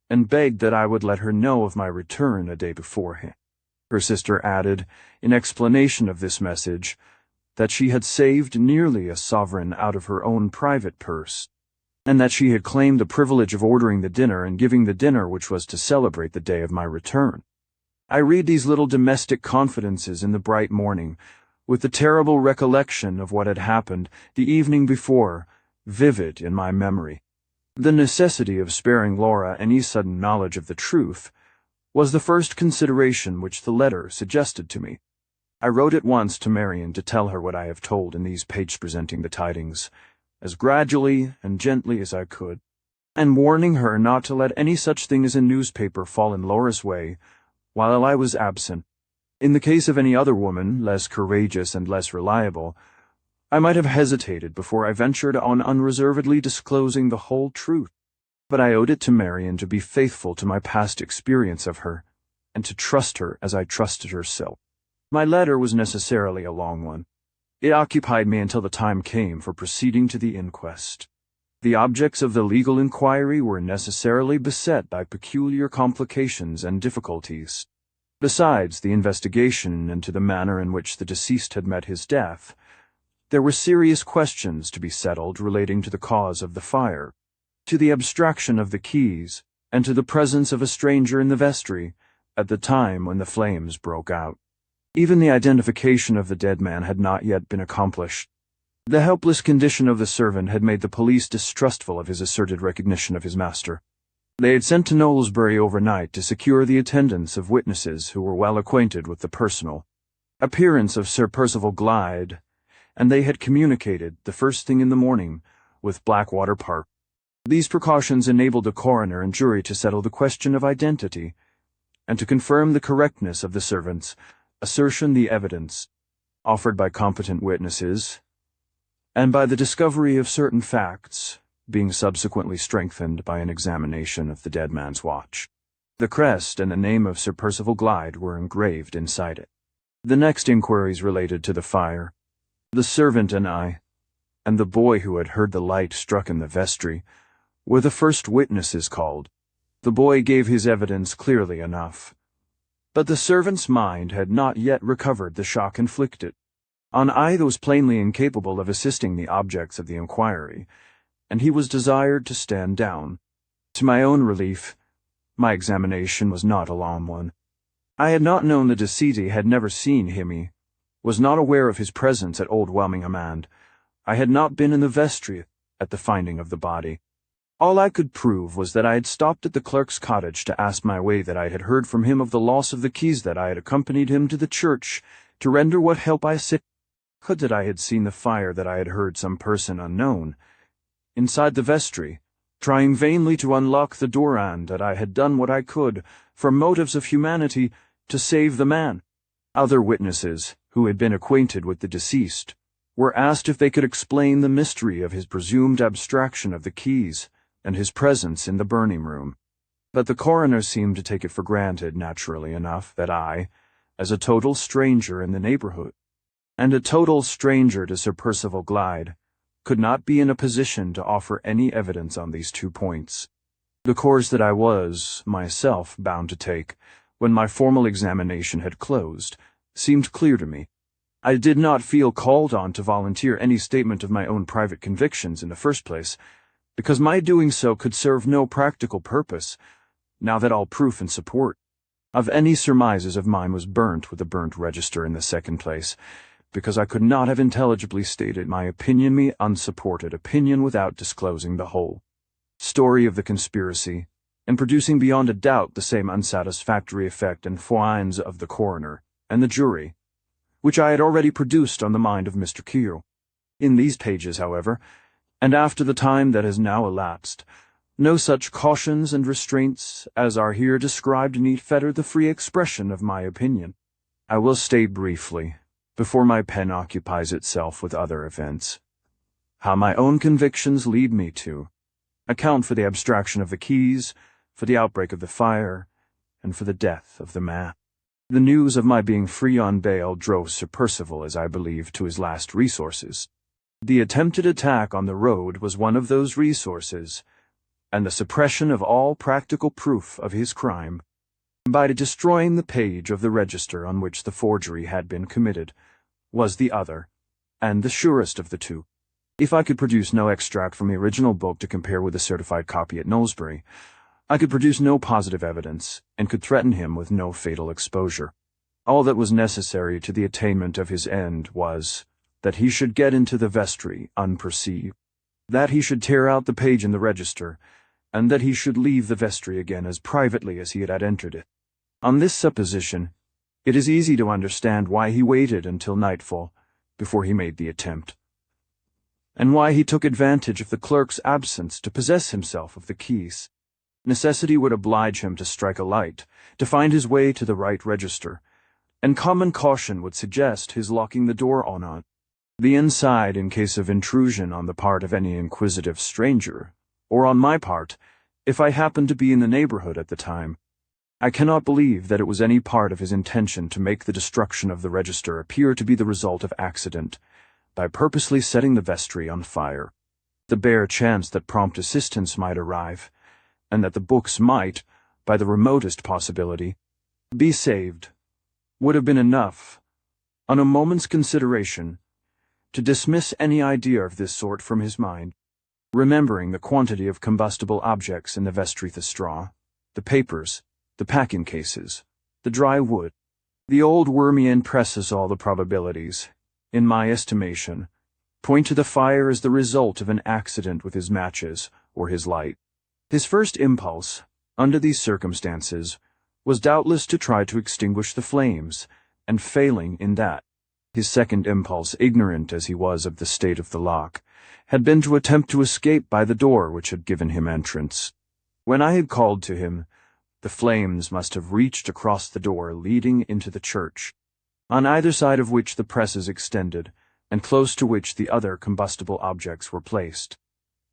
and begged that I would let her know of my return a day beforehand. Her sister added, in explanation of this message, that she had saved nearly a sovereign out of her own private purse, and that she had claimed the privilege of ordering the dinner and giving the dinner which was to celebrate the day of my return. I read these little domestic confidences in the bright morning, with the terrible recollection of what had happened the evening before vivid in my memory. The necessity of sparing Laura any sudden knowledge of the truth was the first consideration which the letter suggested to me. I wrote at once to Marian to tell her what I have told in these pages presenting the tidings, as gradually and gently as I could, and warning her not to let any such thing as a newspaper fall in Laura's way while I was absent. In the case of any other woman, less courageous and less reliable, I might have hesitated before I ventured on unreservedly disclosing the whole truth. But I owed it to Marian to be faithful to my past experience of her, and to trust her as I trusted herself. My letter was necessarily a long one. It occupied me until the time came for proceeding to the inquest. The objects of the legal inquiry were necessarily beset by peculiar complications and difficulties. Besides the investigation into the manner in which the deceased had met his death, there were serious questions to be settled relating to the cause of the fire, to the abstraction of the keys, and to the presence of a stranger in the vestry at the time when the flames broke out. Even the identification of the dead man had not yet been accomplished. The helpless condition of the servant had made the police distrustful of his asserted recognition of his master. They had sent to Knowlesbury overnight to secure the attendance of witnesses who were well acquainted with the personal appearance of Sir Percival Glyde, and they had communicated, the first thing in the morning, with Blackwater Park. These precautions enabled the coroner and jury to settle the question of identity, and to confirm the correctness of the servant's assertion the evidence offered by competent witnesses, and by the discovery of certain facts, being subsequently strengthened by an examination of the dead man's watch. The crest and the name of Sir Percival Glyde were engraved inside it. The next inquiries related to the fire. The servant and I, and the boy who had heard the light struck in the vestry, were the first witnesses called. The boy gave his evidence clearly enough, but the servant's mind had not yet recovered the shock inflicted. On either was plainly incapable of assisting the objects of the inquiry, and he was desired to stand down. To my own relief, my examination was not a long one. I had not known the deceit, had never seen him, was not aware of his presence at Old Welmingham, and I had not been in the vestry at the finding of the body. All I could prove was that I had stopped at the clerk's cottage to ask my way, that I had heard from him of the loss of the keys, that I had accompanied him to the church to render what help I could, that I had seen the fire, that I had heard some person unknown inside the vestry trying vainly to unlock the door, and that I had done what I could, from motives of humanity, to save the man. Other witnesses, who had been acquainted with the deceased, were asked if they could explain the mystery of his presumed abstraction of the keys and his presence in the burning room. But the coroner seemed to take it for granted, naturally enough, that I, as a total stranger in the neighborhood, and a total stranger to Sir Percival Glyde, could not be in a position to offer any evidence on these 2 points. The course that I was, myself, bound to take, when my formal examination had closed, seemed clear to me. I did not feel called on to volunteer any statement of my own private convictions in the first place, because my doing so could serve no practical purpose, now that all proof and support of any surmises of mine was burnt with the burnt register in the second place, because I could not have intelligibly stated my opinion, me unsupported opinion, without disclosing the whole story of the conspiracy, and producing beyond a doubt the same unsatisfactory effect and fines of the coroner and the jury, which I had already produced on the mind of Mr. Keel. In these pages, however, and after the time that has now elapsed, no such cautions and restraints as are here described need fetter the free expression of my opinion. I will state briefly, before my pen occupies itself with other events, how my own convictions lead me to account for the abstraction of the keys, for the outbreak of the fire, and for the death of the man. The news of my being free on bail drove Sir Percival, as I believe, to his last resources. The attempted attack on the road was one of those resources, and the suppression of all practical proof of his crime, by destroying the page of the register on which the forgery had been committed, was the other, and the surest of the two. If I could produce no extract from the original book to compare with the certified copy at Knowlesbury, I could produce no positive evidence, and could threaten him with no fatal exposure. All that was necessary to the attainment of his end was that he should get into the vestry unperceived, that he should tear out the page in the register, and that he should leave the vestry again as privately as he had entered it. On this supposition, it is easy to understand why he waited until nightfall before he made the attempt, and why he took advantage of the clerk's absence to possess himself of the keys. Necessity would oblige him to strike a light, to find his way to the right register, and common caution would suggest his locking the door on it. The inside in case of intrusion on the part of any inquisitive stranger, or on my part, if I happened to be in the neighborhood at the time. I cannot believe that it was any part of his intention to make the destruction of the register appear to be the result of accident, by purposely setting the vestry on fire. The bare chance that prompt assistance might arrive, and that the books might, by the remotest possibility, be saved, would have been enough, on a moment's consideration, to dismiss any idea of this sort from his mind. Remembering the quantity of combustible objects in the vestry, the straw, the papers, the packing cases, the dry wood, the old wormy presses, all the probabilities, in my estimation, point to the fire as the result of an accident with his matches or his light. His first impulse, under these circumstances, was doubtless to try to extinguish the flames, and failing in that, his second impulse, ignorant as he was of the state of the lock, had been to attempt to escape by the door which had given him entrance. When I had called to him, the flames must have reached across the door leading into the church, on either side of which the presses extended, and close to which the other combustible objects were placed.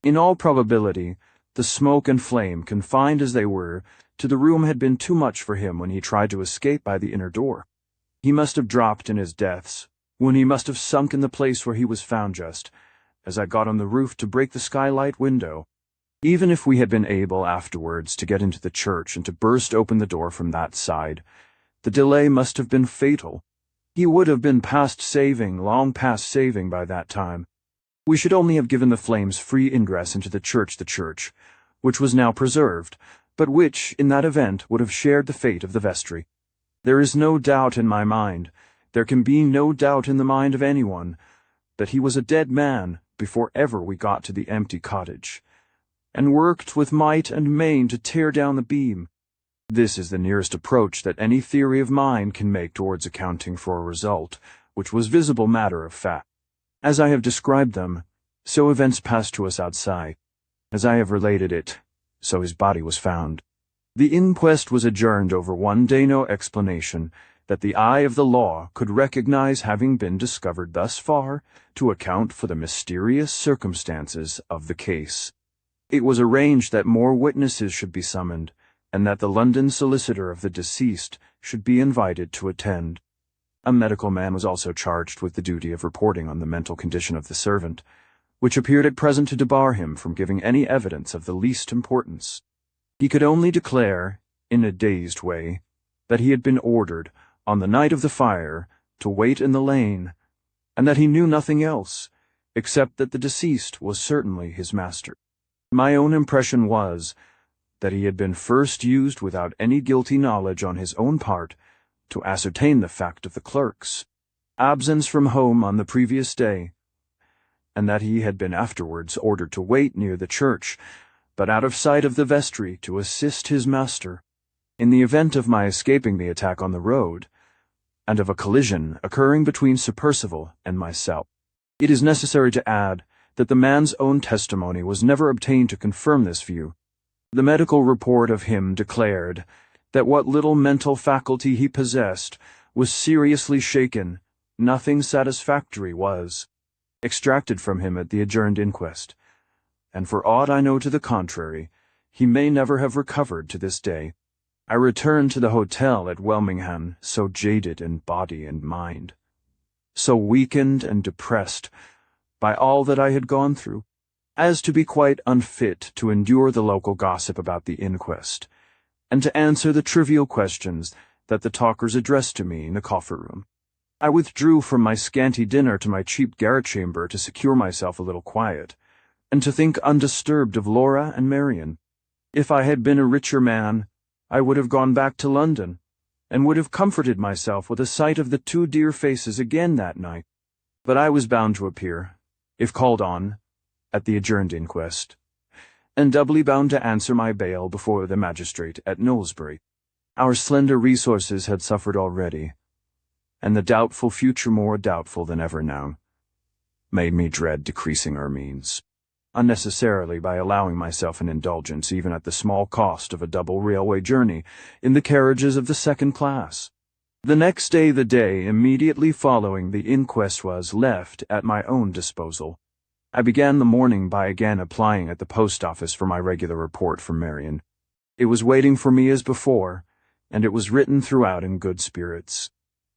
In all probability, the smoke and flame, confined as they were to the room, had been too much for him when he tried to escape by the inner door. He must have dropped in his depths, when he must have sunk in the place where he was found just as I got on the roof to break the skylight window. Even if we had been able afterwards to get into the church and to burst open the door from that side, the delay must have been fatal. He would have been long past saving by that time. We should only have given the flames free ingress into the church, which was now preserved, but which, in that event, would have shared the fate of the vestry. There is no doubt in my mind, there can be no doubt in the mind of anyone, that he was a dead man before ever we got to the empty cottage, and worked with might and main to tear down the beam. This is the nearest approach that any theory of mine can make towards accounting for a result which was visible matter of fact. As I have described them, so events passed to us outside. As I have related it, so his body was found. The inquest was adjourned over one day, no explanation that the eye of the law could recognize having been discovered thus far to account for the mysterious circumstances of the case. It was arranged that more witnesses should be summoned, and that the London solicitor of the deceased should be invited to attend. A medical man was also charged with the duty of reporting on the mental condition of the servant, which appeared at present to debar him from giving any evidence of the least importance. He could only declare, in a dazed way, that he had been ordered, on the night of the fire, to wait in the lane, and that he knew nothing else, except that the deceased was certainly his master. My own impression was that he had been first used without any guilty knowledge on his own part to ascertain the fact of the clerk's absence from home on the previous day, and that he had been afterwards ordered to wait near the church, but out of sight of the vestry, to assist his master in the event of my escaping the attack on the road, and of a collision occurring between Sir Percival and myself. It is necessary to add that the man's own testimony was never obtained to confirm this view. The medical report of him declared that what little mental faculty he possessed was seriously shaken. Nothing satisfactory was extracted from him at the adjourned inquest, and for aught I know to the contrary, he may never have recovered to this day. I returned to the hotel at Welmingham so jaded in body and mind, so weakened and depressed by all that I had gone through, as to be quite unfit to endure the local gossip about the inquest, and to answer the trivial questions that the talkers addressed to me in the coffee-room. I withdrew from my scanty dinner to my cheap garret-chamber to secure myself a little quiet, and to think undisturbed of Laura and Marian. If I had been a richer man, I would have gone back to London, and would have comforted myself with a sight of the two dear faces again that night. But I was bound to appear, if called on, at the adjourned inquest, and doubly bound to answer my bail before the magistrate at Knowlesbury. Our slender resources had suffered already, and the doubtful future, more doubtful than ever now, made me dread decreasing our means unnecessarily by allowing myself an indulgence even at the small cost of a double railway journey in the carriages of the second class. The next day, the day immediately following the inquest, was left at my own disposal. I began the morning by again applying at the post office for my regular report from Marion. It was waiting for me as before, and it was written throughout in good spirits.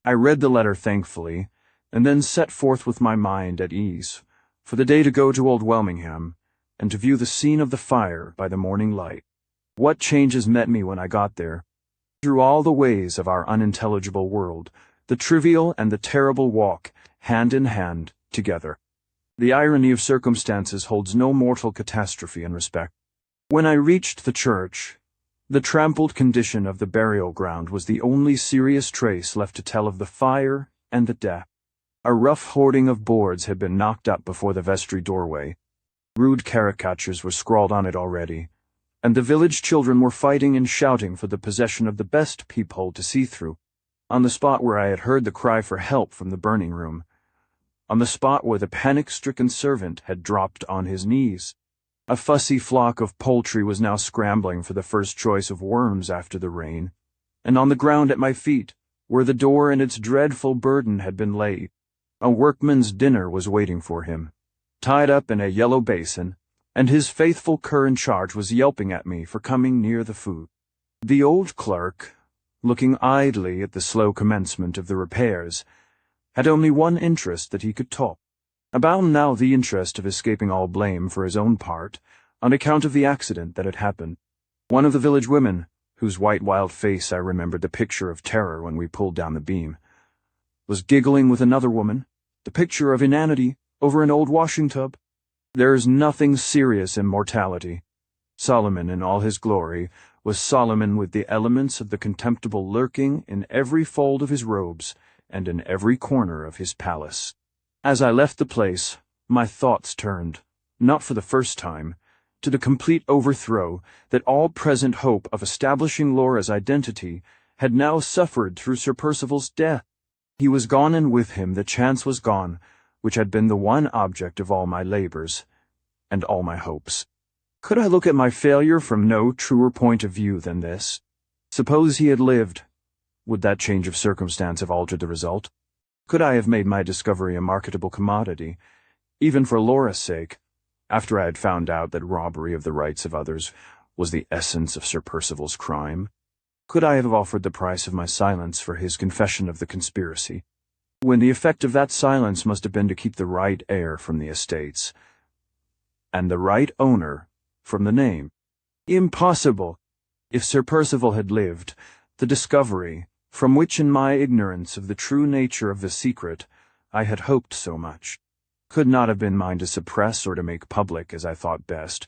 I read the letter thankfully, and then set forth with my mind at ease, for the day to go to Old Welmingham, and to view the scene of the fire by the morning light. What changes met me when I got there! Through all the ways of our unintelligible world, the trivial and the terrible walk, hand in hand, together. The irony of circumstances holds no mortal catastrophe in respect. When I reached the church, the trampled condition of the burial ground was the only serious trace left to tell of the fire and the death. A rough hoarding of boards had been knocked up before the vestry doorway. Rude caricatures were scrawled on it already, and the village children were fighting and shouting for the possession of the best peephole to see through, on the spot where I had heard the cry for help from the burning room, on the spot where the panic-stricken servant had dropped on his knees. A fussy flock of poultry was now scrambling for the first choice of worms after the rain, and on the ground at my feet, where the door and its dreadful burden had been laid, a workman's dinner was waiting for him, tied up in a yellow basin, and his faithful cur in charge was yelping at me for coming near the food. The old clerk, looking idly at the slow commencement of the repairs, had only one interest that he could talk about now, the interest of escaping all blame for his own part, on account of the accident that had happened. One of the village women, whose white wild face I remembered the picture of terror when we pulled down the beam, was giggling with another woman, the picture of inanity, over an old washing tub. There's nothing serious in mortality. Solomon in all his glory was Solomon with the elements of the contemptible lurking in every fold of his robes and in every corner of his palace. As I left the place, my thoughts turned, not for the first time, to the complete overthrow that all present hope of establishing Laura's identity had now suffered through Sir Percival's death. He was gone, and with him the chance was gone, which had been the one object of all my labors, and all my hopes. Could I look at my failure from no truer point of view than this? Suppose he had lived, would that change of circumstance have altered the result? Could I have made my discovery a marketable commodity, even for Laura's sake, after I had found out that robbery of the rights of others was the essence of Sir Percival's crime? Could I have offered the price of my silence for his confession of the conspiracy, when the effect of that silence must have been to keep the right heir from the estates, and the right owner from the name? Impossible! If Sir Percival had lived, the discovery, from which in my ignorance of the true nature of the secret I had hoped so much, could not have been mine to suppress or to make public as I thought best,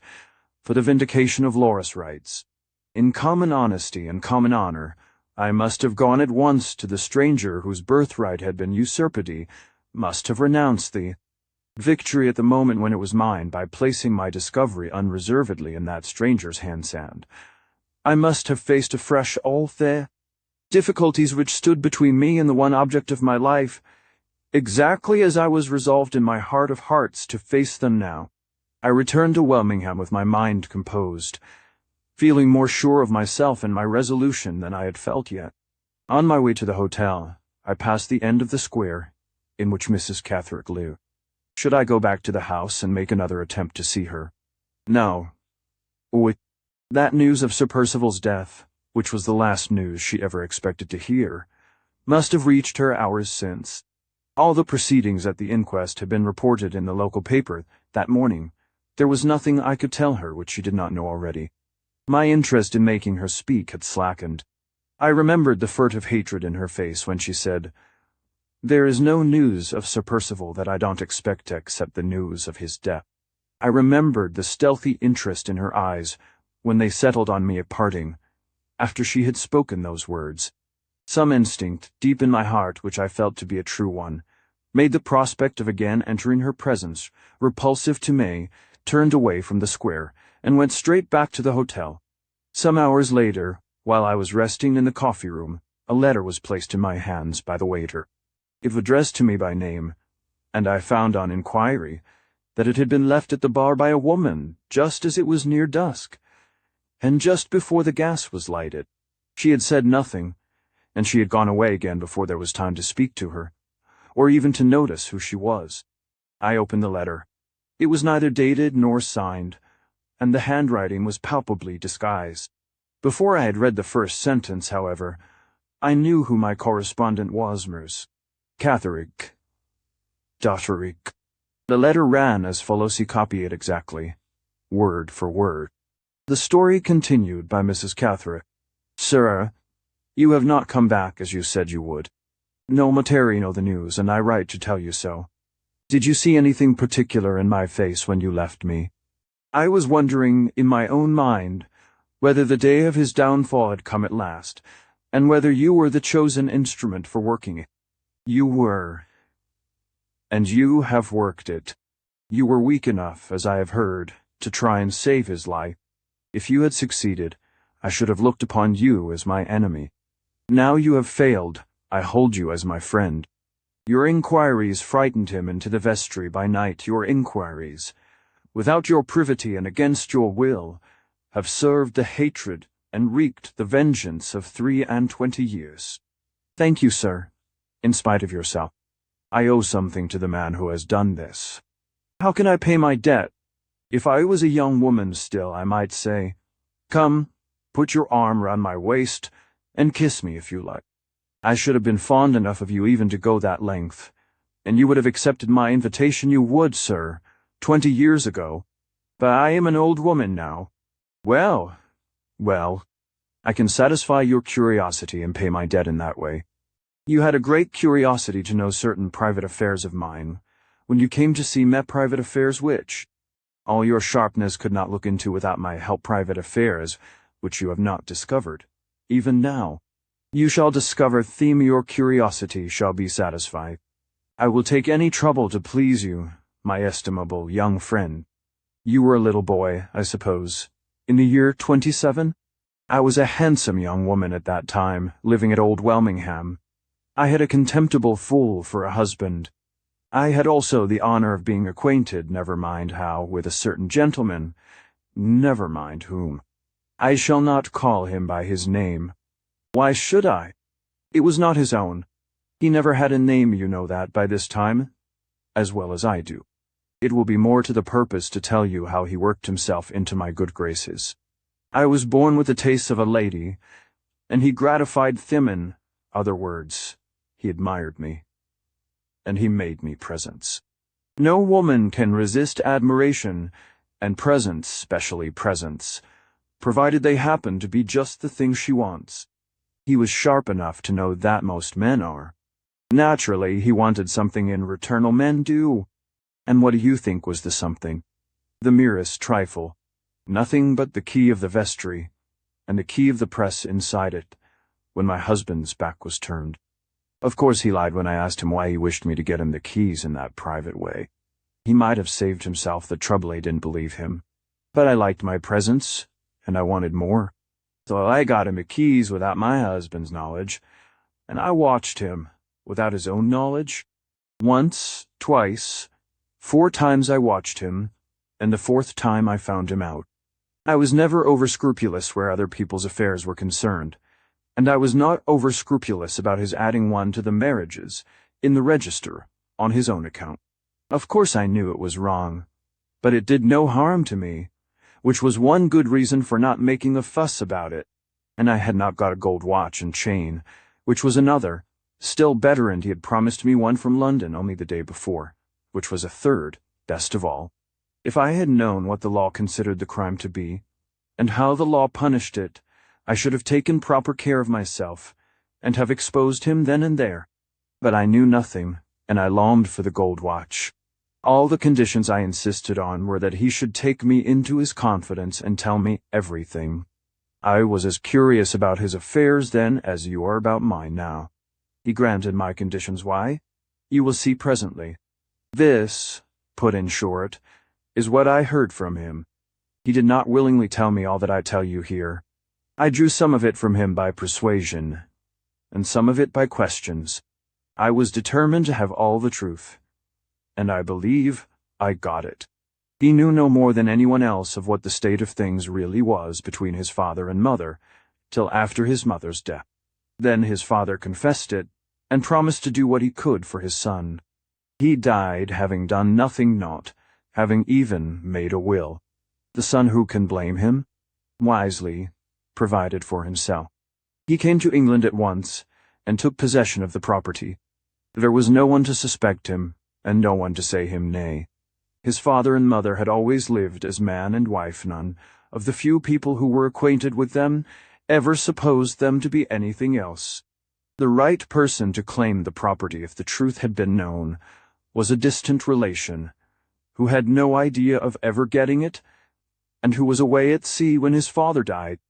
for the vindication of Laura's rights. In common honesty and common honor, I must have gone at once to the stranger whose birthright had been usurped, must have renounced the victory at the moment when it was mine by placing my discovery unreservedly in that stranger's hand-sand. I must have faced afresh all the difficulties which stood between me and the one object of my life, exactly as I was resolved in my heart of hearts to face them now. I returned to Welmingham with my mind composed, feeling more sure of myself and my resolution than I had felt yet. On my way to the hotel, I passed the end of the square in which Mrs. Catherick lived. Should I go back to the house and make another attempt to see her? No. With that news of Sir Percival's death, which was the last news she ever expected to hear, must have reached her hours since. All the proceedings at the inquest had been reported in the local paper that morning. There was nothing I could tell her which she did not know already. My interest in making her speak had slackened. I remembered the furtive hatred in her face when she said, "There is no news of Sir Percival that I don't expect except the news of his death." I remembered the stealthy interest in her eyes when they settled on me at parting, after she had spoken those words. Some instinct, deep in my heart, which I felt to be a true one, made the prospect of again entering her presence, repulsive to me, turned away from the square, and went straight back to the hotel. Some hours later, while I was resting in the coffee-room, a letter was placed in my hands by the waiter. It was addressed to me by name, and I found on inquiry that it had been left at the bar by a woman just as it was near dusk, and just before the gas was lighted. She had said nothing, and she had gone away again before there was time to speak to her, or even to notice who she was. I opened the letter. It was neither dated nor signed, and the handwriting was palpably disguised. Before I had read the first sentence, however, I knew who my correspondent was, Mirs. Catherine. Dotterick. The letter ran as follows. He copied it exactly, word for word. The story continued by Mrs. Catherine. Sir, you have not come back as you said you would. No materi know the news, and I write to tell you so. Did you see anything particular in my face when you left me? I was wondering in my own mind whether the day of his downfall had come at last, and whether you were the chosen instrument for working it. You were. And you have worked it. You were weak enough, as I have heard, to try and save his life. If you had succeeded, I should have looked upon you as my enemy. Now you have failed, I hold you as my friend. Your inquiries frightened him into the vestry by night. Your inquiries, without your privity and against your will, have served the hatred and wreaked the vengeance of 23 years. Thank you, sir, in spite of yourself. I owe something to the man who has done this. How can I pay my debt? If I was a young woman still, I might say, come, put your arm round my waist, and kiss me if you like. I should have been fond enough of you even to go that length, and you would have accepted my invitation. You would, sir, 20 years ago. But I am an old woman now. Well, I can satisfy your curiosity and pay my debt in that way. You had a great curiosity to know certain private affairs of mine, when you came to see me. Private affairs which all your sharpness could not look into without my help. Private affairs which you have not discovered, even now. You shall discover them. Your curiosity shall be satisfied. I will take any trouble to please you, my estimable young friend. You were a little boy, I suppose, in the year 27? I was a handsome young woman at that time, living at Old Welmingham. I had a contemptible fool for a husband. I had also the honor of being acquainted, never mind how, with a certain gentleman, never mind whom. I shall not call him by his name. Why should I? It was not his own. He never had a name, you know that, by this time, as well as I do. It will be more to the purpose to tell you how he worked himself into my good graces. I was born with the tastes of a lady, and he gratified them. In other words, he admired me, and he made me presents. No woman can resist admiration, and presents, specially presents, provided they happen to be just the thing she wants. He was sharp enough to know that most men are. Naturally, he wanted something in return. All men do. And what do you think was the something? The merest trifle. Nothing but the key of the vestry, and the key of the press inside it, when my husband's back was turned. Of course he lied when I asked him why he wished me to get him the keys in that private way. He might have saved himself the trouble. I didn't believe him. But I liked my presents, and I wanted more. So I got him the keys without my husband's knowledge, and I watched him without his own knowledge. Once, twice, 4 times I watched him, and the 4th time I found him out. I was never over-scrupulous where other people's affairs were concerned, and I was not over-scrupulous about his adding one to the marriages in the register on his own account. Of course I knew it was wrong, but it did no harm to me, which was one good reason for not making a fuss about it. And I had not got a gold watch and chain, which was another, still better, and he had promised me one from London only the day before, which was a third, best of all. If I had known what the law considered the crime to be, and how the law punished it, I should have taken proper care of myself, and have exposed him then and there. But I knew nothing, and I longed for the gold watch. All the conditions I insisted on were that he should take me into his confidence and tell me everything. I was as curious about his affairs then as you are about mine now. He granted my conditions. Why? You will see presently. This, put in short, is what I heard from him. He did not willingly tell me all that I tell you here. I drew some of it from him by persuasion, and some of it by questions. I was determined to have all the truth, and I believe I got it. He knew no more than anyone else of what the state of things really was between his father and mother, till after his mother's death. Then his father confessed it, and promised to do what he could for his son. He died having done nothing, not having even made a will. The son, who can blame him? Wisely provided for himself. He came to England at once, and took possession of the property. There was no one to suspect him, and no one to say him nay. His father and mother had always lived as man and wife. None of the few people who were acquainted with them ever supposed them to be anything else. The right person to claim the property, if the truth had been known, was a distant relation, who had no idea of ever getting it, and who was away at sea when his father died.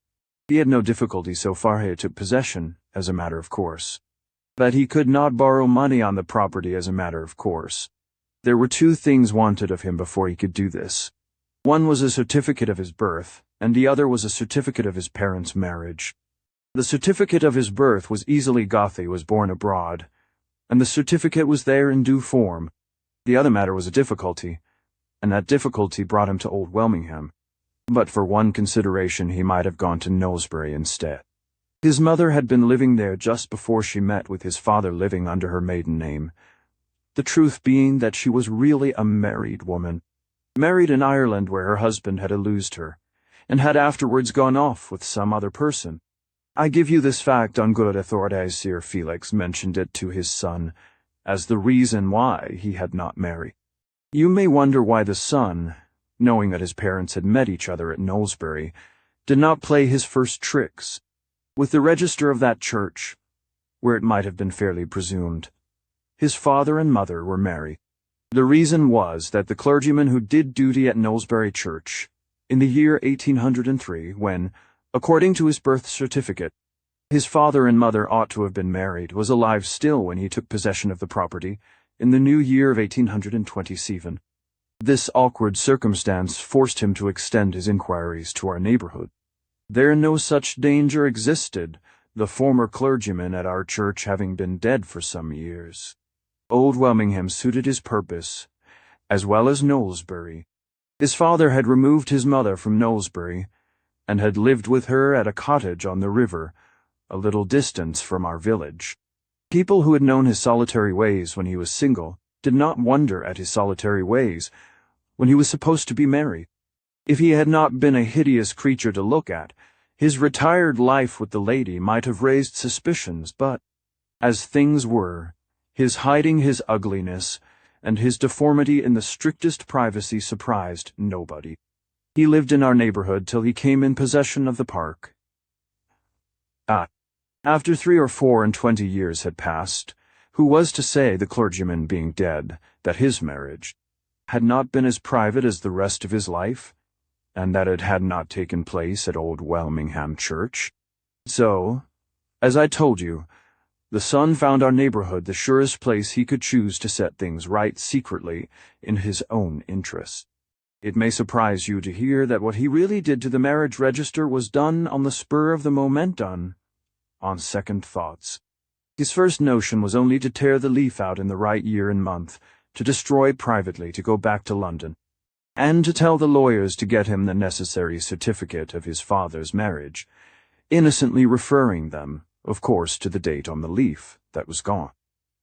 He had no difficulty so far he took possession, as a matter of course. But he could not borrow money on the property as a matter of course. There were two things wanted of him before he could do this. One was a certificate of his birth, and the other was a certificate of his parents' marriage. The certificate of his birth was easily got. He was born abroad, and the certificate was there in due form. The other matter was a difficulty, and that difficulty brought him to Old Welmingham. But for one consideration he might have gone to Knowlesbury instead. His mother had been living there just before she met with his father, living under her maiden name. The truth being that she was really a married woman, married in Ireland, where her husband had eluded her, and had afterwards gone off with some other person. I give you this fact on good authority. Sir Felix mentioned it to his son as the reason why he had not married. You may wonder why the son, knowing that his parents had met each other at Knowlesbury, did not play his first tricks with the register of that church, where it might have been fairly presumed his father and mother were married. The reason was that the clergyman who did duty at Knowlesbury Church in the year 1803, when, according to his birth certificate, his father and mother ought to have been married, was alive still when he took possession of the property in the new year of 1827. This awkward circumstance forced him to extend his inquiries to our neighborhood. There no such danger existed, the former clergyman at our church having been dead for some years. Old Welmingham suited his purpose, as well as Knowlesbury. His father had removed his mother from Knowlesbury, and had lived with her at a cottage on the river, a little distance from our village. People who had known his solitary ways when he was single did not wonder at his solitary ways when he was supposed to be married. If he had not been a hideous creature to look at, his retired life with the lady might have raised suspicions, but, as things were, his hiding his ugliness and his deformity in the strictest privacy surprised nobody. He lived in our neighborhood till he came in possession of the park. After 23 years had passed, who was to say, the clergyman being dead, that his marriage had not been as private as the rest of his life, and that it had not taken place at Old Welmingham Church? So, as I told you, the son found our neighborhood the surest place he could choose to set things right secretly in his own interest. It may surprise you to hear that what he really did to the marriage register was done on the spur of the moment, on second thoughts. His first notion was only to tear the leaf out in the right year and month, to destroy privately, to go back to London, and to tell the lawyers to get him the necessary certificate of his father's marriage, innocently referring them, of course, to the date on the leaf that was gone.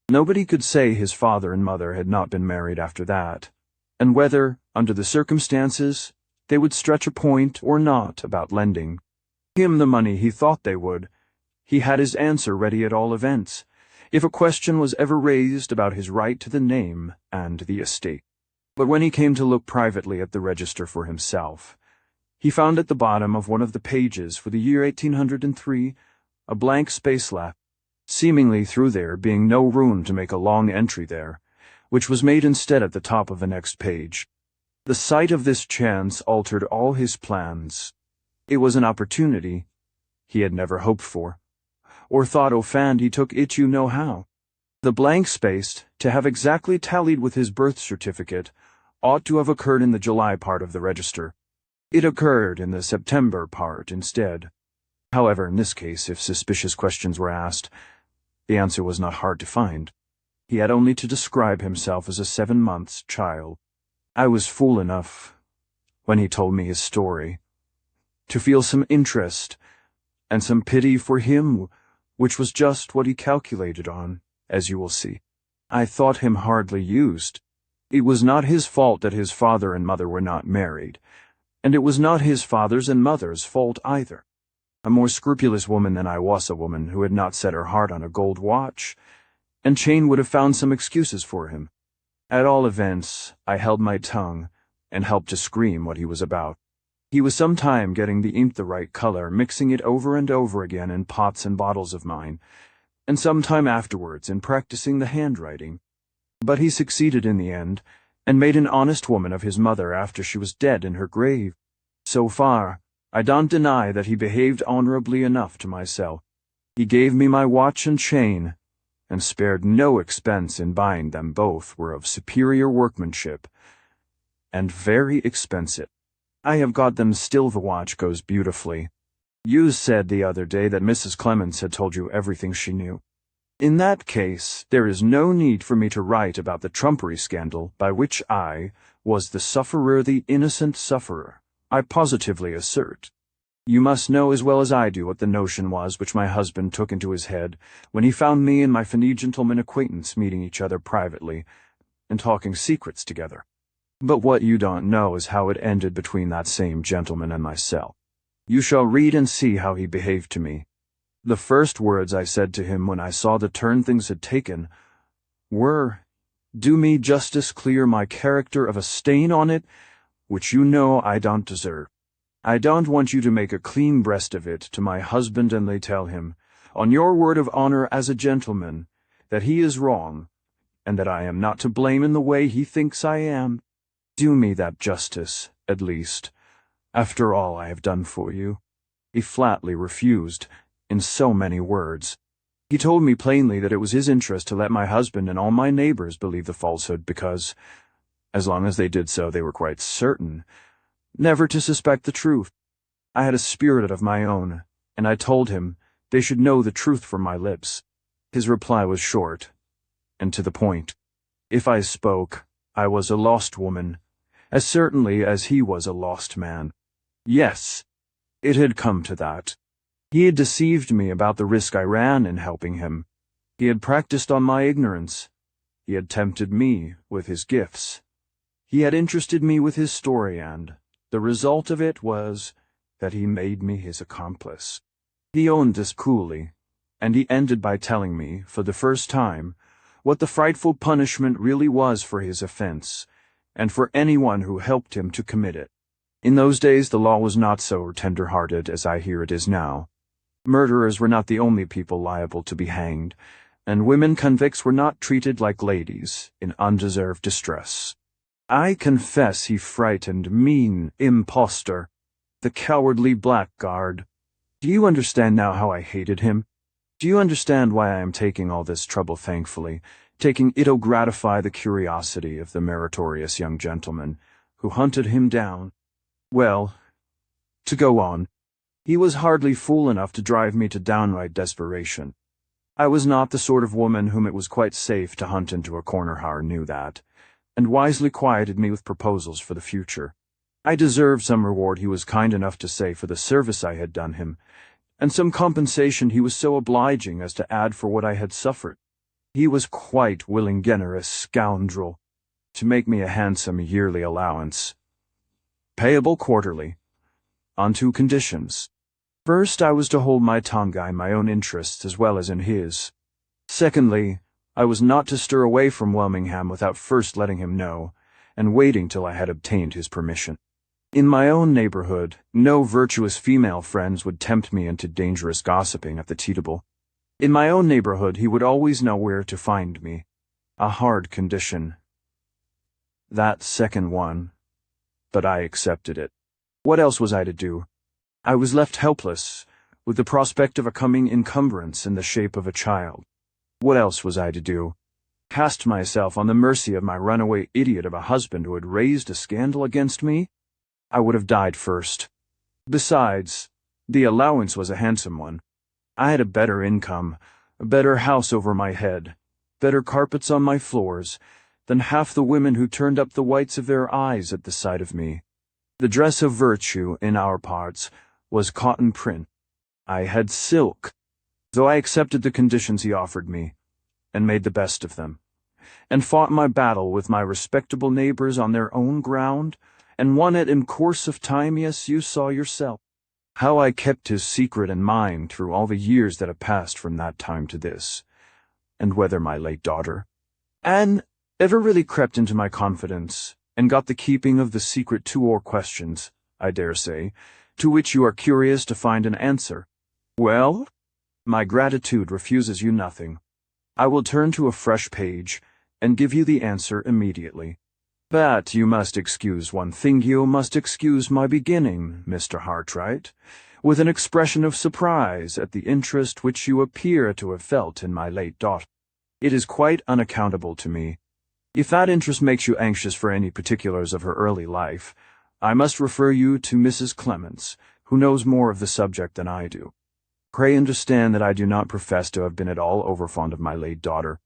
Nobody could say his father and mother had not been married after that, and whether, under the circumstances, they would stretch a point or not about lending him the money he thought they would. He had his answer ready at all events, if a question was ever raised about his right to the name and the estate. But when he came to look privately at the register for himself, he found at the bottom of one of the pages for the year 1803 a blank space left, seemingly through there being no room to make a long entry there, which was made instead at the top of the next page. The sight of this chance altered all his plans. It was an opportunity he had never hoped for, or thought offhand he took it you know how. The blank space, to have exactly tallied with his birth certificate, ought to have occurred in the July part of the register. It occurred in the September part instead. However, in this case, if suspicious questions were asked, the answer was not hard to find. He had only to describe himself as a 7-months child. I was fool enough, when he told me his story, to feel some interest and some pity for him which was just what he calculated on, as you will see. I thought him hardly used. It was not his fault that his father and mother were not married, and it was not his father's and mother's fault either. A more scrupulous woman than I was a woman who had not set her heart on a gold watch and chain would have found some excuses for him. At all events, I held my tongue and helped to scream what he was about. He was some time getting the ink the right color, mixing it over and over again in pots and bottles of mine, and some time afterwards in practicing the handwriting. But he succeeded in the end, and made an honest woman of his mother after she was dead in her grave. So far, I don't deny that he behaved honorably enough to myself. He gave me my watch and chain, and spared no expense in buying them. Both were of superior workmanship, and very expensive. I have got them still. The watch goes beautifully. You said the other day that Mrs. Clemens had told you everything she knew. In that case, there is no need for me to write about the trumpery scandal by which I was the sufferer, the innocent sufferer, I positively assert. You must know as well as I do what the notion was which my husband took into his head when he found me and my funny gentleman acquaintance meeting each other privately and talking secrets together. But what you don't know is how it ended between that same gentleman and myself. You shall read and see how he behaved to me. The first words I said to him when I saw the turn things had taken were, "Do me justice, clear my character of a stain on it, which you know I don't deserve. I don't want you to make a clean breast of it to my husband and lay tell him, on your word of honor as a gentleman, that he is wrong, and that I am not to blame in the way he thinks I am. Do me that justice, at least, after all I have done for you." He flatly refused, in so many words. He told me plainly that it was his interest to let my husband and all my neighbors believe the falsehood because, as long as they did so, they were quite certain never to suspect the truth. I had a spirit of my own, and I told him they should know the truth from my lips. His reply was short, and to the point. If I spoke, I was a lost woman, as certainly as he was a lost man. Yes, it had come to that. He had deceived me about the risk I ran in helping him. He had practiced on my ignorance. He had tempted me with his gifts. He had interested me with his story, and the result of it was that he made me his accomplice. He owned this coolly, and he ended by telling me, for the first time, what the frightful punishment really was for his offense, and for anyone who helped him to commit it. In those days the law was not so tender-hearted as I hear it is now. Murderers were not the only people liable to be hanged, and women convicts were not treated like ladies in undeserved distress. I confess he frightened, mean impostor, the cowardly blackguard. Do you understand now how I hated him? Do you understand why I am taking all this trouble thankfully, taking it to gratify the curiosity of the meritorious young gentleman who hunted him down? Well, to go on, he was hardly fool enough to drive me to downright desperation. I was not the sort of woman whom it was quite safe to hunt into a corner. Har knew that, and wisely quieted me with proposals for the future. I deserved some reward, he was kind enough to say, for the service I had done him, and some compensation he was so obliging as to add for what I had suffered. He was quite willing, generous scoundrel, to make me a handsome yearly allowance, payable quarterly, on two conditions. First, I was to hold my tongue in my own interests as well as in his. Secondly, I was not to stir away from Wilmingham without first letting him know, and waiting till I had obtained his permission. In my own neighborhood, no virtuous female friends would tempt me into dangerous gossiping at the tea table. In my own neighborhood he would always know where to find me. A hard condition, that second one, but I accepted it. What else was I to do? I was left helpless, with the prospect of a coming encumbrance in the shape of a child. What else was I to do? Cast myself on the mercy of my runaway idiot of a husband who had raised a scandal against me? I would have died first. Besides, the allowance was a handsome one. I had a better income, a better house over my head, better carpets on my floors, than half the women who turned up the whites of their eyes at the sight of me. The dress of virtue in our parts was cotton print. I had silk. though I accepted the conditions he offered me, and made the best of them, and fought my battle with my respectable neighbors on their own ground, and won it in course of time. Yes, you saw yourself how I kept his secret in mind through all the years that have passed from that time to this, and whether my late daughter, Anne, ever really crept into my confidence, and got the keeping of the secret. 2 or questions, I dare say, to which you are curious to find an answer. Well, my gratitude refuses you nothing. I will turn to a fresh page, and give you the answer immediately. But you must excuse one thing. You must excuse my beginning, Mr. Hartright, with an expression of surprise at the interest which you appear to have felt in my late daughter. It is quite unaccountable to me. If that interest makes you anxious for any particulars of her early life, I must refer you to Mrs. Clements, who knows more of the subject than I do. Pray understand that I do not profess to have been at all overfond of my late daughter.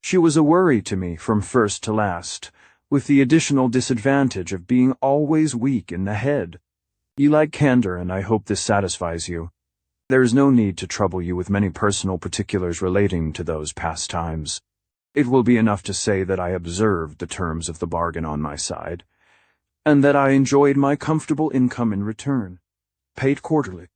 She was a worry to me from first to last, with the additional disadvantage of being always weak in the head. You like candor, and I hope this satisfies you. There is no need to trouble you with many personal particulars relating to those past times. It will be enough to say that I observed the terms of the bargain on my side, and that I enjoyed my comfortable income in return, paid quarterly.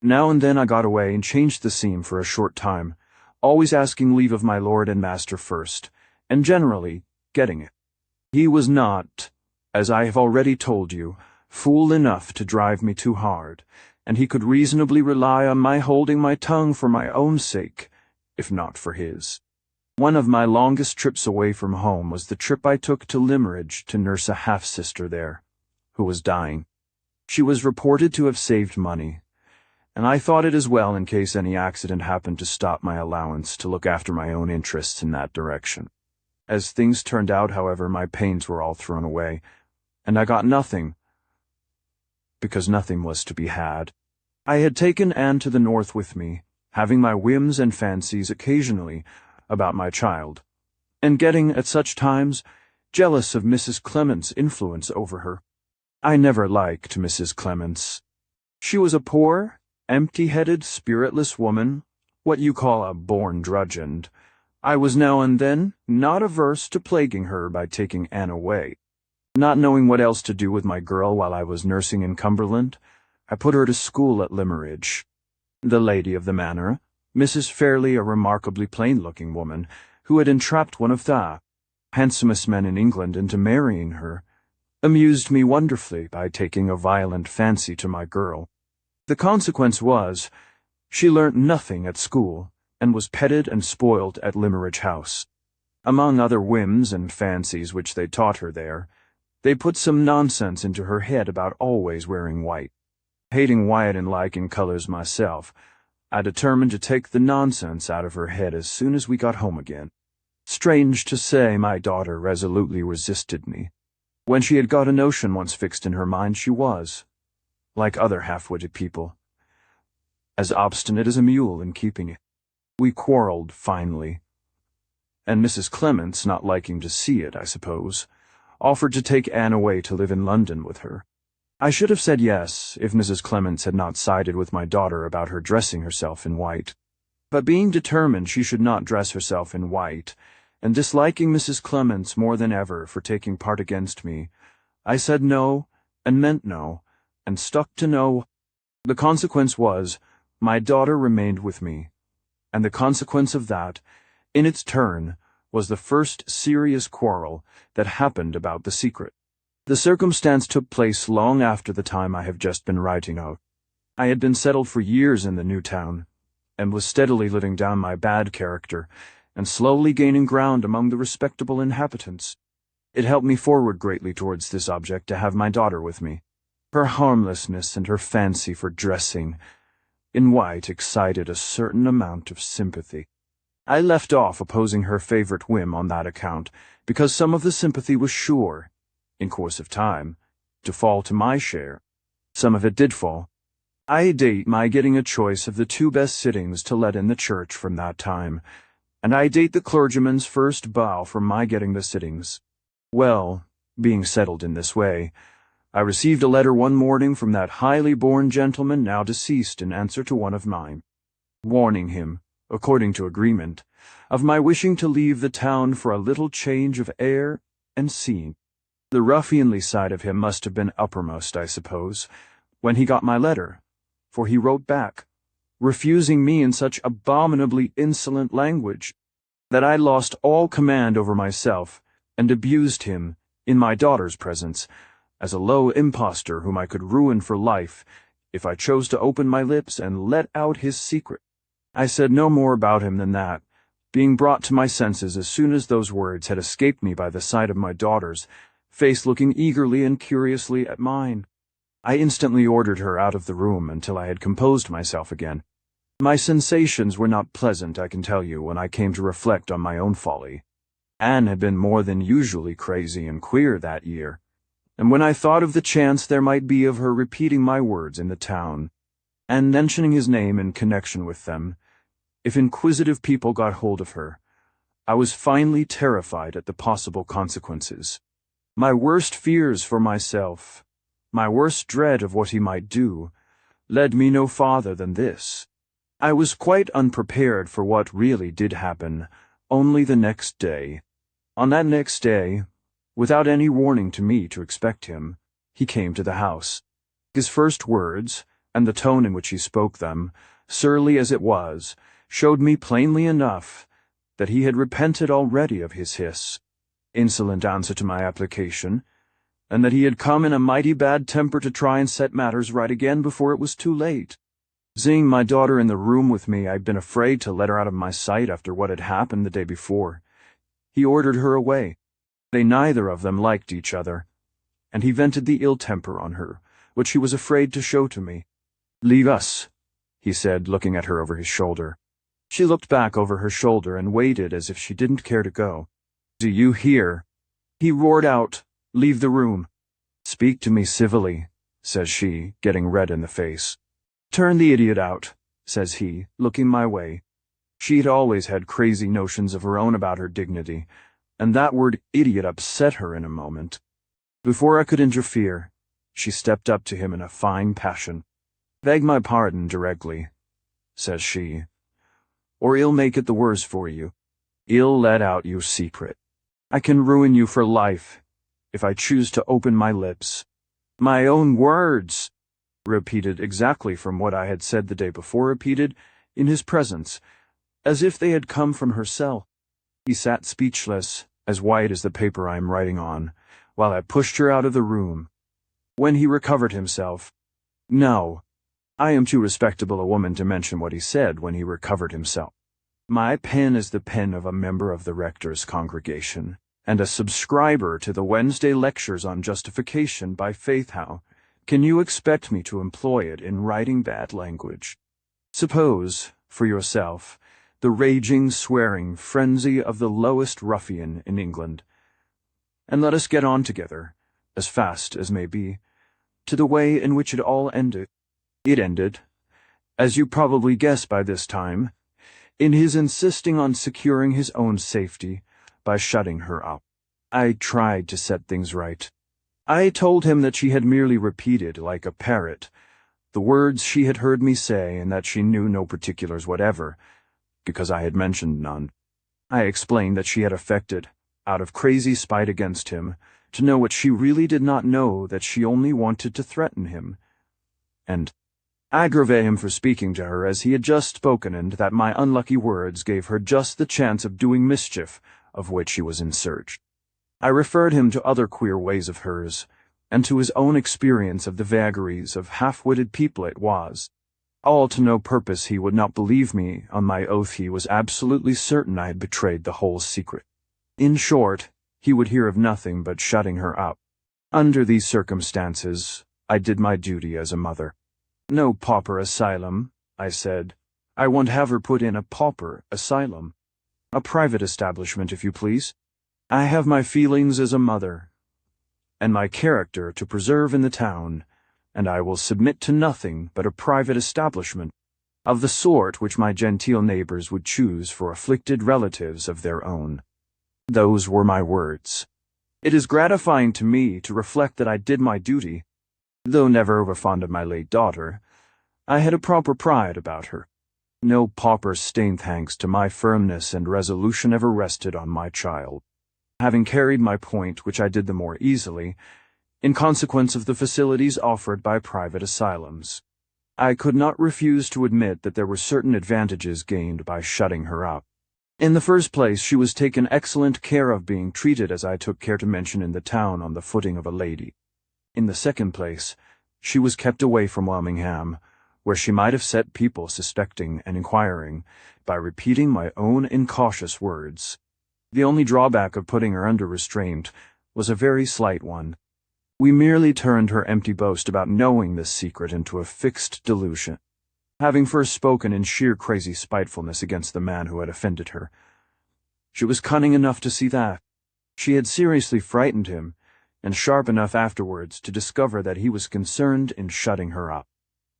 Now and then I got away and changed the scene for a short time, always asking leave of my lord and master first, and generally getting it. He was not, as I have already told you, fool enough to drive me too hard, and he could reasonably rely on my holding my tongue for my own sake, if not for his. One of my longest trips away from home was the trip I took to Limmeridge to nurse a half-sister there, who was dying. She was reported to have saved money, and I thought it as well, in case any accident happened to stop my allowance, to look after my own interests in that direction. As things turned out, however, my pains were all thrown away, and I got nothing, because nothing was to be had. I had taken Anne to the north with me, having my whims and fancies occasionally about my child, and getting, at such times, jealous of Mrs. Clements' influence over her. I never liked Mrs. Clements. She was a poor, empty-headed, spiritless woman, what you call a born drudge, and I was now and then not averse to plaguing her by taking Anne away. Not knowing what else to do with my girl while I was nursing in Cumberland, I put her to school at Limmeridge. The lady of the manor, Mrs. Fairley, a remarkably plain-looking woman, who had entrapped one of the handsomest men in England into marrying her, amused me wonderfully by taking a violent fancy to my girl. The consequence was, she learnt nothing at school, and was petted and spoilt at Limmeridge House. Among other whims and fancies which they taught her there, they put some nonsense into her head about always wearing white. Hating white and liking colors myself, I determined to take the nonsense out of her head as soon as we got home again. Strange to say, my daughter resolutely resisted me. When she had got a notion once fixed in her mind, she was, like other half-witted people, as obstinate as a mule in keeping it. We quarreled finally, and Mrs. Clements, not liking to see it, I suppose, offered to take Anne away to live in London with her. I should have said yes, if Mrs. Clements had not sided with my daughter about her dressing herself in white. But being determined she should not dress herself in white, and disliking Mrs. Clements more than ever for taking part against me, I said no, and meant no, and stuck to no. The consequence was, my daughter remained with me, and the consequence of that, in its turn, was the first serious quarrel that happened about the secret. The circumstance took place long after the time I have just been writing of. I had been settled for years in the new town, and was steadily living down my bad character, and slowly gaining ground among the respectable inhabitants. It helped me forward greatly towards this object to have my daughter with me. Her harmlessness and her fancy for dressing in white excited a certain amount of sympathy. I left off opposing her favorite whim on that account, because some of the sympathy was sure, in course of time, to fall to my share. Some of it did fall. I date my getting a choice of the 2 best sittings to let in the church from that time, and I date the clergyman's first bow from my getting the sittings. Well, being settled in this way, I received a letter one morning from that highly born gentleman now deceased in answer to one of mine, warning him, according to agreement, of my wishing to leave the town for a little change of air and scene. The ruffianly side of him must have been uppermost, I suppose, when he got my letter, for he wrote back, refusing me in such abominably insolent language that I lost all command over myself and abused him, in my daughter's presence, as a low impostor whom I could ruin for life if I chose to open my lips and let out his secret. I said no more about him than that, being brought to my senses as soon as those words had escaped me by the sight of my daughter's face looking eagerly and curiously at mine. I instantly ordered her out of the room until I had composed myself again. My sensations were not pleasant, I can tell you, when I came to reflect on my own folly. Anne had been more than usually crazy and queer that year, and when I thought of the chance there might be of her repeating my words in the town, and mentioning his name in connection with them, if inquisitive people got hold of her, I was finally terrified at the possible consequences. My worst fears for myself, my worst dread of what he might do, led me no farther than this. I was quite unprepared for what really did happen, only the next day. On that next day, without any warning to me to expect him, he came to the house. His first words, and the tone in which he spoke them, surly as it was, showed me plainly enough that he had repented already of his insolent answer to my application, and that he had come in a mighty bad temper to try and set matters right again before it was too late. Seeing my daughter in the room with me, I'd been afraid to let her out of my sight after what had happened the day before. He ordered her away. They neither of them liked each other, and he vented the ill temper on her, which he was afraid to show to me. "Leave us," he said, looking at her over his shoulder. She looked back over her shoulder and waited as if she didn't care to go. "Do you hear?" He roared out, "Leave the room." "Speak to me civilly," says she, getting red in the face. "Turn the idiot out," says he, looking my way. She had always had crazy notions of her own about her dignity, and that word idiot upset her in a moment. Before I could interfere, she stepped up to him in a fine passion. "Beg my pardon directly," says she, "or I'll make it the worse for you. I'll let out your secret. I can ruin you for life, if I choose to open my lips." "My own words," repeated exactly from what I had said the day before, repeated, in his presence, as if they had come from her cell. He sat speechless, as white as the paper I am writing on, while I pushed her out of the room. When he recovered himself— No, I am too respectable a woman to mention what he said when he recovered himself. "My pen is the pen of a member of the rector's congregation, and a subscriber to the Wednesday lectures on justification by Faith. How can you expect me to employ it in writing bad language? Suppose, for yourself, the raging, swearing frenzy of the lowest ruffian in England, and let us get on together, as fast as may be, to the way in which it all ended. It ended, as you probably guess by this time, in his insisting on securing his own safety by shutting her up. I tried to set things right. I told him that she had merely repeated, like a parrot, the words she had heard me say, and that she knew no particulars whatever, because I had mentioned none. I explained that she had affected, out of crazy spite against him, to know what she really did not know, that she only wanted to threaten him, and aggravate him for speaking to her as he had just spoken, and that my unlucky words gave her just the chance of doing mischief of which she was in search. I referred him to other queer ways of hers, and to his own experience of the vagaries of half-witted people it was. All to no purpose. He would not believe me. On my oath he was absolutely certain I had betrayed the whole secret. In short, he would hear of nothing but shutting her up. Under these circumstances, I did my duty as a mother. "No pauper asylum," I said. "I won't have her put in a pauper asylum. A private establishment, if you please. I have my feelings as a mother, and my character to preserve in the town, and I will submit to nothing but a private establishment, of the sort which my genteel neighbors would choose for afflicted relatives of their own." Those were my words. It is gratifying to me to reflect that I did my duty. Though never over fond of my late daughter, I had a proper pride about her. No pauper stain thanks to my firmness and resolution ever rested on my child. Having carried my point, which I did the more easily, in consequence of the facilities offered by private asylums, I could not refuse to admit that there were certain advantages gained by shutting her up. In the first place, she was taken excellent care of, being treated as I took care to mention in the town on the footing of a lady. In the second place, she was kept away from Wilmingham, where she might have set people suspecting and inquiring, by repeating my own incautious words. The only drawback of putting her under restraint was a very slight one. We merely turned her empty boast about knowing this secret into a fixed delusion, having first spoken in sheer crazy spitefulness against the man who had offended her. She was cunning enough to see that. She had seriously frightened him, and sharp enough afterwards to discover that he was concerned in shutting her up.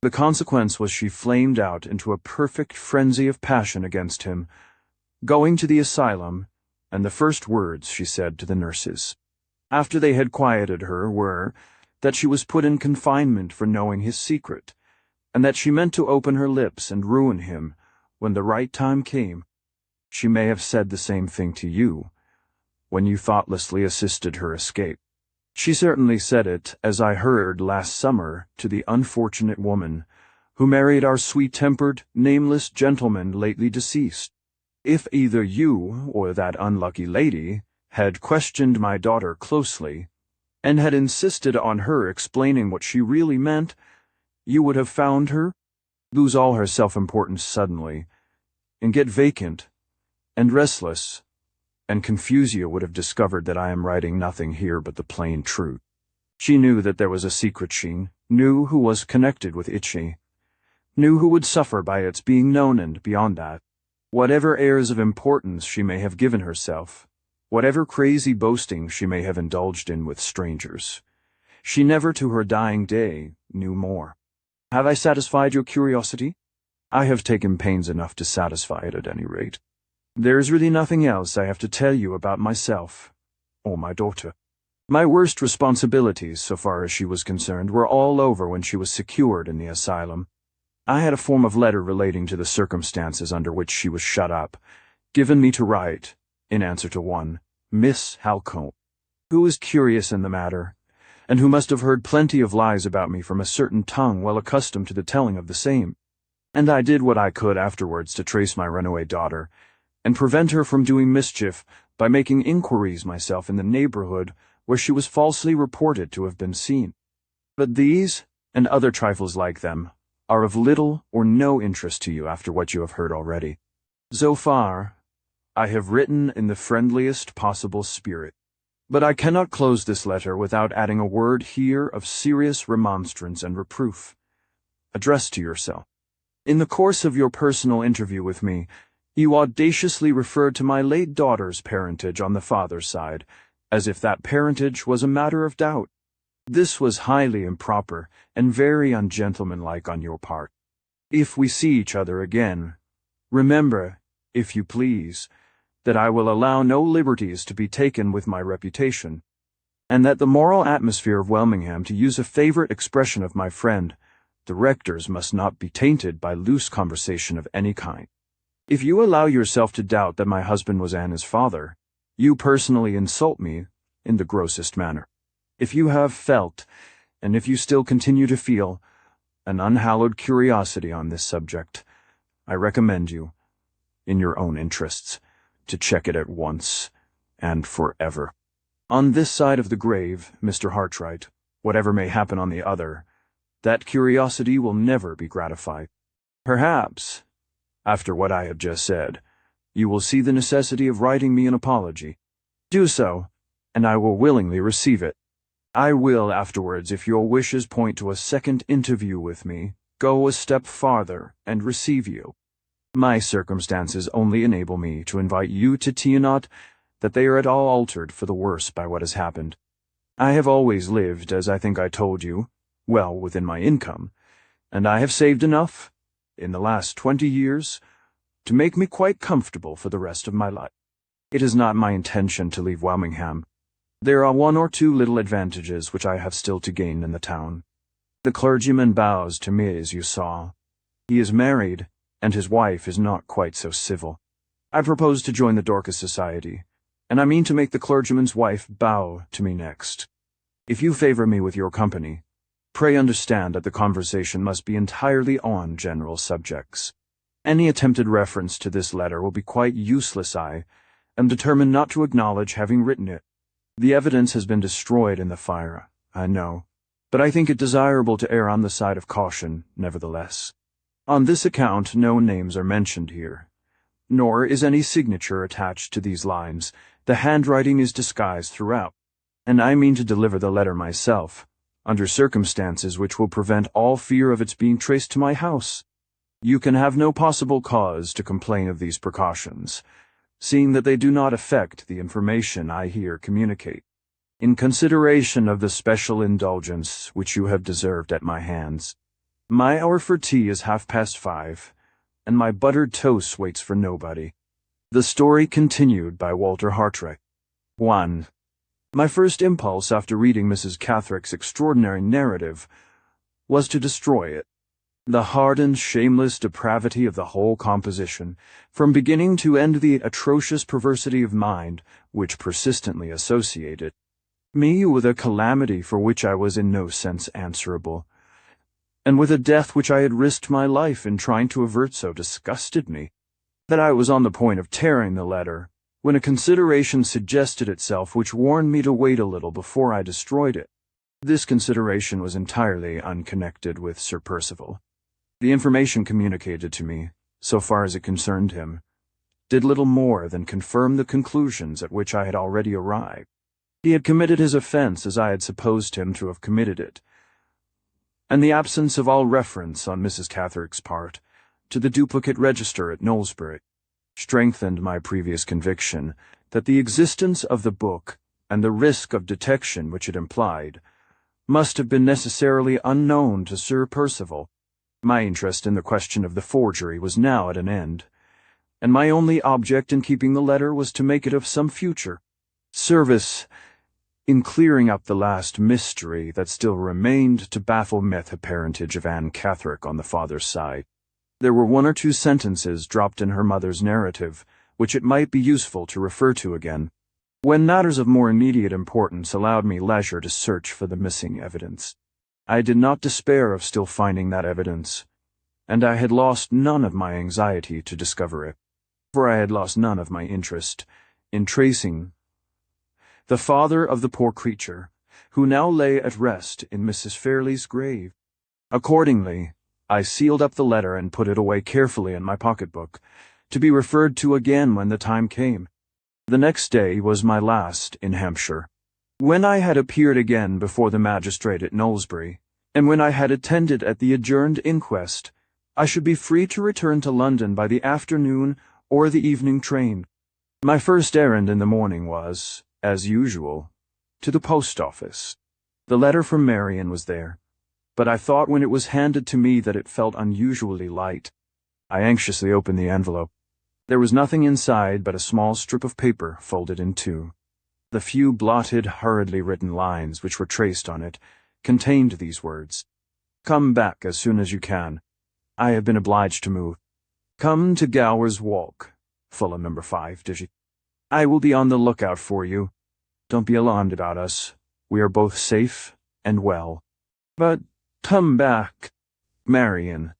The consequence was she flamed out into a perfect frenzy of passion against him, going to the asylum, and the first words she said to the nurses, after they had quieted her, were that she was put in confinement for knowing his secret, and that she meant to open her lips and ruin him when the right time came. She may have said the same thing to you, when you thoughtlessly assisted her escape. She certainly said it, as I heard last summer, to the unfortunate woman who married our sweet-tempered, nameless gentleman lately deceased. If either you or that unlucky lady had questioned my daughter closely, and had insisted on her explaining what she really meant, you would have found her lose all her self-importance suddenly, and get vacant and restless, and Confusia would have discovered that I am writing nothing here but the plain truth. She knew that there was a secret she knew who was connected with it, she knew who would suffer by its being known, and beyond that, whatever airs of importance she may have given herself, whatever crazy boasting she may have indulged in with strangers, she never to her dying day knew more. Have I satisfied your curiosity? I have taken pains enough to satisfy it, at any rate. There is really nothing else I have to tell you about myself, or my daughter. My worst responsibilities, so far as she was concerned, were all over when she was secured in the asylum. I had a form of letter relating to the circumstances under which she was shut up, given me to write, in answer to one, Miss Halcombe, who was curious in the matter, and who must have heard plenty of lies about me from a certain tongue well accustomed to the telling of the same. And I did what I could afterwards to trace my runaway daughter, and prevent her from doing mischief by making inquiries myself in the neighborhood where she was falsely reported to have been seen. But these, and other trifles like them, are of little or no interest to you after what you have heard already. So far, I have written in the friendliest possible spirit, but I cannot close this letter without adding a word here of serious remonstrance and reproof, addressed to yourself. In the course of your personal interview with me, you audaciously referred to my late daughter's parentage on the father's side, as if that parentage was a matter of doubt. This was highly improper and very ungentlemanlike on your part. If we see each other again, remember, if you please, that I will allow no liberties to be taken with my reputation, and that the moral atmosphere of Wilmingham, to use a favorite expression of my friend, the rector's, must not be tainted by loose conversation of any kind. If you allow yourself to doubt that my husband was Anna's father, you personally insult me in the grossest manner. If you have felt, and if you still continue to feel, an unhallowed curiosity on this subject, I recommend you, in your own interests, to check it at once and forever. On this side of the grave, Mr. Hartright, whatever may happen on the other, that curiosity will never be gratified. Perhaps, after what I have just said, you will see the necessity of writing me an apology. Do so, and I will willingly receive it. I will afterwards, if your wishes point to a second interview with me, go a step farther and receive you. My circumstances only enable me to invite you to tea, not that they are at all altered for the worse by what has happened. I have always lived, as I think I told you, well within my income, and I have saved enough, in the last 20 years, to make me quite comfortable for the rest of my life. It is not my intention to leave Wilmingham. There are one or two little advantages which I have still to gain in the town. The clergyman bows to me, as you saw. He is married, and his wife is not quite so civil. I propose to join the Dorcas Society, and I mean to make the clergyman's wife bow to me next. If you favor me with your company, pray understand that the conversation must be entirely on general subjects. Any attempted reference to this letter will be quite useless. I am determined not to acknowledge having written it. The evidence has been destroyed in the fire, I know, but I think it desirable to err on the side of caution, nevertheless. On this account, no names are mentioned here, nor is any signature attached to these lines. The handwriting is disguised throughout, and I mean to deliver the letter myself, under circumstances which will prevent all fear of its being traced to my house. You can have no possible cause to complain of these precautions, seeing that they do not affect the information I here communicate. In consideration of the special indulgence which you have deserved at my hands, my hour for tea is 5:30, and my buttered toast waits for nobody. The story continued by Walter Hartright. 1. My first impulse after reading Mrs. Catherick's extraordinary narrative was to destroy it. The hardened, shameless depravity of the whole composition, from beginning to end, the atrocious perversity of mind which persistently associated me with a calamity for which I was in no sense answerable, and with a death which I had risked my life in trying to avert, so disgusted me that I was on the point of tearing the letter, when a consideration suggested itself which warned me to wait a little before I destroyed it. This consideration was entirely unconnected with Sir Percival. The information communicated to me, so far as it concerned him, did little more than confirm the conclusions at which I had already arrived. He had committed his offence as I had supposed him to have committed it, and the absence of all reference on Mrs. Catherick's part to the duplicate register at Knowlesbury strengthened my previous conviction that the existence of the book and the risk of detection which it implied must have been necessarily unknown to Sir Percival. My interest in the question of the forgery was now at an end, and my only object in keeping the letter was to make it of some future service in clearing up the last mystery that still remained to baffle the parentage of Anne Catherick on the father's side. There were 1 or 2 sentences dropped in her mother's narrative, which it might be useful to refer to again, when matters of more immediate importance allowed me leisure to search for the missing evidence. I did not despair of still finding that evidence, and I had lost none of my anxiety to discover it, for I had lost none of my interest in tracing the father of the poor creature, who now lay at rest in Mrs. Fairley's grave. Accordingly, I sealed up the letter and put it away carefully in my pocketbook, to be referred to again when the time came. The next day was my last in Hampshire. When I had appeared again before the magistrate at Knowlesbury, and when I had attended at the adjourned inquest, I should be free to return to London by the afternoon or the evening train. My first errand in the morning was, as usual, to the post office. The letter from Marian was there, but I thought when it was handed to me that it felt unusually light. I anxiously opened the envelope. There was nothing inside but a small strip of paper folded in 2. The few blotted, hurriedly written lines which were traced on it contained these words: "Come back as soon as you can. I have been obliged to move. Come to Gower's Walk, Fulham No. 5, Digi. I will be on the lookout for you. Don't be alarmed about us. We are both safe and well. But come back, Marian."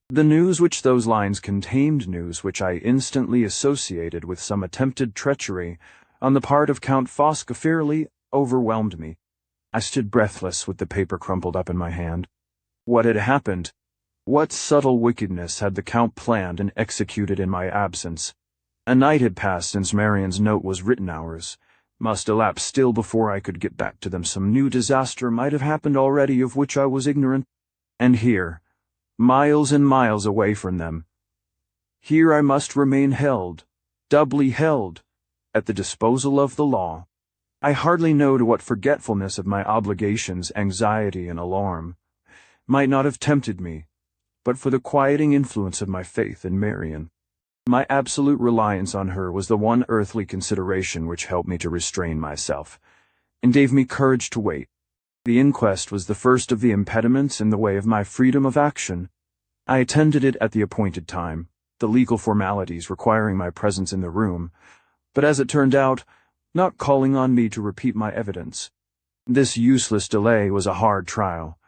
The news which those lines contained, news which I instantly associated with some attempted treachery on the part of Count Fosca, fairly overwhelmed me. I stood breathless with the paper crumpled up in my hand. What had happened? What subtle wickedness had the Count planned and executed in my absence? A night had passed since Marian's note was written. Hours must elapse still before I could get back to them. Some new disaster might have happened already of which I was ignorant. And here, miles and miles away from them, here I must remain held, doubly held, at the disposal of the law. I hardly know to what forgetfulness of my obligations, anxiety, and alarm might not have tempted me, but for the quieting influence of my faith in Marian. My absolute reliance on her was the one earthly consideration which helped me to restrain myself, and gave me courage to wait. The inquest was the first of the impediments in the way of my freedom of action. I attended it at the appointed time, the legal formalities requiring my presence in the room, but as it turned out, not calling on me to repeat my evidence. This useless delay was a hard trial,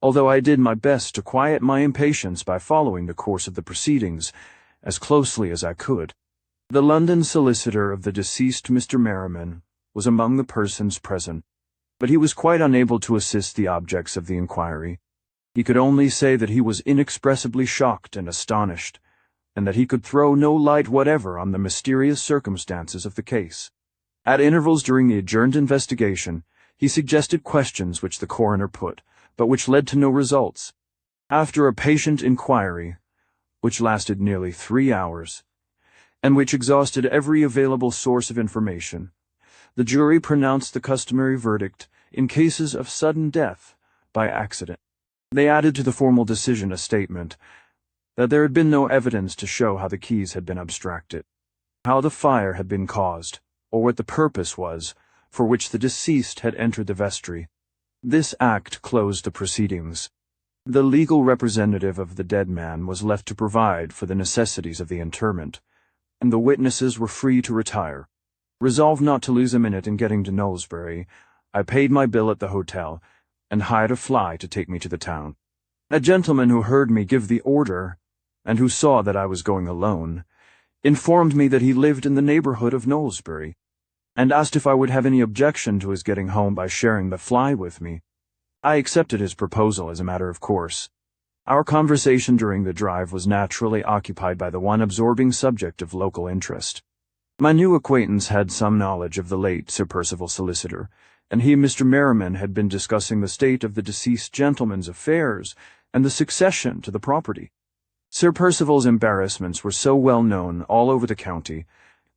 although I did my best to quiet my impatience by following the course of the proceedings as closely as I could. The London solicitor of the deceased Mr. Merriman was among the persons present, but he was quite unable to assist the objects of the inquiry. He could only say that he was inexpressibly shocked and astonished, and that he could throw no light whatever on the mysterious circumstances of the case. At intervals during the adjourned investigation, he suggested questions which the coroner put, but which led to no results. After a patient inquiry, which lasted nearly 3 hours, and which exhausted every available source of information, the jury pronounced the customary verdict in cases of sudden death by accident. They added to the formal decision a statement that there had been no evidence to show how the keys had been abstracted, how the fire had been caused, or what the purpose was for which the deceased had entered the vestry. This act closed the proceedings. The legal representative of the dead man was left to provide for the necessities of the interment, and the witnesses were free to retire. Resolved not to lose a minute in getting to Knowlesbury, I paid my bill at the hotel and hired a fly to take me to the town. A gentleman who heard me give the order, and who saw that I was going alone, informed me that he lived in the neighborhood of Knowlesbury, and asked if I would have any objection to his getting home by sharing the fly with me. I accepted his proposal as a matter of course. Our conversation during the drive was naturally occupied by the one absorbing subject of local interest. My new acquaintance had some knowledge of the late Sir Percival's solicitor, and he and Mr. Merriman had been discussing the state of the deceased gentleman's affairs and the succession to the property. Sir Percival's embarrassments were so well known all over the county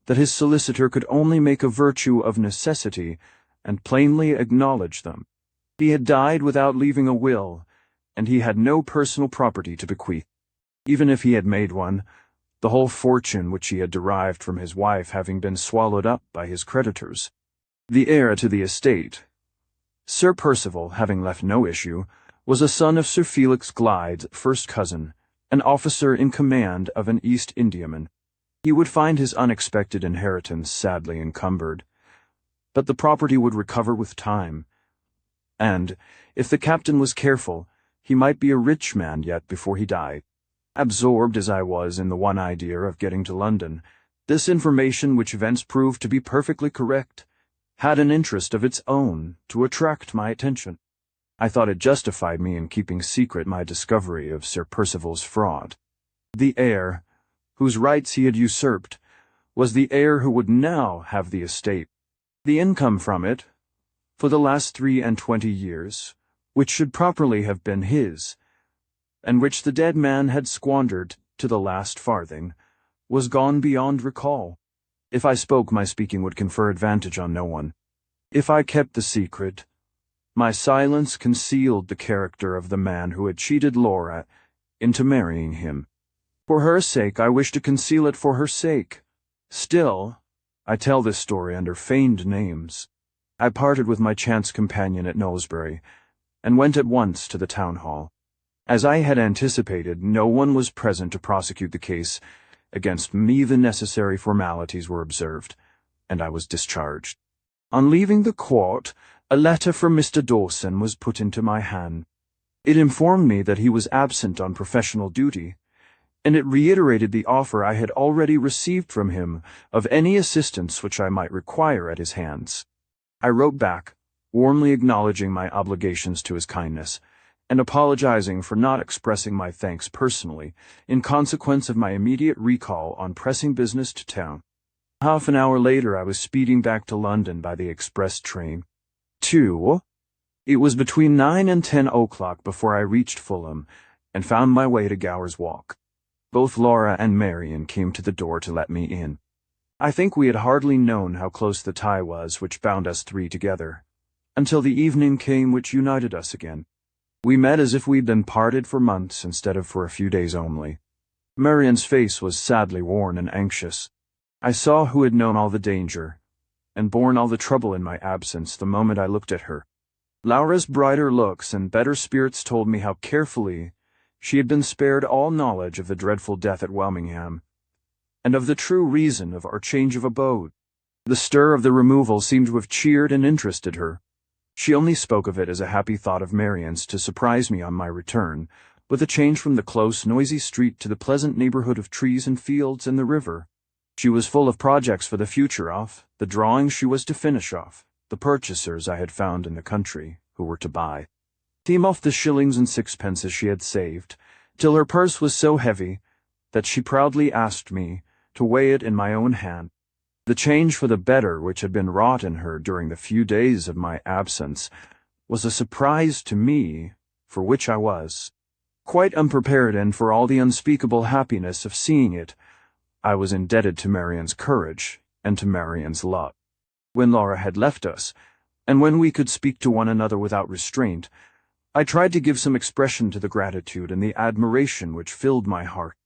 that his solicitor could only make a virtue of necessity and plainly acknowledge them. He had died without leaving a will, and he had no personal property to bequeath. Even if he had made one, the whole fortune which he had derived from his wife having been swallowed up by his creditors. The heir to the estate, Sir Percival, having left no issue, was a son of Sir Felix Glyde's first cousin, an officer in command of an East Indiaman. He would find his unexpected inheritance sadly encumbered, but the property would recover with time, and, if the captain was careful, he might be a rich man yet before he died. Absorbed as I was in the one idea of getting to London, this information, which events proved to be perfectly correct, had an interest of its own to attract my attention. I thought it justified me in keeping secret my discovery of Sir Percival's fraud. The heir, whose rights he had usurped, was the heir who would now have the estate. The income from it, for the last 23 years, which should properly have been his, and which the dead man had squandered to the last farthing, was gone beyond recall. If I spoke, my speaking would confer advantage on no one. If I kept the secret, my silence concealed the character of the man who had cheated Laura into marrying him. For her sake, I wished to conceal it for her sake. Still, I tell this story under feigned names. I parted with my chance companion at Knowlesbury, and went at once to the town hall. As I had anticipated, no one was present to prosecute the case. Against me the necessary formalities were observed, and I was discharged. On leaving the court, a letter from Mr. Dawson was put into my hand. It informed me that he was absent on professional duty, and it reiterated the offer I had already received from him of any assistance which I might require at his hands. I wrote back, warmly acknowledging my obligations to his kindness, and apologizing for not expressing my thanks personally in consequence of my immediate recall on pressing business to town. Half an hour later I was speeding back to London by the express train. It was between 9 and 10 o'clock before I reached Fulham and found my way to Gower's Walk. Both Laura and Marian came to the door to let me in. I think we had hardly known how close the tie was which bound us three together, until the evening came which united us again. We met as if we'd been parted for months instead of for a few days only. Marian's face was sadly worn and anxious. I saw who had known all the danger, and borne all the trouble in my absence the moment I looked at her. Laura's brighter looks and better spirits told me how carefully She had been spared all knowledge of the dreadful death at Welmingham, and of the true reason of our change of abode. The stir of the removal seemed to have cheered and interested her. She only spoke of it as a happy thought of Marian's to surprise me on my return, with a change from the close, noisy street to the pleasant neighborhood of trees and fields and the river. She was full of projects for the future off, the drawings she was to finish off, the purchasers I had found in the country, who were to buy. Theme off the shillings and sixpences she had saved, till her purse was so heavy that she proudly asked me to weigh it in my own hand. The change for the better which had been wrought in her during the few days of my absence was a surprise to me, for which I was quite unprepared, and for all the unspeakable happiness of seeing it, I was indebted to Marian's courage and to Marian's love. When Laura had left us, and when we could speak to one another without restraint, I tried to give some expression to the gratitude and the admiration which filled my heart.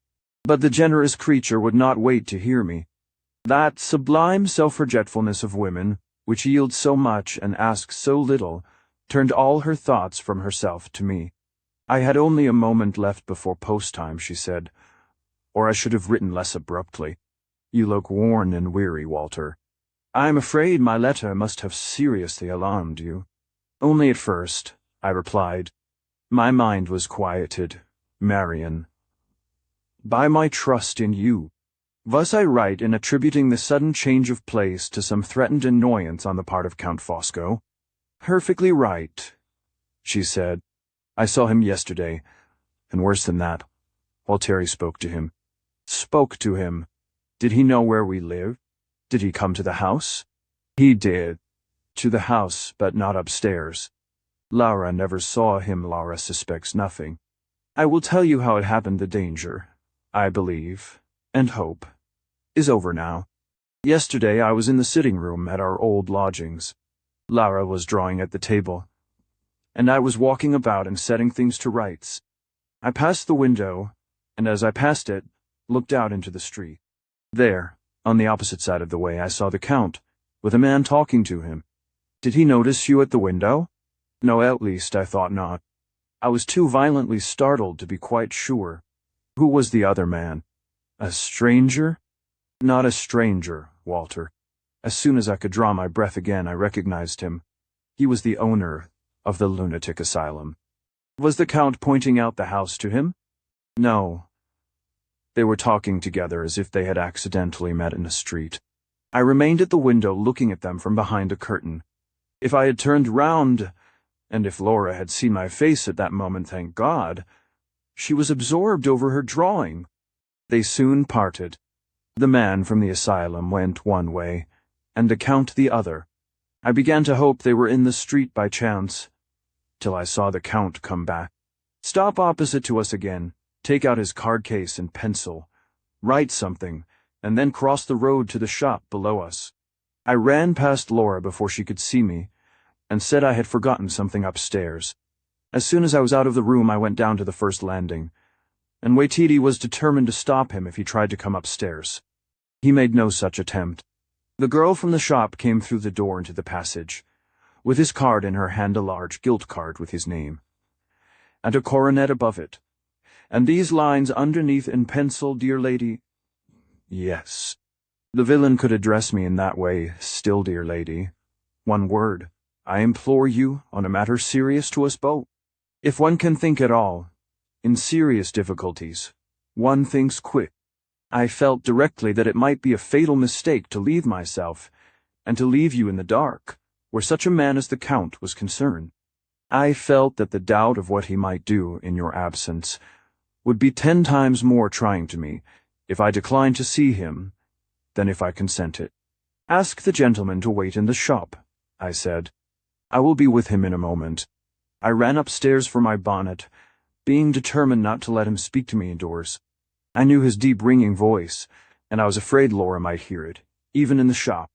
But the generous creature would not wait to hear me. That sublime self-forgetfulness of women, which yields so much and asks so little, turned all her thoughts from herself to me. I had only a moment left before post-time, she said, or I should have written less abruptly. You look worn and weary, Walter. I am afraid my letter must have seriously alarmed you. Only at first, I replied. My mind was quieted, Marian, by my trust in you. Was I right in attributing the sudden change of place to some threatened annoyance on the part of Count Fosco? Perfectly right, she said. I saw him yesterday, and worse than that, Walter spoke to him. Spoke to him? Did he know where we lived? Did he come to the house? He did. To the house, but not upstairs. Laura never saw him. Laura suspects nothing. I will tell you how it happened. The danger, I believe, and hope, is over now. Yesterday I was in the sitting room at our old lodgings. Laura was drawing at the table, and I was walking about and setting things to rights. I passed the window, and as I passed it, looked out into the street. There, on the opposite side of the way, I saw the Count, with a man talking to him. Did he notice you at the window? No, at least I thought not. I was too violently startled to be quite sure. Who was the other man? A stranger? Not a stranger, Walter. As soon as I could draw my breath again, I recognized him. He was the owner of the lunatic asylum. Was the Count pointing out the house to him? No. They were talking together as if they had accidentally met in a street. I remained at the window looking at them from behind a curtain. If I had turned round, and if Laura had seen my face at that moment, thank God, she was absorbed over her drawing. They soon parted. The man from the asylum went one way, and the Count the other. I began to hope they were in the street by chance, till I saw the Count come back, stop opposite to us again, take out his card case and pencil, write something, and then cross the road to the shop below us. I ran past Laura before she could see me, and said I had forgotten something upstairs. As soon as I was out of the room, I went down to the first landing, and Waititi was determined to stop him if he tried to come upstairs. He made no such attempt. The girl from the shop came through the door into the passage, with his card in her hand, a large gilt card with his name, and a coronet above it, and these lines underneath in pencil, "Dear lady." Yes, the villain could address me in that way, "Still, dear lady. One word, I implore you, on a matter serious to us both. If one can think at all, in serious difficulties, one thinks quick." I felt directly that it might be a fatal mistake to leave myself, and to leave you in the dark, where such a man as the Count was concerned. I felt that the doubt of what he might do in your absence would be 10 times more trying to me if I declined to see him than if I consented. "Ask the gentleman to wait in the shop," I said. "I will be with him in a moment." I ran upstairs for my bonnet, being determined not to let him speak to me indoors. I knew his deep ringing voice, and I was afraid Laura might hear it, even in the shop.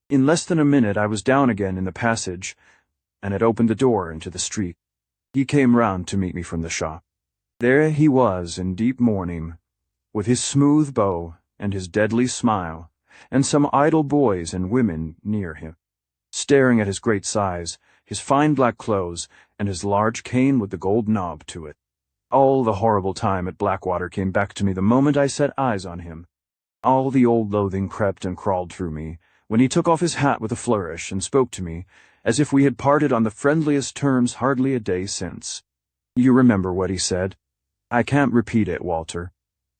In less than a minute I was down again in the passage, and had opened the door into the street. He came round to meet me from the shop. There he was in deep mourning, with his smooth bow and his deadly smile, and some idle boys and women near him, staring at his great size, his fine black clothes, and his large cane with the gold knob to it. All the horrible time at Blackwater came back to me the moment I set eyes on him. All the old loathing crept and crawled through me, when he took off his hat with a flourish and spoke to me, as if we had parted on the friendliest terms hardly a day since. You remember what he said? I can't repeat it, Walter.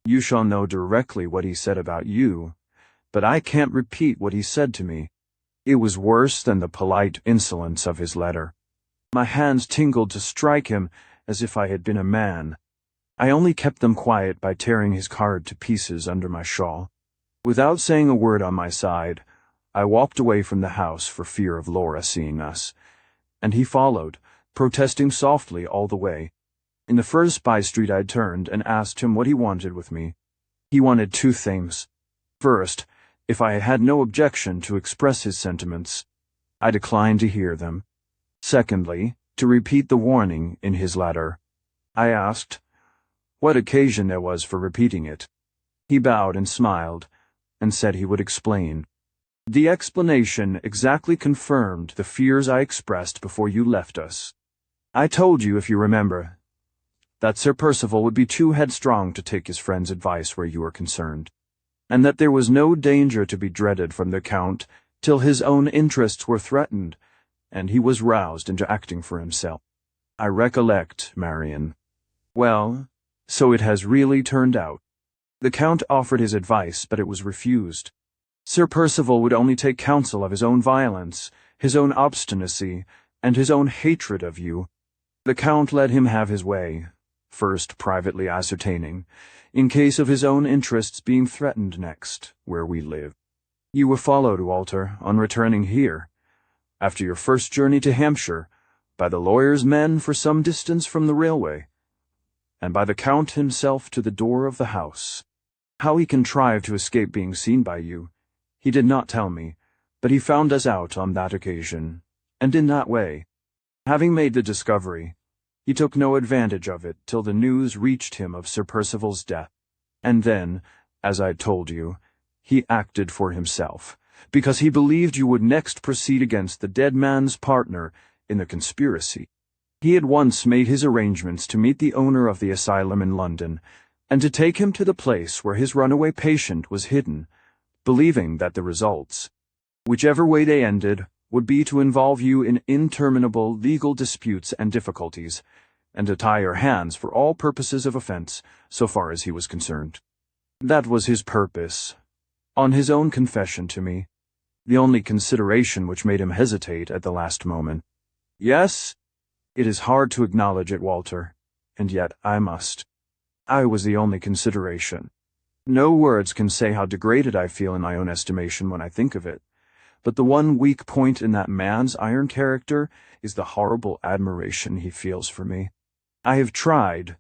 You shall know directly what he said about you, but I can't repeat what he said to me. It was worse than the polite insolence of his letter. My hands tingled to strike him as if I had been a man. I only kept them quiet by tearing his card to pieces under my shawl. Without saying a word on my side, I walked away from the house for fear of Laura seeing us, and he followed, protesting softly all the way. In the first by-street I turned and asked him what he wanted with me. He wanted two things. First, if I had no objection to express his sentiments. I declined to hear them. Secondly, to repeat the warning in his letter. I asked what occasion there was for repeating it. He bowed and smiled, and said he would explain. The explanation exactly confirmed the fears I expressed before you left us. I told you, if you remember, that Sir Percival would be too headstrong to take his friend's advice where you were concerned, and that there was no danger to be dreaded from the Count till his own interests were threatened, and he was roused into acting for himself. I recollect, Marian. Well, so it has really turned out. The Count offered his advice, but it was refused. Sir Percival would only take counsel of his own violence, his own obstinacy, and his own hatred of you. The Count let him have his way, first privately ascertaining, in case of his own interests being threatened next, where we live. You were followed, Walter, on returning here, after your first journey to Hampshire, by the lawyer's men for some distance from the railway, and by the Count himself to the door of the house. How he contrived to escape being seen by you, he did not tell me, but he found us out on that occasion, and in that way. Having made the discovery, he took no advantage of it till the news reached him of Sir Percival's death, and then, as I told you, he acted for himself, because he believed you would next proceed against the dead man's partner in the conspiracy. He had once made his arrangements to meet the owner of the asylum in London, and to take him to the place where his runaway patient was hidden, believing that the results, whichever way they ended, would be to involve you in interminable legal disputes and difficulties, and to tie your hands for all purposes of offense, so far as he was concerned. That was his purpose, on his own confession to me, the only consideration which made him hesitate at the last moment. Yes, it is hard to acknowledge it, Walter, and yet I must. I was the only consideration. No words can say how degraded I feel in my own estimation when I think of it, but the one weak point in that man's iron character is the horrible admiration he feels for me. I have tried,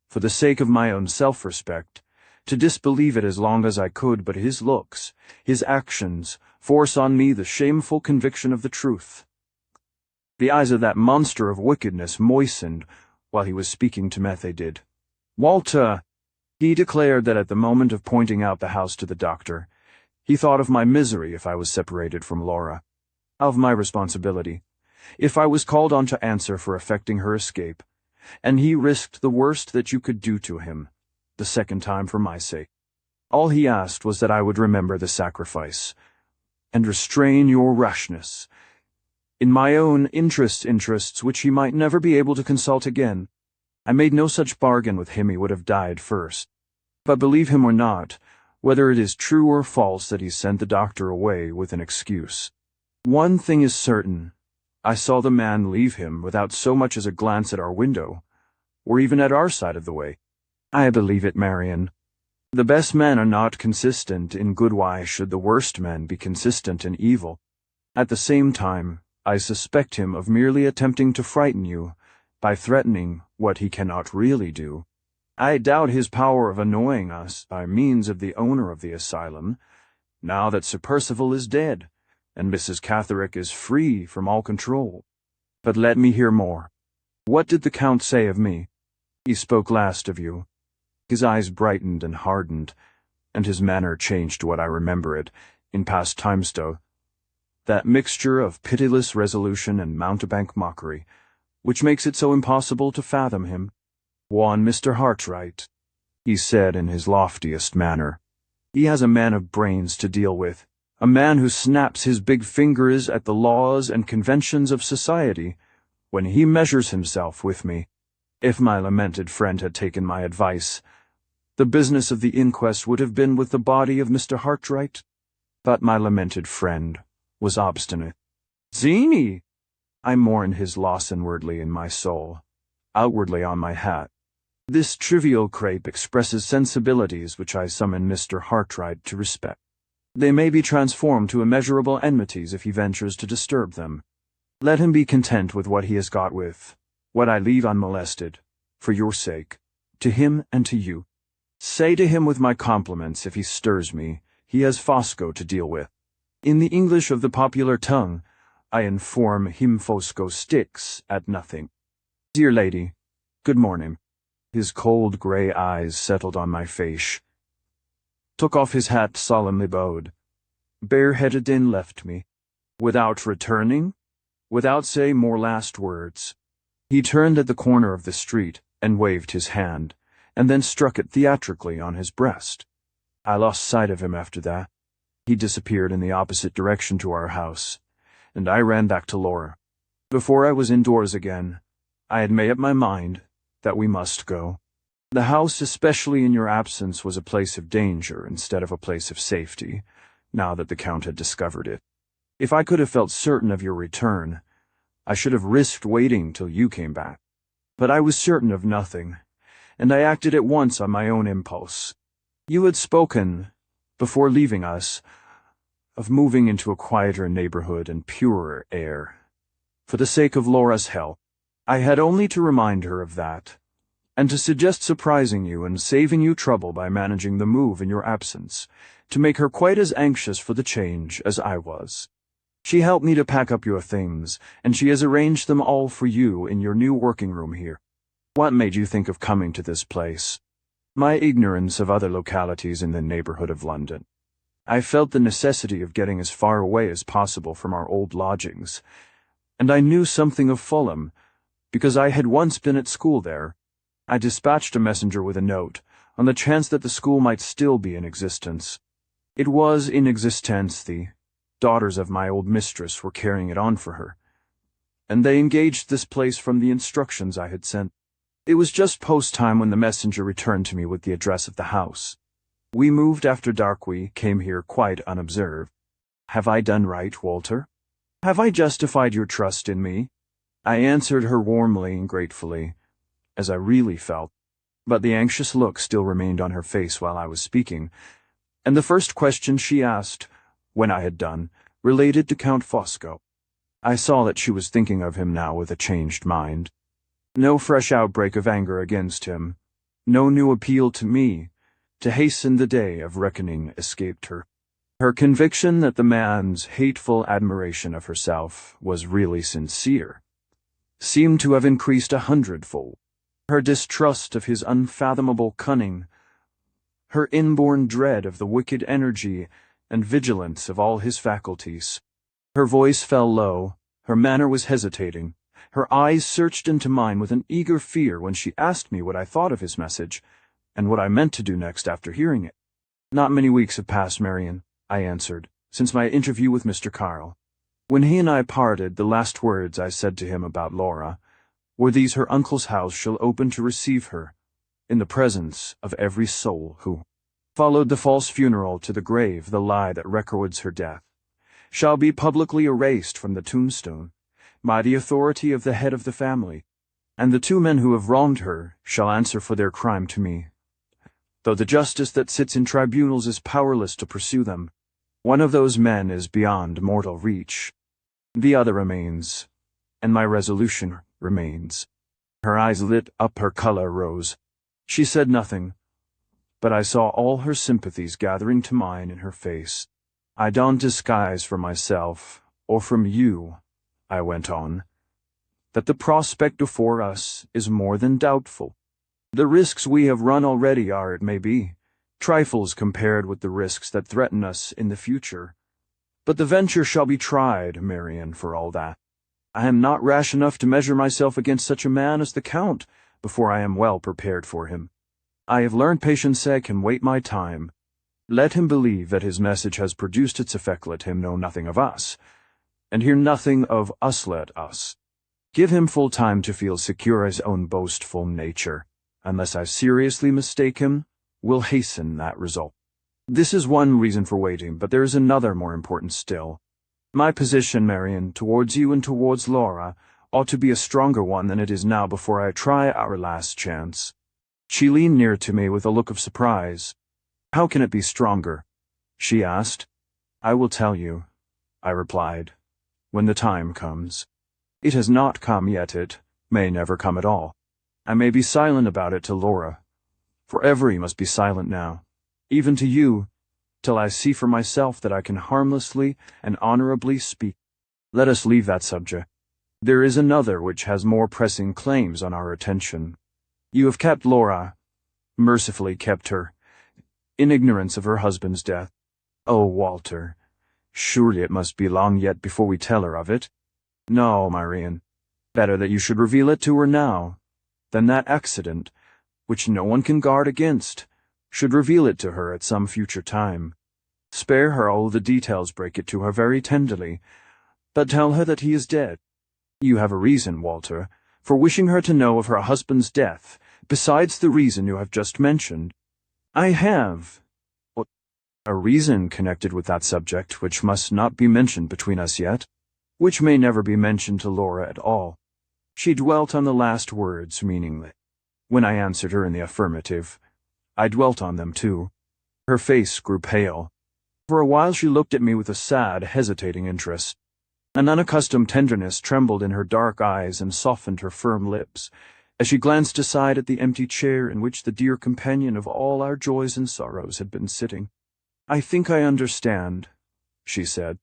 for the sake of my own self-respect, to disbelieve it as long as I could, but his looks, his actions, force on me the shameful conviction of the truth. The eyes of that monster of wickedness moistened while he was speaking to Methe did. Walter! He declared that at the moment of pointing out the house to the doctor, he thought of my misery if I was separated from Laura, of my responsibility, if I was called on to answer for effecting her escape, and he risked the worst that you could do to him, the second time for my sake. All he asked was that I would remember the sacrifice, and restrain your rashness, in my own interests which he might never be able to consult again. I made no such bargain with him. He would have died first. But believe him or not, whether it is true or false that he sent the doctor away with an excuse, one thing is certain. I saw the man leave him without so much as a glance at our window, or even at our side of the way. I believe it, Marian. The best men are not consistent in good. Why should the worst men be consistent in evil? At the same time, I suspect him of merely attempting to frighten you, by threatening what he cannot really do. I doubt his power of annoying us by means of the owner of the asylum, now that Sir Percival is dead, and Mrs. Catherick is free from all control. But let me hear more. What did the Count say of me? He spoke last of you. His eyes brightened and hardened, and his manner changed to what I remember it, in past times though, that mixture of pitiless resolution and mountebank mockery, which makes it so impossible to fathom him. "One Mr. Hartright," he said in his loftiest manner. "He has a man of brains to deal with, a man who snaps his big fingers at the laws and conventions of society when he measures himself with me. If my lamented friend had taken my advice, the business of the inquest would have been with the body of Mr. Hartright. But my lamented friend was obstinate. Zini! I mourned his loss inwardly in my soul, outwardly on my hat. This trivial crepe expresses sensibilities which I summon Mr. Hartright to respect. They may be transformed to immeasurable enmities if he ventures to disturb them. Let him be content with what he has got with, what I leave unmolested, for your sake, to him and to you. Say to him with my compliments if he stirs me, he has Fosco to deal with. In the English of the popular tongue, I inform him Fosco sticks at nothing. Dear lady, good morning." His cold grey eyes settled on my face, took off his hat, solemnly bowed, bareheaded, and left me. Without returning, without saying more last words, he turned at the corner of the street and waved his hand, and then struck it theatrically on his breast. I lost sight of him after that. He disappeared in the opposite direction to our house, and I ran back to Laura. Before I was indoors again, I had made up my mind that we must go. The house, especially in your absence, was a place of danger instead of a place of safety, now that the Count had discovered it. If I could have felt certain of your return, I should have risked waiting till you came back. But I was certain of nothing, and I acted at once on my own impulse. You had spoken, before leaving us, of moving into a quieter neighborhood and purer air, for the sake of Laura's health. I had only to remind her of that, and to suggest surprising you and saving you trouble by managing the move in your absence, to make her quite as anxious for the change as I was. She helped me to pack up your things, and she has arranged them all for you in your new working room here. What made you think of coming to this place? My ignorance of other localities in the neighborhood of London. I felt the necessity of getting as far away as possible from our old lodgings, and I knew something of Fulham, because I had once been at school there. I dispatched a messenger with a note, on the chance that the school might still be in existence. It was in existence. The daughters of my old mistress were carrying it on for her, and they engaged this place from the instructions I had sent. It was just post-time when the messenger returned to me with the address of the house. We moved after dark. We came here quite unobserved. Have I done right, Walter? Have I justified your trust in me? I answered her warmly and gratefully, as I really felt, but the anxious look still remained on her face while I was speaking, and the first question she asked, when I had done, related to Count Fosco. I saw that she was thinking of him now with a changed mind. No fresh outbreak of anger against him, no new appeal to me, to hasten the day of reckoning escaped her. Her conviction that the man's hateful admiration of herself was really sincere seemed to have increased 100-fold. Her distrust of his unfathomable cunning, her inborn dread of the wicked energy and vigilance of all his faculties. Her voice fell low, her manner was hesitating, her eyes searched into mine with an eager fear when she asked me what I thought of his message, and what I meant to do next after hearing it. Not many weeks have passed, Marian, I answered, since my interview with Mr. Carl. When he and I parted, the last words I said to him about Laura were these: her uncle's house shall open to receive her, in the presence of every soul who followed the false funeral to the grave. The lie that records her death shall be publicly erased from the tombstone by the authority of the head of the family, and the two men who have wronged her shall answer for their crime to me, though the justice that sits in tribunals is powerless to pursue them. One of those men is beyond mortal reach. The other remains, and my resolution remains. Her eyes lit up, her color rose. She said nothing, but I saw all her sympathies gathering to mine in her face. I don't disguise from myself, or from you, I went on, that the prospect before us is more than doubtful. The risks we have run already are, it may be, trifles compared with the risks that threaten us in the future. But the venture shall be tried, Marian, for all that. I am not rash enough to measure myself against such a man as the Count, before I am well prepared for him. I have learned patience can wait my time. Let him believe that his message has produced its effect. Let him know nothing of us, and hear nothing of us. Let us give him full time to feel secure his own boastful nature. Unless I seriously mistake him, will hasten that result. This is one reason for waiting, but there is another more important still. My position, Marian, towards you and towards Laura, ought to be a stronger one than it is now before I try our last chance. She leaned near to me with a look of surprise. How can it be stronger? She asked. I will tell you, I replied, when the time comes. It has not come yet. It may never come at all. I may be silent about it to Laura. Forever you must be silent now, even to you, till I see for myself that I can harmlessly and honorably speak. Let us leave that subject. There is another which has more pressing claims on our attention. You have kept Laura, mercifully kept her, in ignorance of her husband's death. Oh, Walter, surely it must be long yet before we tell her of it. No, Marian, better that you should reveal it to her now, than that accident, which no one can guard against, should reveal it to her at some future time. Spare her all the details, break it to her very tenderly, but tell her that he is dead. You have a reason, Walter, for wishing her to know of her husband's death, besides the reason you have just mentioned. I have. What? A reason connected with that subject which must not be mentioned between us yet, which may never be mentioned to Laura at all. She dwelt on the last words meaningly. When I answered her in the affirmative, I dwelt on them too. Her face grew pale. For a while she looked at me with a sad, hesitating interest. An unaccustomed tenderness trembled in her dark eyes and softened her firm lips, as she glanced aside at the empty chair in which the dear companion of all our joys and sorrows had been sitting. I think I understand, she said.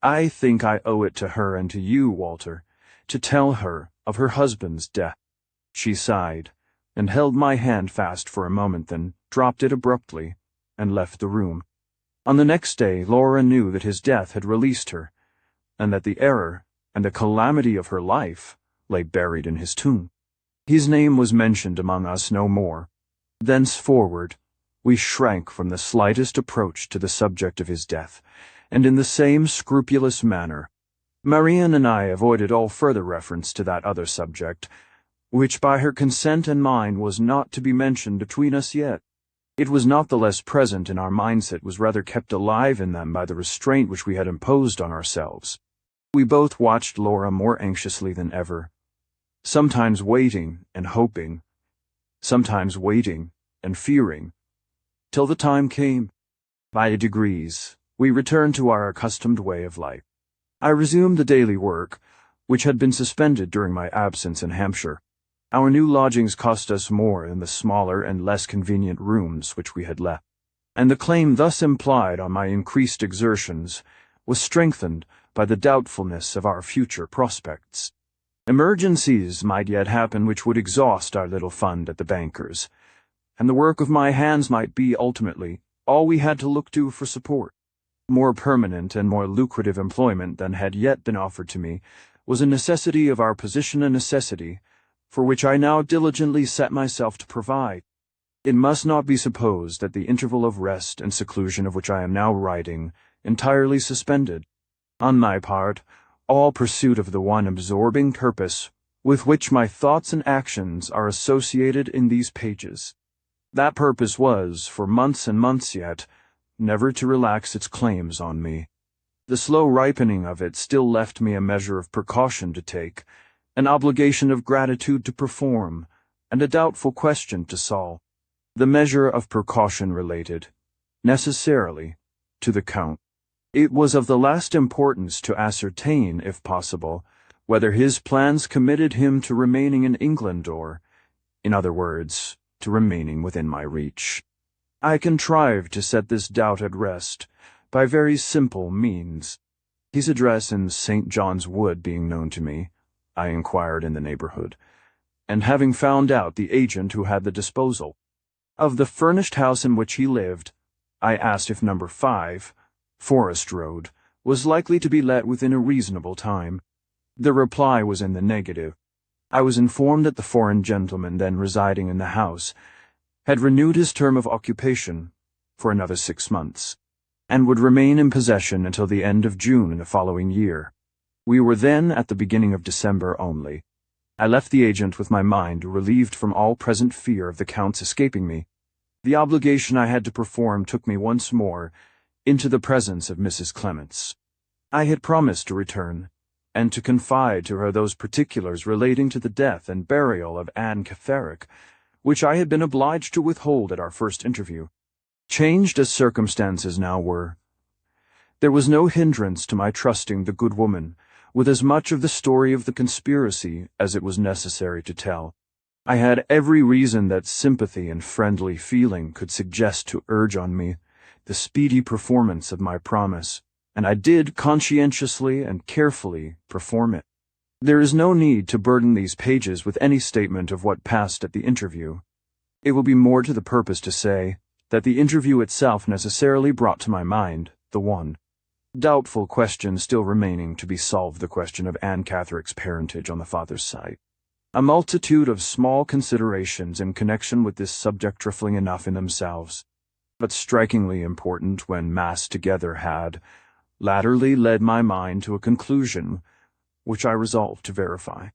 I think I owe it to her and to you, Walter, to tell her of her husband's death. She sighed, and held my hand fast for a moment, then dropped it abruptly, and left the room. On the next day, Laura knew that his death had released her, and that the error and the calamity of her life lay buried in his tomb. His name was mentioned among us no more. Thenceforward, we shrank from the slightest approach to the subject of his death, and in the same scrupulous manner, Marian and I avoided all further reference to that other subject, which by her consent and mine was not to be mentioned between us yet. It was not the less present in our minds, it was rather kept alive in them by the restraint which we had imposed on ourselves. We both watched Laura more anxiously than ever, sometimes waiting and hoping, sometimes waiting and fearing, till the time came. By degrees, we returned to our accustomed way of life. I resumed the daily work, which had been suspended during my absence in Hampshire. Our new lodgings cost us more than the smaller and less convenient rooms which we had left, and the claim thus implied on my increased exertions was strengthened by the doubtfulness of our future prospects. Emergencies might yet happen which would exhaust our little fund at the banker's, and the work of my hands might be, ultimately, all we had to look to for support. More permanent and more lucrative employment than had yet been offered to me was a necessity of our position, a necessity for which I now diligently set myself to provide. It must not be supposed that the interval of rest and seclusion of which I am now writing entirely suspended, on my part, all pursuit of the one absorbing purpose with which my thoughts and actions are associated in these pages. That purpose was, for months and months yet, never to relax its claims on me. The slow ripening of it still left me a measure of precaution to take, an obligation of gratitude to perform, and a doubtful question to solve. The measure of precaution related, necessarily, to the Count. It was of the last importance to ascertain, if possible, whether his plans committed him to remaining in England or, in other words, to remaining within my reach. I contrived to set this doubt at rest by very simple means. His address in St. John's Wood being known to me, I inquired in the neighborhood, and having found out the agent who had the disposal of the furnished house in which he lived, I asked if number 5, Forest Road, was likely to be let within a reasonable time. The reply was in the negative. I was informed that the foreign gentleman then residing in the house had renewed his term of occupation for another 6 months, and would remain in possession until the end of June in the following year. We were then at the beginning of December only. I left the agent with my mind relieved from all present fear of the Count's escaping me. The obligation I had to perform took me once more into the presence of Mrs. Clements. I had promised to return, and to confide to her those particulars relating to the death and burial of Anne Catterick, which I had been obliged to withhold at our first interview. Changed as circumstances now were, there was no hindrance to my trusting the good woman with as much of the story of the conspiracy as it was necessary to tell. I had every reason that sympathy and friendly feeling could suggest to urge on me the speedy performance of my promise, and I did conscientiously and carefully perform it. There is no need to burden these pages with any statement of what passed at the interview. It will be more to the purpose to say that the interview itself necessarily brought to my mind the one doubtful question still remaining to be solved, the question of Anne Catterick's parentage on the father's side. A multitude of small considerations in connection with this subject, trifling enough in themselves, but strikingly important when massed together, had latterly led my mind to a conclusion which I resolved to verify.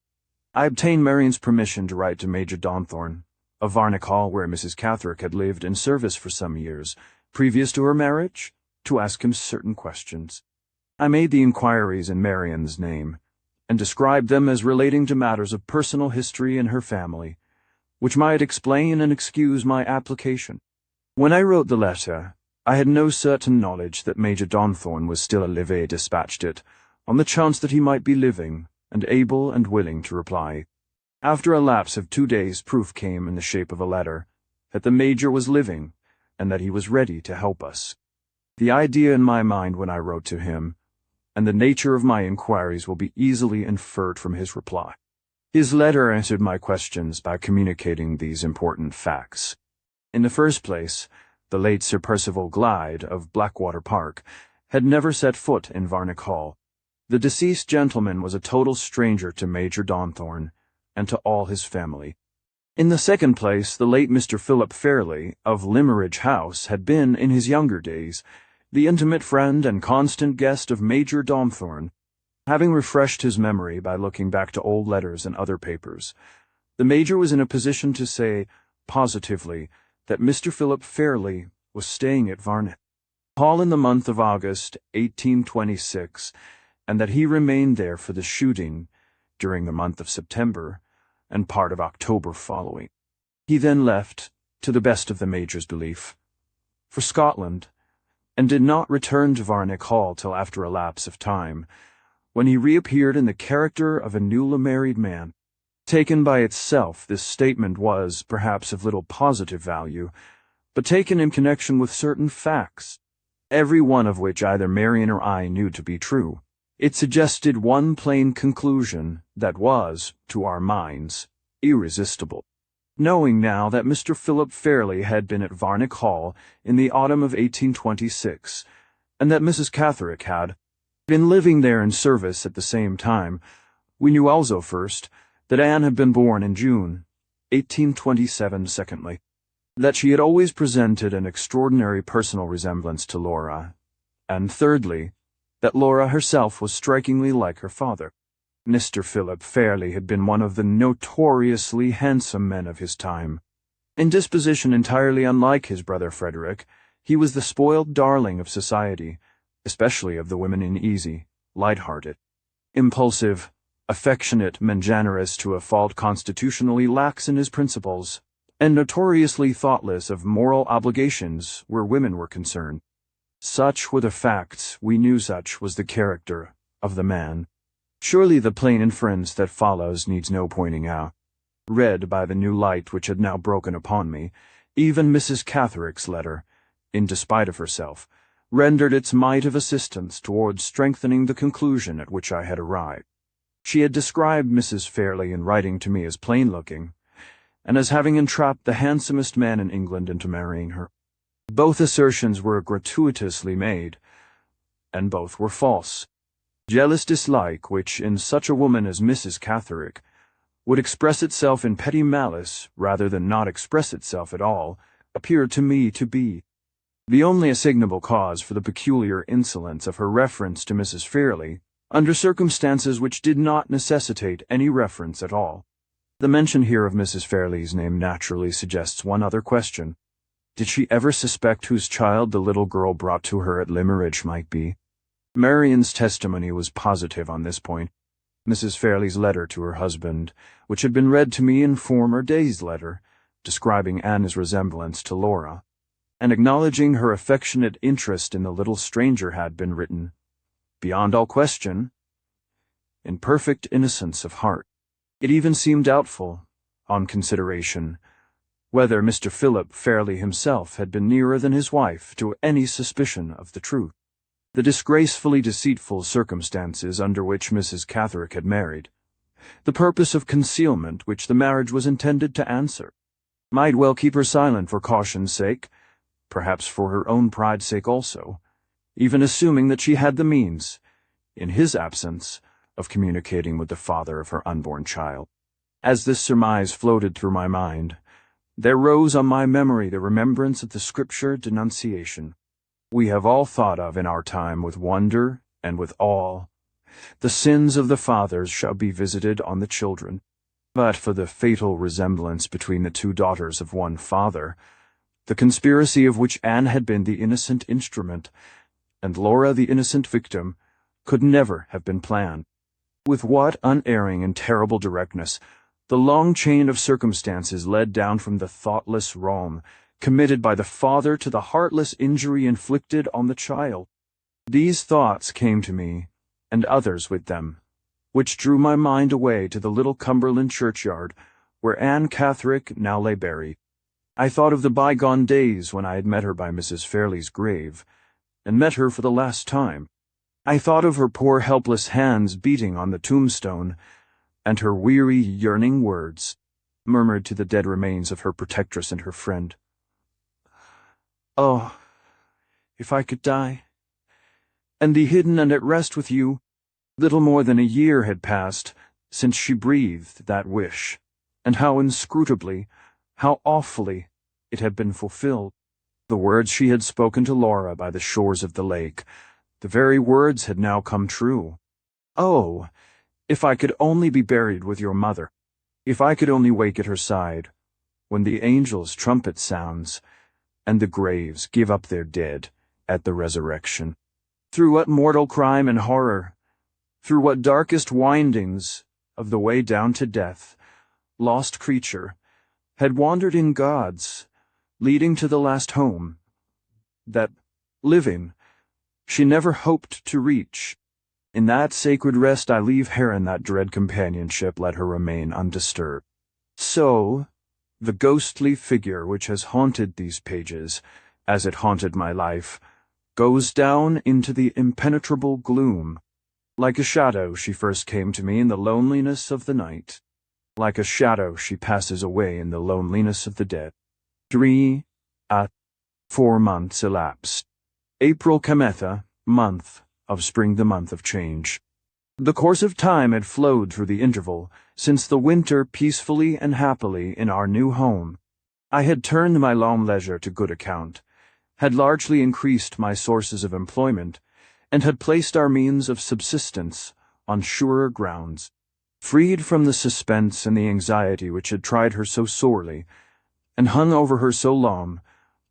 I obtained Marian's permission to write to Major Donthorne, of Varnick Hall, where Mrs. Catterick had lived in service for some years, previous to her marriage, to ask him certain questions. I made the inquiries in Marian's name, and described them as relating to matters of personal history in her family, which might explain and excuse my application. When I wrote the letter, I had no certain knowledge that Major Donthorne was still alive. I dispatched it, on the chance that he might be living, and able and willing to reply. After a lapse of 2 days, proof came in the shape of a letter that the Major was living, and that he was ready to help us. The idea in my mind when I wrote to him, and the nature of my inquiries, will be easily inferred from his reply. His letter answered my questions by communicating these important facts. In the first place, the late Sir Percival Glyde of Blackwater Park had never set foot in Varnick Hall. The deceased gentleman was a total stranger to Major Donthorne, and to all his family. In the second place, the late Mr. Philip Fairley of Limmeridge House had been, in his younger days, the intimate friend and constant guest of Major Donthorne. Having refreshed his memory by looking back to old letters and other papers, the Major was in a position to say positively that Mr. Philip Fairley was staying at Varnick Hall in the month of August, 1826, and that he remained there for the shooting during the month of September and part of October following. He then left, to the best of the Major's belief, for Scotland, and did not return to Varnick Hall till after a lapse of time, when he reappeared in the character of a newly married man. Taken by itself, this statement was, perhaps, of little positive value, but taken in connection with certain facts, every one of which either Marian or I knew to be true, it suggested one plain conclusion that was, to our minds, irresistible. Knowing now that Mr. Philip Fairley had been at Varnick Hall in the autumn of 1826, and that Mrs. Catterick had been living there in service at the same time, we knew also, first, that Anne had been born in June, 1827, secondly, that she had always presented an extraordinary personal resemblance to Laura, and thirdly, that Laura herself was strikingly like her father. Mr. Philip Fairley had been one of the notoriously handsome men of his time. In disposition entirely unlike his brother Frederick, he was the spoiled darling of society, especially of the women in easy, light-hearted, impulsive, affectionate, and generous to a fault constitutionally lax in his principles, and notoriously thoughtless of moral obligations where women were concerned. Such were the facts, we knew such was the character of the man. Surely the plain inference that follows needs no pointing out. Read by the new light which had now broken upon me, even Mrs. Catterick's letter, in despite of herself, rendered its might of assistance towards strengthening the conclusion at which I had arrived. She had described Mrs. Fairley in writing to me as plain-looking, and as having entrapped the handsomest man in England into marrying her. Both assertions were gratuitously made, and both were false. Jealous dislike, which, in such a woman as Mrs. Catterick, would express itself in petty malice rather than not express itself at all, appeared to me to be the only assignable cause for the peculiar insolence of her reference to Mrs. Fairley, under circumstances which did not necessitate any reference at all. The mention here of Mrs. Fairley's name naturally suggests one other question. Did she ever suspect whose child the little girl brought to her at Limmeridge might be? Marian's testimony was positive on this point. Mrs. Fairley's letter to her husband, which had been read to me in former days' letter, describing Anne's resemblance to Laura, and acknowledging her affectionate interest in the little stranger, had been written, beyond all question, in perfect innocence of heart. It even seemed doubtful, on consideration, whether Mr. Philip Fairley himself had been nearer than his wife to any suspicion of the truth. The disgracefully deceitful circumstances under which Mrs. Catherick had married, the purpose of concealment which the marriage was intended to answer, might well keep her silent for caution's sake, perhaps for her own pride's sake also, even assuming that she had the means, in his absence, of communicating with the father of her unborn child. As this surmise floated through my mind, there rose on my memory the remembrance of the Scripture denunciation we have all thought of in our time with wonder and with awe. The sins of the fathers shall be visited on the children. But for the fatal resemblance between the two daughters of one father, the conspiracy of which Anne had been the innocent instrument, and Laura the innocent victim, could never have been planned. With what unerring and terrible directness the long chain of circumstances led down from the thoughtless wrong committed by the father to the heartless injury inflicted on the child. These thoughts came to me, and others with them, which drew my mind away to the little Cumberland churchyard, where Anne Catherick now lay buried. I thought of the bygone days when I had met her by Mrs. Fairley's grave, and met her for the last time. I thought of her poor helpless hands beating on the tombstone, and her weary, yearning words, murmured to the dead remains of her protectress and her friend. Oh, if I could die, and be hidden and at rest with you. Little more than a year had passed since she breathed that wish, and how inscrutably, how awfully, it had been fulfilled. The words she had spoken to Laura by the shores of the lake, the very words had now come true. Oh, if I could only be buried with your mother, if I could only wake at her side, when the angels' trumpet sounds, and the graves give up their dead at the resurrection. Through what mortal crime and horror, through what darkest windings of the way down to death, lost creature, had wandered in God's, leading to the last home, that, living, she never hoped to reach. In that sacred rest I leave her, in that dread companionship let her remain undisturbed. So, the ghostly figure which has haunted these pages, as it haunted my life, goes down into the impenetrable gloom. Like a shadow she first came to me in the loneliness of the night. Like a shadow she passes away in the loneliness of the dead. 3 4 months elapsed. April Cametha, month of spring, the month of change. The course of time had flowed through the interval, since the winter peacefully and happily in our new home. I had turned my long leisure to good account, had largely increased my sources of employment, and had placed our means of subsistence on surer grounds. Freed from the suspense and the anxiety which had tried her so sorely, and hung over her so long,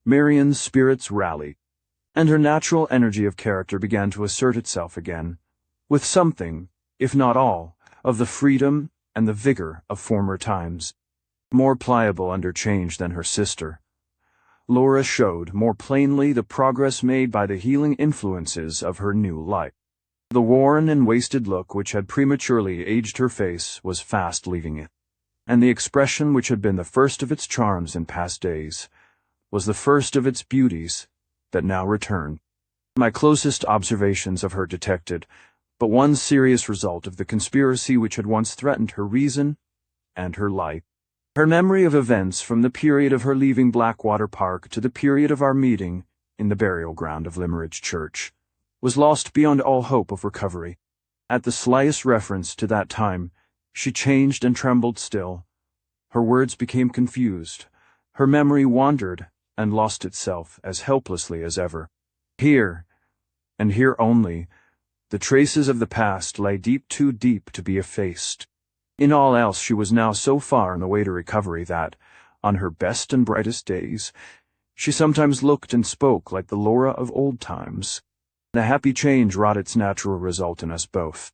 Marian's spirits rallied, and her natural energy of character began to assert itself again, with something, if not all, of the freedom and the vigor of former times. More pliable under change than her sister, Laura showed more plainly the progress made by the healing influences of her new life. The worn and wasted look which had prematurely aged her face was fast leaving it, and the expression which had been the first of its charms in past days was the first of its beauties that now returned. My closest observations of her detected but one serious result of the conspiracy which had once threatened her reason and her life. Her memory of events from the period of her leaving Blackwater Park to the period of our meeting in the burial ground of Limmeridge Church was lost beyond all hope of recovery. At the slightest reference to that time, She changed and trembled still. Her words became confused. Her memory wandered and lost itself as helplessly as ever. Here, and here only, the traces of the past lay deep, too deep to be effaced. In all else she was now so far on the way to recovery that, on her best and brightest days, she sometimes looked and spoke like the Laura of old times. The happy change wrought its natural result in us both.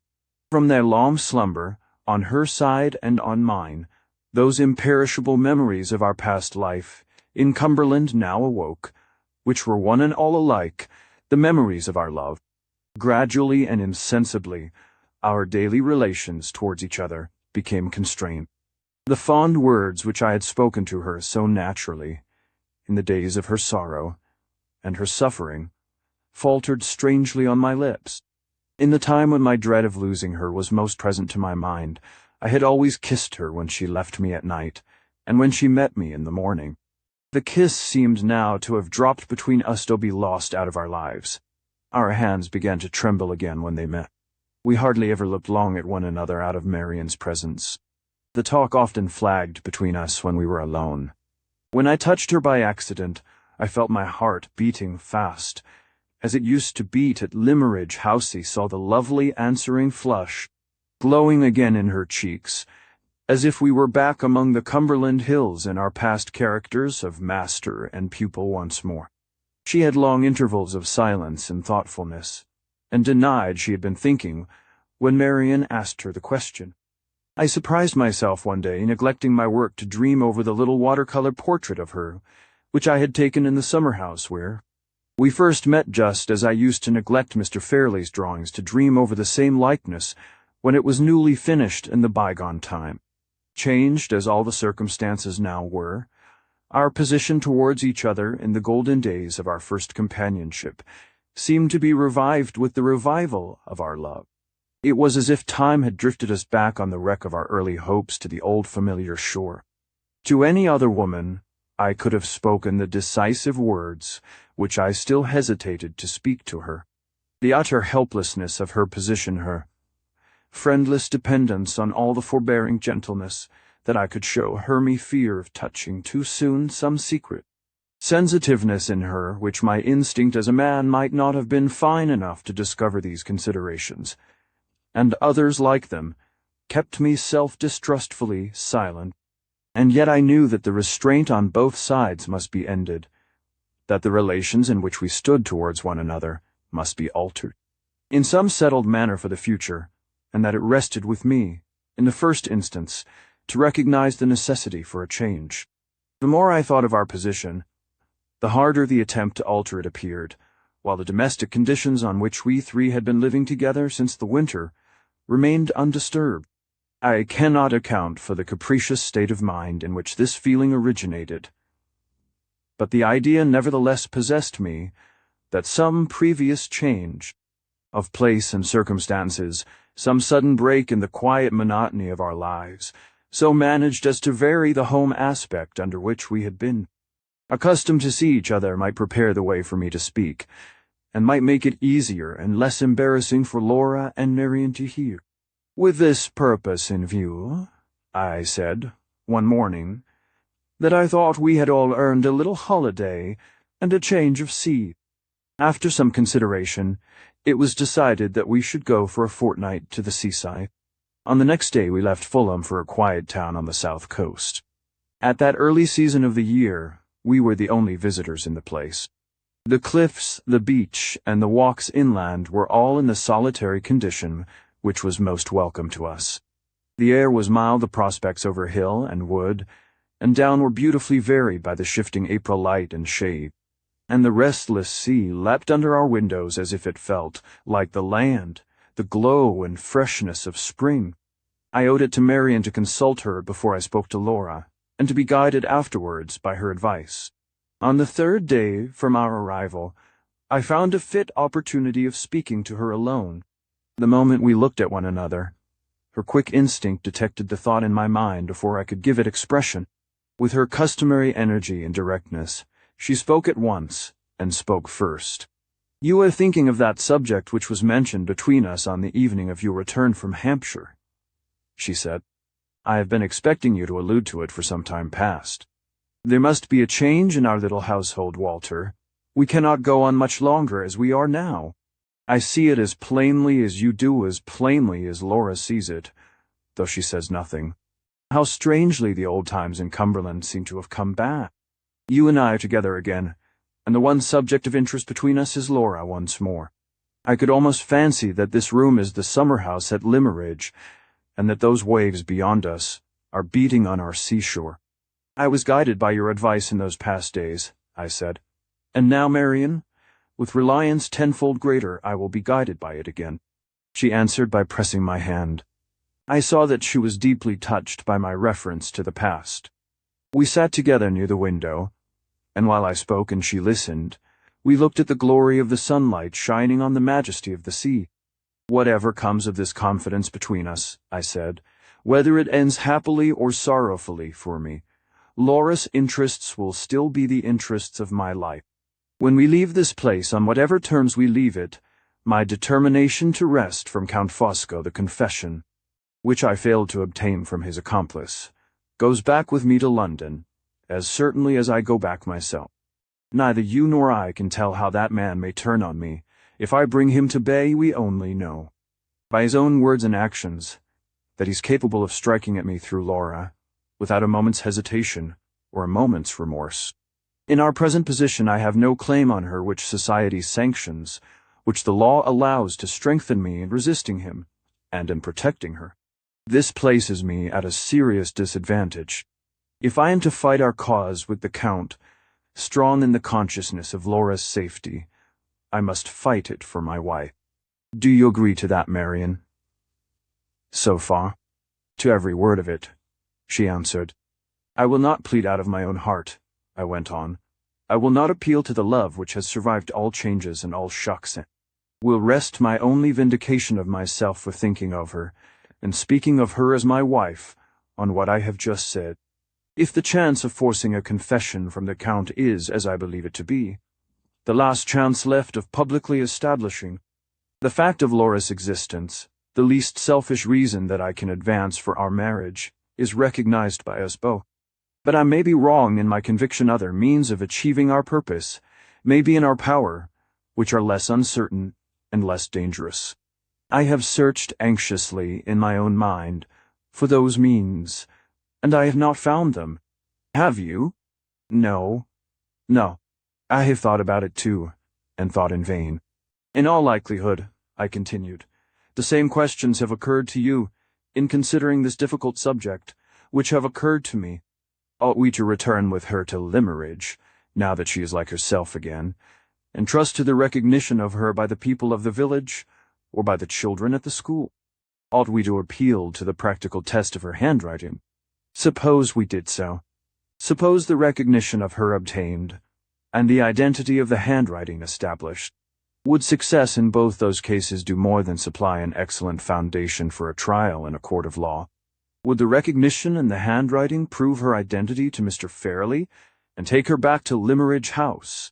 From their long slumber, on her side and on mine, those imperishable memories of our past life in Cumberland now awoke, which were one and all alike, the memories of our love. Gradually and insensibly, our daily relations towards each other became constrained. The fond words which I had spoken to her so naturally, in the days of her sorrow and her suffering, faltered strangely on my lips. In the time when my dread of losing her was most present to my mind, I had always kissed her when she left me at night, and when she met me in the morning. The kiss seemed now to have dropped between us to be lost out of our lives. Our hands began to tremble again when they met. We hardly ever looked long at one another out of Marian's presence. The talk often flagged between us when we were alone. When I touched her by accident, I felt my heart beating fast, as it used to beat at Limmeridge House. He saw the lovely answering flush glowing again in her cheeks, as if we were back among the Cumberland hills in our past characters of master and pupil once more. She had long intervals of silence and thoughtfulness, and denied she had been thinking when Marian asked her the question. I surprised myself one day neglecting my work to dream over the little watercolor portrait of her, which I had taken in the summer house where we first met, just as I used to neglect Mr. Fairley's drawings to dream over the same likeness when it was newly finished in the bygone time. Changed as all the circumstances now were, our position towards each other in the golden days of our first companionship seemed to be revived with the revival of our love. It was as if time had drifted us back on the wreck of our early hopes to the old familiar shore. To any other woman, I could have spoken the decisive words which I still hesitated to speak to her. The utter helplessness of her position, her friendless dependence on all the forbearing gentleness that I could show her, me fear of touching too soon some secret sensitiveness in her which my instinct as a man might not have been fine enough to discover. These considerations, and others like them, kept me self-distrustfully silent. And yet I knew that the restraint on both sides must be ended, that the relations in which we stood towards one another must be altered in some settled manner for the future, and that it rested with me, in the first instance, to recognize the necessity for a change. The more I thought of our position, the harder the attempt to alter it appeared, while the domestic conditions on which we three had been living together since the winter remained undisturbed. I cannot account for the capricious state of mind in which this feeling originated, but the idea nevertheless possessed me that some previous change of place and circumstances, some sudden break in the quiet monotony of our lives, so managed as to vary the home aspect under which we had been accustomed to see each other, might prepare the way for me to speak, and might make it easier and less embarrassing for Laura and Marian to hear. With this purpose in view, I said, one morning, that I thought we had all earned a little holiday and a change of scene. After some consideration, it was decided that we should go for a fortnight to the seaside. On the next day we left Fulham for a quiet town on the south coast. At that early season of the year, we were the only visitors in the place. The cliffs, the beach, and the walks inland were all in the solitary condition which was most welcome to us. The air was mild, the prospects over hill and wood and down were beautifully varied by the shifting April light and shade, and the restless sea lapped under our windows as if it felt, like the land, the glow and freshness of spring. I owed it to Marian to consult her before I spoke to Laura, and to be guided afterwards by her advice. On the third day from our arrival, I found a fit opportunity of speaking to her alone. The moment we looked at one another, her quick instinct detected the thought in my mind before I could give it expression. With her customary energy and directness, she spoke at once, and spoke first. "You are thinking of that subject which was mentioned between us on the evening of your return from Hampshire," she said. "I have been expecting you to allude to it for some time past. There must be a change in our little household, Walter. We cannot go on much longer as we are now. I see it as plainly as you do, as plainly as Laura sees it, though she says nothing. How strangely the old times in Cumberland seem to have come back. You and I are together again, and the one subject of interest between us is Laura once more. I could almost fancy that this room is the summer house at Limmeridge, and that those waves beyond us are beating on our seashore. I was guided by your advice in those past days," I said. "And now, Marian, with reliance tenfold greater, I will be guided by it again." She answered by pressing my hand. I saw that she was deeply touched by my reference to the past. We sat together near the window, and while I spoke and she listened, we looked at the glory of the sunlight shining on the majesty of the sea. "Whatever comes of this confidence between us," I said, "whether it ends happily or sorrowfully for me, Laura's interests will still be the interests of my life. When we leave this place, on whatever terms we leave it, my determination to wrest from Count Fosco the confession, which I failed to obtain from his accomplice, goes back with me to London, as certainly as I go back myself. Neither you nor I can tell how that man may turn on me. If I bring him to bay, we only know, by his own words and actions, that he's capable of striking at me through Laura, without a moment's hesitation or a moment's remorse. In our present position I have no claim on her which society sanctions, which the law allows to strengthen me in resisting him, and in protecting her. This places me at a serious disadvantage. If I am to fight our cause with the Count, strong in the consciousness of Laura's safety, I must fight it for my wife. Do you agree to that, Marian?" "So far, to every word of it," she answered. "I will not plead out of my own heart," I went on. "I will not appeal to the love which has survived all changes and all shocks, and will rest my only vindication of myself for thinking of her, and speaking of her as my wife, on what I have just said. If the chance of forcing a confession from the Count is, as I believe it to be, the last chance left of publicly establishing the fact of Laura's existence, the least selfish reason that I can advance for our marriage is recognized by us both. But I may be wrong in my conviction other means of achieving our purpose may be in our power, which are less uncertain and less dangerous. I have searched anxiously in my own mind for those means, and I have not found them. Have you?" No. I have thought about it too, and thought in vain. "In all likelihood," I continued, "the same questions have occurred to you, in considering this difficult subject, which have occurred to me. Ought we to return with her to Limmeridge, now that she is like herself again, and trust to the recognition of her by the people of the village, or by the children at the school? Ought we to appeal to the practical test of her handwriting? Suppose we did so. Suppose the recognition of her obtained, and the identity of the handwriting established. Would success in both those cases do more than supply an excellent foundation for a trial in a court of law? Would the recognition and the handwriting prove her identity to Mr. Fairley, and take her back to Limmeridge House?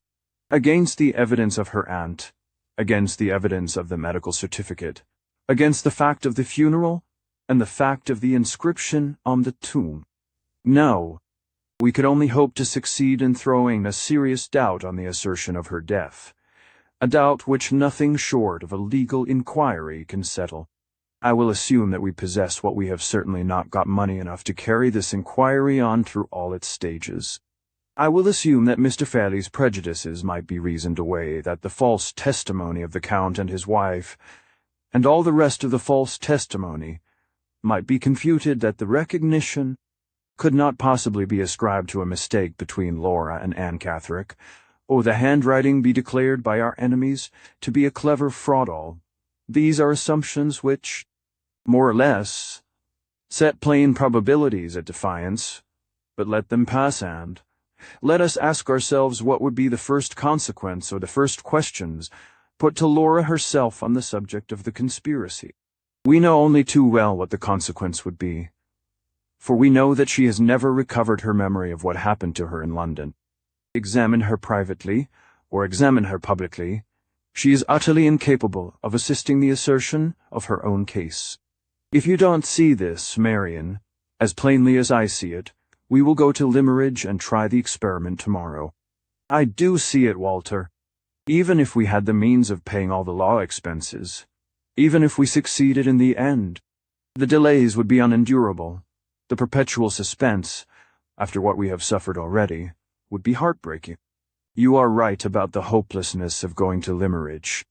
Against the evidence of her aunt, against the evidence of the medical certificate, against the fact of the funeral, and the fact of the inscription on the tomb? No. We could only hope to succeed in throwing a serious doubt on the assertion of her death, a doubt which nothing short of a legal inquiry can settle. I will assume that we possess what we have certainly not got money enough to carry this inquiry on through all its stages. I will assume that Mr. Fairley's prejudices might be reasoned away, that the false testimony of the Count and his wife, and all the rest of the false testimony, might be confuted, that the recognition could not possibly be ascribed to a mistake between Laura and Anne Catherick, or the handwriting be declared by our enemies to be a clever fraudall. These are assumptions which, more or less, set plain probabilities at defiance, but let them pass, and let us ask ourselves what would be the first consequence or the first questions put to Laura herself on the subject of the conspiracy. We know only too well what the consequence would be, for we know that she has never recovered her memory of what happened to her in London. Examine her privately, or examine her publicly, she is utterly incapable of assisting the assertion of her own case. If you don't see this, Marian, as plainly as I see it, we will go to Limmeridge and try the experiment tomorrow. I do see it, Walter. Even if we had the means of paying all the law expenses, even if we succeeded in the end, the delays would be unendurable. The perpetual suspense, after what we have suffered already, would be heartbreaking. You are right about the hopelessness of going to Limmeridge.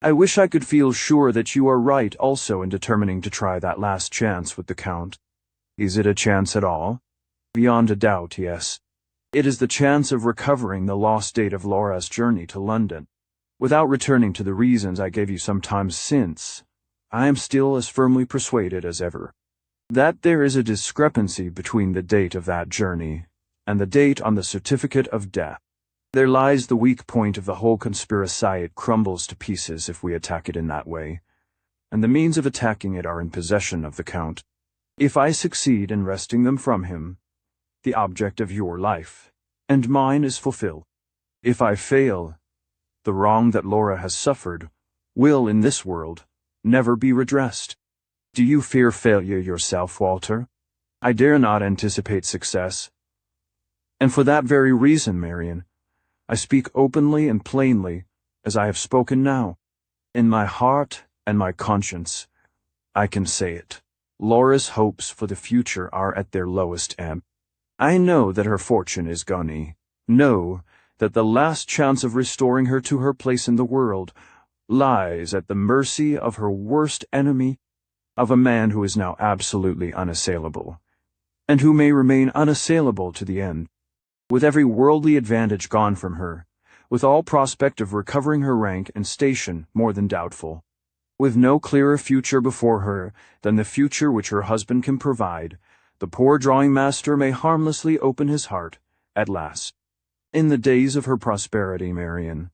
I wish I could feel sure that you are right also in determining to try that last chance with the Count. Is it a chance at all? Beyond a doubt, yes. It is the chance of recovering the lost date of Laura's journey to London. Without returning to the reasons I gave you some time since, I am still as firmly persuaded as ever that there is a discrepancy between the date of that journey and the date on the certificate of death. There lies the weak point of the whole conspiracy. It crumbles to pieces if we attack it in that way, and the means of attacking it are in possession of the Count. If I succeed in wresting them from him, the object of your life and mine is fulfilled. If I fail, the wrong that Laura has suffered will, in this world, never be redressed. Do you fear failure yourself, Walter? I dare not anticipate success. And for that very reason, Marian, I speak openly and plainly, as I have spoken now. In my heart and my conscience, I can say it. Laura's hopes for the future are at their lowest ebb. I know that her fortune is gone. Know that the last chance of restoring her to her place in the world lies at the mercy of her worst enemy, of a man who is now absolutely unassailable, and who may remain unassailable to the end. With every worldly advantage gone from her, with all prospect of recovering her rank and station more than doubtful, with no clearer future before her than the future which her husband can provide, the poor drawing-master may harmlessly open his heart, at last. In the days of her prosperity, Marian,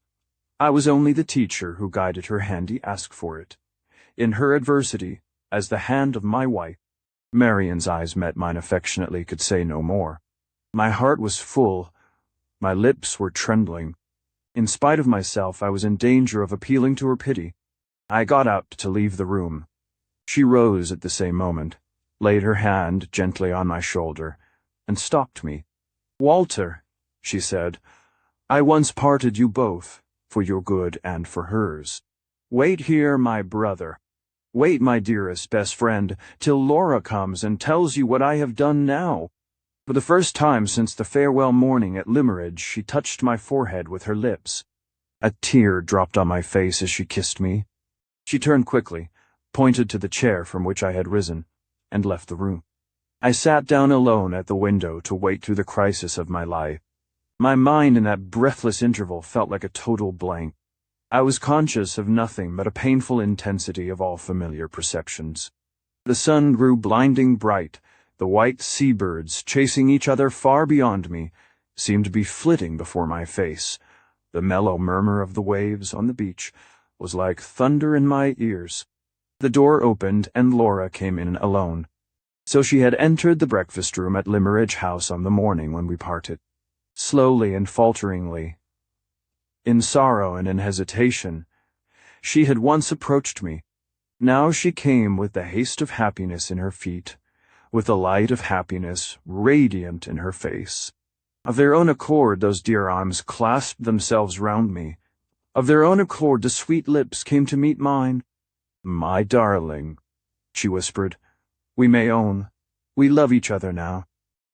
I was only the teacher who guided her hand ask for it. In her adversity, as the hand of my wife, Marian's eyes met mine affectionately, could say no more. My heart was full, my lips were trembling. In spite of myself, I was in danger of appealing to her pity. I got up to leave the room. She rose at the same moment, laid her hand gently on my shoulder, and stopped me. Walter, she said, I once parted you both, for your good and for hers. Wait here, my brother. Wait, my dearest best friend, till Laura comes and tells you what I have done now. For the first time since the farewell morning at Limmeridge, she touched my forehead with her lips. A tear dropped on my face as she kissed me. She turned quickly, pointed to the chair from which I had risen, and left the room. I sat down alone at the window to wait through the crisis of my life. My mind in that breathless interval felt like a total blank. I was conscious of nothing but a painful intensity of all familiar perceptions. The sun grew blinding bright. The white seabirds, chasing each other far beyond me, seemed to be flitting before my face. The mellow murmur of the waves on the beach was like thunder in my ears. The door opened and Laura came in alone. So she had entered the breakfast room at Limmeridge House on the morning when we parted. Slowly and falteringly, in sorrow and in hesitation, she had once approached me. Now she came with the haste of happiness in her feet, with the light of happiness radiant in her face. Of their own accord those dear arms clasped themselves round me. Of their own accord the sweet lips came to meet mine. My darling, she whispered, we may own, we love each other now.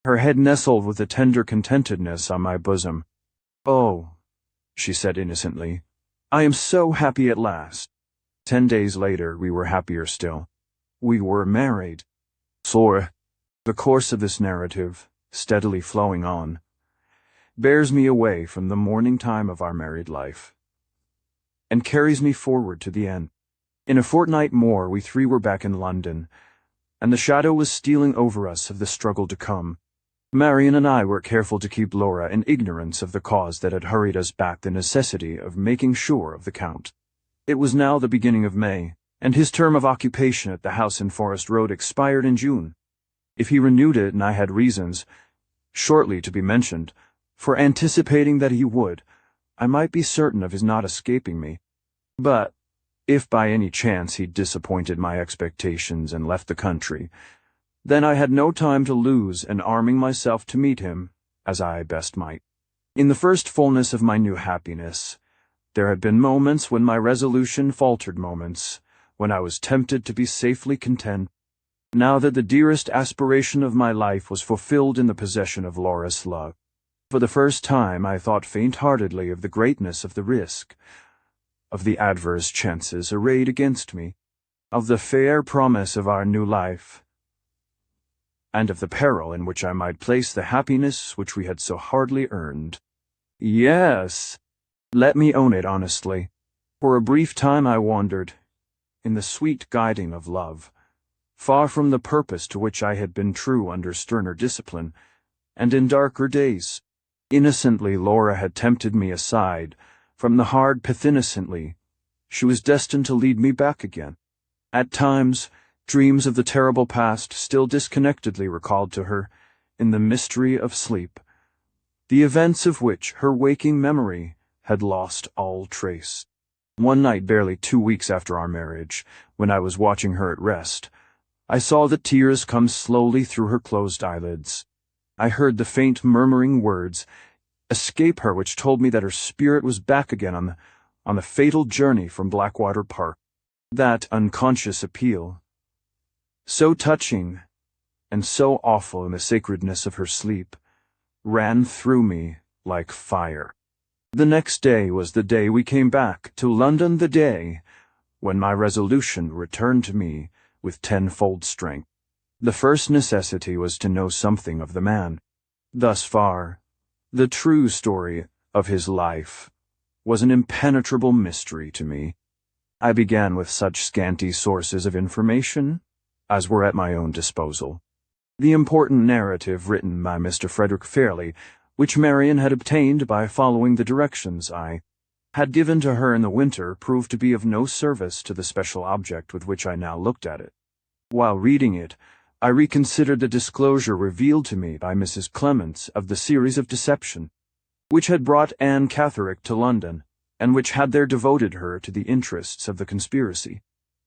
Her head nestled with a tender contentedness on my bosom. Oh, she said innocently, I am so happy at last. 10 days later we were happier still. We were married. So, the course of this narrative, steadily flowing on, bears me away from the morning time of our married life, and carries me forward to the end. In a fortnight more we three were back in London, and the shadow was stealing over us of the struggle to come. Marian and I were careful to keep Laura in ignorance of the cause that had hurried us back, the necessity of making sure of the Count. It was now the beginning of May, and his term of occupation at the house in Forest Road expired in June. If he renewed it, and I had reasons, shortly to be mentioned, for anticipating that he would, I might be certain of his not escaping me. But, If by any chance he'd disappointed my expectations and left the country, then I had no time to lose in arming myself to meet him, as I best might. In the first fullness of my new happiness, there had been moments when my resolution faltered, moments when I was tempted to be safely content. Now that the dearest aspiration of my life was fulfilled in the possession of Laura's love, for the first time I thought faint-heartedly of the greatness of the risk, of the adverse chances arrayed against me, of the fair promise of our new life, and of the peril in which I might place the happiness which we had so hardly earned. Yes, let me own it honestly. For a brief time I wandered, in the sweet guiding of love, far from the purpose to which I had been true under sterner discipline, and in darker days. Innocently Laura had tempted me aside from the hard path. Innocently she was destined to lead me back again. At times, dreams of the terrible past still disconnectedly recalled to her, in the mystery of sleep, the events of which her waking memory had lost all trace. One night, barely 2 weeks after our marriage, when I was watching her at rest, I saw the tears come slowly through her closed eyelids. I heard the faint murmuring words escape her which told me that her spirit was back again on the fatal journey from Blackwater Park. That unconscious appeal, so touching and so awful in the sacredness of her sleep, ran through me like fire. The next day was the day we came back to London, the day when my resolution returned to me with tenfold strength. The first necessity was to know something of the man. Thus far, the true story of his life was an impenetrable mystery to me. I began with such scanty sources of information as were at my own disposal. The important narrative written by Mr. Frederick Fairley, which Marian had obtained by following the directions I had given to her in the winter, proved to be of no service to the special object with which I now looked at it. While reading it, I reconsidered the disclosure revealed to me by Mrs. Clements of the series of deception, which had brought Anne Catterick to London, and which had there devoted her to the interests of the conspiracy.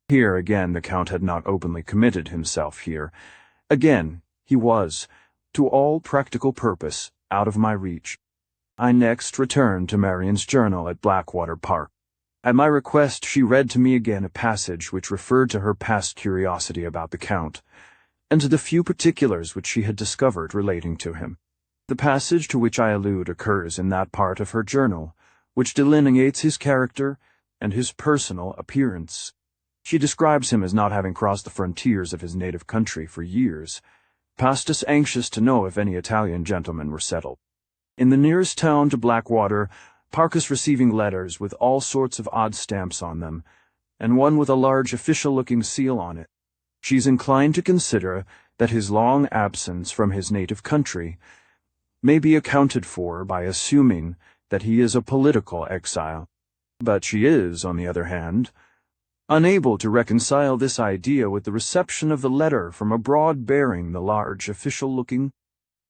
Here again the Count had not openly committed himself here. Again he was, to all practical purpose, out of my reach. I next returned to Marian's journal at Blackwater Park. At my request she read to me again a passage which referred to her past curiosity about the Count, and to the few particulars which she had discovered relating to him. The passage to which I allude occurs in that part of her journal which delineates his character and his personal appearance. She describes him as not having crossed the frontiers of his native country for years, past us anxious to know if any Italian gentlemen were settled in the nearest town to Blackwater, Parkus receiving letters with all sorts of odd stamps on them, and one with a large official-looking seal on it. She's inclined to consider that his long absence from his native country may be accounted for by assuming that he is a political exile. But she is, on the other hand, unable to reconcile this idea with the reception of the letter from abroad bearing the large official-looking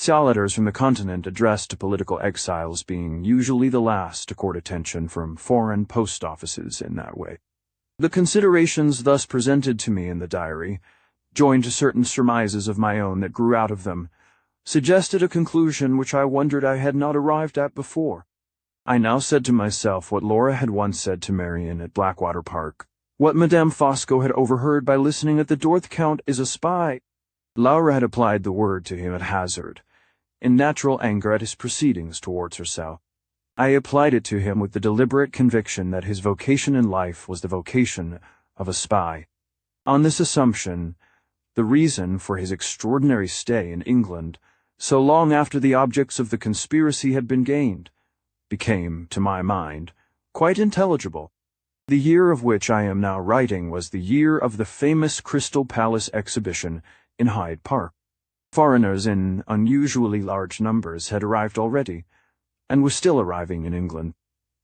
letters from the continent addressed to political exiles being usually the last to court attention from foreign post offices in that way. The considerations thus presented to me in the diary, joined to certain surmises of my own that grew out of them, suggested a conclusion which I wondered I had not arrived at before. I now said to myself what Laura had once said to Marian at Blackwater Park, what Madame Fosco had overheard by listening at the door: "The Count is a spy." Laura had applied the word to him at hazard, in natural anger at his proceedings towards herself. I applied it to him with the deliberate conviction that his vocation in life was the vocation of a spy. On this assumption, the reason for his extraordinary stay in England, so long after the objects of the conspiracy had been gained, became, to my mind, quite intelligible. The year of which I am now writing was the year of the famous Crystal Palace exhibition in Hyde Park. Foreigners in unusually large numbers had arrived already, and were still arriving in England.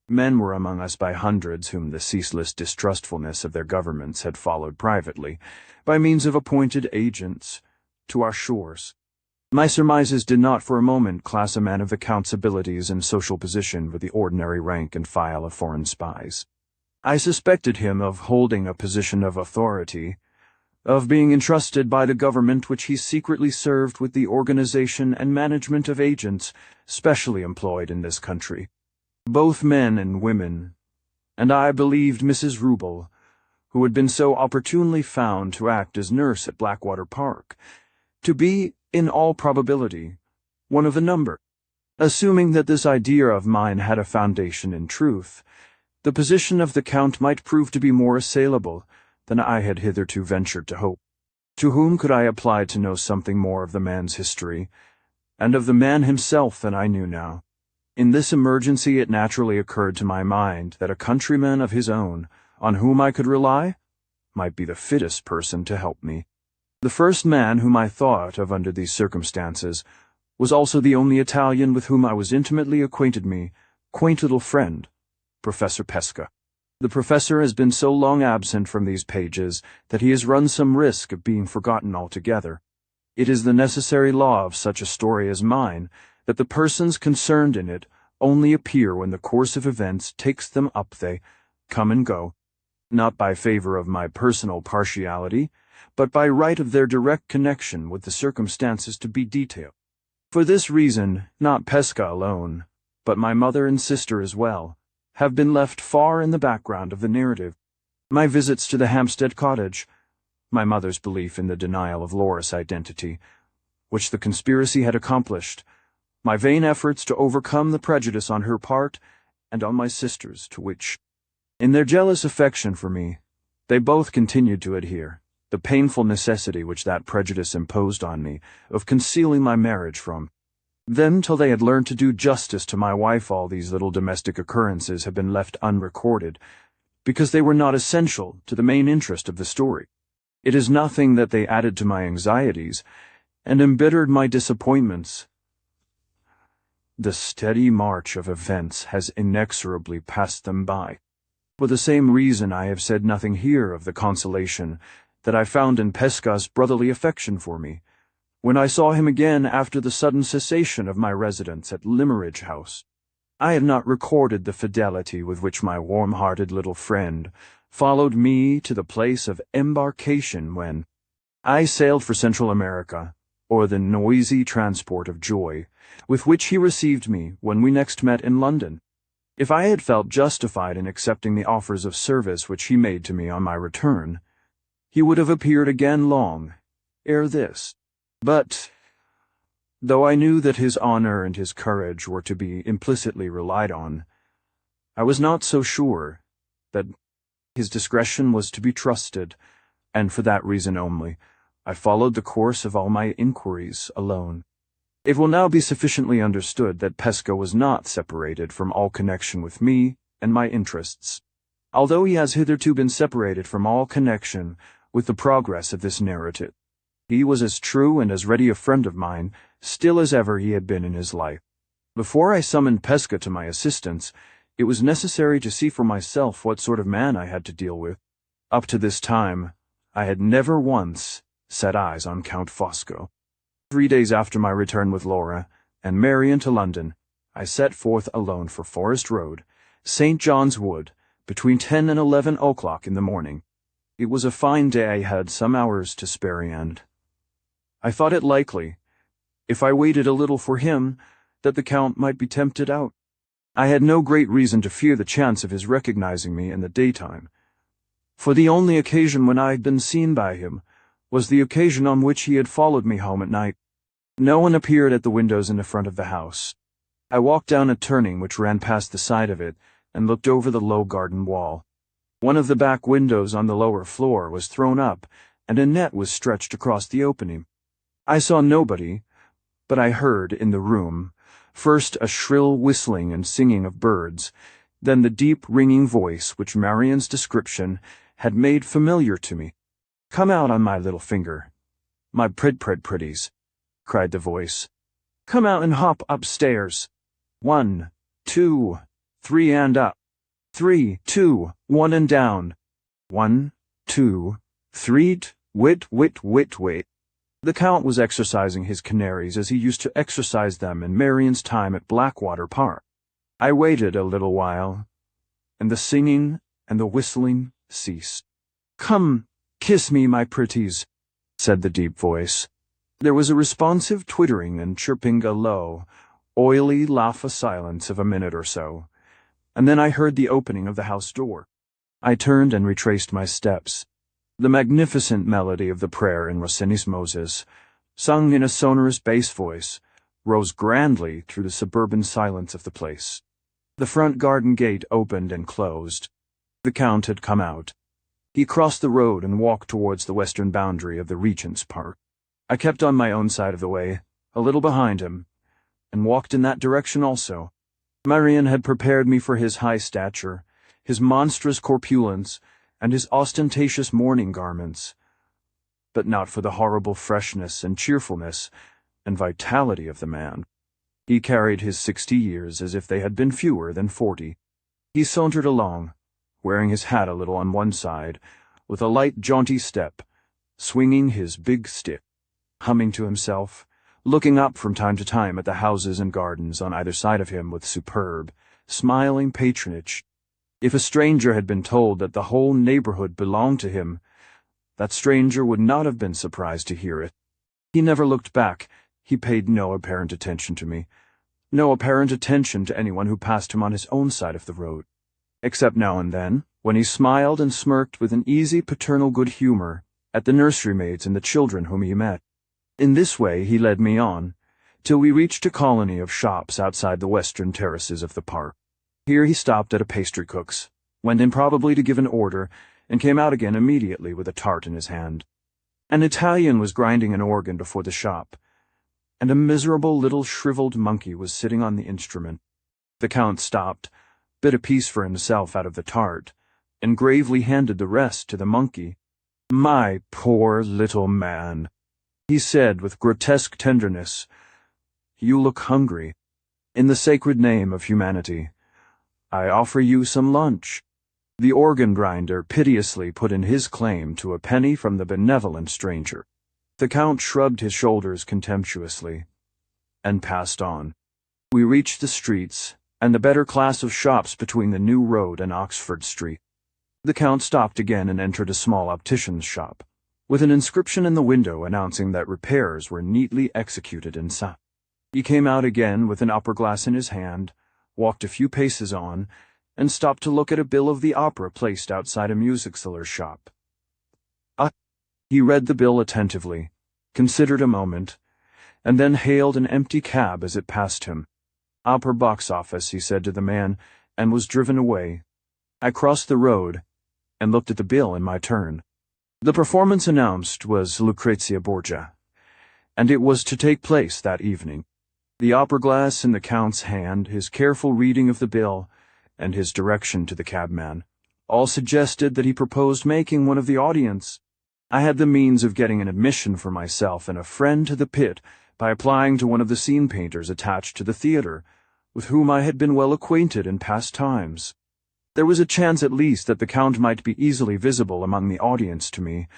Men were among us by hundreds whom the ceaseless distrustfulness of their governments had followed privately, by means of appointed agents, to our shores. My surmises did not for a moment class a man of the Count's abilities and social position with the ordinary rank and file of foreign spies. I suspected him of holding a position of authority, of being entrusted by the government which he secretly served with the organization and management of agents specially employed in this country, both men and women, and I believed Mrs. Rubel, who had been so opportunely found to act as nurse at Blackwater Park, to be, in all probability, one of the number. Assuming that this idea of mine had a foundation in truth, the position of the Count might prove to be more assailable than I had hitherto ventured to hope. To whom could I apply to know something more of the man's history, and of the man himself than I knew now? In this emergency it naturally occurred to my mind that a countryman of his own, on whom I could rely, might be the fittest person to help me. The first man whom I thought of under these circumstances was also the only Italian with whom I was intimately acquainted, me quaint little friend, Professor Pesca. The professor has been so long absent from these pages that he has run some risk of being forgotten altogether. It is the necessary law of such a story as mine that the persons concerned in it only appear when the course of events takes them up. They come and go, not by favor of my personal partiality, but by right of their direct connection with the circumstances to be detailed. For this reason, not Pesca alone, but my mother and sister as well, have been left far in the background of the narrative. My visits to the Hampstead cottage, my mother's belief in the denial of Laura's identity, which the conspiracy had accomplished, my vain efforts to overcome the prejudice on her part and on my sister's, to which, in their jealous affection for me, they both continued to adhere, the painful necessity which that prejudice imposed on me of concealing my marriage from them till they had learned to do justice to my wife. All these little domestic occurrences have been left unrecorded, because they were not essential to the main interest of the story. It is nothing that they added to my anxieties, and embittered my disappointments. The steady march of events has inexorably passed them by. For the same reason I have said nothing here of the consolation that I found in Pesca's brotherly affection for me, when I saw him again after the sudden cessation of my residence at Limmeridge House. I have not recorded the fidelity with which my warm-hearted little friend followed me to the place of embarkation when I sailed for Central America, or the noisy transport of joy with which he received me when we next met in London. If I had felt justified in accepting the offers of service which he made to me on my return, he would have appeared again long ere this. But, though I knew that his honor and his courage were to be implicitly relied on, I was not so sure that his discretion was to be trusted, and for that reason only, I followed the course of all my inquiries alone. It will now be sufficiently understood that Pesca was not separated from all connection with me and my interests, although he has hitherto been separated from all connection with the progress of this narrative. He was as true and as ready a friend of mine still as ever he had been in his life. Before I summoned Pesca to my assistance, it was necessary to see for myself what sort of man I had to deal with. Up to this time, I had never once set eyes on Count Fosco. 3 days after my return with Laura and Marian to London, I set forth alone for Forest Road, St. John's Wood, between 10 and 11 o'clock in the morning. It was a fine day. I had some hours to spare, and I thought it likely, if I waited a little for him, that the Count might be tempted out. I had no great reason to fear the chance of his recognizing me in the daytime, for the only occasion when I had been seen by him was the occasion on which he had followed me home at night. No one appeared at the windows in the front of the house. I walked down a turning which ran past the side of it and looked over the low garden wall. One of the back windows on the lower floor was thrown up, and a net was stretched across the opening. I saw nobody, but I heard in the room first a shrill whistling and singing of birds, then the deep ringing voice which Marian's description had made familiar to me. "Come out on my little finger, my pretties," cried the voice. "Come out and hop upstairs. 1, 2, 3 and up. 3, 2, 1 and down. 1, 2, 3, wit. The Count was exercising his canaries as he used to exercise them in Marian's time at Blackwater Park. I waited a little while, and the singing and the whistling ceased. "Come, kiss me, my pretties," said the deep voice. There was a responsive twittering and chirping, a low, oily laugh, a silence of a minute or so, and then I heard the opening of the house door. I turned and retraced my steps. The magnificent melody of the prayer in Rossini's Moses, sung in a sonorous bass voice, rose grandly through the suburban silence of the place. The front garden gate opened and closed. The Count had come out. He crossed the road and walked towards the western boundary of the Regent's Park. I kept on my own side of the way, a little behind him, and walked in that direction also. Marian had prepared me for his high stature, his monstrous corpulence, and his ostentatious mourning garments, but not for the horrible freshness and cheerfulness and vitality of the man. He carried his 60 years as if they had been fewer than 40. He sauntered along, wearing his hat a little on one side, with a light, jaunty step, swinging his big stick, humming to himself, looking up from time to time at the houses and gardens on either side of him with superb, smiling patronage. If a stranger had been told that the whole neighborhood belonged to him, that stranger would not have been surprised to hear it. He never looked back. He paid no apparent attention to me, no apparent attention to anyone who passed him on his own side of the road, except now and then, when he smiled and smirked with an easy paternal good humor at the nursery maids and the children whom he met. In this way he led me on, till we reached a colony of shops outside the western terraces of the park. Here he stopped at a pastry-cook's, went in probably to give an order, and came out again immediately with a tart in his hand. An Italian was grinding an organ before the shop, and a miserable little shriveled monkey was sitting on the instrument. The Count stopped, bit a piece for himself out of the tart, and gravely handed the rest to the monkey. "My poor little man," he said with grotesque tenderness, "you look hungry. In the sacred name of humanity, I offer you some lunch." The organ grinder piteously put in his claim to a penny from the benevolent stranger. The Count shrugged his shoulders contemptuously, and passed on. We reached the streets, and the better class of shops between the New Road and Oxford Street. The Count stopped again and entered a small optician's shop, with an inscription in the window announcing that repairs were neatly executed inside. He came out again with an opera glass in his hand, walked a few paces on, and stopped to look at a bill of the opera placed outside a music seller's shop. He read the bill attentively, considered a moment, and then hailed an empty cab as it passed him. "Opera box office," he said to the man, and was driven away. I crossed the road, and looked at the bill in my turn. The performance announced was Lucrezia Borgia, and it was to take place that evening. The opera glass in the Count's hand, his careful reading of the bill, and his direction to the cabman, all suggested that he proposed making one of the audience. I had the means of getting an admission for myself and a friend to the pit by applying to one of the scene painters attached to the theatre, with whom I had been well acquainted in past times. There was a chance at least that the Count might be easily visible among the audience to me,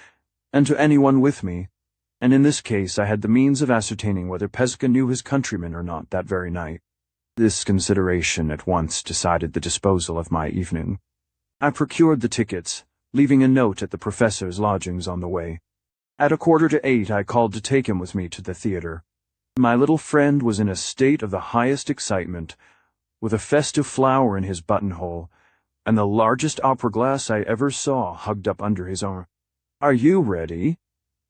and to anyone with me, and in this case I had the means of ascertaining whether Pesca knew his countrymen or not that very night. This consideration at once decided the disposal of my evening. I procured the tickets, leaving a note at the professor's lodgings on the way. At 7:45 I called to take him with me to the theatre. My little friend was in a state of the highest excitement, with a festive flower in his buttonhole, and the largest opera glass I ever saw hugged up under his arm. "Are you ready?"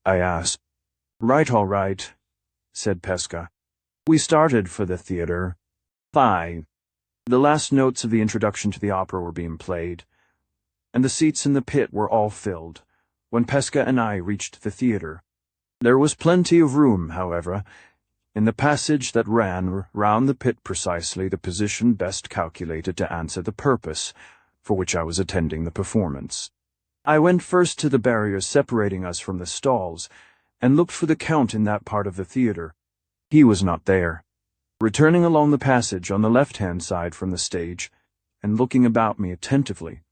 I asked. "Right, all right," said Pesca. We started for the theatre. 5. The last notes of the introduction to the opera were being played, and the seats in the pit were all filled, when Pesca and I reached the theatre. There was plenty of room, however, in the passage that ran round the pit, precisely the position best calculated to answer the purpose for which I was attending the performance. I went first to the barrier separating us from the stalls, and looked for the Count in that part of the theatre. He was not there. Returning along the passage on the left-hand side from the stage, and looking about me attentively,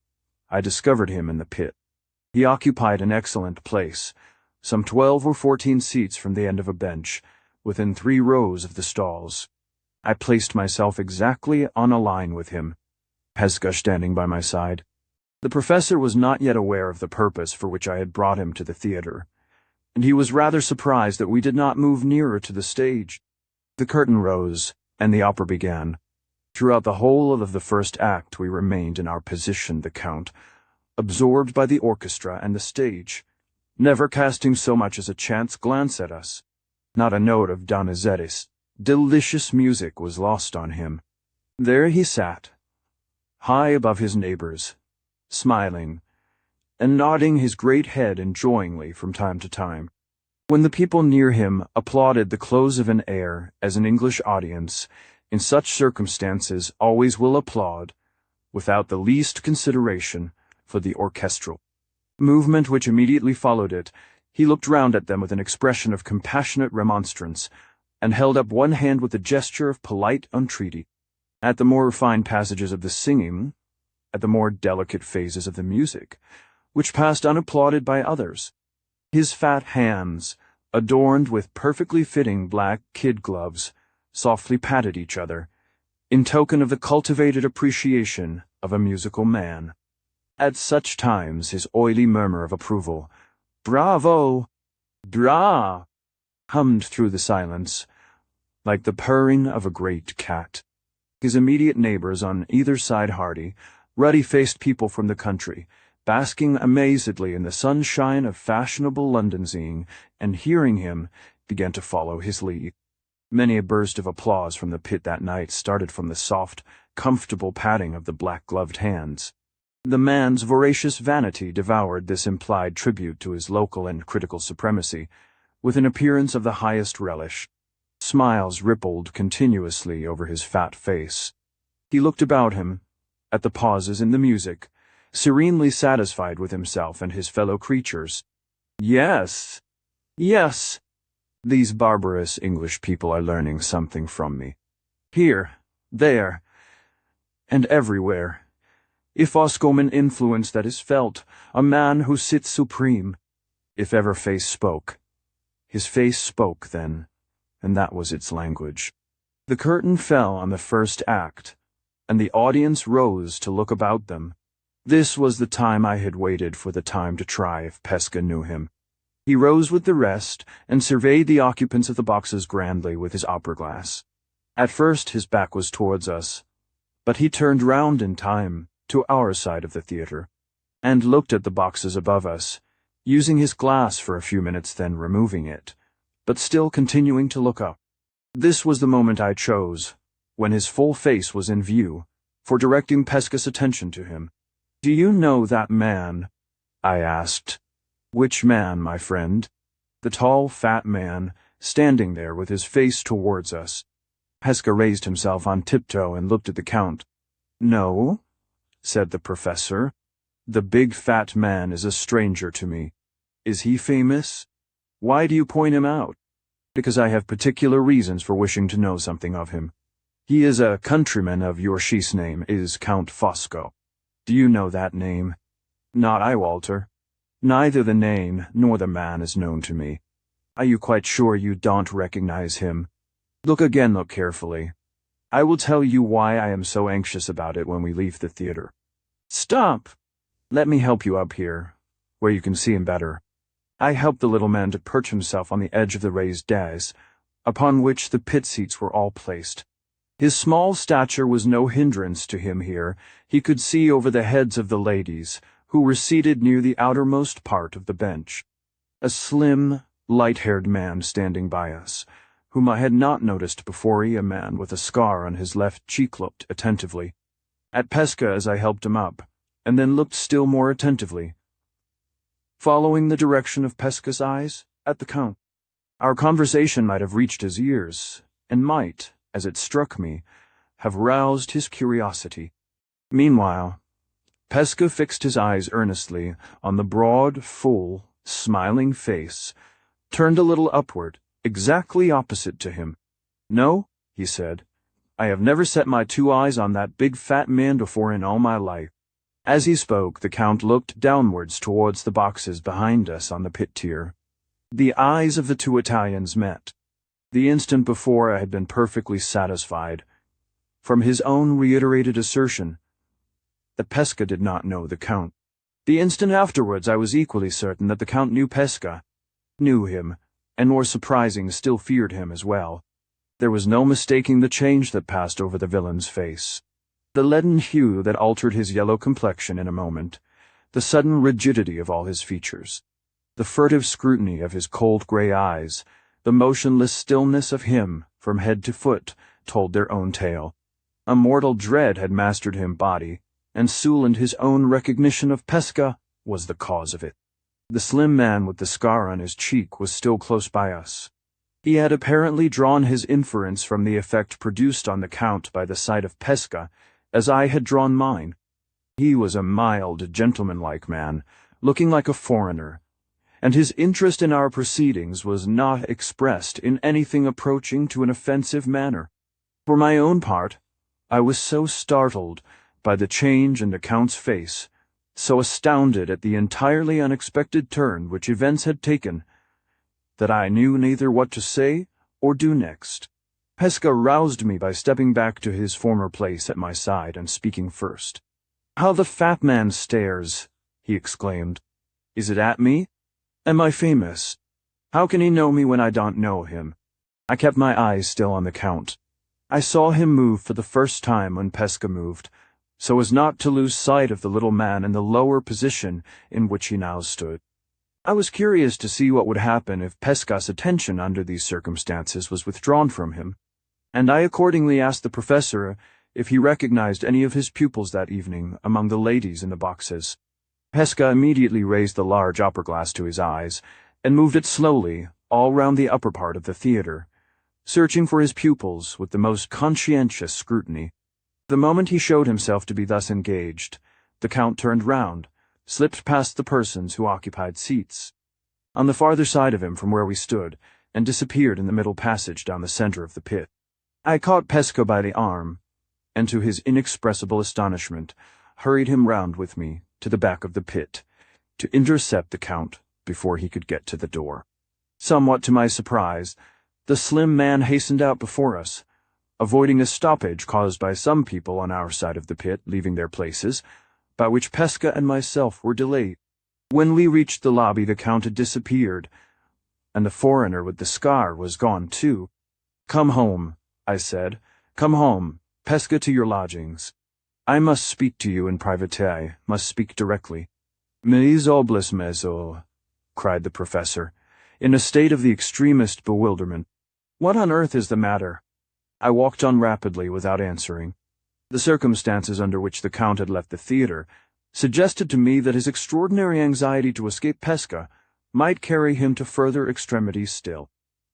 I discovered him in the pit. He occupied an excellent place, some 12 or 14 seats from the end of a bench, within 3 rows of the stalls. I placed myself exactly on a line with him, Pesca standing by my side. The professor was not yet aware of the purpose for which I had brought him to the theater, and he was rather surprised that we did not move nearer to the stage. The curtain rose, and the opera began. Throughout the whole of the first act we remained in our position, the Count, absorbed by the orchestra and the stage, never casting so much as a chance glance at us. Not a note of Donizetti's delicious music was lost on him. There he sat, high above his neighbors, smiling, and nodding his great head enjoyingly from time to time. When the people near him applauded the close of an air, as an English audience, in such circumstances, always will applaud, without the least consideration for the orchestral movement which immediately followed it, he looked round at them with an expression of compassionate remonstrance, and held up one hand with a gesture of polite entreaty. At the more refined passages of the singing, at the more delicate phases of the music, which passed unapplauded by others, his fat hands, adorned with perfectly fitting black kid gloves, softly patted each other, in token of the cultivated appreciation of a musical man. At such times his oily murmur of approval, "Bravo! Bra!" hummed through the silence, like the purring of a great cat. His immediate neighbors on either side, hardy, ruddy-faced people from the country, basking amazedly in the sunshine of fashionable London seeing, and hearing him, began to follow his lead. Many a burst of applause from the pit that night started from the soft, comfortable patting of the black-gloved hands. The man's voracious vanity devoured this implied tribute to his local and critical supremacy, with an appearance of the highest relish. Smiles rippled continuously over his fat face. He looked about him, at the pauses in the music, serenely satisfied with himself and his fellow creatures. Yes, yes, these barbarous English people are learning something from me. Here, there, and everywhere. If Oscoman influence that is felt, a man who sits supreme. If ever face spoke, his face spoke then, and that was its language. The curtain fell on the first act, and the audience rose to look about them. This was the time I had waited for, the time to try if Pesca knew him. He rose with the rest, and surveyed the occupants of the boxes grandly with his opera-glass. At first his back was towards us, but he turned round in time, to our side of the theater, and looked at the boxes above us, using his glass for a few minutes, then removing it, but still continuing to look up. This was the moment I chose, when his full face was in view, for directing Pesca's attention to him. "Do you know that man?" I asked. "Which man, my friend?" The tall, fat man, standing there with his face towards us. Pesca raised himself on tiptoe and looked at the Count. "No," said the professor. "The big fat man is a stranger to me. Is he famous? Why do you point him out?" "Because I have particular reasons for wishing to know something of him. He is a countryman of your chief's name, is Count Fosco. Do you know that name?" "Not I, Walter. Neither the name nor the man is known to me." "Are you quite sure you don't recognize him?" "Look again, look carefully. I will tell you why I am so anxious about it when we leave the theater." "Stop! Let me help you up here, where you can see him better." I helped the little man to perch himself on the edge of the raised dais, upon which the pit seats were all placed. His small stature was no hindrance to him here. He could see over the heads of the ladies, who were seated near the outermost part of the bench. A slim, light-haired man standing by us, whom I had not noticed before, a man with a scar on his left cheek, looked attentively at Pesca as I helped him up, and then looked still more attentively, following the direction of Pesca's eyes, at the Count. Our conversation might have reached his ears, and might, as it struck me, have roused his curiosity. Meanwhile, Pesca fixed his eyes earnestly on the broad, full, smiling face, turned a little upward, exactly opposite to him. "No," he said, "I have never set my two eyes on that big fat man before in all my life." As he spoke, the Count looked downwards towards the boxes behind us on the pit tier. The eyes of the two Italians met. The instant before I had been perfectly satisfied, from his own reiterated assertion, that Pesca did not know the Count. The instant afterwards I was equally certain that the Count knew Pesca, knew him, and more surprising still feared him as well. There was no mistaking the change that passed over the villain's face. The leaden hue that altered his yellow complexion in a moment, the sudden rigidity of all his features, the furtive scrutiny of his cold grey eyes, the motionless stillness of him from head to foot told their own tale. A mortal dread had mastered him body, and Sewell and his own recognition of Pesca was the cause of it. The slim man with the scar on his cheek was still close by us. He had apparently drawn his inference from the effect produced on the Count by the sight of Pesca, as I had drawn mine. He was a mild, gentlemanlike man, looking like a foreigner, and his interest in our proceedings was not expressed in anything approaching to an offensive manner. For my own part, I was so startled by the change in the Count's face, so astounded at the entirely unexpected turn which events had taken, that I knew neither what to say or do next. Pesca roused me by stepping back to his former place at my side and speaking first. "How the fat man stares!" he exclaimed. "Is it at me? Am I famous? How can he know me when I don't know him?" I kept my eyes still on the Count. I saw him move for the first time when Pesca moved, so as not to lose sight of the little man in the lower position in which he now stood. I was curious to see what would happen if Pesca's attention under these circumstances was withdrawn from him, and I accordingly asked the professor if he recognized any of his pupils that evening among the ladies in the boxes. Pesca immediately raised the large opera glass to his eyes and moved it slowly all round the upper part of the theatre, searching for his pupils with the most conscientious scrutiny. The moment he showed himself to be thus engaged, the Count turned round, slipped past the persons who occupied seats on the farther side of him from where we stood, and disappeared in the middle passage down the center of the pit. I caught Pesca by the arm, and to his inexpressible astonishment, hurried him round with me to the back of the pit, to intercept the Count before he could get to the door. Somewhat to my surprise, the slim man hastened out before us, avoiding a stoppage caused by some people on our side of the pit leaving their places, by which Pesca and myself were delayed. When we reached the lobby, the Count had disappeared, and the foreigner with the scar was gone too. "Come home," I said. "Come home, Pesca, to your lodgings. I must speak to you in private, must speak directly." "Mais obles meso," cried the professor, in a state of the extremest bewilderment. "What on earth is the matter?" I walked on rapidly without answering. The circumstances under which the Count had left the theatre suggested to me that his extraordinary anxiety to escape Pesca might carry him to further extremities still.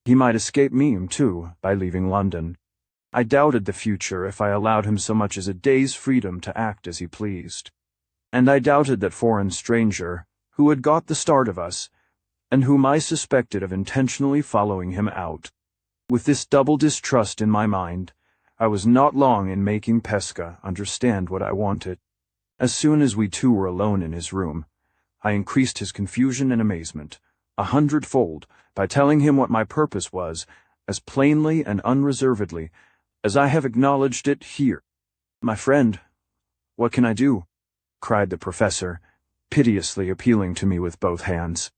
He might escape me, too, by leaving London. I doubted the future if I allowed him so much as a day's freedom to act as he pleased. And I doubted that foreign stranger, who had got the start of us, and whom I suspected of intentionally following him out. With this double distrust in my mind, I was not long in making Pesca understand what I wanted. As soon as we two were alone in his room, I increased his confusion and amazement 100-fold by telling him what my purpose was, as plainly and unreservedly as I have acknowledged it here. "My friend, what can I do?" cried the professor, piteously appealing to me with both hands.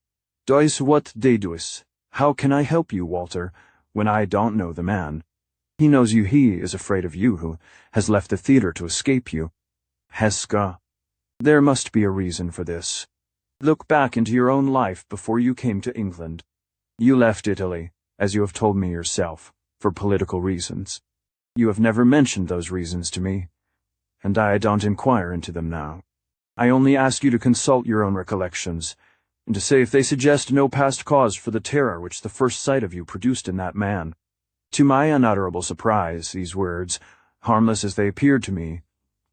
"Dois what deduis? How can I help you, Walter, when I don't know the man? He knows you, he is afraid of you, who has left the theatre to escape you. Pesca, there must be a reason for this. Look back into your own life before you came to England. You left Italy, as you have told me yourself, for political reasons. You have never mentioned those reasons to me, and I don't inquire into them now. I only ask you to consult your own recollections, and to say if they suggest no past cause for the terror which the first sight of you produced in that man." To my unutterable surprise, these words, harmless as they appeared to me,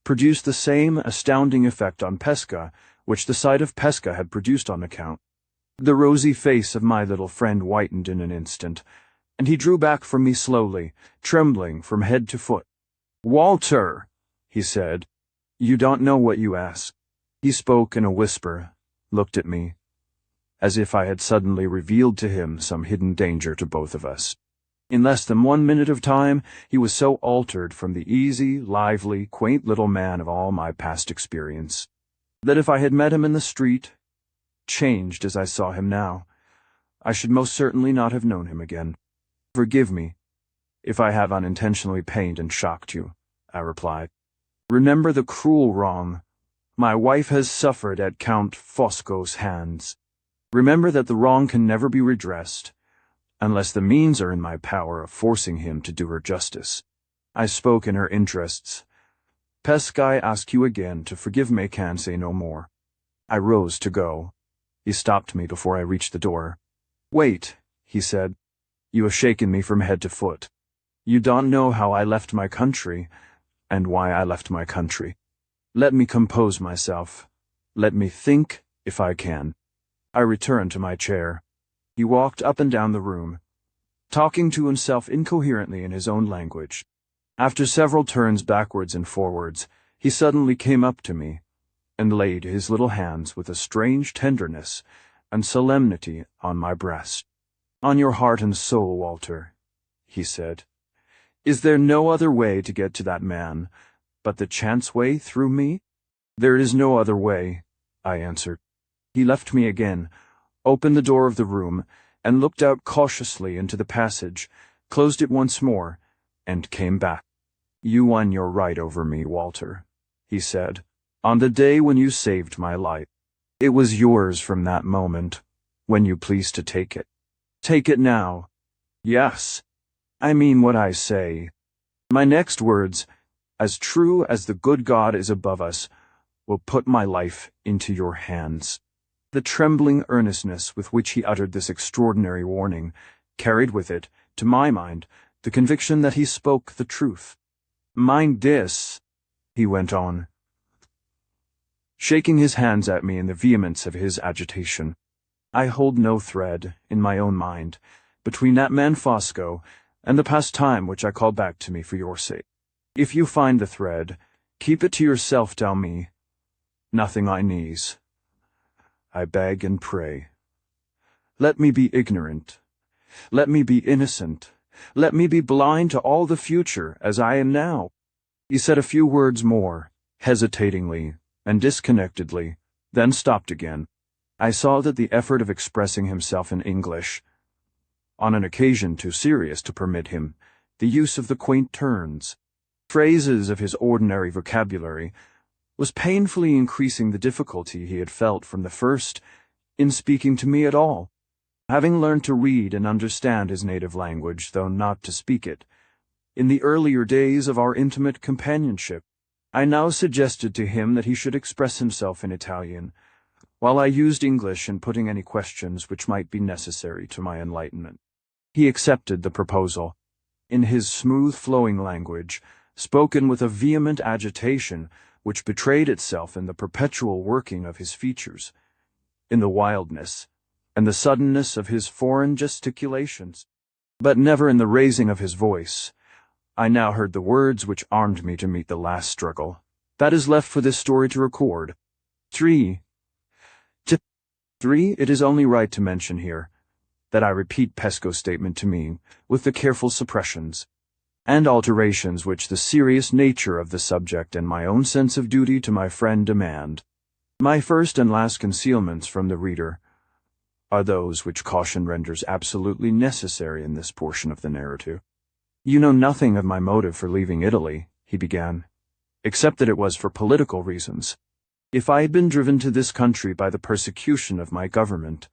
produced the same astounding effect on Pesca which the sight of Pesca had produced on the Count. The rosy face of my little friend whitened in an instant, and he drew back from me slowly, trembling from head to foot. "Walter," he said, "you don't know what you ask." He spoke in a whisper, looked at me, as if I had suddenly revealed to him some hidden danger to both of us. In less than 1 minute of time, he was so altered from the easy, lively, quaint little man of all my past experience, that if I had met him in the street, changed as I saw him now, I should most certainly not have known him again. "Forgive me if I have unintentionally pained and shocked you," I replied. "Remember the cruel wrong my wife has suffered at Count Fosco's hands. Remember that the wrong can never be redressed, unless the means are in my power of forcing him to do her justice. I spoke in her interests. Pesque I ask you again to forgive me, can say no more." I rose to go. He stopped me before I reached the door. "Wait," he said. "You have shaken me from head to foot. You don't know how I left my country, and why I left my country. Let me compose myself. Let me think, if I can." I returned to my chair. He walked up and down the room, talking to himself incoherently in his own language. After several turns backwards and forwards, he suddenly came up to me, and laid his little hands with a strange tenderness and solemnity on my breast. "On your heart and soul, Walter," he said. "Is there no other way to get to that man but the chance way through me?" "There is no other way," I answered. He left me again, opened the door of the room, and looked out cautiously into the passage, closed it once more, and came back. "You won your right over me, Walter," he said, "on the day when you saved my life. It was yours from that moment, when you pleased to take it. Take it now. Yes, I mean what I say. My next words, as true as the good God is above us, will put my life into your hands." The trembling earnestness with which he uttered this extraordinary warning carried with it, to my mind, the conviction that he spoke the truth. "Mind this," he went on, shaking his hands at me in the vehemence of his agitation. "I hold no thread, in my own mind, between that man Fosco and the past time which I call back to me for your sake. If you find the thread, keep it to yourself, tell me. Nothing I knees. I beg and pray. Let me be ignorant. Let me be innocent. Let me be blind to all the future, as I am now." He said a few words more, hesitatingly and disconnectedly, then stopped again. I saw that the effort of expressing himself in English, on an occasion too serious to permit him the use of the quaint turns, phrases of his ordinary vocabulary, was painfully increasing the difficulty he had felt from the first in speaking to me at all. Having learned to read and understand his native language, though not to speak it, in the earlier days of our intimate companionship, I now suggested to him that he should express himself in Italian, while I used English in putting any questions which might be necessary to my enlightenment. He accepted the proposal. In his smooth flowing language, spoken with a vehement agitation which betrayed itself in the perpetual working of his features, in the wildness and the suddenness of his foreign gesticulations, but never in the raising of his voice, I now heard the words which armed me to meet the last struggle. That is left for this story to record. 3. It is only right to mention here that I repeat Pesco's statement to me with the careful suppressions and alterations which the serious nature of the subject and my own sense of duty to my friend demand. My first and last concealments from the reader are those which caution renders absolutely necessary in this portion of the narrative. "You know nothing of my motive for leaving Italy," he began, "except that it was for political reasons. If I had been driven to this country by the persecution of my government,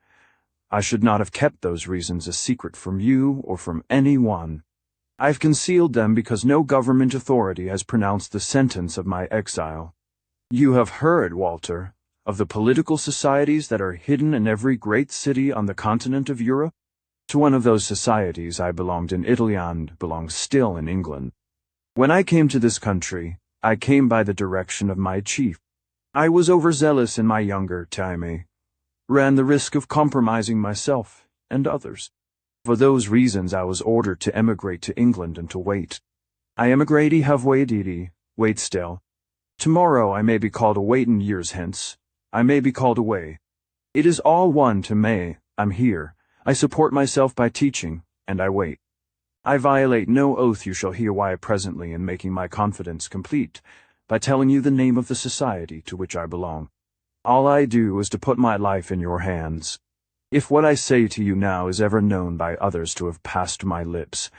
I should not have kept those reasons a secret from you or from any one. I've concealed them because no government authority has pronounced the sentence of my exile. You have heard, Walter, of the political societies that are hidden in every great city on the continent of Europe? To one of those societies I belonged in Italy and belong still in England. When I came to this country, I came by the direction of my chief. I was overzealous in my younger time, ran the risk of compromising myself and others. For those reasons I was ordered to emigrate to England and to wait. I emigrati have waited, wait still. Tomorrow I may be called away in years hence. I may be called away. It is all one to me. I'm here. I support myself by teaching, and I wait. I violate no oath. You shall hear why presently, in making my confidence complete, by telling you the name of the society to which I belong. All I do is to put my life in your hands. If what I say to you now is ever known by others to have passed my lips,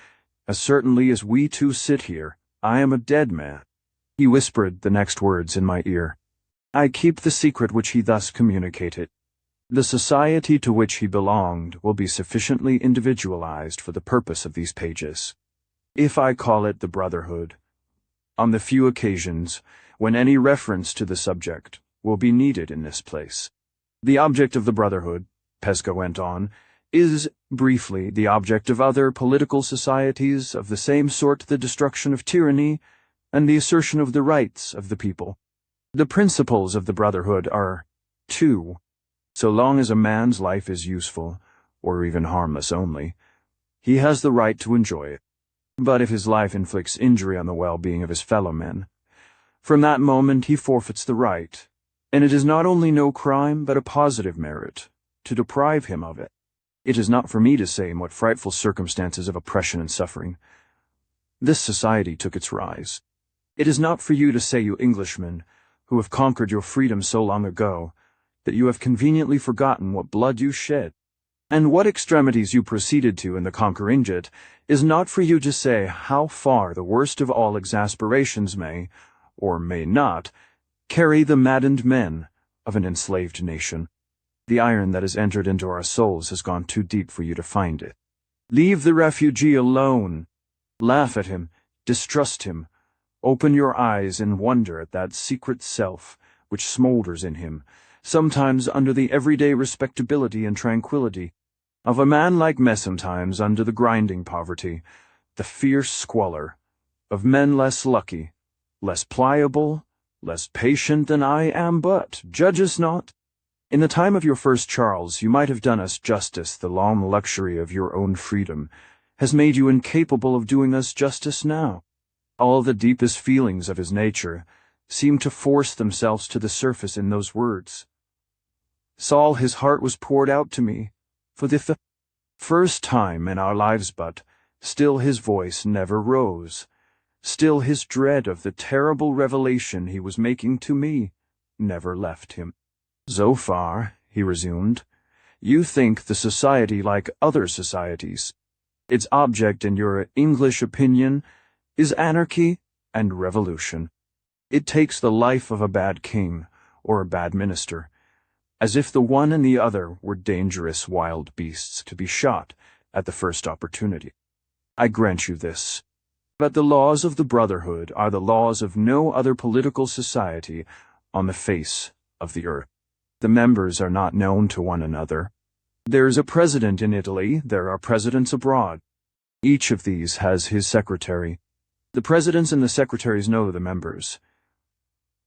as certainly as we two sit here, I am a dead man." He whispered the next words in my ear. I keep the secret which he thus communicated. The society to which he belonged will be sufficiently individualized for the purpose of these pages. If I call it the Brotherhood, on the few occasions when any reference to the subject will be needed in this place. The object of the Brotherhood, Pesca went on, is, briefly, the object of other political societies of the same sort, the destruction of tyranny and the assertion of the rights of the people. The principles of the Brotherhood are two. So long as a man's life is useful, or even harmless only, he has the right to enjoy it. But if his life inflicts injury on the well-being of his fellow men, from that moment he forfeits the right, and it is not only no crime but a positive merit to deprive him of it. It is not for me to say in what frightful circumstances of oppression and suffering this society took its rise. It is not for you to say, you Englishmen, who have conquered your freedom so long ago, that you have conveniently forgotten what blood you shed, and what extremities you proceeded to in the conquering it. Is not for you to say how far the worst of all exasperations may, or may not, carry the maddened men of an enslaved nation. The iron that has entered into our souls has gone too deep for you to find it. Leave the refugee alone. Laugh at him, distrust him. Open your eyes in wonder at that secret self which smolders in him, sometimes under the everyday respectability and tranquility of a man like me, sometimes under the grinding poverty, the fierce squalor of men less lucky, less pliable, less patient than I am. But judge us not. In the time of your first Charles you might have done us justice. The long luxury of your own freedom has made you incapable of doing us justice now. All the deepest feelings of his nature seem to force themselves to the surface in those words. Saul, his heart was poured out to me, for the first time in our lives, but still his voice never rose. Still his dread of the terrible revelation he was making to me never left him. So far, he resumed, you think the society like other societies. Its object, in your English opinion, is anarchy and revolution. It takes the life of a bad king or a bad minister, as if the one and the other were dangerous wild beasts to be shot at the first opportunity. I grant you this. But the laws of the Brotherhood are the laws of no other political society on the face of the earth. The members are not known to one another. There is a president in Italy, there are presidents abroad. Each of these has his secretary. The presidents and the secretaries know the members,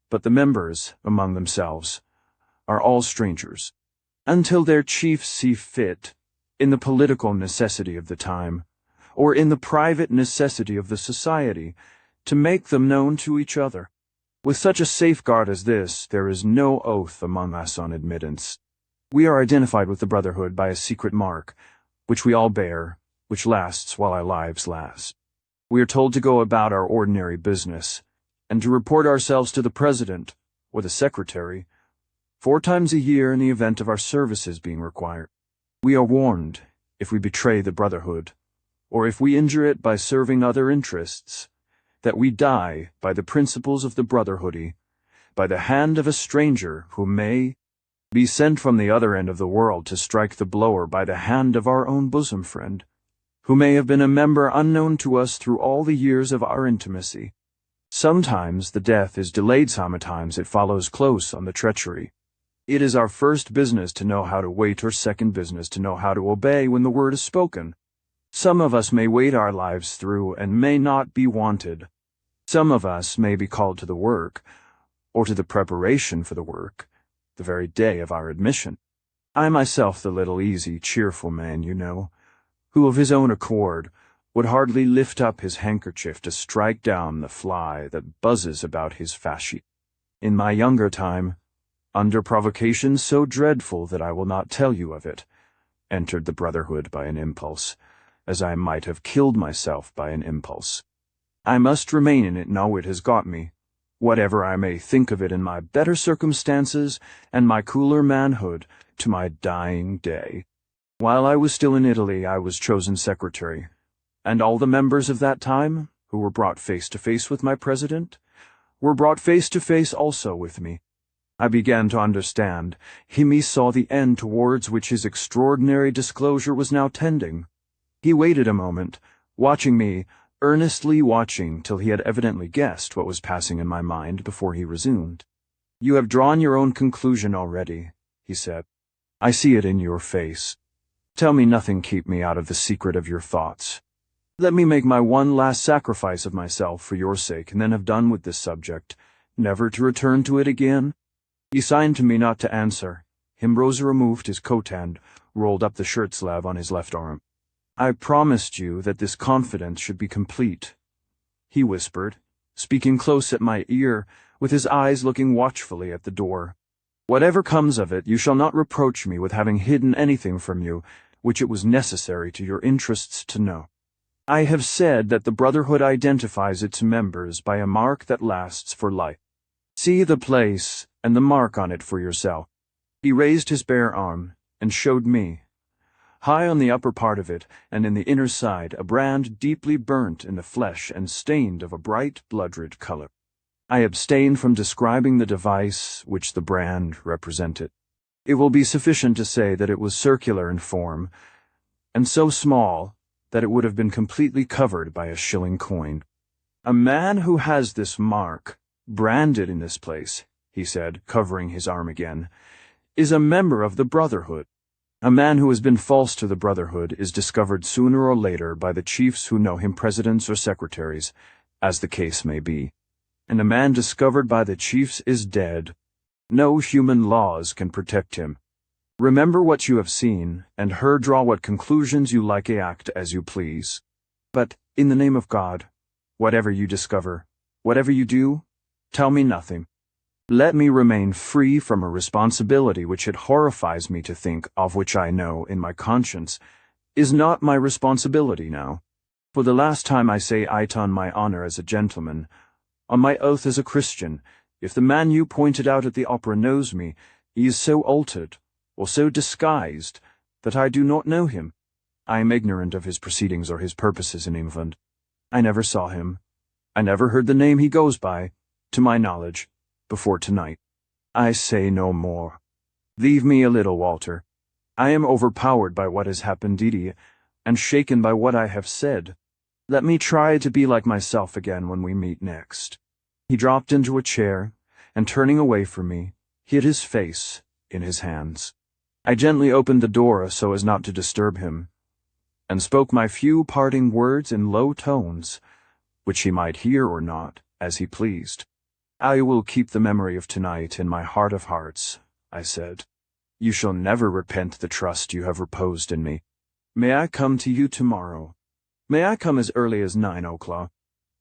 but the members, among themselves, are all strangers, until their chiefs see fit, in the political necessity of the time, or in the private necessity of the society, to make them known to each other. With such a safeguard as this, there is no oath among us on admittance. We are identified with the Brotherhood by a secret mark, which we all bear, which lasts while our lives last. We are told to go about our ordinary business, and to report ourselves to the President, or the Secretary, 4 times a year in the event of our services being required. We are warned, if we betray the Brotherhood, or if we injure it by serving other interests, that we die by the principles of the Brotherhood, by the hand of a stranger who may be sent from the other end of the world to strike the blow, or by the hand of our own bosom friend, who may have been a member unknown to us through all the years of our intimacy. Sometimes the death is delayed, sometimes it follows close on the treachery. It is our first business to know how to wait, or second business to know how to obey when the word is spoken. Some of us may wait our lives through and may not be wanted. Some of us may be called to the work, or to the preparation for the work, the very day of our admission. I myself, the little easy, cheerful man, you know, who of his own accord would hardly lift up his handkerchief to strike down the fly that buzzes about his fascie. In my younger time, under provocation so dreadful that I will not tell you of it, entered the Brotherhood by an impulse, as I might have killed myself by an impulse. I must remain in it now it has got me, whatever I may think of it in my better circumstances and my cooler manhood, to my dying day. While I was still in Italy, I was chosen secretary, and all the members of that time, who were brought face to face with my president, were brought face to face also with me. I began to understand. He saw the end towards which his extraordinary disclosure was now tending. He waited a moment, watching me, earnestly watching till he had evidently guessed what was passing in my mind before he resumed. "You have drawn your own conclusion already," he said. "I see it in your face. Tell me nothing, keep me out of the secret of your thoughts. Let me make my one last sacrifice of myself for your sake and then have done with this subject, never to return to it again." He signed to me not to answer. Himrosa removed his coat and rolled up the shirt sleeve on his left arm. "I promised you that this confidence should be complete," he whispered, speaking close at my ear, with his eyes looking watchfully at the door. "Whatever comes of it, you shall not reproach me with having hidden anything from you which it was necessary to your interests to know. I have said that the Brotherhood identifies its members by a mark that lasts for life. See the place and the mark on it for yourself." He raised his bare arm and showed me. High on the upper part of it, and in the inner side, a brand deeply burnt in the flesh and stained of a bright blood-red color. I abstain from describing the device which the brand represented. It will be sufficient to say that it was circular in form, and so small that it would have been completely covered by a shilling coin. "A man who has this mark, branded in this place," he said, covering his arm again, "is a member of the Brotherhood. A man who has been false to the Brotherhood is discovered sooner or later by the chiefs who know him, presidents or secretaries, as the case may be. And a man discovered by the chiefs is dead. No human laws can protect him. Remember what you have seen, and heard, draw what conclusions you like, act as you please. But, in the name of God, whatever you discover, whatever you do, tell me nothing. Let me remain free from a responsibility which it horrifies me to think of, which I know, in my conscience, is not my responsibility now. For the last time I say it on my honor as a gentleman, on my oath as a Christian, if the man you pointed out at the opera knows me, he is so altered, or so disguised, that I do not know him. I am ignorant of his proceedings or his purposes in England. I never saw him. I never heard the name he goes by, to my knowledge, before tonight. I say no more. Leave me a little, Walter. I am overpowered by what has happened, Didi, and shaken by what I have said. Let me try to be like myself again when we meet next." He dropped into a chair, and turning away from me, hid his face in his hands. I gently opened the door so as not to disturb him, and spoke my few parting words in low tones, which he might hear or not, as he pleased. "I will keep the memory of tonight in my heart of hearts," I said. "You shall never repent the trust you have reposed in me. May I come to you tomorrow? May I come as early as 9 o'clock?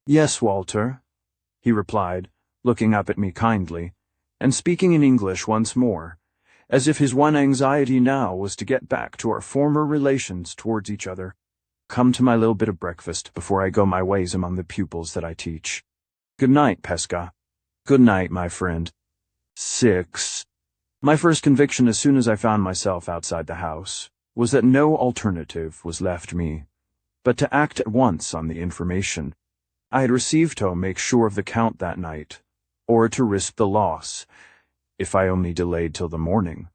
"Yes, Walter," he replied, looking up at me kindly, and speaking in English once more, as if his one anxiety now was to get back to our former relations towards each other. "Come to my little bit of breakfast before I go my ways among the pupils that I teach. Good night, Pesca. Good night, my friend." 6. My first conviction as soon as I found myself outside the house was that no alternative was left me but to act at once on the information I had received to make sure of the Count that night, or to risk the loss, if I only delayed till the morning,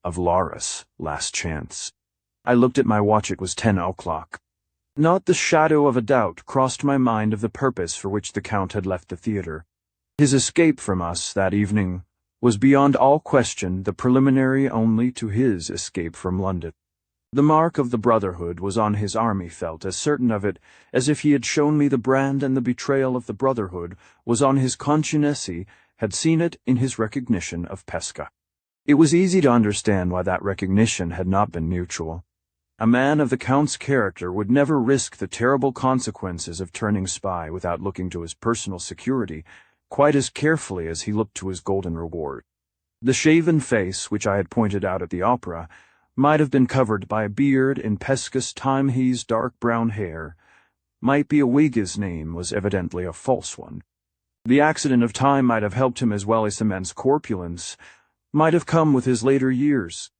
of Laura's last chance. I looked at my watch. It was 10 o'clock. Not the shadow of a doubt crossed my mind of the purpose for which the Count had left the theatre. His escape from us that evening was beyond all question the preliminary only to his escape from London. The mark of the Brotherhood was on his arm. He felt as certain of it as if he had shown me the brand, and the betrayal of the Brotherhood was on his conscience. He had seen it in his recognition of Pesca. It was easy to understand why that recognition had not been mutual. A man of the Count's character would never risk the terrible consequences of turning spy without looking to his personal security quite as carefully as he looked to his golden reward. The shaven face which I had pointed out at the opera might have been covered by a beard in Pesca's time-hazed dark brown hair, might be a wig. His name was evidently a false one. The accident of time might have helped him as well as immense corpulence, might have come with his later years.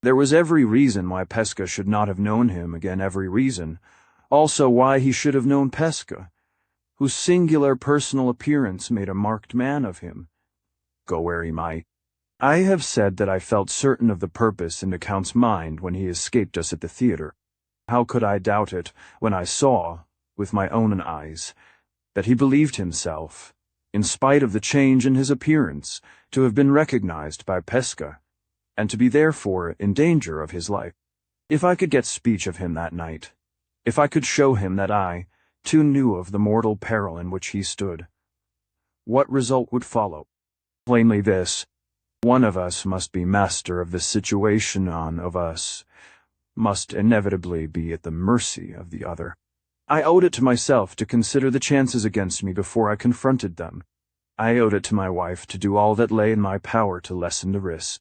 There was every reason why Pesca should not have known him, again every reason, also why he should have known Pesca, whose singular personal appearance made a marked man of him, go where he might. I have said that I felt certain of the purpose in the Count's mind when he escaped us at the theatre. How could I doubt it when I saw, with my own eyes, that he believed himself, in spite of the change in his appearance, to have been recognized by Pesca, and to be therefore in danger of his life. If I could get speech of him that night, if I could show him that I, too, knew of the mortal peril in which he stood, what result would follow? Plainly this: one of us must be master of the situation, one of us must inevitably be at the mercy of the other. I owed it to myself to consider the chances against me before I confronted them. I owed it to my wife to do all that lay in my power to lessen the risk.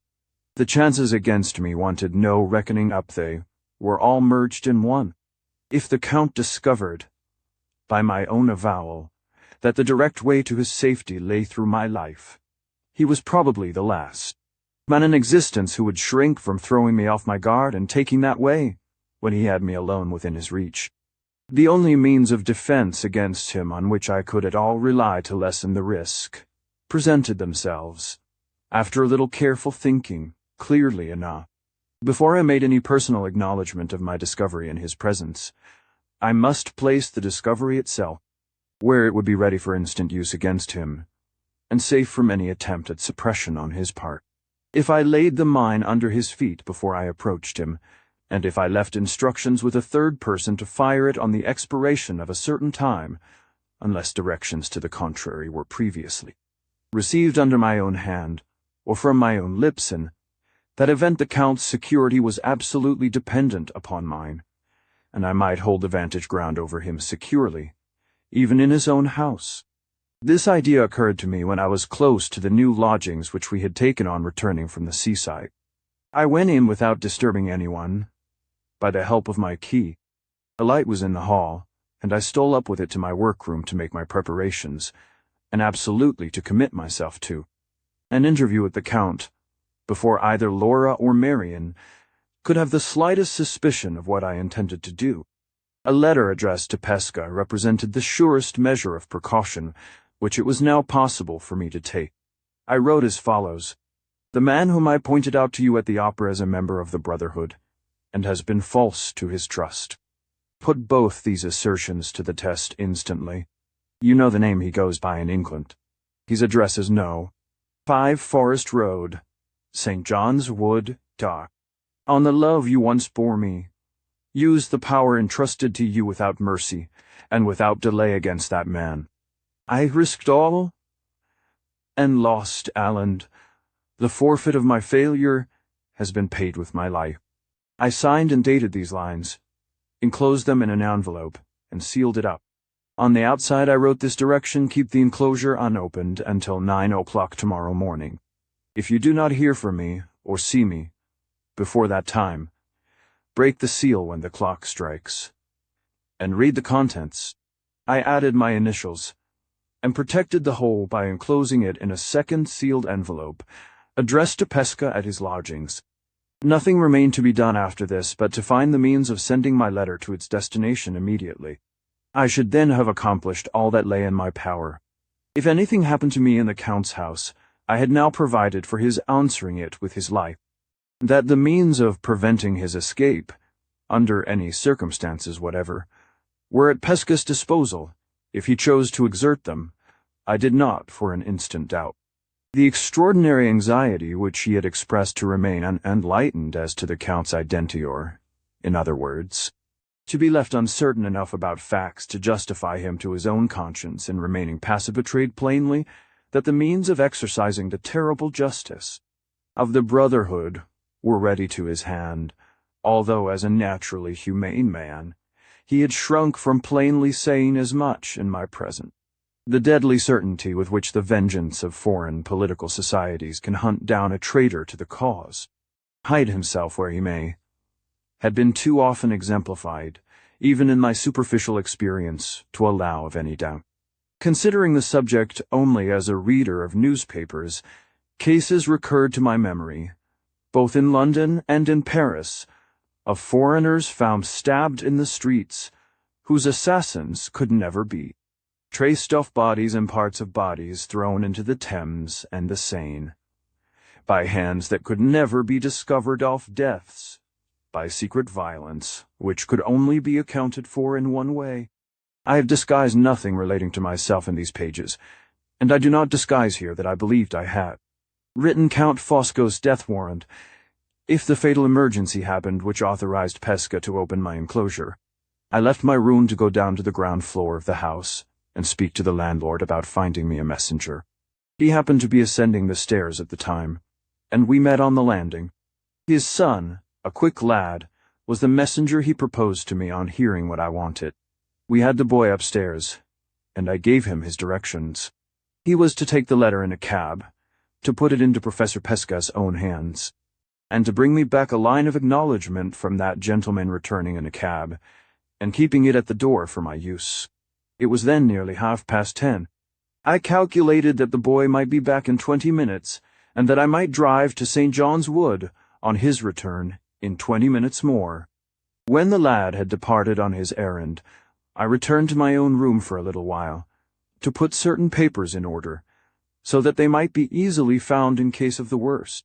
The chances against me wanted no reckoning up. They were all merged in one. If the Count discovered, by my own avowal, that the direct way to his safety lay through my life, he was probably the last man in existence who would shrink from throwing me off my guard and taking that way when he had me alone within his reach. The only means of defense against him on which I could at all rely to lessen the risk presented themselves, after a little careful thinking, clearly enough. Before I made any personal acknowledgment of my discovery in his presence, I must place the discovery itself where it would be ready for instant use against him, and safe from any attempt at suppression on his part. If I laid the mine under his feet before I approached him, and if I left instructions with a third person to fire it on the expiration of a certain time, unless directions to the contrary were previously received under my own hand, or from my own lips, in that event the Count's security was absolutely dependent upon mine, and I might hold the vantage ground over him securely, even in his own house. This idea occurred to me when I was close to the new lodgings which we had taken on returning from the seaside. I went in without disturbing anyone, by the help of my key. A light was in the hall, and I stole up with it to my workroom to make my preparations, and absolutely to commit myself to an interview with the Count, before either Laura or Marian could have the slightest suspicion of what I intended to do. A letter addressed to Pesca represented the surest measure of precaution which it was now possible for me to take. I wrote as follows: "The man whom I pointed out to you at the opera is a member of the Brotherhood, and has been false to his trust. Put both these assertions to the test instantly. You know the name he goes by in England. His address is No. 5 Forest Road, St. John's Wood, Dock. On the love you once bore me, use the power entrusted to you without mercy, and without delay against that man. I risked all, and lost, Alan. The forfeit of my failure has been paid with my life." I signed and dated these lines, enclosed them in an envelope, and sealed it up. On the outside I wrote this direction: keep the enclosure unopened until 9 o'clock tomorrow morning. If you do not hear from me, or see me, before that time, break the seal when the clock strikes, and read the contents. I added my initials, and protected the whole by enclosing it in a second sealed envelope, addressed to Pesca at his lodgings. Nothing remained to be done after this but to find the means of sending my letter to its destination immediately. I should then have accomplished all that lay in my power. If anything happened to me in the Count's house, I had now provided for his answering it with his life. That the means of preventing his escape, under any circumstances whatever, were at Pesca's disposal, if he chose to exert them, I did not for an instant doubt. The extraordinary anxiety which he had expressed to remain unenlightened as to the Count's identity, or, in other words, to be left uncertain enough about facts to justify him to his own conscience in remaining passive, betrayed plainly that the means of exercising the terrible justice of the Brotherhood were ready to his hand, although as a naturally humane man, he had shrunk from plainly saying as much in my presence. The deadly certainty with which the vengeance of foreign political societies can hunt down a traitor to the cause hide himself where he may, had been too often exemplified, even in my superficial experience, to allow of any doubt. Considering the subject only as a reader of newspapers, cases recurred to my memory, both in London and in Paris, of foreigners found stabbed in the streets, whose assassins could never be. Traced off bodies and parts of bodies thrown into the Thames and the Seine, by hands that could never be discovered off deaths, by secret violence, which could only be accounted for in one way. I have disguised nothing relating to myself in these pages, and I do not disguise here that I believed I had written Count Fosco's death warrant, if the fatal emergency happened which authorized Pesca to open my enclosure. I left my room to go down to the ground floor of the house and speak to the landlord about finding me a messenger. He happened to be ascending the stairs at the time, and we met on the landing. His son, a quick lad, was the messenger he proposed to me on hearing what I wanted. We had the boy upstairs, and I gave him his directions. He was to take the letter in a cab, to put it into Professor Pesca's own hands, and to bring me back a line of acknowledgment from that gentleman returning in a cab, and keeping it at the door for my use. It was then nearly 10:30. I calculated that the boy might be back in 20 minutes, and that I might drive to St. John's Wood on his return in 20 minutes more. When the lad had departed on his errand, I returned to my own room for a little while, to put certain papers in order, so that they might be easily found in case of the worst.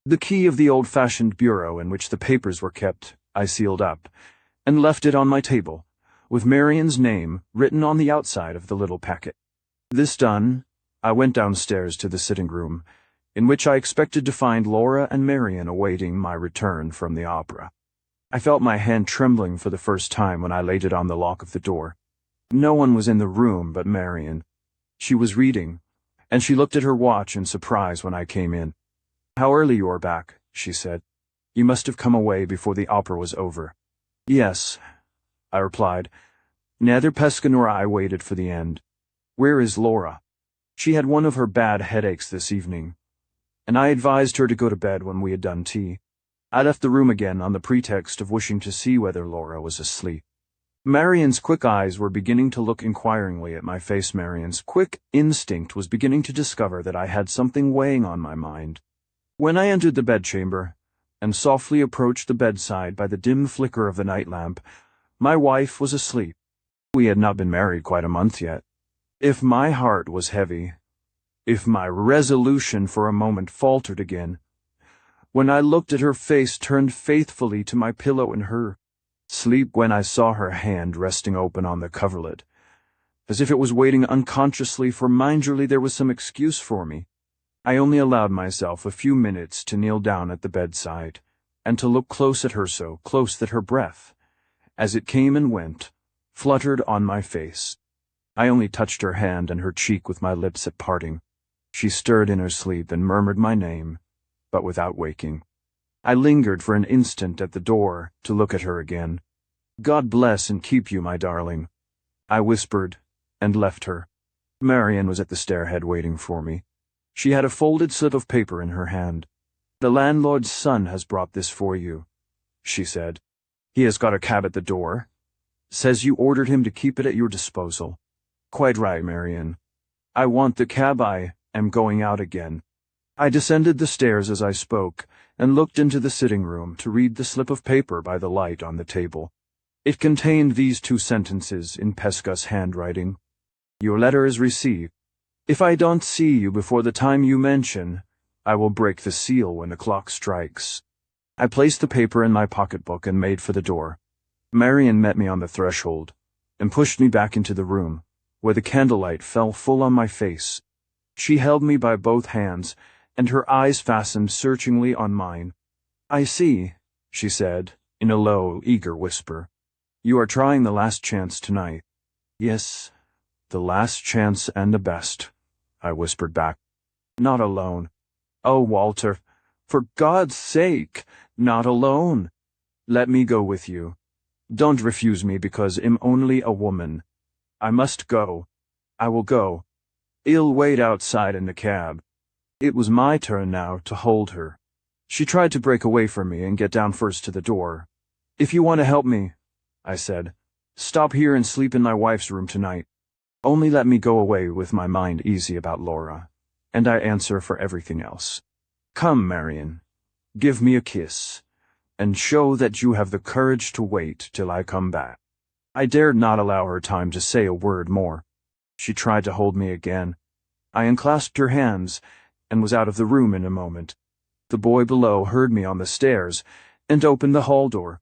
The key of the old-fashioned bureau in which the papers were kept I sealed up, and left it on my table, with Marian's name written on the outside of the little packet. This done, I went downstairs to the sitting-room, in which I expected to find Laura and Marian awaiting my return from the opera. I felt my hand trembling for the first time when I laid it on the lock of the door. No one was in the room but Marian. She was reading, and she looked at her watch in surprise when I came in. "How early you are back," she said. "You must have come away before the opera was over." "Yes," I replied. Neither Pesca nor I waited for the end. "Where is Laura?" She had one of her bad headaches this evening, and I advised her to go to bed when we had done tea. I left the room again on the pretext of wishing to see whether Laura was asleep. Marian's quick eyes were beginning to look inquiringly at my face. Marian's quick instinct was beginning to discover that I had something weighing on my mind. When I entered the bedchamber, and softly approached the bedside by the dim flicker of the night lamp, my wife was asleep. We had not been married quite a month yet. If my heart was heavy, if my resolution for a moment faltered again, when I looked at her face turned faithfully to my pillow and her sleep, when I saw her hand resting open on the coverlet, as if it was waiting unconsciously for gingerly there was some excuse for me, I only allowed myself a few minutes to kneel down at the bedside, and to look close at her, so close that her breath, as it came and went, fluttered on my face. I only touched her hand and her cheek with my lips at parting. She stirred in her sleep and murmured my name, but without waking. I lingered for an instant at the door to look at her again. "God bless and keep you, my darling," I whispered, and left her. Marian was at the stairhead waiting for me. She had a folded slip of paper in her hand. "The landlord's son has brought this for you," she said. "He has got a cab at the door. Says you ordered him to keep it at your disposal." "Quite right, Marian. I want the cab. I am going out again." I descended the stairs as I spoke, and looked into the sitting-room to read the slip of paper by the light on the table. It contained these 2 sentences in Pesca's handwriting. "Your letter is received. If I don't see you before the time you mention, I will break the seal when the clock strikes." I placed the paper in my pocketbook and made for the door. Marian met me on the threshold, and pushed me back into the room, where the candlelight fell full on my face. She held me by both hands, and her eyes fastened searchingly on mine. "I see," she said, in a low, eager whisper. "You are trying the last chance tonight." "Yes, the last chance and the best," I whispered back. "Not alone. Oh, Walter, for God's sake, not alone. Let me go with you. Don't refuse me because I'm only a woman. I must go. I will go. I'll wait outside in the cab." It was my turn now to hold her. She tried to break away from me and get down first to the door. "If you want to help me," I said, "stop here and sleep in my wife's room tonight. Only let me go away with my mind easy about Laura, and I answer for everything else. Come, Marion, give me a kiss, and show that you have the courage to wait till I come back." I dared not allow her time to say a word more. She tried to hold me again. I unclasped her hands and was out of the room in a moment. The boy below heard me on the stairs and opened the hall door.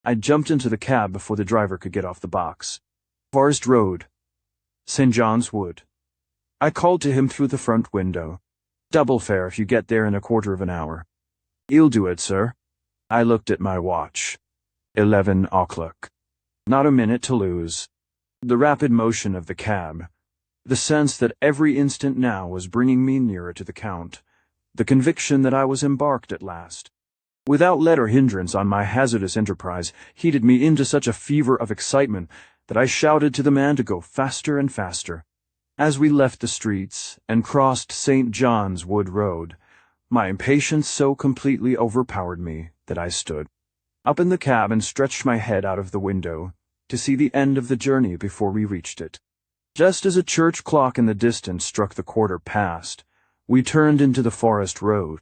I jumped into the cab before the driver could get off the box. "Forest Road, St. John's Wood." I called to him through the front window. "Double fare if you get there in a quarter of an hour." "You'll do it, sir." I looked at my watch. 11 o'clock. Not a minute to lose. The rapid motion of the cab, the sense that every instant now was bringing me nearer to the Count, the conviction that I was embarked at last, without let or hindrance on my hazardous enterprise, heated me into such a fever of excitement that I shouted to the man to go faster and faster. As we left the streets and crossed St. John's Wood Road, my impatience so completely overpowered me that I stood up in the cab and stretched my head out of the window to see the end of the journey before we reached it. Just as a church clock in the distance struck the quarter past, we turned into the Forest Road.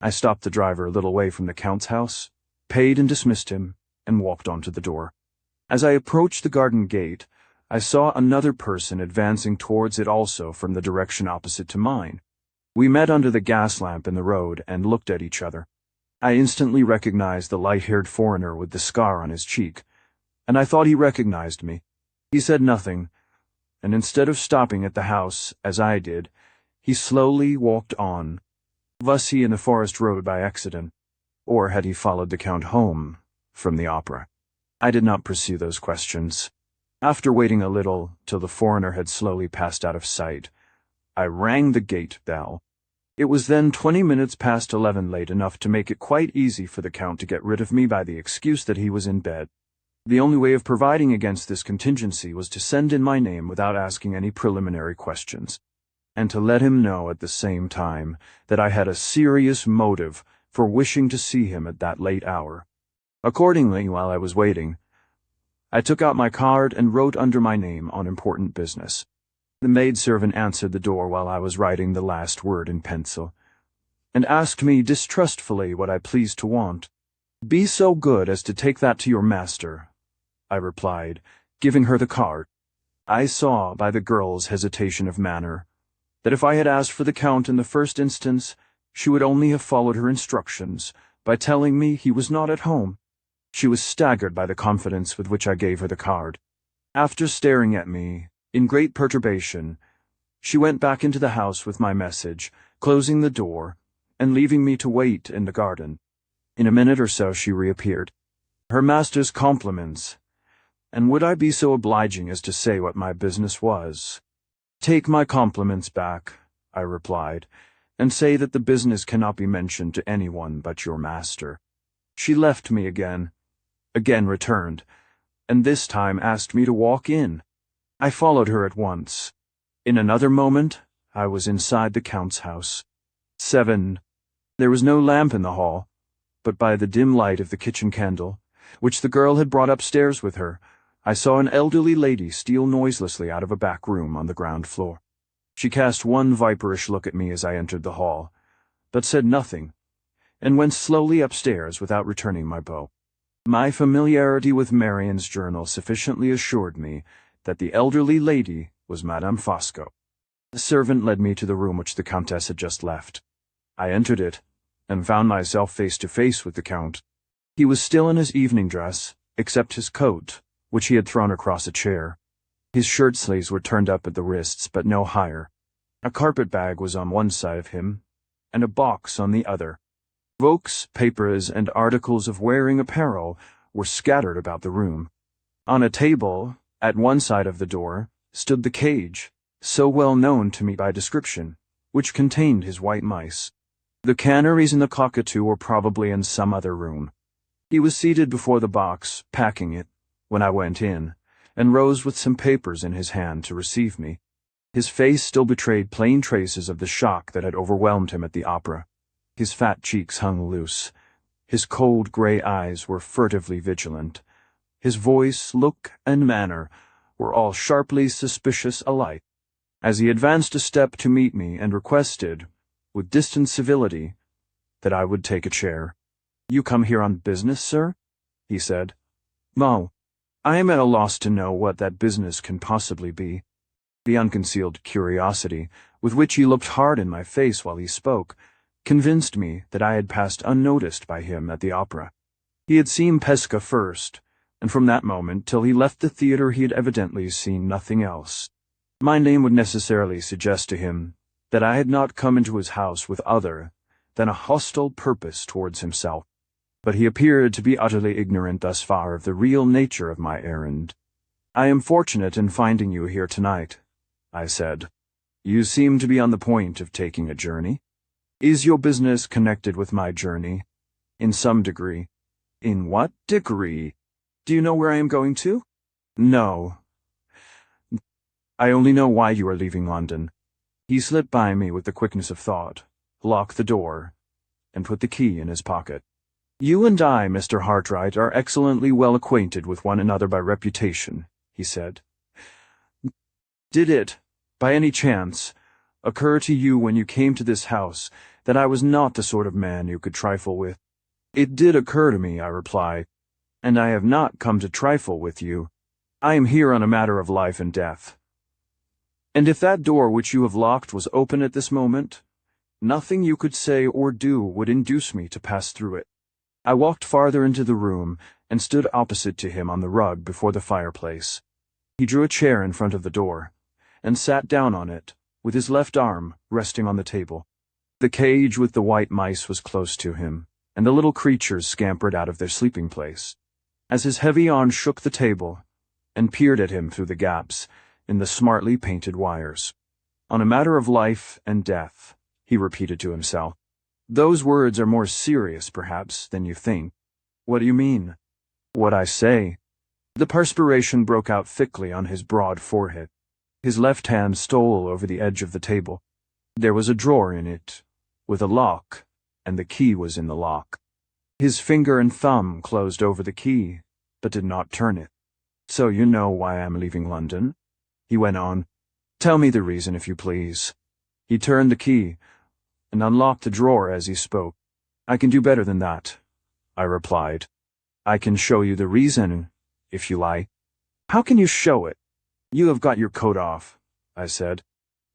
I stopped the driver a little way from the Count's house, paid and dismissed him, and walked on to the door. As I approached the garden gate, I saw another person advancing towards it also from the direction opposite to mine. We met under the gas lamp in the road and looked at each other. I instantly recognized the light-haired foreigner with the scar on his cheek, and I thought he recognized me. He said nothing, and instead of stopping at the house, as I did, he slowly walked on. Was he in the Forest Road by accident, or had he followed the Count home from the opera? I did not pursue those questions. After waiting a little till the foreigner had slowly passed out of sight, I rang the gate bell. It was then 20 minutes past 11, late enough to make it quite easy for the Count to get rid of me by the excuse that he was in bed. The only way of providing against this contingency was to send in my name without asking any preliminary questions, and to let him know at the same time that I had a serious motive for wishing to see him at that late hour. Accordingly, while I was waiting, I took out my card and wrote under my name on important business. The maidservant answered the door while I was writing the last word in pencil, and asked me distrustfully what I pleased to want. "Be so good as to take that to your master," I replied, giving her the card. I saw by the girl's hesitation of manner that if I had asked for the Count in the first instance, she would only have followed her instructions by telling me he was not at home. She was staggered by the confidence with which I gave her the card. After staring at me in great perturbation, she went back into the house with my message, closing the door and leaving me to wait in the garden. In a minute or so she reappeared. Her master's compliments, and would I be so obliging as to say what my business was? "Take my compliments back," I replied, "and say that the business cannot be mentioned to anyone but your master." She left me again returned, and this time asked me to walk in. I followed her at once. In another moment, I was inside the Count's house. 7. There was no lamp in the hall, but by the dim light of the kitchen candle, which the girl had brought upstairs with her, I saw an elderly lady steal noiselessly out of a back room on the ground floor. She cast one viperish look at me as I entered the hall, but said nothing, and went slowly upstairs without returning my bow. My familiarity with Marion's journal sufficiently assured me that the elderly lady was Madame Fosco. The servant led me to the room which the Countess had just left. I entered it, and found myself face to face with the Count. He was still in his evening dress, except his coat, which he had thrown across a chair. His shirt sleeves were turned up at the wrists, but no higher. A carpet-bag was on one side of him, and a box on the other. Books, papers, and articles of wearing apparel were scattered about the room. On a table, at one side of the door, stood the cage, so well known to me by description, which contained his white mice. The canaries and the cockatoo were probably in some other room. He was seated before the box, packing it, when I went in, and rose with some papers in his hand to receive me. His face still betrayed plain traces of the shock that had overwhelmed him at the opera. His fat cheeks hung loose. His cold gray eyes were furtively vigilant. His voice, look, and manner were all sharply suspicious alike. As he advanced a step to meet me and requested, with distant civility, that I would take a chair. "You come here on business, sir?" he said. "No. I am at a loss to know what that business can possibly be." The unconcealed curiosity with which he looked hard in my face while he spoke convinced me that I had passed unnoticed by him at the opera. He had seen Pesca first, and from that moment till he left the theatre he had evidently seen nothing else. My name would necessarily suggest to him that I had not come into his house with other than a hostile purpose towards himself, but he appeared to be utterly ignorant thus far of the real nature of my errand. "I am fortunate in finding you here tonight," I said. "You seem to be on the point of taking a journey. Is your business connected with my journey?" "In some degree." "In what degree? Do you know where I am going to?" "No. I only know why you are leaving London." He slipped by me with the quickness of thought, locked the door, and put the key in his pocket. "You and I, Mr. Hartright, are excellently well acquainted with one another by reputation," he said. "Did it, by any chance, occur to you when you came to this house that I was not the sort of man you could trifle with?" "It did occur to me," I replied, "and I have not come to trifle with you. I am here on a matter of life and death. And if that door which you have locked was open at this moment, nothing you could say or do would induce me to pass through it." I walked farther into the room and stood opposite to him on the rug before the fireplace. He drew a chair in front of the door and sat down on it, with his left arm resting on the table. The cage with the white mice was close to him, and the little creatures scampered out of their sleeping place. As his heavy arm shook the table and peered at him through the gaps in the smartly painted wires. "On a matter of life and death," he repeated to himself. "Those words are more serious, perhaps, than you think." "What do you mean?" "What I say." The perspiration broke out thickly on his broad forehead. His left hand stole over the edge of the table. There was a drawer in it, with a lock, and the key was in the lock. His finger and thumb closed over the key, but did not turn it. "So you know why I am leaving London?" he went on. "Tell me the reason, if you please." He turned the key and unlocked the drawer as he spoke. "I can do better than that," I replied. "I can show you the reason, if you like." "How can you show it?" "You have got your coat off," I said.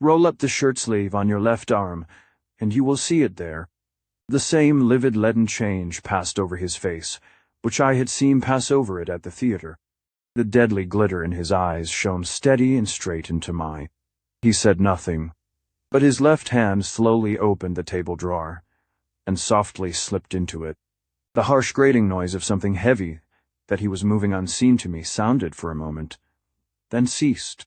"Roll up the shirt sleeve on your left arm, and you will see it there." The same livid leaden change passed over his face, which I had seen pass over it at the theatre. The deadly glitter in his eyes shone steady and straight into mine. He said nothing, but his left hand slowly opened the table drawer and softly slipped into it. The harsh grating noise of something heavy that he was moving unseen to me sounded for a moment, then ceased.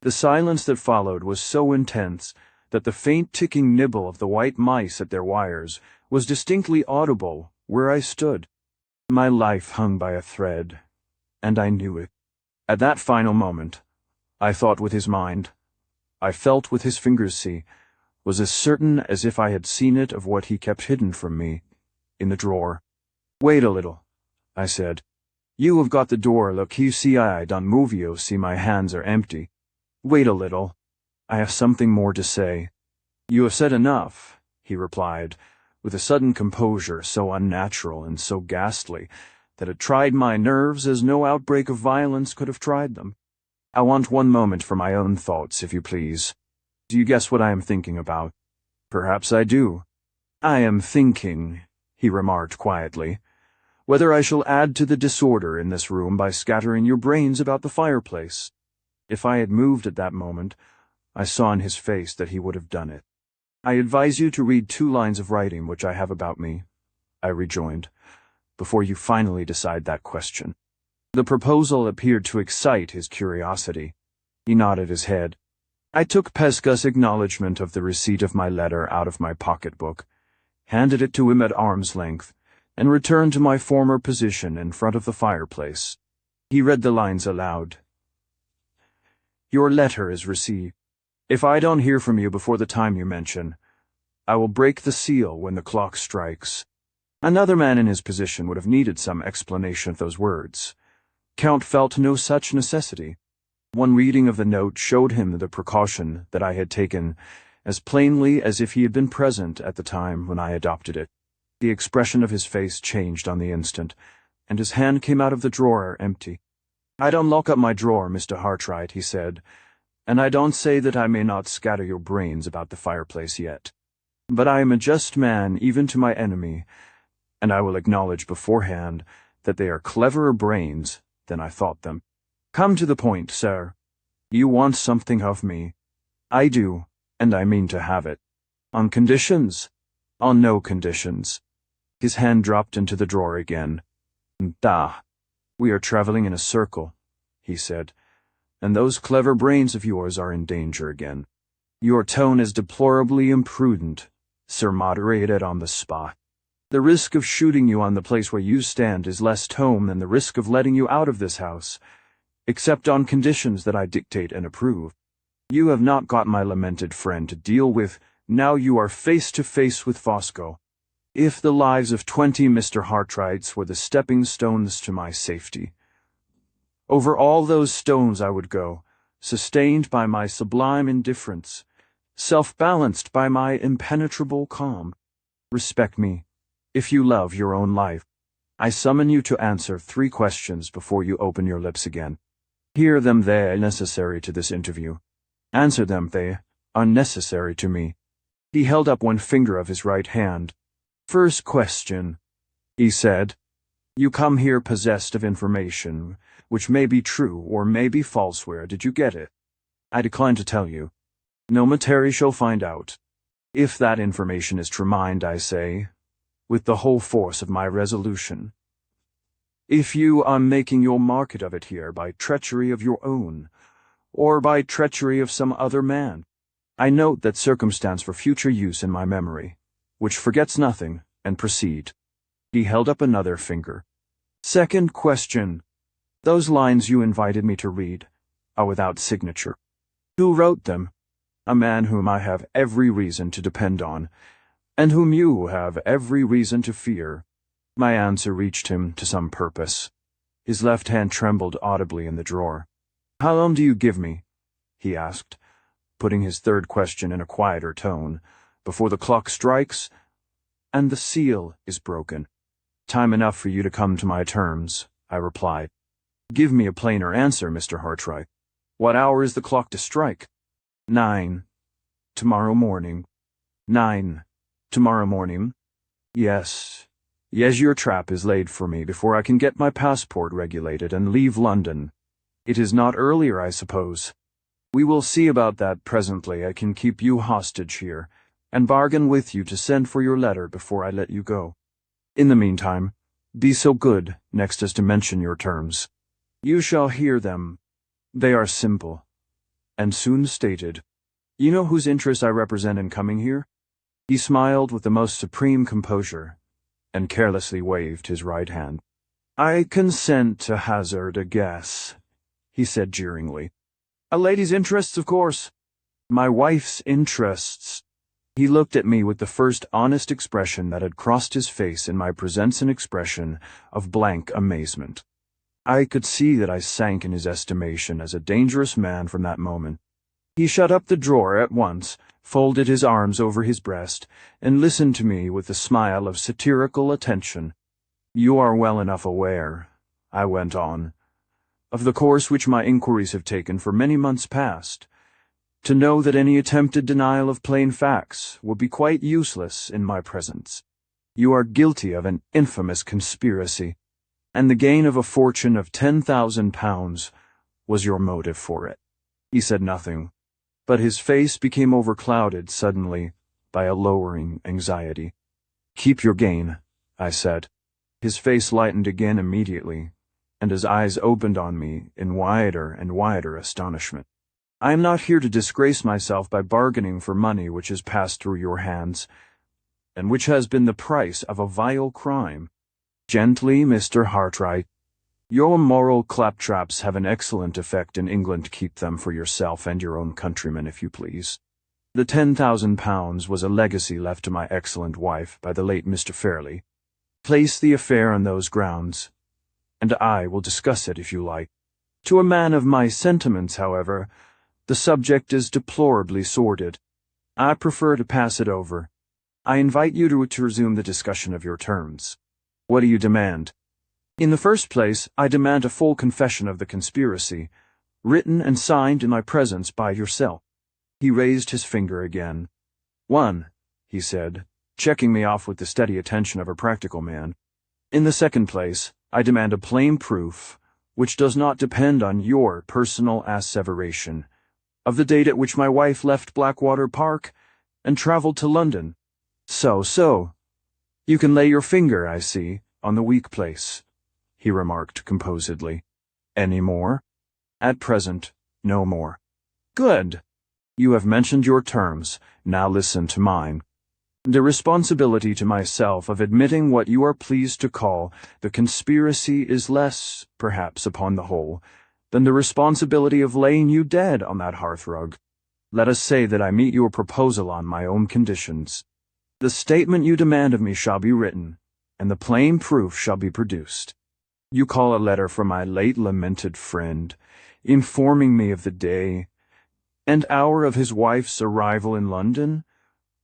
The silence that followed was so intense that the faint ticking nibble of the white mice at their wires was distinctly audible where I stood. My life hung by a thread, and I knew it. At that final moment, I thought with his mind, I felt with his fingers see, was as certain as if I had seen it of what he kept hidden from me, in the drawer. "Wait a little," I said. "You have got the door, look, you see I don't move you, see my hands are empty. Wait a little. I have something more to say." "You have said enough," he replied, with a sudden composure so unnatural and so ghastly that it tried my nerves as no outbreak of violence could have tried them. "I want one moment for my own thoughts, if you please. Do you guess what I am thinking about?" "Perhaps I do." "I am thinking," he remarked quietly, "whether I shall add to the disorder in this room by scattering your brains about the fireplace." If I had moved at that moment, I saw in his face that he would have done it. "I advise you to read 2 lines of writing which I have about me," I rejoined, "before you finally decide that question." The proposal appeared to excite his curiosity. He nodded his head. I took Pesca's acknowledgment of the receipt of my letter out of my pocketbook, handed it to him at arm's length, and returned to my former position in front of the fireplace. He read the lines aloud. "Your letter is received. If I don't hear from you before the time you mention, I will break the seal when the clock strikes." Another man in his position would have needed some explanation of those words. Count felt no such necessity. One reading of the note showed him the precaution that I had taken as plainly as if he had been present at the time when I adopted it. The expression of his face changed on the instant, and his hand came out of the drawer empty. "I don't lock up my drawer, Mr. Hartright," he said, "and I don't say that I may not scatter your brains about the fireplace yet. But I am a just man even to my enemy, and I will acknowledge beforehand that they are cleverer brains than I thought them. Come to the point, sir. You want something of me. I do, and I mean to have it. On conditions? On no conditions." His hand dropped into the drawer again. "Da, we are traveling in a circle," he said, "and those clever brains of yours are in danger again. Your tone is deplorably imprudent, sir. Moderate it on the spot. The risk of shooting you on the place where you stand is less tone than the risk of letting you out of this house, except on conditions that I dictate and approve. You have not got my lamented friend to deal with. Now you are face to face with Fosco. If the lives of 20 Mr. Hartrights were the stepping stones to my safety, over all those stones I would go, sustained by my sublime indifference, self-balanced by my impenetrable calm. Respect me, if you love your own life. I summon you to answer 3 questions before you open your lips again. Hear them, they are necessary to this interview. Answer them, they are necessary to me." He held up one finger of his right hand. "First question," he said. "You come here possessed of information, which may be true or may be false. Where did you get it?" "I decline to tell you. No materi shall find out. If that information is true-mind, I say, with the whole force of my resolution. If you are making your market of it here by treachery of your own, or by treachery of some other man, I note that circumstance for future use in my memory, which forgets nothing, and proceed." He held up another finger. "Second question. Those lines you invited me to read are without signature. Who wrote them? A man whom I have every reason to depend on, and whom you have every reason to fear." My answer reached him to some purpose. His left hand trembled audibly in the drawer. "How long do you give me?" he asked, putting his third question in a quieter tone. "Before the clock strikes, and the seal is broken." "Time enough for you to come to my terms," I replied. "Give me a plainer answer, Mr. Hartright. What hour is the clock to strike?" 9. Tomorrow morning." 9. Tomorrow morning? Yes. Yes, your trap is laid for me before I can get my passport regulated and leave London. It is not earlier, I suppose. We will see about that presently. I can keep you hostage here, and bargain with you to send for your letter before I let you go. In the meantime, be so good next as to mention your terms. You shall hear them. They are simple, and soon stated. You know whose interests I represent in coming here?" He smiled with the most supreme composure, and carelessly waved his right hand. "I consent to hazard a guess," he said jeeringly. "A lady's interests, of course." "My wife's interests." He looked at me with the first honest expression that had crossed his face in my presence, an expression of blank amazement. I could see that I sank in his estimation as a dangerous man from that moment. He shut up the drawer at once, folded his arms over his breast, and listened to me with a smile of satirical attention. "You are well enough aware," I went on, "of the course which my inquiries have taken for many months past, to know that any attempted denial of plain facts would be quite useless in my presence. You are guilty of an infamous conspiracy, and the gain of a fortune of £10,000 was your motive for it." He said nothing, but his face became overclouded suddenly by a lowering anxiety. "Keep your gain," I said. His face lightened again immediately, and his eyes opened on me in wider and wider astonishment. "I am not here to disgrace myself by bargaining for money which has passed through your hands, and which has been the price of a vile crime. Gently, Mr. Hartright. Your moral claptraps have an excellent effect in England. Keep them for yourself and your own countrymen, if you please. The £10,000 was a legacy left to my excellent wife by the late Mr. Fairley. Place the affair on those grounds, and I will discuss it if you like. To a man of my sentiments, however, the subject is deplorably sordid. I prefer to pass it over. I invite you to resume the discussion of your terms. What do you demand? In the first place, I demand a full confession of the conspiracy, written and signed in my presence by yourself. He raised his finger again. 1, he said, checking me off with the steady attention of a practical man. In the second place, I demand a plain proof, which does not depend on your personal asseveration, of the date at which my wife left Blackwater Park and travelled to London. So. You can lay your finger, I see, on the weak place, he remarked composedly. Any more? At present, no more. Good. You have mentioned your terms, now listen to mine. The responsibility to myself of admitting what you are pleased to call the conspiracy is less, perhaps upon the whole, than the responsibility of laying you dead on that hearthrug. Let us say that I meet your proposal on my own conditions. The statement you demand of me shall be written, and the plain proof shall be produced. You call a letter from my late lamented friend, informing me of the day and hour of his wife's arrival in London,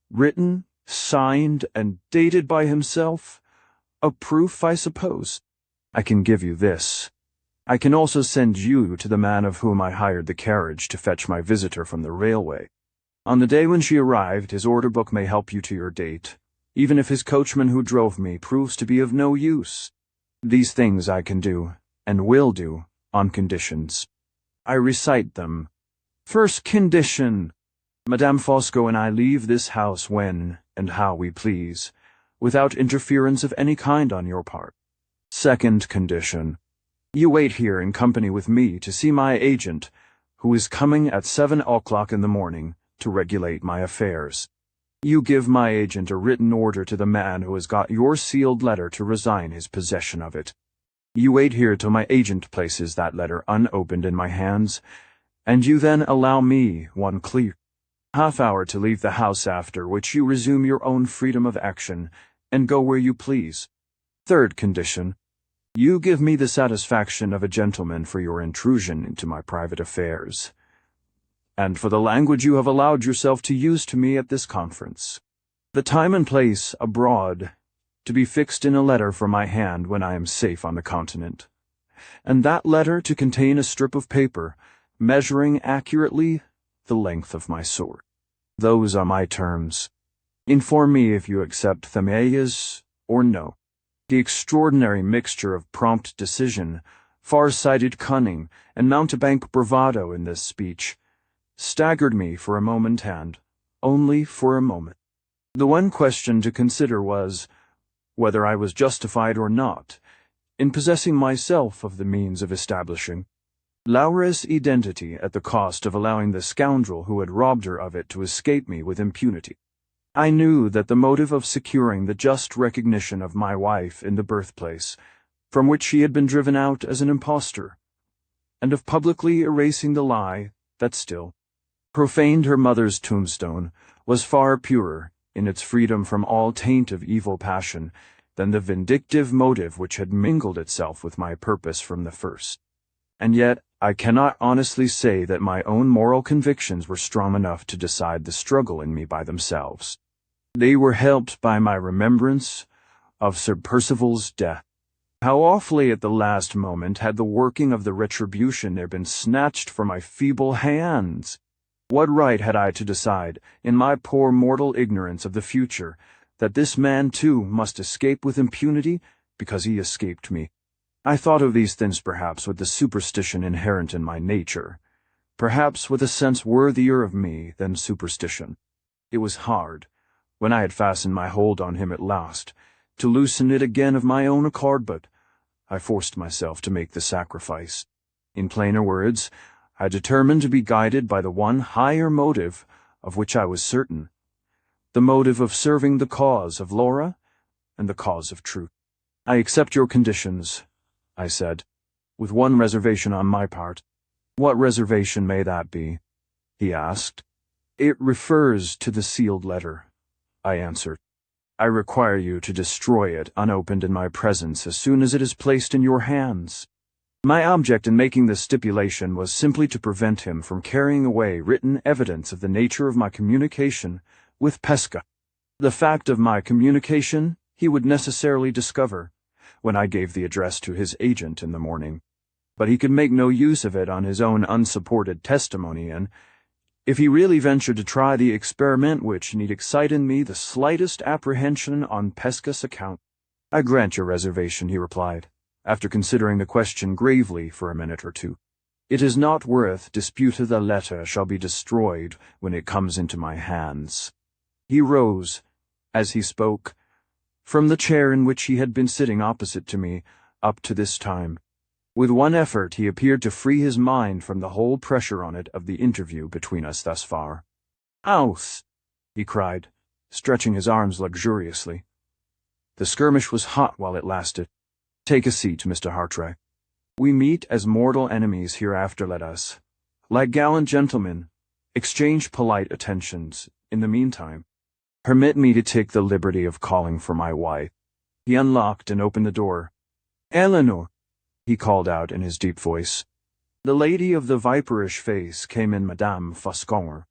written, signed, and dated by himself. A proof, I suppose. I can give you this. I can also send you to the man of whom I hired the carriage to fetch my visitor from the railway. On the day when she arrived, his order book may help you to your date, even if his coachman who drove me proves to be of no use. These things I can do, and will do, on conditions. I recite them. First condition: Madame Fosco and I leave this house when and how we please, without interference of any kind on your part. Second condition: you wait here in company with me to see my agent, who is coming at 7 o'clock in the morning to regulate my affairs. You give my agent a written order to the man who has got your sealed letter to resign his possession of it. You wait here till my agent places that letter unopened in my hands, and you then allow me one clear half-hour to leave the house, after which you resume your own freedom of action and go where you please. Third condition: you give me the satisfaction of a gentleman for your intrusion into my private affairs, and for the language you have allowed yourself to use to me at this conference. The time and place abroad, to be fixed in a letter from my hand when I am safe on the continent, and that letter to contain a strip of paper measuring accurately the length of my sword. Those are my terms. Inform me if you accept them, yes or no. The extraordinary mixture of prompt decision, far-sighted cunning, and mountebank bravado in this speech staggered me for a moment, and only for a moment. The one question to consider was whether I was justified or not in possessing myself of the means of establishing Laura's identity at the cost of allowing the scoundrel who had robbed her of it to escape me with impunity. I knew that the motive of securing the just recognition of my wife in the birthplace, from which she had been driven out as an impostor, and of publicly erasing the lie that still profaned her mother's tombstone, was far purer in its freedom from all taint of evil passion than the vindictive motive which had mingled itself with my purpose from the first. And yet I cannot honestly say that my own moral convictions were strong enough to decide the struggle in me by themselves. They were helped by my remembrance of Sir Percival's death. How awfully at the last moment had the working of the retribution there been snatched from my feeble hands! What right had I to decide, in my poor mortal ignorance of the future, that this man too must escape with impunity because he escaped me? I thought of these things perhaps with the superstition inherent in my nature, perhaps with a sense worthier of me than superstition. It was hard, when I had fastened my hold on him at last, to loosen it again of my own accord, but I forced myself to make the sacrifice. In plainer words, I determined to be guided by the one higher motive of which I was certain, the motive of serving the cause of Laura and the cause of truth. I accept your conditions, I said, with one reservation on my part. What reservation may that be? He asked. It refers to the sealed letter, I answered. I require you to destroy it unopened in my presence as soon as it is placed in your hands. My object in making this stipulation was simply to prevent him from carrying away written evidence of the nature of my communication with Pesca. The fact of my communication he would necessarily discover when I gave the address to his agent in the morning. But he could make no use of it on his own unsupported testimony, and if he really ventured to try the experiment which need excite in me the slightest apprehension on Pesca's account. I grant your reservation, he replied, after considering the question gravely for a minute or two. It is not worth dispute the letter shall be destroyed when it comes into my hands. He rose, as he spoke, from the chair in which he had been sitting opposite to me up to this time. With one effort he appeared to free his mind from the whole pressure on it of the interview between us thus far. "Aus!" he cried, stretching his arms luxuriously. The skirmish was hot while it lasted. Take a seat, Mr. Hartright. We meet as mortal enemies hereafter. Let us, like gallant gentlemen, exchange polite attentions. In the meantime, permit me to take the liberty of calling for my wife. He unlocked and opened the door. "Eleanor," he called out in his deep voice. The lady of the viperish face came in. Madame Foscombe.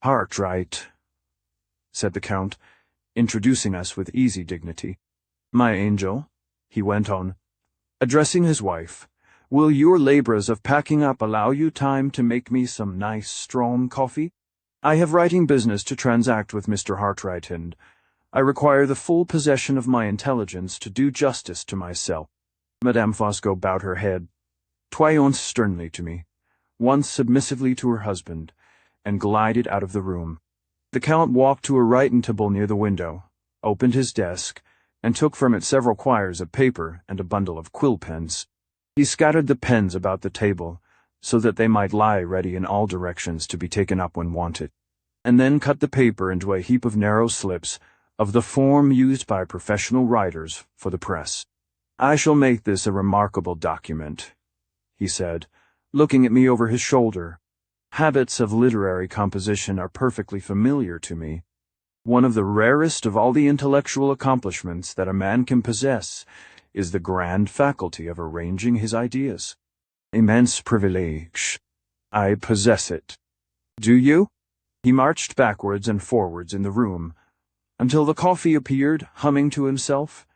"Hartright," said the Count, introducing us with easy dignity. "My angel," he went on, addressing his wife, "will your labors of packing up allow you time to make me some nice strong coffee? I have writing business to transact with Mr. Hartright, and I require the full possession of my intelligence to do justice to myself." Madame Fosco bowed her head, twice sternly to me, once submissively to her husband, and glided out of the room. The Count walked to a writing table near the window, opened his desk, and took from it several quires of paper and a bundle of quill pens. He scattered the pens about the table, so that they might lie ready in all directions to be taken up when wanted, and then cut the paper into a heap of narrow slips of the form used by professional writers for the press. "I shall make this a remarkable document," he said, looking at me over his shoulder. "Habits of literary composition are perfectly familiar to me. One of the rarest of all the intellectual accomplishments that a man can possess is the grand faculty of arranging his ideas. Immense privilege. I possess it. Do you?" He marched backwards and forwards in the room, until the coffee appeared, humming to himself,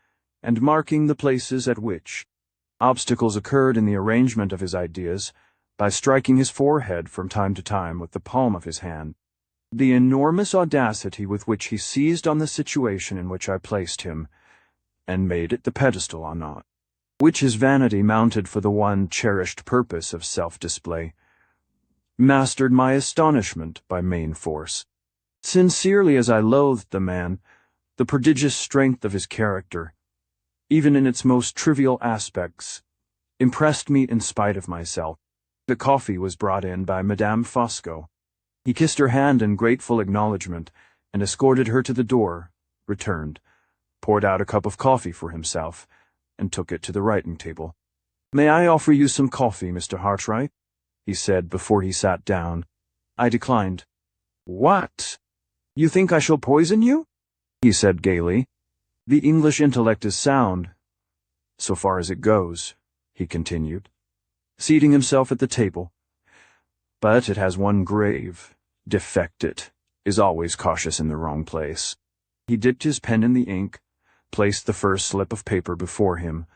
and marking the places at which obstacles occurred in the arrangement of his ideas by striking his forehead from time to time with the palm of his hand. The enormous audacity with which he seized on the situation in which I placed him, and made it the pedestal on which his vanity mounted for the one cherished purpose of self-display, mastered my astonishment by main force. Sincerely as I loathed the man, the prodigious strength of his character, even in its most trivial aspects, impressed me in spite of myself. The coffee was brought in by Madame Fosco. He kissed her hand in grateful acknowledgment, and escorted her to the door, returned, poured out a cup of coffee for himself, and took it to the writing table. "May I offer you some coffee, Mr. Hartright?" he said before he sat down. I declined. "What? You think I shall poison you?" he said gaily. "The English intellect is sound, so far as it goes," he continued, seating himself at the table. "But it has one grave defect. It is always cautious in the wrong place." He dipped his pen in the ink, placed the first slip of paper before him,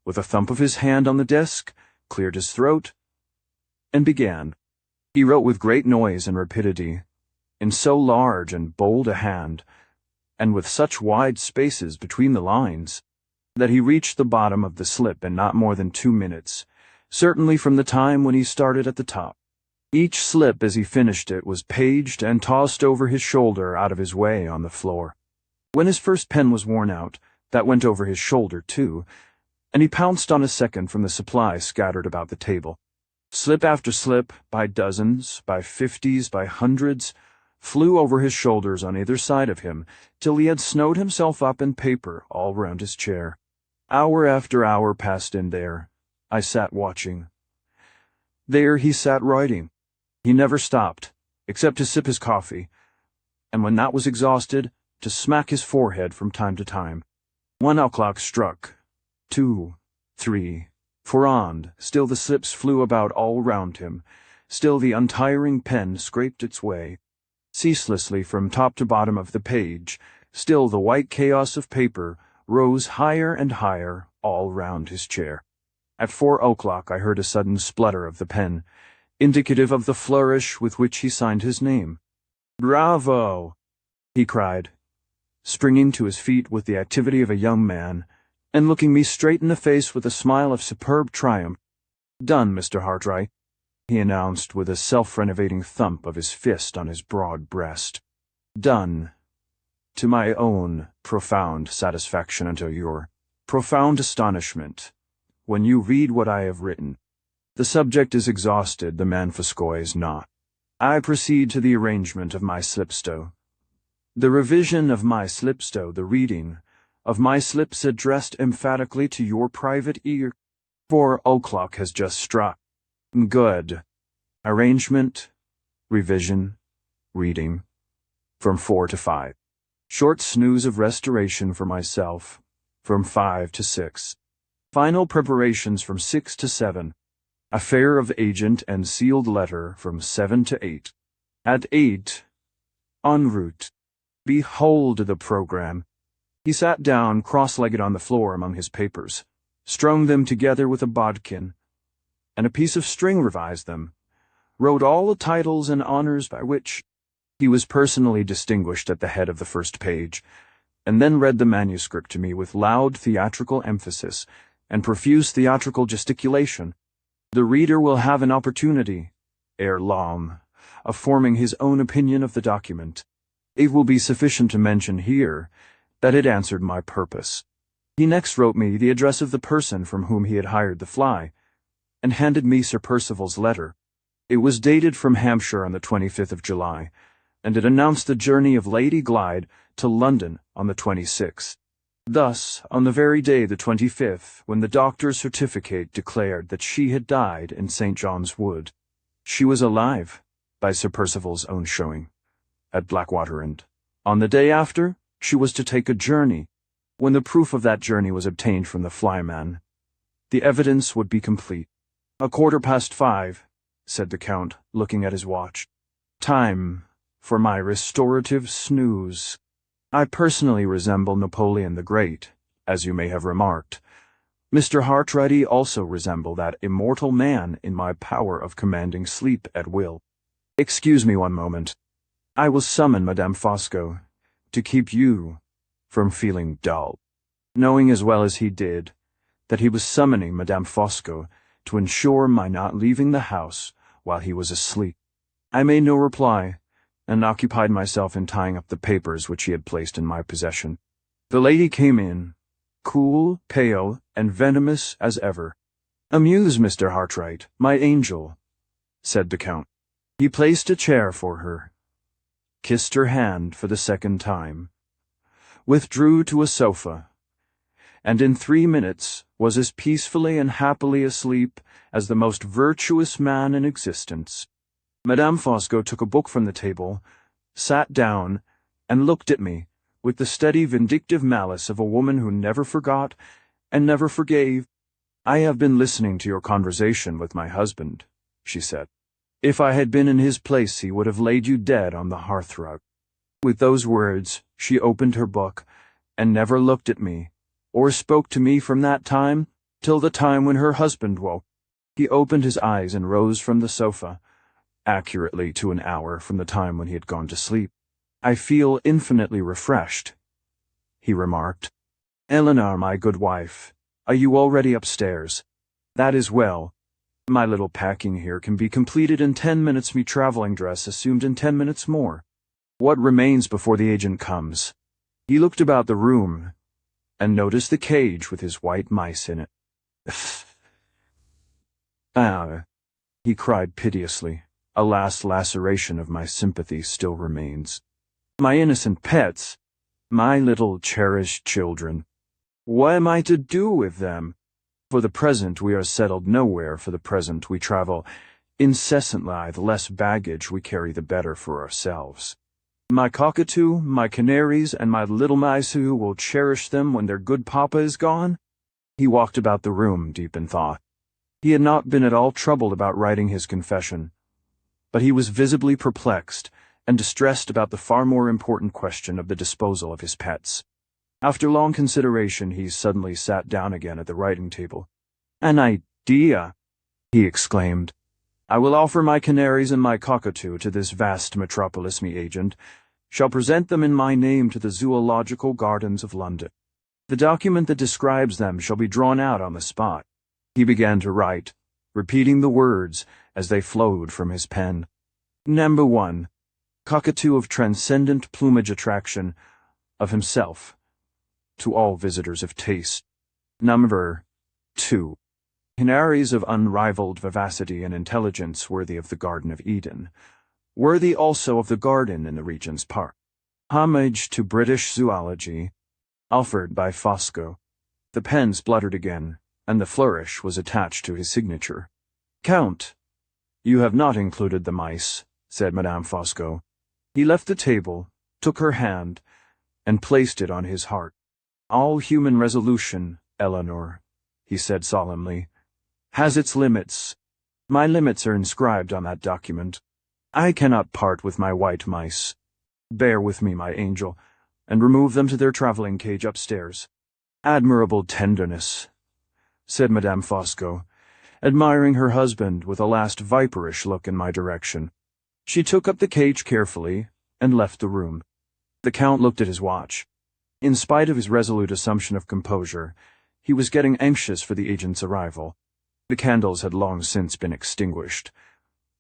with a thump of his hand on the desk, cleared his throat, and began. He wrote with great noise and rapidity, in so large and bold a hand, and with such wide spaces between the lines, that he reached the bottom of the slip in not more than 2 minutes, certainly from the time when he started at the top. Each slip as he finished it was paged and tossed over his shoulder out of his way on the floor. When his first pen was worn out, that went over his shoulder too, and he pounced on a second from the supply scattered about the table. Slip after slip, by dozens, by 50s, by hundreds, flew over his shoulders on either side of him, till he had snowed himself up in paper all round his chair. Hour after hour passed in there. I sat watching. There he sat writing. He never stopped, except to sip his coffee, and when that was exhausted, to smack his forehead from time to time. 1 o'clock struck. 2, 3, 4 on. Still the slips flew about all round him. Still the untiring pen scraped its way ceaselessly from top to bottom of the page. Still the white chaos of paper rose higher and higher all round his chair. At 4 o'clock I heard a sudden splutter of the pen, indicative of the flourish with which he signed his name. "Bravo!" he cried, springing to his feet with the activity of a young man, and looking me straight in the face with a smile of superb triumph. "Done, Mr. Hartright," he announced with a self-renovating thump of his fist on his broad breast. "Done. To my own profound satisfaction and to your profound astonishment, when you read what I have written. The subject is exhausted, the manifesco is not. I proceed to the arrangement of my slipstow. The revision of my slipstow, the reading of my slips addressed emphatically to your private ear. 4 o'clock has just struck. Good. Arrangement, revision, reading, from 4 to 5. Short snooze of restoration for myself, from 5 to 6. Final preparations from 6 to 7. Affair of agent and sealed letter from 7 to 8. At 8, en route. Behold the program. He sat down cross-legged on the floor among his papers, strung them together with a bodkin, and a piece of string revised them, wrote all the titles and honors by which he was personally distinguished at the head of the first page, and then read the manuscript to me with loud theatrical emphasis and profuse theatrical gesticulation. The reader will have an opportunity, ere long, of forming his own opinion of the document. It will be sufficient to mention here that it answered my purpose. He next wrote me the address of the person from whom he had hired the fly, and handed me Sir Percival's letter. It was dated from Hampshire on the 25th of July, and it announced the journey of Lady Glyde to London on the 26th. Thus, on the very day, the 25th, when the doctor's certificate declared that she had died in St. John's Wood, she was alive, by Sir Percival's own showing, at Blackwater, and on the day after, she was to take a journey. When the proof of that journey was obtained from the flyman, the evidence would be complete. 5:15, said the Count, looking at his watch. Time for my restorative snooze. I personally resemble Napoleon the Great, as you may have remarked. Mr. Hartright also resemble that immortal man in my power of commanding sleep at will. Excuse me one moment. I will summon Madame Fosco to keep you from feeling dull. Knowing as well as he did that he was summoning Madame Fosco to ensure my not leaving the house while he was asleep, I made no reply, and occupied myself in tying up the papers which he had placed in my possession. The lady came in, cool, pale, and venomous as ever. "Amuse, Mr. Hartright, my angel," said the Count. He placed a chair for her, kissed her hand for the second time, withdrew to a sofa, and in 3 minutes was as peacefully and happily asleep as the most virtuous man in existence. Madame Fosco took a book from the table, sat down, and looked at me with the steady vindictive malice of a woman who never forgot and never forgave. "I have been listening to your conversation with my husband," she said. "If I had been in his place, he would have laid you dead on the hearthrug." With those words, she opened her book, and never looked at me, or spoke to me from that time till the time when her husband woke. He opened his eyes and rose from the sofa, accurately to an hour from the time when he had gone to sleep. "I feel infinitely refreshed," he remarked. "Eleanor, my good wife, are you already upstairs? That is well. My little packing here can be completed in 10 minutes, me traveling dress assumed in 10 minutes more. What remains before the agent comes?" He looked about the room, and noticed the cage with his white mice in it. "Ah," he cried piteously. A last laceration of my sympathy still remains. "My innocent pets, my little cherished children. What am I to do with them? For the present we are settled nowhere. For the present we travel incessantly. The less baggage we carry, the better for ourselves. My cockatoo, my canaries, and my little mice who will cherish them when their good papa is gone? He walked about the room, deep in thought. He had not been at all troubled about writing his confession, but he was visibly perplexed and distressed about the far more important question of the disposal of his pets. After long consideration, he suddenly sat down again at the writing table. "An idea!" he exclaimed. "I will offer my canaries and my cockatoo to this vast metropolis, me agent, shall present them in my name to the Zoological Gardens of London. The document that describes them shall be drawn out on the spot." He began to write, repeating the words as they flowed from his pen. Number 1. Cockatoo of transcendent plumage attraction, of himself, to all visitors of taste. Number 2. Canaries of unrivaled vivacity and intelligence worthy of the Garden of Eden, worthy also of the garden in the Regent's Park. Homage to British zoology, offered by Fosco. The pen spluttered again, and the flourish was attached to his signature. "Count, you have not included the mice," said Madame Fosco. He left the table, took her hand, and placed it on his heart. "All human resolution, Eleanor," he said solemnly, "has its limits. My limits are inscribed on that document. I cannot part with my white mice. Bear with me, my angel, and remove them to their traveling cage upstairs." "Admirable tenderness," said Madame Fosco, admiring her husband with a last viperish look in my direction. She took up the cage carefully and left the room. The Count looked at his watch. In spite of his resolute assumption of composure, he was getting anxious for the agent's arrival. The candles had long since been extinguished,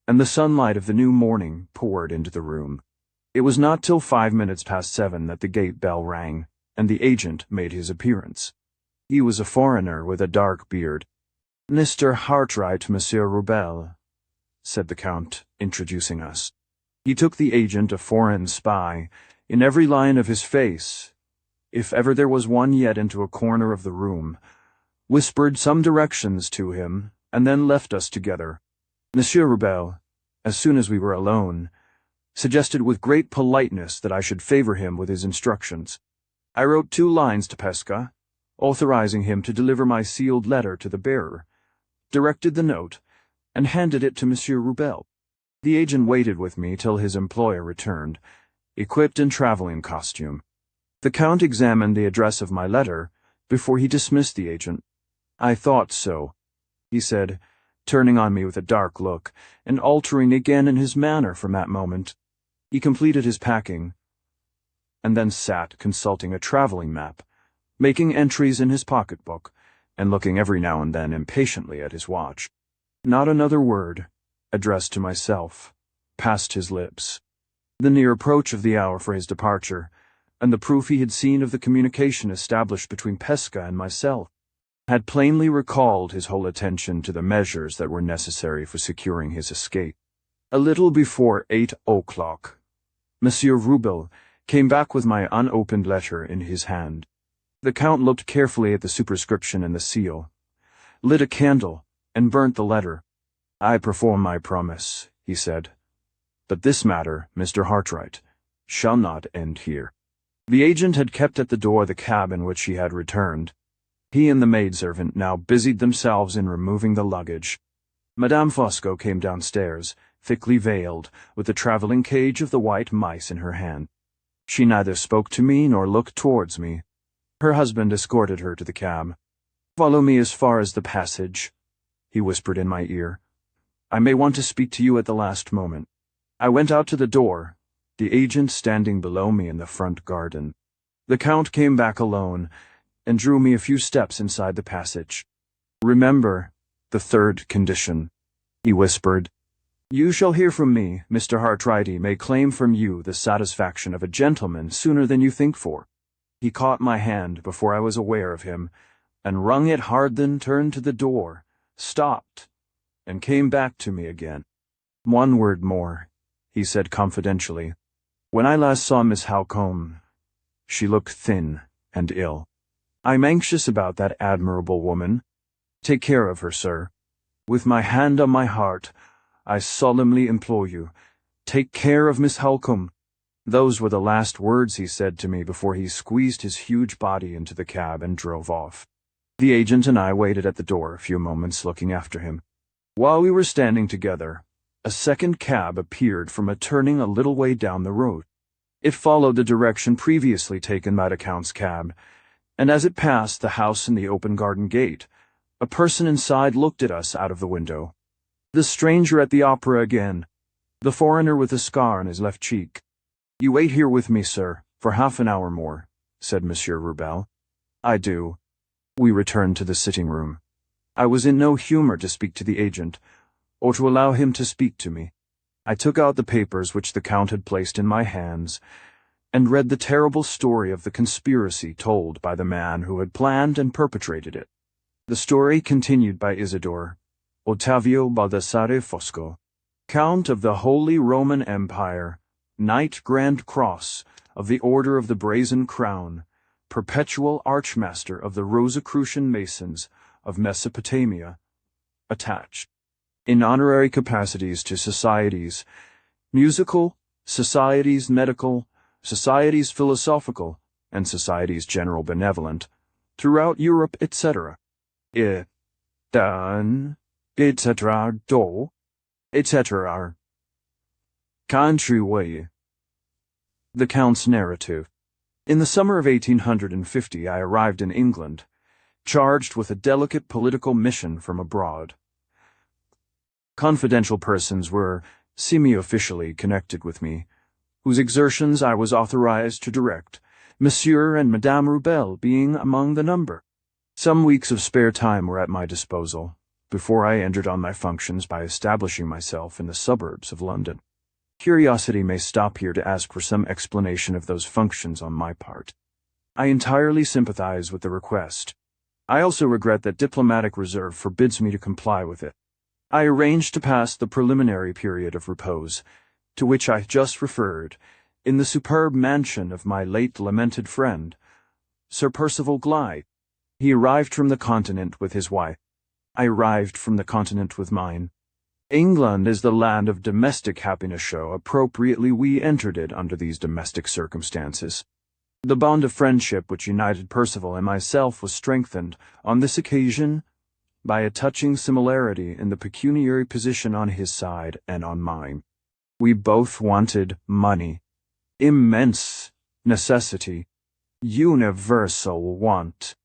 and the sunlight of the new morning poured into the room. It was not till 5 minutes past 7 that the gate bell rang, and the agent made his appearance. He was a foreigner with a dark beard. "Mr. Hartright, Monsieur Rubel," said the Count, introducing us. He took the agent, a foreign spy, in every line of his face, if ever there was one yet, into a corner of the room, whispered some directions to him, and then left us together. Monsieur Rubel, as soon as we were alone, suggested with great politeness that I should favor him with his instructions. I wrote 2 lines to Pesca, authorizing him to deliver my sealed letter to the bearer, directed the note, and handed it to Monsieur Rubel. The agent waited with me till his employer returned, equipped in traveling costume. The Count examined the address of my letter before he dismissed the agent. "I thought so," he said, turning on me with a dark look, and altering again in his manner from that moment. He completed his packing, and then sat consulting a traveling map, making entries in his pocketbook, and looking every now and then impatiently at his watch. Not another word, addressed to myself, passed his lips. The near approach of the hour for his departure, and the proof he had seen of the communication established between Pesca and myself, had plainly recalled his whole attention to the measures that were necessary for securing his escape. A little before 8 o'clock, Monsieur Rubel came back with my unopened letter in his hand. The Count looked carefully at the superscription and the seal, lit a candle, and burnt the letter. "I perform my promise," he said. "But this matter, Mr. Hartright, shall not end here." The agent had kept at the door the cab in which he had returned. He and the maidservant now busied themselves in removing the luggage. Madame Fosco came downstairs, thickly veiled, with the traveling cage of the white mice in her hand. She neither spoke to me nor looked towards me. Her husband escorted her to the cab. "Follow me as far as the passage," he whispered in my ear. "I may want to speak to you at the last moment." I went out to the door, the agent standing below me in the front garden. The Count came back alone, and drew me a few steps inside the passage. "Remember the 3rd condition," he whispered. "You shall hear from me. Mr. Hartright may claim from you the satisfaction of a gentleman sooner than you think for." He caught my hand before I was aware of him, and wrung it hard, then turned to the door, stopped, and came back to me again. "One word more," he said confidentially. "When I last saw Miss Halcombe, she looked thin and ill. I'm anxious about that admirable woman. Take care of her, sir. With my hand on my heart, I solemnly implore you, take care of Miss Halcombe." Those were the last words he said to me before he squeezed his huge body into the cab and drove off. The agent and I waited at the door a few moments looking after him. While we were standing together, a second cab appeared from a turning a little way down the road. It followed the direction previously taken by the Count's cab, and as it passed the house and the open garden gate, a person inside looked at us out of the window. The stranger at the opera again, the foreigner with a scar on his left cheek. "You wait here with me, sir, for half an hour more," said Monsieur Rubel. "I do." We returned to the sitting room. I was in no humor to speak to the agent, or to allow him to speak to me. I took out the papers which the Count had placed in my hands, and read the terrible story of the conspiracy told by the man who had planned and perpetrated it. The story continued by Isidore, Ottavio Baldassare Fosco, Count of the Holy Roman Empire, Knight Grand Cross of the Order of the Brazen Crown, Perpetual Archmaster of the Rosicrucian Masons of Mesopotamia, attached, in honorary capacities to societies, musical, societies medical, societies philosophical, and societies general benevolent, throughout Europe, etc. Dan, etc. Do, etc. Countryway. The Count's narrative. In the summer of 1850 I arrived in England, charged with a delicate political mission from abroad. Confidential persons were semi-officially connected with me, whose exertions I was authorized to direct, Monsieur and Madame Rubel being among the number. Some weeks of spare time were at my disposal, before I entered on my functions by establishing myself in the suburbs of London. Curiosity may stop here to ask for some explanation of those functions on my part. I entirely sympathize with the request. I also regret that diplomatic reserve forbids me to comply with it. I arranged to pass the preliminary period of repose, to which I just referred, in the superb mansion of my late lamented friend, Sir Percival Glyde. He arrived from the continent with his wife. I arrived from the continent with mine. England is the land of domestic happiness show. Appropriately we entered it under these domestic circumstances. The bond of friendship which united Percival and myself was strengthened, on this occasion, by a touching similarity in the pecuniary position on his side and on mine. We both wanted money. Immense necessity. Universal want.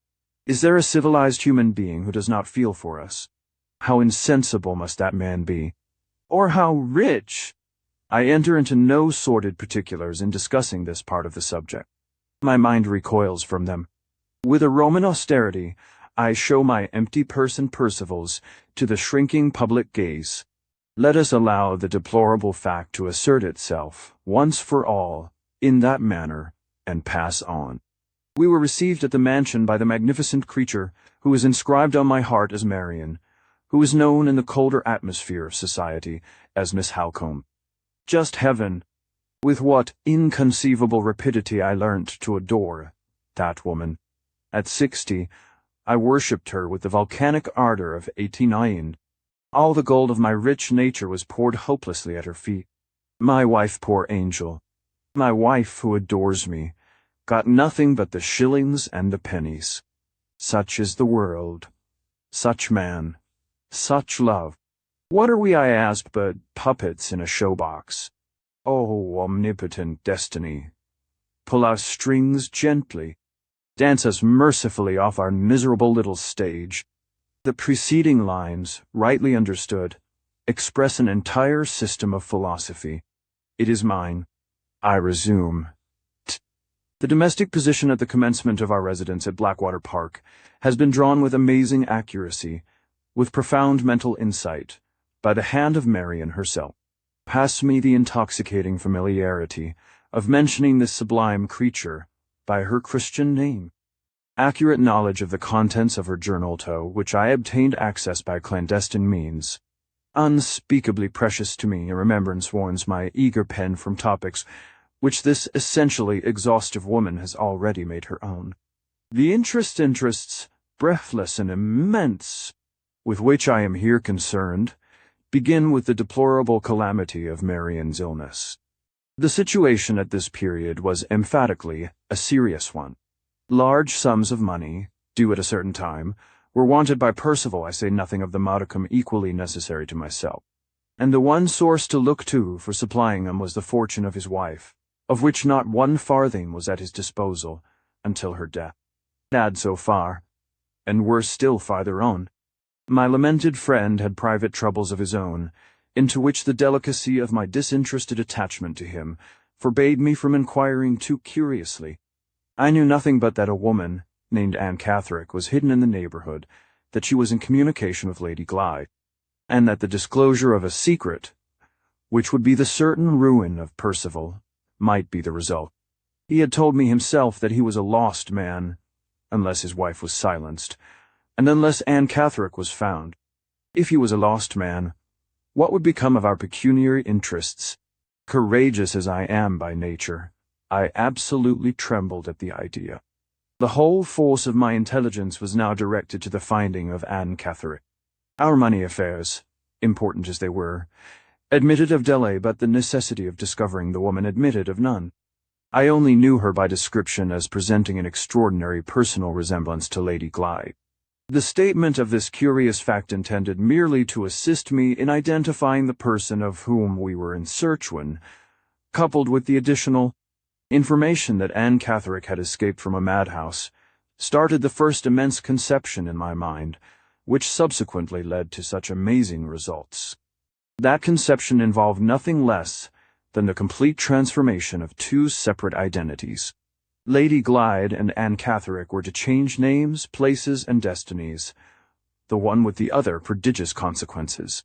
Is there a civilized human being who does not feel for us? How insensible must that man be? Or how rich? I enter into no sordid particulars in discussing this part of the subject. My mind recoils from them. With a Roman austerity, I show my empty purse and Percival's to the shrinking public gaze. Let us allow the deplorable fact to assert itself, once for all, in that manner, and pass on. We were received at the mansion by the magnificent creature who is inscribed on my heart as Marian, who is known in the colder atmosphere of society as Miss Halcombe. Just heaven! With what inconceivable rapidity I learnt to adore that woman. At 60, I worshipped her with the volcanic ardor of 89. All the gold of my rich nature was poured hopelessly at her feet. My wife, poor angel, my wife who adores me, got nothing but the shillings and the pennies. Such is the world. Such man. Such love. What are we, I asked, but puppets in a showbox? Oh, omnipotent destiny, pull our strings gently. Dance us mercifully off our miserable little stage. The preceding lines, rightly understood, express an entire system of philosophy. It is mine. I resume. The domestic position at the commencement of our residence at Blackwater Park has been drawn with amazing accuracy, with profound mental insight, by the hand of Marian herself. Pass me the intoxicating familiarity of mentioning this sublime creature by her Christian name. Accurate knowledge of the contents of her journal-toe, which I obtained access by clandestine means, unspeakably precious to me in remembrance warns my eager pen from topics which this essentially exhaustive woman has already made her own. The interests, breathless and immense, with which I am here concerned, begin with the deplorable calamity of Marian's illness. The situation at this period was emphatically a serious one. Large sums of money, due at a certain time, were wanted by Percival, I say nothing of the modicum equally necessary to myself. And the one source to look to for supplying them was the fortune of his wife, of which not 1 farthing was at his disposal until her death. Sad so far, and worse still farther on. My lamented friend had private troubles of his own, into which the delicacy of my disinterested attachment to him forbade me from inquiring too curiously. I knew nothing but that a woman, named Anne Catherick, was hidden in the neighborhood, that she was in communication with Lady Glyde, and that the disclosure of a secret, which would be the certain ruin of Percival, might be the result. He had told me himself that he was a lost man, unless his wife was silenced, and unless Anne Catherick was found. If he was a lost man, what would become of our pecuniary interests? Courageous as I am by nature, I absolutely trembled at the idea. The whole force of my intelligence was now directed to the finding of Anne Catherick. Our money affairs, important as they were, admitted of delay, but the necessity of discovering the woman admitted of none. I only knew her by description as presenting an extraordinary personal resemblance to Lady Glyde. The statement of this curious fact intended merely to assist me in identifying the person of whom we were in search when, coupled with the additional information that Anne Catherick had escaped from a madhouse, started the first immense conception in my mind, which subsequently led to such amazing results. That conception involved nothing less than the complete transformation of 2 separate identities. Lady Glyde and Anne Catherick were to change names, places, and destinies, the one with the other prodigious consequences,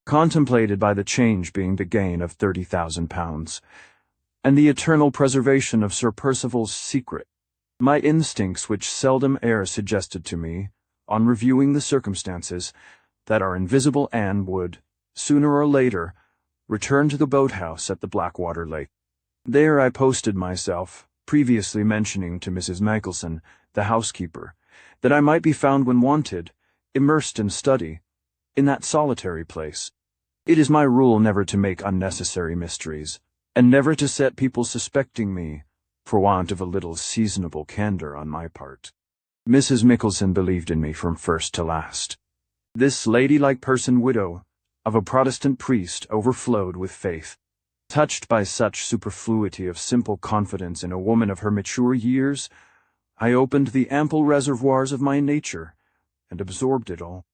contemplated by the change being the gain of £30,000, and the eternal preservation of Sir Percival's secret. My instincts, which seldom err, suggested to me, on reviewing the circumstances, that our invisible Anne would, sooner or later, return to the boathouse at the Blackwater Lake. There I posted myself, previously mentioning to Mrs. Michelson, the housekeeper, that I might be found when wanted, immersed in study, in that solitary place. It is my rule never to make unnecessary mysteries, and never to set people suspecting me, for want of a little seasonable candor on my part. Mrs. Michelson believed in me from first to last. This ladylike person, widow of a Protestant priest, overflowed with faith. Touched by such superfluity of simple confidence in a woman of her mature years, I opened the ample reservoirs of my nature, and absorbed it all.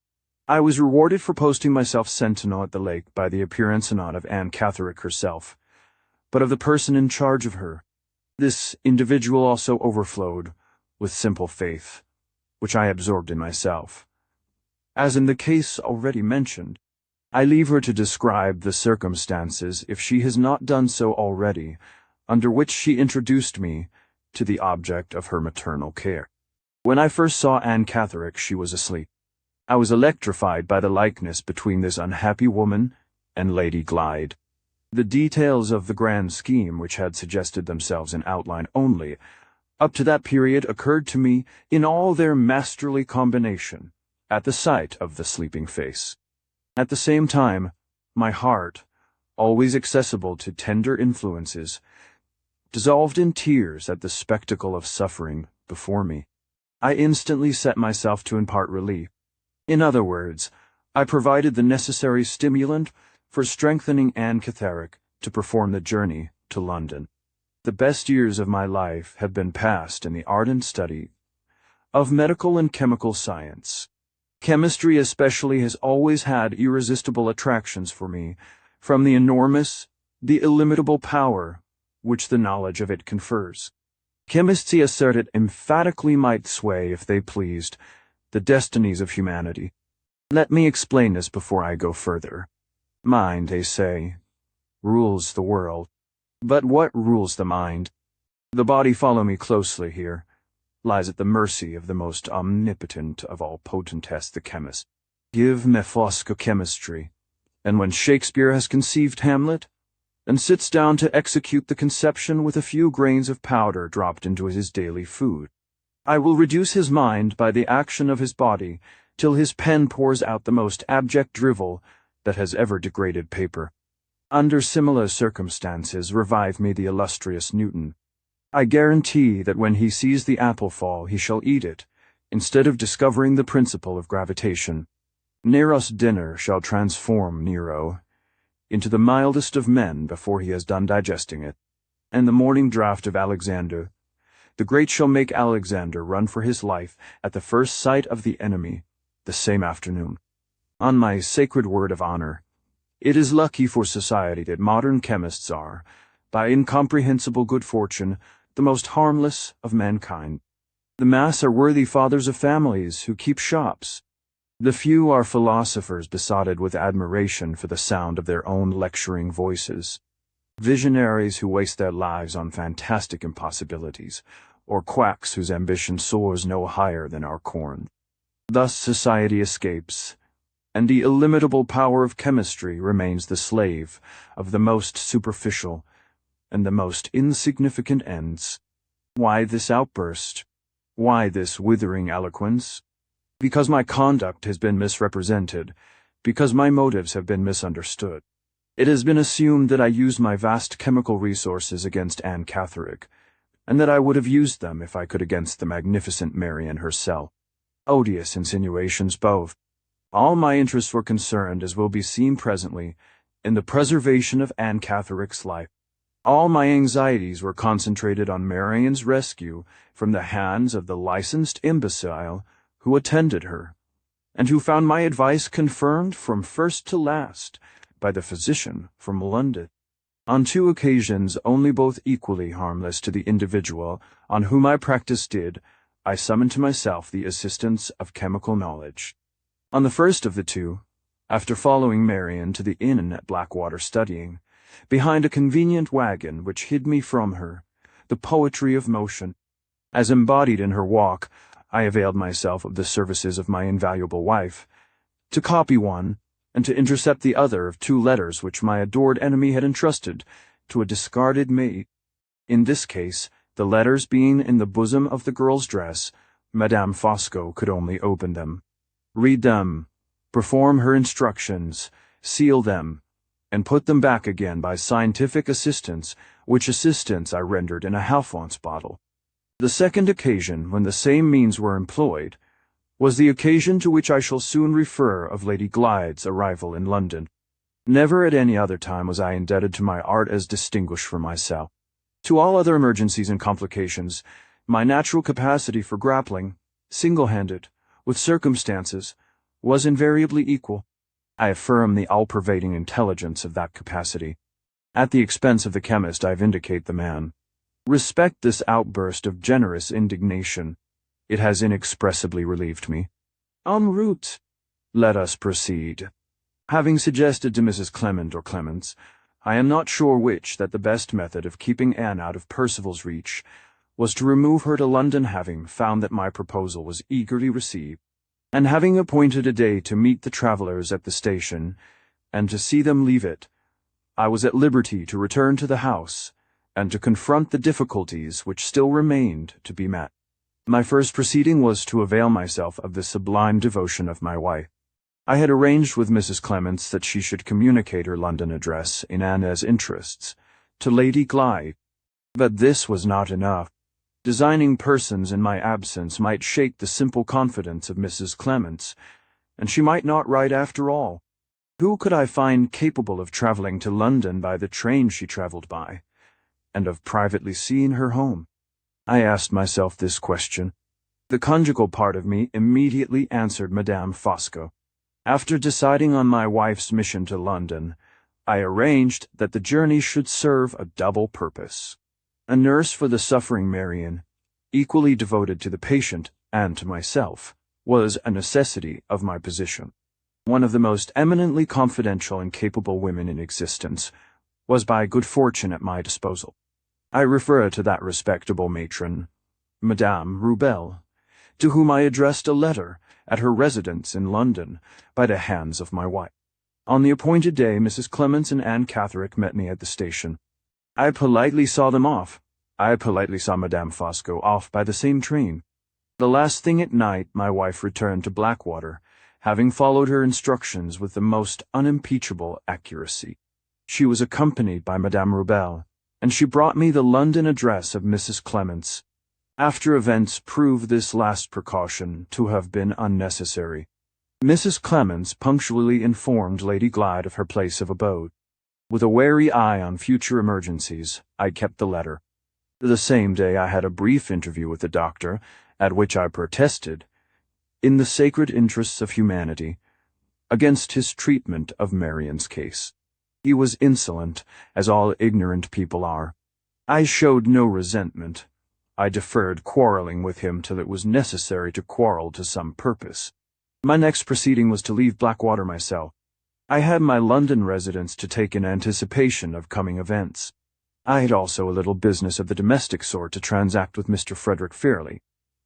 I was rewarded for posting myself sentinel at the lake by the appearance not of Anne Catherick herself, but of the person in charge of her. This individual also overflowed with simple faith, which I absorbed in myself. As in the case already mentioned, I leave her to describe the circumstances, if she has not done so already, under which she introduced me to the object of her maternal care. When I first saw Anne Catherick, she was asleep. I was electrified by the likeness between this unhappy woman and Lady Glyde. The details of the grand scheme, which had suggested themselves in outline only, up to that period occurred to me in all their masterly combination, at the sight of the sleeping face. At the same time, my heart, always accessible to tender influences, dissolved in tears at the spectacle of suffering before me. I instantly set myself to impart relief. In other words, I provided the necessary stimulant for strengthening Anne Catherick to perform the journey to London. The best years of my life have been passed in the ardent study of medical and chemical science. Chemistry especially has always had irresistible attractions for me, from the enormous, the illimitable power which the knowledge of it confers. Chemists, he asserted, emphatically might sway, if they pleased, the destinies of humanity. Let me explain this before I go further. Mind, they say, rules the world. But what rules the mind? The body, follow me closely here, lies at the mercy of the most omnipotent of all potentates, the chemist. Give me Fosca chemistry, and when Shakespeare has conceived Hamlet, and sits down to execute the conception with a few grains of powder dropped into his daily food, I will reduce his mind by the action of his body, till his pen pours out the most abject drivel that has ever degraded paper. Under similar circumstances, revive me the illustrious Newton. I guarantee that when he sees the apple fall, he shall eat it, instead of discovering the principle of gravitation. Nero's dinner shall transform Nero into the mildest of men before he has done digesting it, and the morning draught of Alexander the Great shall make Alexander run for his life at the first sight of the enemy the same afternoon. On my sacred word of honor, it is lucky for society that modern chemists are, by incomprehensible good fortune, the most harmless of mankind. The mass are worthy fathers of families who keep shops. The few are philosophers besotted with admiration for the sound of their own lecturing voices, visionaries who waste their lives on fantastic impossibilities, or quacks whose ambition soars no higher than our corn. Thus society escapes, and the illimitable power of chemistry remains the slave of the most superficial and the most insignificant ends. Why this outburst? Why this withering eloquence? Because my conduct has been misrepresented, because my motives have been misunderstood. It has been assumed that I used my vast chemical resources against Anne Catherick, and that I would have used them if I could against the magnificent Marian herself. Odious insinuations both. All my interests were concerned, as will be seen presently, in the preservation of Anne Catherick's life. All my anxieties were concentrated on Marian's rescue from the hands of the licensed imbecile who attended her, and who found my advice confirmed from first to last by the physician from London. On 2 occasions, only both equally harmless to the individual on whom I practiced did, I summoned to myself the assistance of chemical knowledge. On the first of the 2, after following Marian to the inn at Blackwater studying, behind a convenient wagon which hid me from her, the poetry of motion, as embodied in her walk, I availed myself of the services of my invaluable wife, to copy one, and to intercept the other of 2 letters which my adored enemy had entrusted to a discarded maid. In this case, the letters being in the bosom of the girl's dress, Madame Fosco could only open them, read them, perform her instructions, seal them, and put them back again by scientific assistance, which assistance I rendered in a half-ounce bottle. The second occasion when the same means were employed was the occasion to which I shall soon refer of Lady Glyde's arrival in London. Never at any other time was I indebted to my art as distinguished from myself. To all other emergencies and complications, my natural capacity for grappling, single-handed, with circumstances, was invariably equal. I affirm the all-pervading intelligence of that capacity. At the expense of the chemist, I vindicate the man. Respect this outburst of generous indignation. It has inexpressibly relieved me. En route. Let us proceed. Having suggested to Mrs. Clement or Clements, I am not sure which, that the best method of keeping Anne out of Percival's reach was to remove her to London, having found that my proposal was eagerly received, and having appointed a day to meet the travellers at the station, and to see them leave it, I was at liberty to return to the house, and to confront the difficulties which still remained to be met. My first proceeding was to avail myself of the sublime devotion of my wife. I had arranged with Mrs. Clements that she should communicate her London address in Anne's interests to Lady Glyde. But this was not enough. Designing persons in my absence might shake the simple confidence of Mrs. Clements, and she might not write after all. Who could I find capable of travelling to London by the train she travelled by, and of privately seeing her home? I asked myself this question. The conjugal part of me immediately answered Madame Fosco. After deciding on my wife's mission to London, I arranged that the journey should serve a double purpose. A nurse for the suffering Marian, equally devoted to the patient and to myself, was a necessity of my position. One of the most eminently confidential and capable women in existence was by good fortune at my disposal. I refer to that respectable matron, Madame Rubel, to whom I addressed a letter at her residence in London by the hands of my wife. On the appointed day, Mrs. Clements and Anne Catherick met me at the station. I politely saw them off. I politely saw Madame Fosco off by the same train. The last thing at night, my wife returned to Blackwater, having followed her instructions with the most unimpeachable accuracy. She was accompanied by Madame Rubel, and she brought me the London address of Mrs. Clements. After events proved this last precaution to have been unnecessary. Mrs. Clements punctually informed Lady Glyde of her place of abode. With a wary eye on future emergencies, I kept the letter. The same day I had a brief interview with the doctor, at which I protested, in the sacred interests of humanity, against his treatment of Marian's case. He was insolent, as all ignorant people are. I showed no resentment. I deferred quarreling with him till it was necessary to quarrel to some purpose. My next proceeding was to leave Blackwater myself. I had my London residence to take in anticipation of coming events. I had also a little business of the domestic sort to transact with Mr. Frederick Fairley.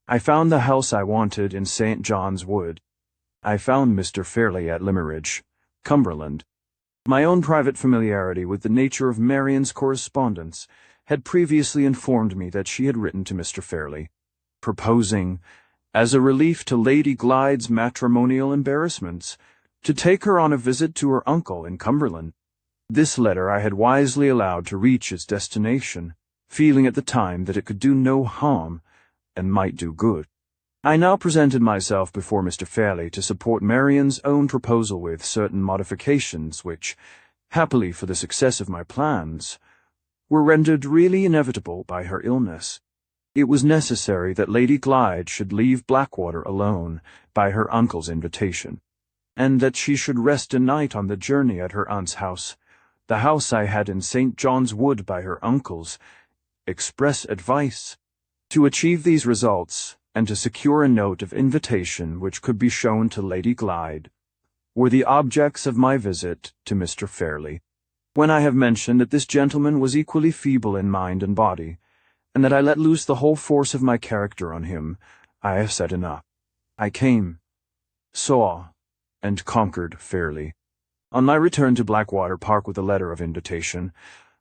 I found the house I wanted in St. John's Wood. I found Mr. Fairley at Limeridge, Cumberland. My own private familiarity with the nature of Marian's correspondence had previously informed me that she had written to Mr. Fairley, proposing, as a relief to Lady Glyde's matrimonial embarrassments, to take her on a visit to her uncle in Cumberland. This letter I had wisely allowed to reach its destination, feeling at the time that it could do no harm, and might do good. I now presented myself before Mr. Fairley to support Marian's own proposal with certain modifications which, happily for the success of my plans, were rendered really inevitable by her illness. It was necessary that Lady Glyde should leave Blackwater alone by her uncle's invitation, and that she should rest a night on the journey at her aunt's house, the house I had in St. John's Wood by her uncle's express advice. To achieve these results, and to secure a note of invitation which could be shown to Lady Glyde, were the objects of my visit to Mr. Fairley. When I have mentioned that this gentleman was equally feeble in mind and body, and that I let loose the whole force of my character on him, I have said enough. I came, saw, and conquered Fairley. On my return to Blackwater Park with a letter of invitation,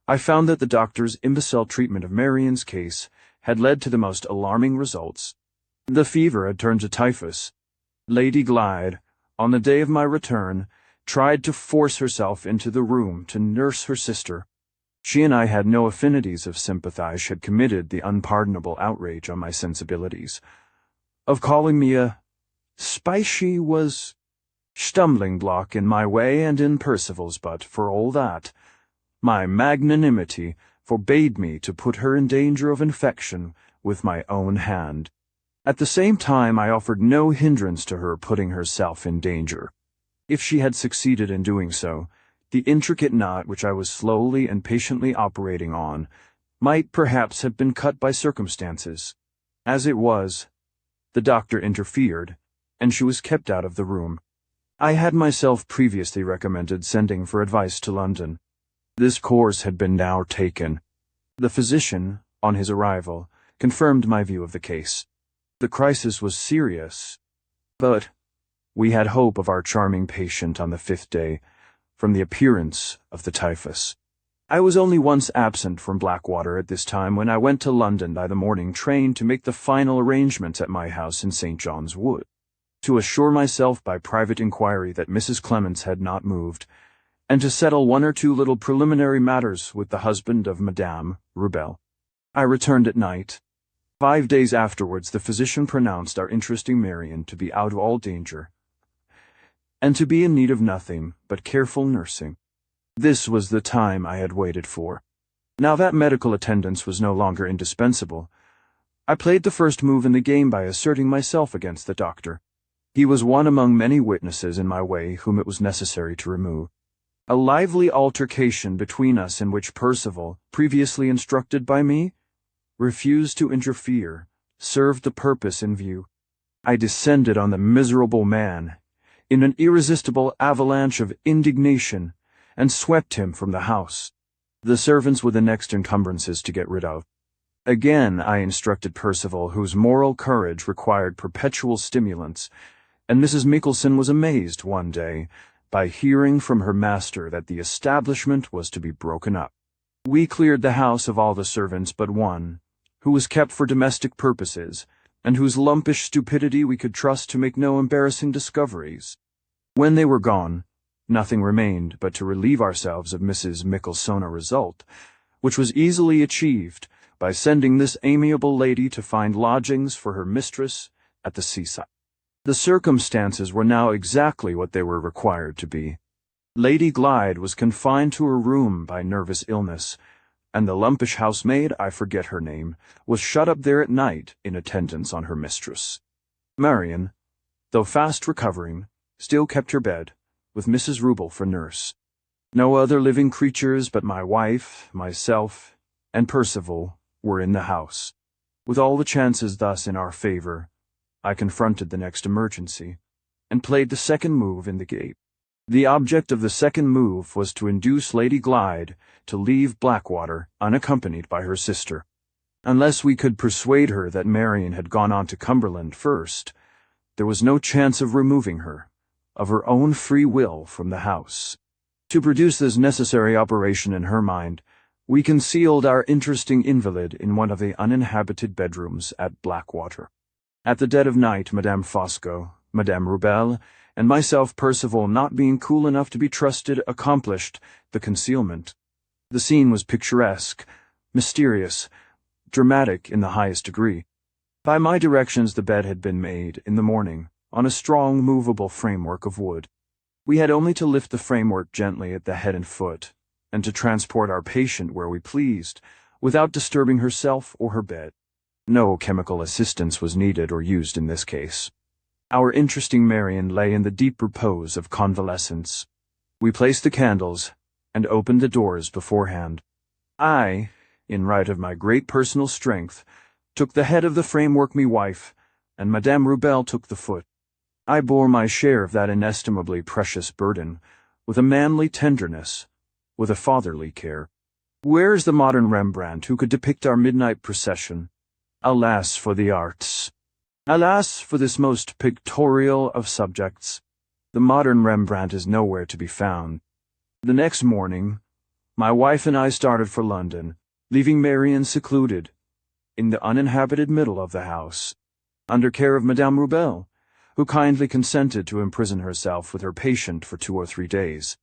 I found that the doctor's imbecile treatment of Marian's case had led to the most alarming results. The fever had turned to typhus. Lady Glyde, on the day of my return, tried to force herself into the room to nurse her sister. She and I had no affinities of sympathy. She had committed the unpardonable outrage on my sensibilities. Of calling me a spicy was stumbling block in my way and in Percival's, but for all that, my magnanimity forbade me to put her in danger of infection with my own hand. At the same time, I offered no hindrance to her putting herself in danger. If she had succeeded in doing so, the intricate knot which I was slowly and patiently operating on might perhaps have been cut by circumstances. As it was, the doctor interfered, and she was kept out of the room. I had myself previously recommended sending for advice to London. This course had been now taken. The physician, on his arrival, confirmed my view of the case. The crisis was serious, but we had hope of our charming patient on the 5th day, from the appearance of the typhus. I was only once absent from Blackwater at this time when I went to London by the morning train to make the final arrangements at my house in St. John's Wood, to assure myself by private inquiry that Mrs. Clements had not moved, and to settle one or two little preliminary matters with the husband of Madame Rubel. I returned at night. 5 days afterwards the physician pronounced our interesting Marian to be out of all danger, and to be in need of nothing but careful nursing. This was the time I had waited for. Now that medical attendance was no longer indispensable, I played the first move in the game by asserting myself against the doctor. He was one among many witnesses in my way whom it was necessary to remove. A lively altercation between us in which Percival, previously instructed by me, refused to interfere, served the purpose in view. I descended on the miserable man in an irresistible avalanche of indignation and swept him from the house. The servants were the next encumbrances to get rid of. Again I instructed Percival, whose moral courage required perpetual stimulants, and Mrs. Mickelson was amazed one day by hearing from her master that the establishment was to be broken up. We cleared the house of all the servants but one, who was kept for domestic purposes, and whose lumpish stupidity we could trust to make no embarrassing discoveries. When they were gone, Nothing remained but to relieve ourselves of Mrs. Micklesona result, which was easily achieved by sending this amiable lady to find lodgings for her mistress at the seaside. The circumstances were now exactly what they were required to be. Lady Glyde was confined to her room by nervous illness, and the lumpish housemaid, I forget her name, was shut up there at night in attendance on her mistress. Marian, though fast recovering, still kept her bed, with Mrs. Ruble for nurse. No other living creatures but my wife, myself, and Percival were in the house. With all the chances thus in our favor, I confronted the next emergency, and played the second move in the game. The object of the second move was to induce Lady Glyde to leave Blackwater unaccompanied by her sister. Unless we could persuade her that Marian had gone on to Cumberland first, there was no chance of removing her, of her own free will, from the house. To produce this necessary operation in her mind, we concealed our interesting invalid in one of the uninhabited bedrooms at Blackwater. At the dead of night, Madame Fosco, Madame Rubel, and myself, Percival, not being cool enough to be trusted, accomplished the concealment. The scene was picturesque, mysterious, dramatic in the highest degree. By my directions the bed had been made, in the morning, on a strong, movable framework of wood. We had only to lift the framework gently at the head and foot, and to transport our patient where we pleased, without disturbing herself or her bed. No chemical assistance was needed or used in this case. Our interesting Marian lay in the deep repose of convalescence. We placed the candles, and opened the doors beforehand. I, in right of my great personal strength, took the head of the framework, me wife, and Madame Rubel took the foot. I bore my share of that inestimably precious burden, with a manly tenderness, with a fatherly care. Where's the modern Rembrandt who could depict our midnight procession? Alas for the arts! Alas for this most pictorial of subjects! The modern Rembrandt is nowhere to be found. The next morning, my wife and I started for London, leaving Marian secluded, in the uninhabited middle of the house, under care of Madame Rubel, who kindly consented to imprison herself with her patient for 2 or 3 days.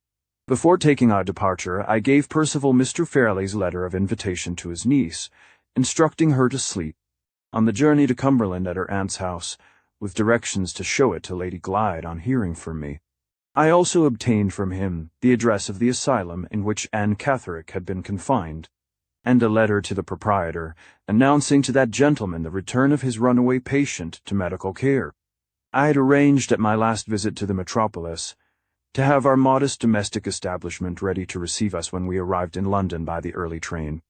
Before taking our departure, I gave Percival Mr. Fairley's letter of invitation to his niece, instructing her to sleep on the journey to Cumberland at her aunt's house, with directions to show it to Lady Glyde on hearing from me. I also obtained from him the address of the asylum in which Anne Catherick had been confined, and a letter to the proprietor, announcing to that gentleman the return of his runaway patient to medical care. I had arranged at my last visit to the metropolis to have our modest domestic establishment ready to receive us when we arrived in London by the early train.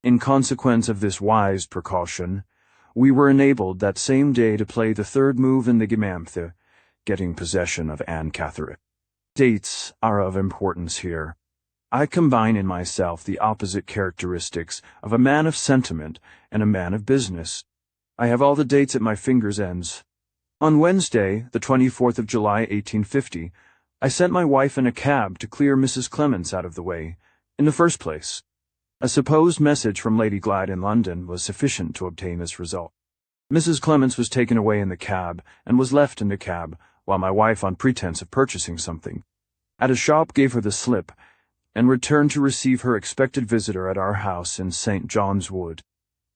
In consequence of this wise precaution, we were enabled that same day to play the third move in the Gemanthe, getting possession of Anne Catherick. Dates are of importance here. I combine in myself the opposite characteristics of a man of sentiment and a man of business. I have all the dates at my fingers' ends. On Wednesday, the 24th of July, 1850, I sent my wife in a cab to clear Mrs. Clements out of the way, in the first place. A supposed message from Lady Glyde in London was sufficient to obtain this result. Mrs. Clements was taken away in the cab, and was left in the cab, while my wife, on pretence of purchasing something, at a shop gave her the slip, and returned to receive her expected visitor at our house in St. John's Wood.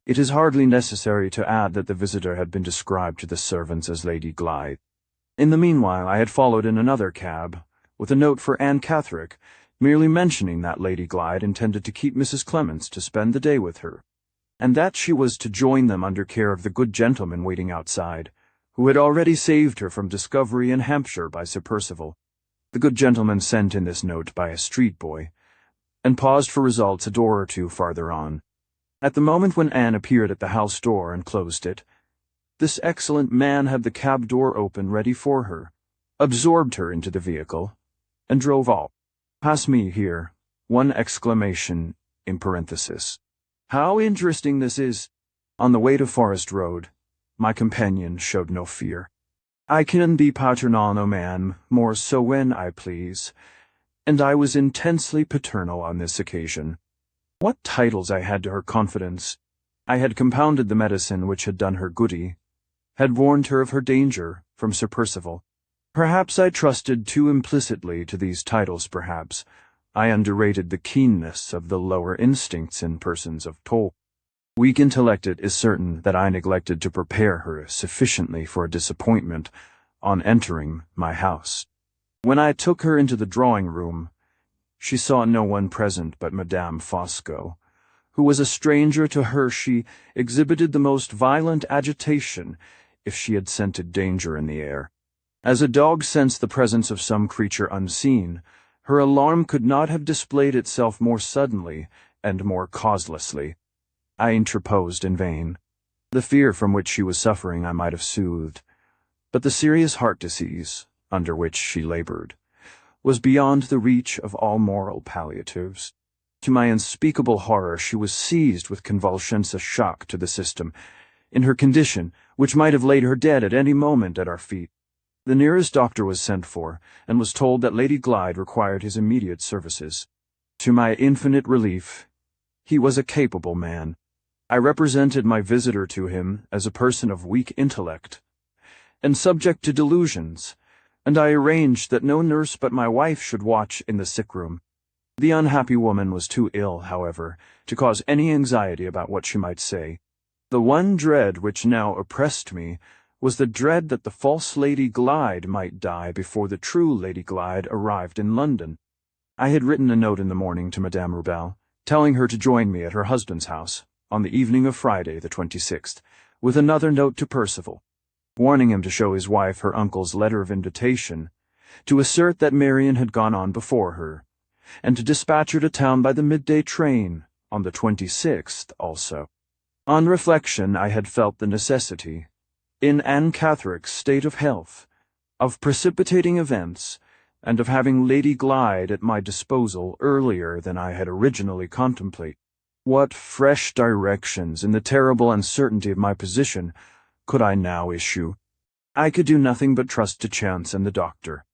It is hardly necessary to add that the visitor had been described to the servants as Lady Glyde. In the meanwhile, I had followed in another cab, with a note for Anne Catherick, merely mentioning that Lady Glyde intended to keep Mrs. Clements to spend the day with her, and that she was to join them under care of the good gentleman waiting outside, who had already saved her from discovery in Hampshire by Sir Percival. The good gentleman sent in this note by a street boy, and paused for results a door or two farther on. At the moment when Anne appeared at the house door and closed it, this excellent man had the cab door open ready for her, absorbed her into the vehicle, and drove off. Pass me here one exclamation in parenthesis. How interesting this is! On the way to Forest Road, my companion showed no fear. I can be paternal, no man, more so when I please, and I was intensely paternal on this occasion. What titles I had to her confidence! I had compounded the medicine which had done her goody, had warned her of her danger from Sir Percival, Perhaps I trusted too implicitly to these titles, perhaps. I underrated the keenness of the lower instincts in persons of toll. Weak intellect, it is certain that I neglected to prepare her sufficiently for a disappointment on entering my house. When I took her into the drawing-room, she saw no one present but Madame Fosco, who was a stranger to her. She exhibited the most violent agitation if she had scented danger in the air. As a dog scents the presence of some creature unseen, her alarm could not have displayed itself more suddenly and more causelessly. I interposed in vain. The fear from which she was suffering I might have soothed, but the serious heart disease, under which she labored, was beyond the reach of all moral palliatives. To my unspeakable horror, she was seized with convulsions, a shock to the system, in her condition, which might have laid her dead at any moment at our feet. The nearest doctor was sent for, and was told that Lady Glyde required his immediate services. To my infinite relief, he was a capable man. I represented my visitor to him as a person of weak intellect, and subject to delusions, and I arranged that no nurse but my wife should watch in the sick-room. The unhappy woman was too ill, however, to cause any anxiety about what she might say. The one dread which now oppressed me was the dread that the false Lady Glyde might die before the true Lady Glyde arrived in London. I had written a note in the morning to Madame Rubel, telling her to join me at her husband's house on the evening of Friday the 26th, with another note to Percival, warning him to show his wife her uncle's letter of invitation, to assert that Marian had gone on before her, and to dispatch her to town by the midday train on the 26th also. On reflection, I had felt the necessity, in Anne Catherick's state of health, of precipitating events, and of having Lady Glyde at my disposal earlier than I had originally contemplated. What fresh directions in the terrible uncertainty of my position could I now issue? I could do nothing but trust to chance and the doctor.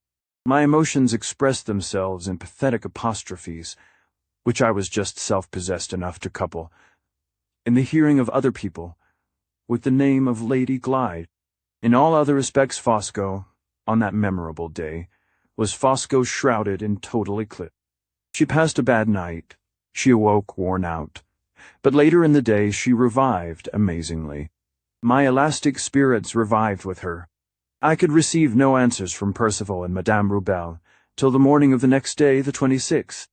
My emotions expressed themselves in pathetic apostrophes, which I was just self-possessed enough to couple, in the hearing of other people, with the name of Lady Glyde. In all other respects, Fosco, on that memorable day, was Fosco shrouded in total eclipse. She passed a bad night. She awoke worn out, but later in the day she revived amazingly. My elastic spirits revived with her. I could receive no answers from Percival and Madame Rubel till the morning of the next day, the 26th,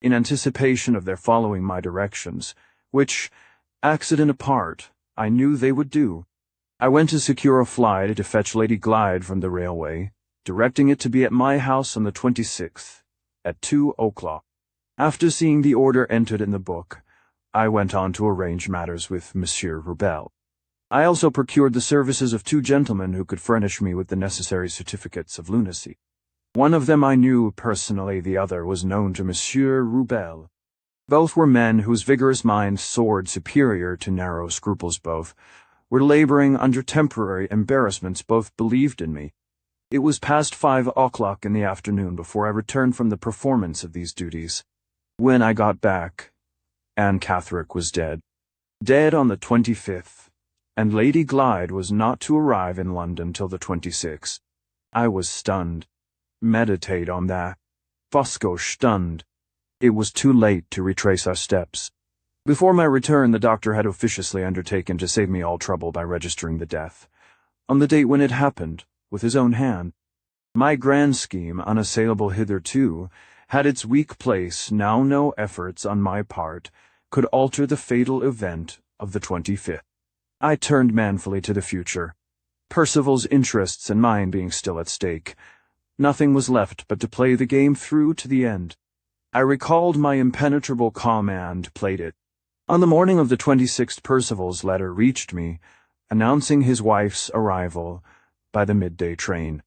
in anticipation of their following my directions, which, accident apart, I knew they would do. I went to secure a fly to fetch Lady Glyde from the railway, directing it to be at my house on the 26th, at 2 o'clock. After seeing the order entered in the book, I went on to arrange matters with Monsieur Rubel. I also procured the services of 2 gentlemen who could furnish me with the necessary certificates of lunacy. One of them I knew personally, the other was known to Monsieur Rubel. Both were men whose vigorous minds soared superior to narrow scruples. Both were laboring under temporary embarrassments. Both believed in me. It was past 5 o'clock in the afternoon before I returned from the performance of these duties. When I got back, Anne Catherick was dead. Dead on the 25th, and Lady Glyde was not to arrive in London till the 26th. I was stunned. Meditate on that. Fosco stunned. It was too late to retrace our steps. Before my return, the doctor had officiously undertaken to save me all trouble by registering the death, on the date when it happened, with his own hand. My grand scheme, unassailable hitherto, had its weak place. Now no efforts on my part could alter the fatal event of the 25th. I turned manfully to the future, Percival's interests and mine being still at stake. Nothing was left but to play the game through to the end. I recalled my impenetrable calm and played it. On the morning of the 26th, Percival's letter reached me, announcing his wife's arrival by the midday train.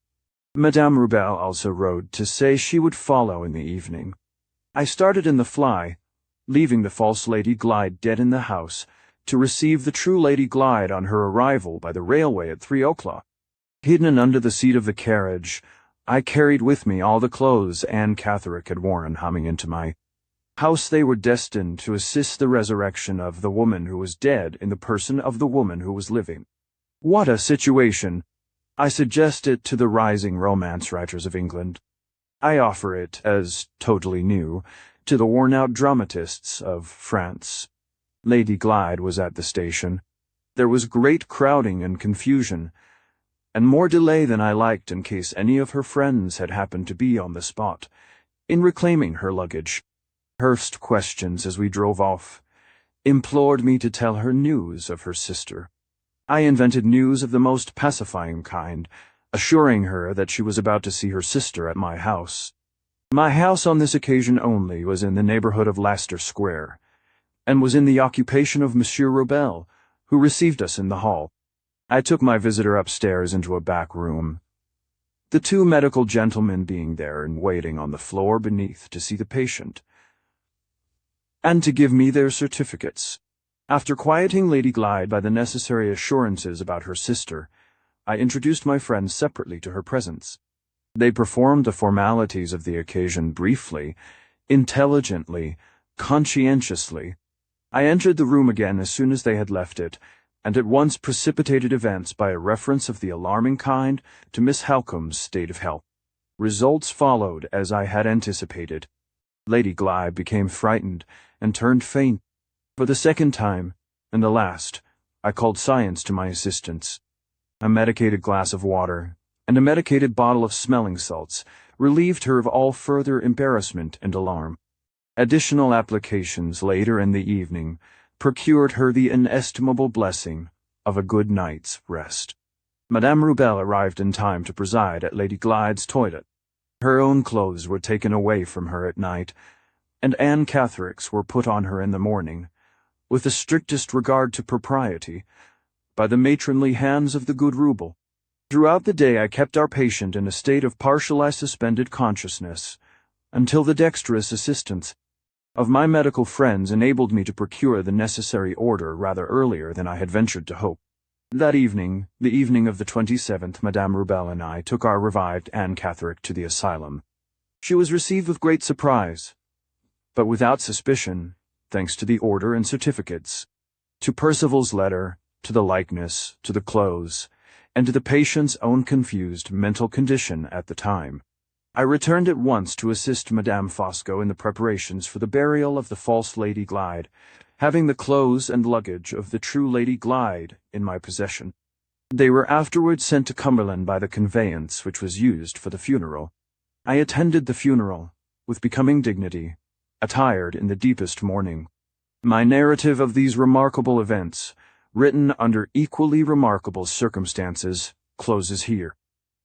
Madame Rubel also wrote to say she would follow in the evening. I started in the fly, leaving the false Lady Glyde dead in the house, to receive the true Lady Glyde on her arrival by the railway at 3 o'clock. Hidden under the seat of the carriage, I carried with me all the clothes Anne Catherick had worn. Humming into my house, they were destined to assist the resurrection of the woman who was dead in the person of the woman who was living. What a situation! I suggest it to the rising romance writers of England. I offer it, as totally new, to the worn-out dramatists of France. Lady Glyde was at the station. There was great crowding and confusion, and more delay than I liked in case any of her friends had happened to be on the spot, in reclaiming her luggage. Hurst questions as we drove off, implored me to tell her news of her sister. I invented news of the most pacifying kind, assuring her that she was about to see her sister at my house. My house on this occasion only was in the neighborhood of Leicester Square, and was in the occupation of Monsieur Robel, who received us in the hall. I took my visitor upstairs into a back room, the two medical gentlemen being there and waiting on the floor beneath to see the patient, and to give me their certificates. After quieting Lady Glyde by the necessary assurances about her sister, I introduced my friends separately to her presence. They performed the formalities of the occasion briefly, intelligently, conscientiously. I entered the room again as soon as they had left it, and at once precipitated events by a reference of the alarming kind to Miss Halcombe's state of health. Results followed as I had anticipated. Lady Glyde became frightened and turned faint. For the second time, and the last, I called science to my assistance. A medicated glass of water and a medicated bottle of smelling salts relieved her of all further embarrassment and alarm. Additional applications later in the evening procured her the inestimable blessing of a good night's rest. Madame Rubel arrived in time to preside at Lady Glyde's toilet. Her own clothes were taken away from her at night, and Anne Catherick's were put on her in the morning, with the strictest regard to propriety, by the matronly hands of the good Rubel. Throughout the day I kept our patient in a state of partially suspended consciousness, until the dexterous assistance of my medical friends enabled me to procure the necessary order rather earlier than I had ventured to hope. That evening, the evening of the 27th, Madame Rubel and I took our revived Anne Catherick to the asylum. She was received with great surprise, but without suspicion, thanks to the order and certificates, to Percival's letter, to the likeness, to the clothes, and to the patient's own confused mental condition at the time. I returned at once to assist Madame Fosco in the preparations for the burial of the false Lady Glyde, having the clothes and luggage of the true Lady Glyde in my possession. They were afterwards sent to Cumberland by the conveyance which was used for the funeral. I attended the funeral, with becoming dignity, attired in the deepest mourning. My narrative of these remarkable events, written under equally remarkable circumstances, closes here.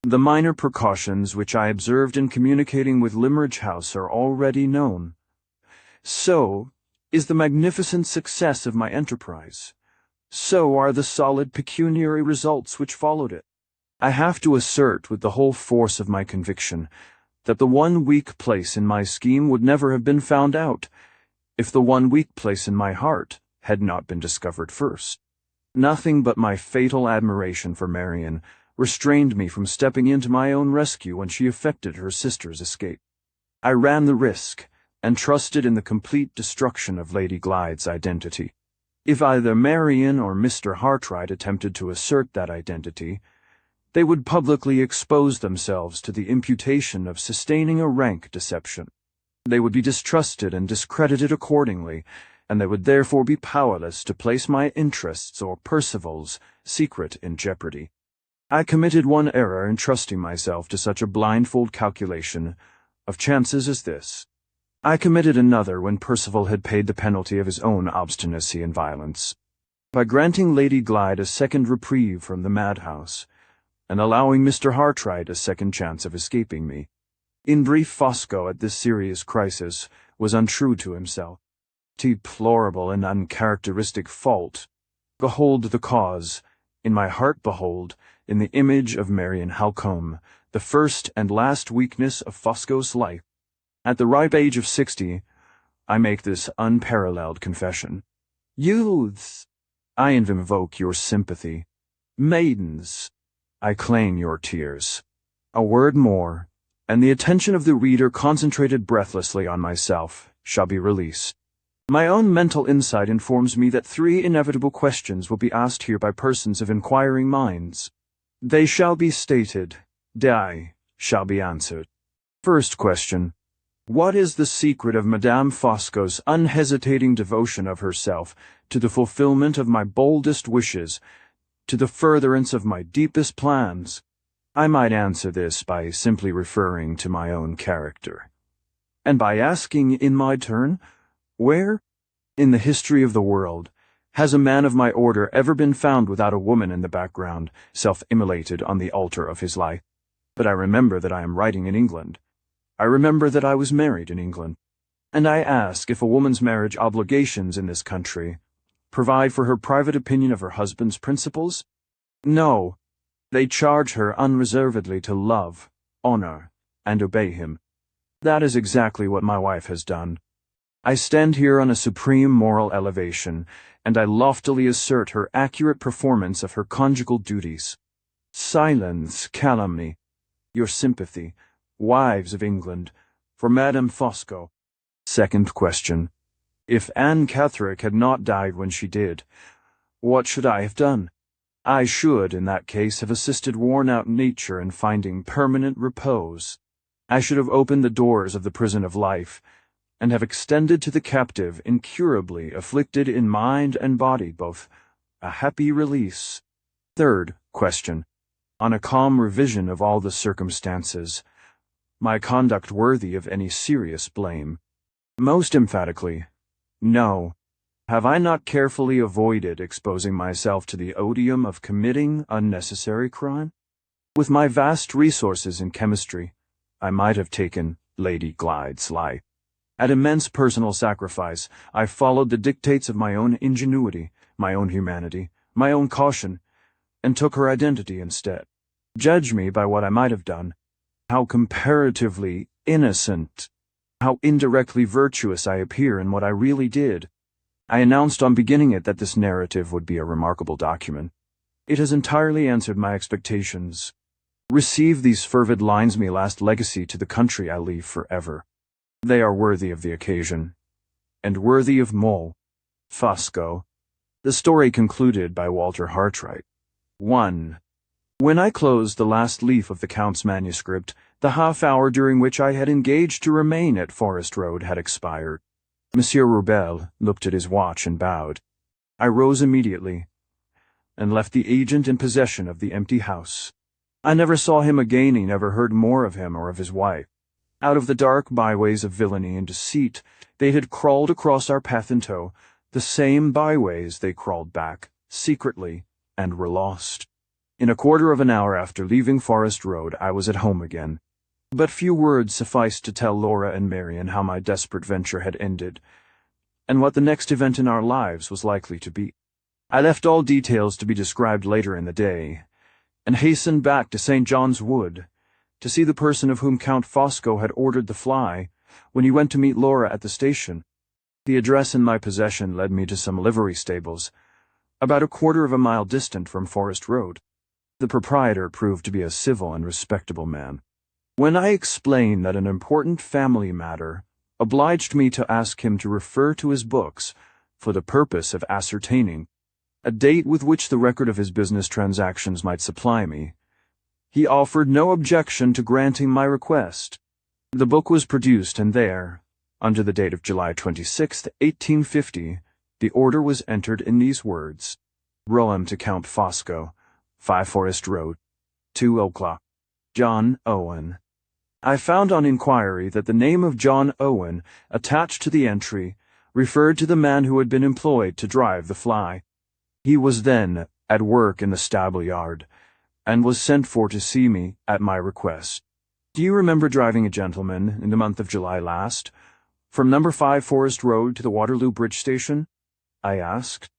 The minor precautions which I observed in communicating with Limmeridge House are already known. So is the magnificent success of my enterprise. So are the solid pecuniary results which followed it. I have to assert with the whole force of my conviction that the one weak place in my scheme would never have been found out, if the one weak place in my heart had not been discovered first. Nothing but my fatal admiration for Marian restrained me from stepping in to my own rescue when she effected her sister's escape. I ran the risk, and trusted in the complete destruction of Lady Glyde's identity. If either Marian or Mr. Hartright attempted to assert that identity, they would publicly expose themselves to the imputation of sustaining a rank deception. They would be distrusted and discredited accordingly, and they would therefore be powerless to place my interests or Percival's secret in jeopardy. I committed one error in trusting myself to such a blindfold calculation of chances as this. I committed another when Percival had paid the penalty of his own obstinacy and violence, by granting Lady Glyde a second reprieve from the madhouse, and allowing Mr. Hartright a second chance of escaping me. In brief, Fosco at this serious crisis was untrue to himself. Deplorable and uncharacteristic fault. Behold the cause, in my heart behold, in the image of Marian Halcombe, the first and last weakness of Fosco's life. At the ripe age of 60, I make this unparalleled confession. Youths, I invoke your sympathy. Maidens, I claim your tears. A word more, and the attention of the reader concentrated breathlessly on myself shall be released. My own mental insight informs me that 3 inevitable questions will be asked here by persons of inquiring minds. They shall be stated. They shall be answered. First question. What is the secret of Madame Fosco's unhesitating devotion of herself to the fulfillment of my boldest wishes, to the furtherance of my deepest plans? I might answer this by simply referring to my own character, and by asking in my turn, where, in the history of the world, has a man of my order ever been found without a woman in the background, self-immolated on the altar of his life? But I remember that I am writing in England. I remember that I was married in England. And I ask if a woman's marriage obligations in this country provide for her private opinion of her husband's principles? No. They charge her unreservedly to love, honor, and obey him. That is exactly what my wife has done. I stand here on a supreme moral elevation, and I loftily assert her accurate performance of her conjugal duties. Silence, calumny, your sympathy, wives of England, for Madame Fosco. Second question. If Anne Catherick had not died when she did, what should I have done? I should, in that case, have assisted worn-out nature in finding permanent repose. I should have opened the doors of the prison of life, and have extended to the captive, incurably afflicted in mind and body both, a happy release. Third question. On a calm revision of all the circumstances, my conduct worthy of any serious blame? Most emphatically, no. Have I not carefully avoided exposing myself to the odium of committing unnecessary crime? With my vast resources in chemistry, I might have taken Lady Glyde's life. At immense personal sacrifice, I followed the dictates of my own ingenuity, my own humanity, my own caution, and took her identity instead. Judge me by what I might have done. How comparatively innocent, how indirectly virtuous I appear in what I really did. I announced on beginning it that this narrative would be a remarkable document. It has entirely answered my expectations. Receive these fervid lines, me last legacy to the country I leave forever. They are worthy of the occasion, and worthy of Mole. Fosco. The story concluded by Walter Hartright. 1. When I closed the last leaf of the Count's manuscript, the half-hour during which I had engaged to remain at Forest Road had expired. Monsieur Rourbel looked at his watch and bowed. I rose immediately, and left the agent in possession of the empty house. I never saw him again, he never heard more of him or of his wife. Out of the dark byways of villainy and deceit, they had crawled across our path in tow, the same byways they crawled back, secretly, and were lost. In a quarter of an hour after leaving Forest Road, I was at home again. But few words sufficed to tell Laura and Marian how my desperate venture had ended, and what the next event in our lives was likely to be. I left all details to be described later in the day, and hastened back to St. John's Wood, to see the person of whom Count Fosco had ordered the fly, when he went to meet Laura at the station. The address in my possession led me to some livery stables, about a quarter of a mile distant from Forest Road. The proprietor proved to be a civil and respectable man. When I explained that an important family matter obliged me to ask him to refer to his books for the purpose of ascertaining a date with which the record of his business transactions might supply me, he offered no objection to granting my request. The book was produced, and there, under the date of July 26, 1850, the order was entered in these words: Rowan to Count Fosco, 5 Forest Road, 2 o'clock. John Owen. I found on inquiry that the name of John Owen, attached to the entry, referred to the man who had been employed to drive the fly. He was then at work in the stable yard, and was sent for to see me at my request. Do you remember driving a gentleman, in the month of July last, from No. 5 Forest Road to the Waterloo Bridge Station? I asked.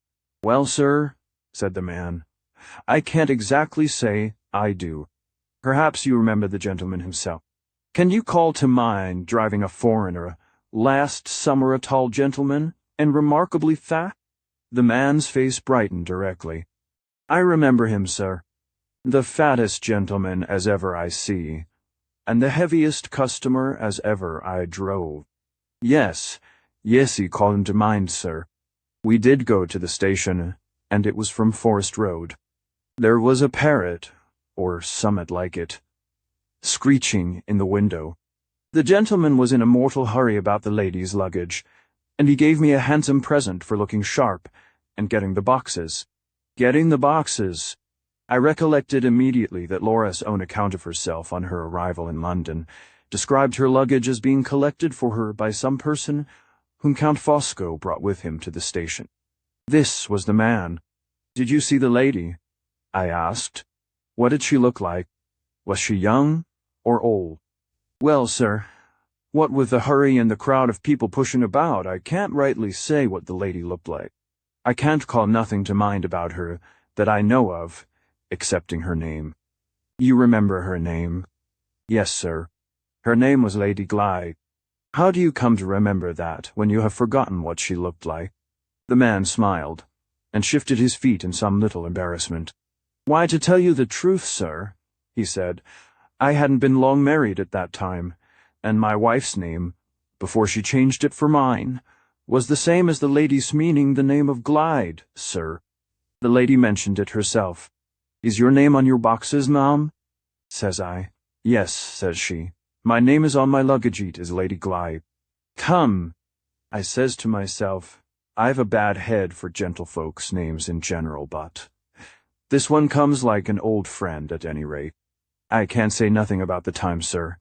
Well, sir, said the man, I can't exactly say I do. Perhaps you remember the gentleman himself. Can you call to mind driving a foreigner, last summer, a tall gentleman, and remarkably fat? The man's face brightened directly. I remember him, sir. The fattest gentleman as ever I see, and the heaviest customer as ever I drove. Yes, you call him to mind, sir. We did go to the station, and it was from Forest Road. There was a parrot, or summit like it, screeching in the window. The gentleman was in a mortal hurry about the lady's luggage, and he gave me a handsome present for looking sharp and getting the boxes. Getting the boxes. I recollected immediately that Laura's own account of herself on her arrival in London described her luggage as being collected for her by some person whom Count Fosco brought with him to the station. This was the man. "Did you see the lady?" I asked. "What did she look like? Was she young or old?" "Well, sir, what with the hurry and the crowd of people pushing about, I can't rightly say what the lady looked like. I can't call nothing to mind about her that I know of, excepting her name." "You remember her name?" "Yes, sir. Her name was Lady Glyde." "How do you come to remember that when you have forgotten what she looked like?" The man smiled, and shifted his feet in some little embarrassment. "Why, to tell you the truth, sir," he said, "I hadn't been long married at that time, and my wife's name, before she changed it for mine, was the same as the lady's meaning the name of Glyde, sir. The lady mentioned it herself. 'Is your name on your boxes, ma'am?' says I. 'Yes,' says she. 'My name is on my luggage-eat as Lady Glyde.' 'Come,' I says to myself, 'I've a bad head for gentlefolks' names in general, but this one comes like an old friend at any rate. I can't say nothing about the time, sir.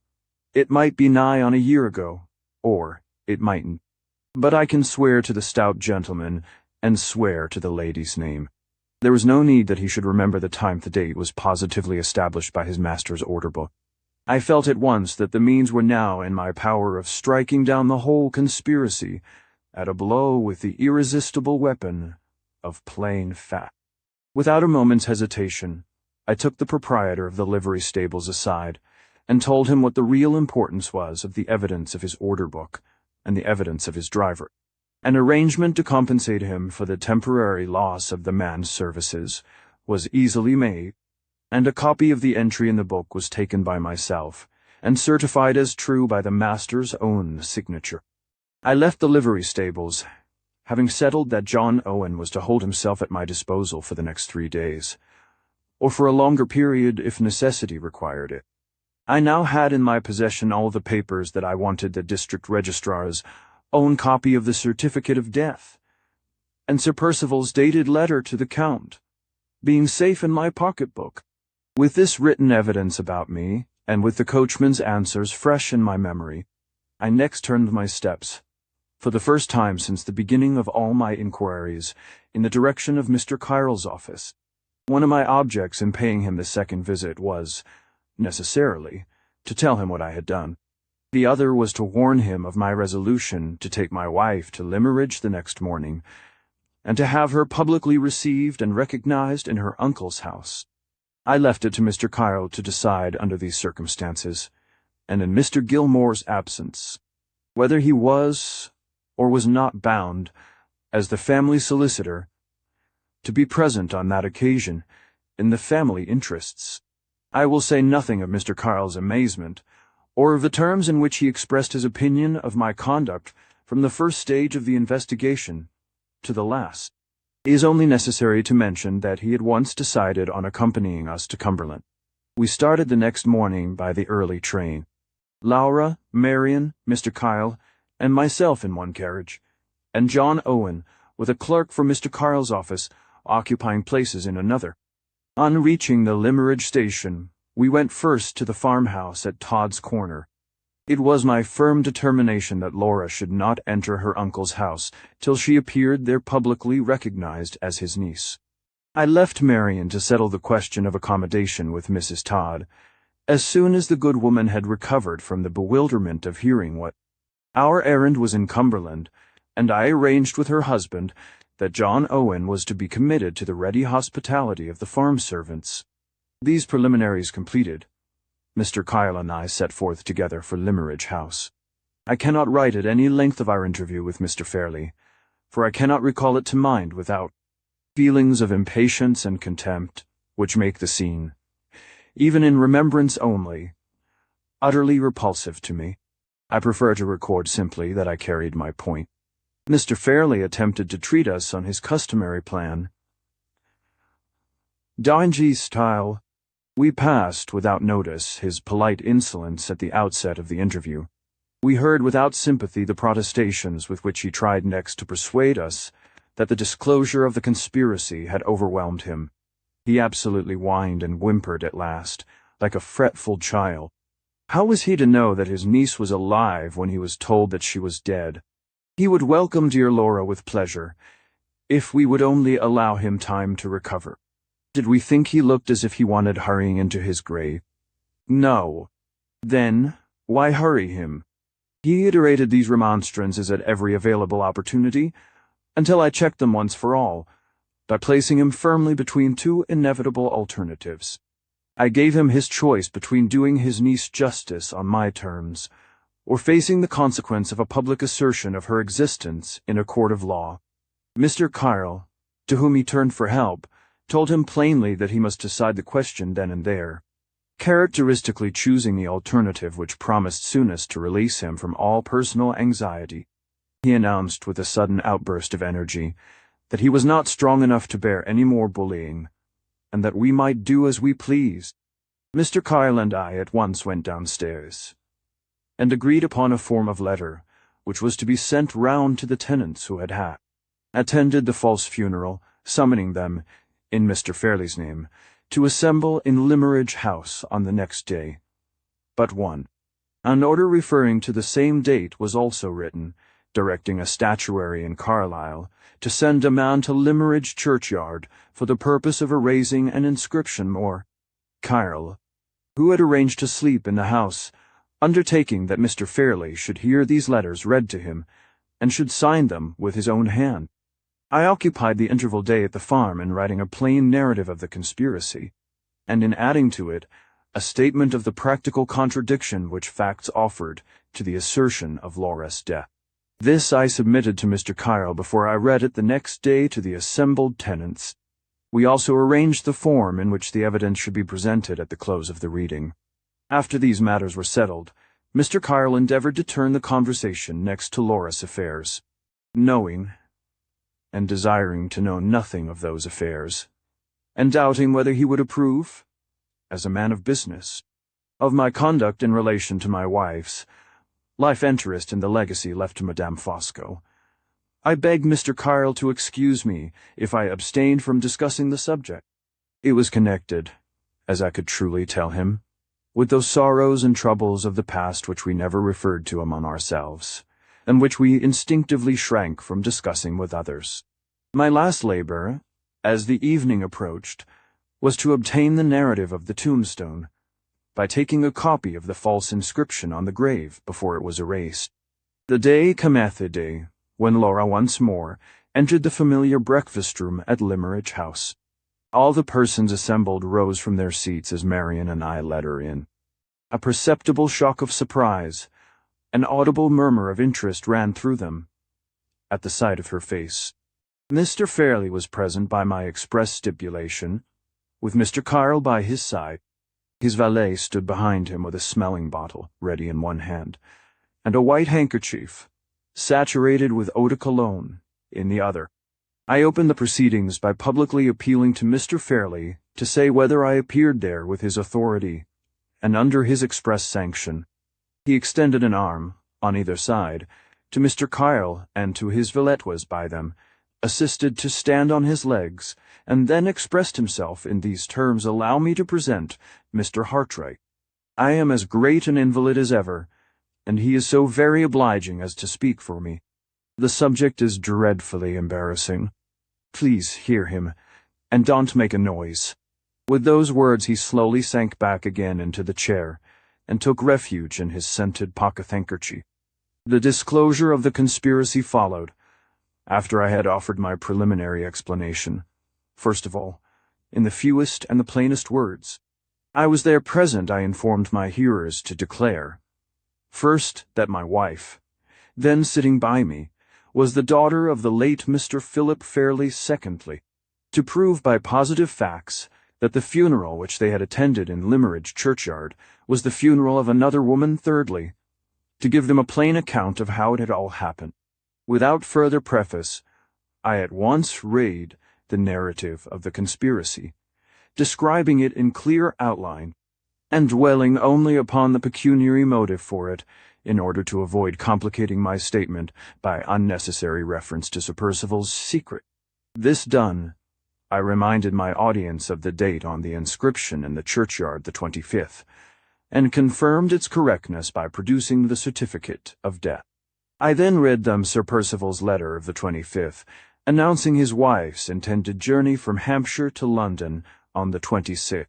It might be nigh on a year ago, or it mightn't. But I can swear to the stout gentleman, and swear to the lady's name.' There was no need that he should remember the time. The date was positively established by his master's order book. I felt at once that the means were now in my power of striking down the whole conspiracy at a blow with the irresistible weapon of plain fact. Without a moment's hesitation, I took the proprietor of the livery stables aside, and told him what the real importance was of the evidence of his order book and the evidence of his driver. An arrangement to compensate him for the temporary loss of the man's services was easily made, and a copy of the entry in the book was taken by myself, and certified as true by the master's own signature. I left the livery stables, having settled that John Owen was to hold himself at my disposal for the next 3 days, or for a longer period if necessity required it. I now had in my possession all the papers that I wanted: the district registrar's own copy of the certificate of death, and Sir Percival's dated letter to the Count, being safe in my pocket-book. With this written evidence about me, and with the coachman's answers fresh in my memory, I next turned my steps, for the first time since the beginning of all my inquiries, in the direction of Mr. Kyle's office. One of my objects in paying him the second visit was, necessarily, to tell him what I had done. The other was to warn him of my resolution to take my wife to Limmeridge the next morning, and to have her publicly received and recognized in her uncle's house. I left it to Mr. Kyle to decide under these circumstances, and in Mr. Gilmore's absence, whether he was or was not bound, as the family solicitor, to be present on that occasion in the family interests. I will say nothing of Mr. Kyle's amazement, or of the terms in which he expressed his opinion of my conduct from the first stage of the investigation to the last. It is only necessary to mention that he at once decided on accompanying us to Cumberland. We started the next morning by the early train. Laura, Marion, Mr. Kyle, and myself in one carriage, and John Owen, with a clerk from Mr. Kyle's office, occupying places in another. On reaching the Limmeridge station, we went first to the farmhouse at Todd's Corner. It was my firm determination that Laura should not enter her uncle's house till she appeared there publicly recognized as his niece. I left Marion to settle the question of accommodation with Mrs. Todd, as soon as the good woman had recovered from the bewilderment of hearing what our errand was in Cumberland, and I arranged with her husband that John Owen was to be committed to the ready hospitality of the farm servants. These preliminaries completed, Mr. Kyle and I set forth together for Limmeridge House. I cannot write at any length of our interview with Mr. Fairley, for I cannot recall it to mind without feelings of impatience and contempt which make the scene, even in remembrance only, utterly repulsive to me. I prefer to record simply that I carried my point. Mr. Fairley attempted to treat us on his customary plan, dingy style, We passed without notice his polite insolence at the outset of the interview. We heard without sympathy the protestations with which he tried next to persuade us that the disclosure of the conspiracy had overwhelmed him. He absolutely whined and whimpered at last, like a fretful child. How was he to know that his niece was alive when he was told that she was dead? He would welcome dear Laura with pleasure, if we would only allow him time to recover. Did we think he looked as if he wanted hurrying into his grave? No. Then, why hurry him? He iterated these remonstrances at every available opportunity, until I checked them once for all, by placing him firmly between two inevitable alternatives. I gave him his choice between doing his niece justice on my terms, or facing the consequence of a public assertion of her existence in a court of law. Mr. Kyle, to whom he turned for help, told him plainly that he must decide the question then and there, characteristically choosing the alternative which promised soonest to release him from all personal anxiety. He announced with a sudden outburst of energy that he was not strong enough to bear any more bullying, and that we might do as we pleased. Mr. Kyle and I at once went downstairs, and agreed upon a form of letter, which was to be sent round to the tenants who had attended the false funeral, summoning them, in Mr. Fairley's name, to assemble in Limeridge House on the next day. But one. An order referring to the same date was also written, directing a statuary in Carlisle to send a man to Limeridge churchyard for the purpose of erasing an inscription or Kyle, who had arranged to sleep in the house, undertaking that Mr. Fairley should hear these letters read to him, and should sign them with his own hand. I occupied the interval day at the farm in writing a plain narrative of the conspiracy, and in adding to it a statement of the practical contradiction which facts offered to the assertion of Laura's death. This I submitted to Mr. Kyle before I read it the next day to the assembled tenants. We also arranged the form in which the evidence should be presented at the close of the reading. After these matters were settled, Mr. Kyle endeavored to turn the conversation next to Laura's affairs, knowing and desiring to know nothing of those affairs, and doubting whether he would approve, as a man of business, of my conduct in relation to my wife's life interest in the legacy left to Madame Fosco. I begged Mr. Kyle to excuse me if I abstained from discussing the subject. It was connected, as I could truly tell him, with those sorrows and troubles of the past which we never referred to among ourselves, and which we instinctively shrank from discussing with others. My last labor, as the evening approached, was to obtain the narrative of the tombstone, by taking a copy of the false inscription on the grave before it was erased. The day cometh a day when Laura once more entered the familiar breakfast-room at Limeridge House. All the persons assembled rose from their seats as Marian and I led her in. A perceptible shock of surprise, an audible murmur of interest ran through them at the sight of her face. Mr. Fairley was present by my express stipulation, with Mr. Kyle by his side. His valet stood behind him with a smelling bottle ready in one hand, and a white handkerchief, saturated with eau de cologne, in the other. I opened the proceedings by publicly appealing to Mr. Fairley to say whether I appeared there with his authority, and under his express sanction. He extended an arm, on either side, to Mr. Kyle, and to his valet was by them, assisted to stand on his legs, and then expressed himself in these terms: "Allow me to present Mr. Hartright. I am as great an invalid as ever, and he is so very obliging as to speak for me. The subject is dreadfully embarrassing. Please hear him, and don't make a noise." With those words he slowly sank back again into the chair, and took refuge in his scented pocket-handkerchief. The disclosure of the conspiracy followed, after I had offered my preliminary explanation. First of all, in the fewest and the plainest words. I was there present, I informed my hearers to declare, first, that my wife, then sitting by me, was the daughter of the late Mr. Philip Fairley; secondly, to prove by positive facts that the funeral which they had attended in Limeridge churchyard was the funeral of another woman; thirdly, to give them a plain account of how it had all happened. Without further preface, I at once read the narrative of the conspiracy, describing it in clear outline, and dwelling only upon the pecuniary motive for it, in order to avoid complicating my statement by unnecessary reference to Sir Percival's secret. This done, I reminded my audience of the date on the inscription in the churchyard, the 25th, and confirmed its correctness by producing the certificate of death. I then read them Sir Percival's letter of the 25th, announcing his wife's intended journey from Hampshire to London on the 26th.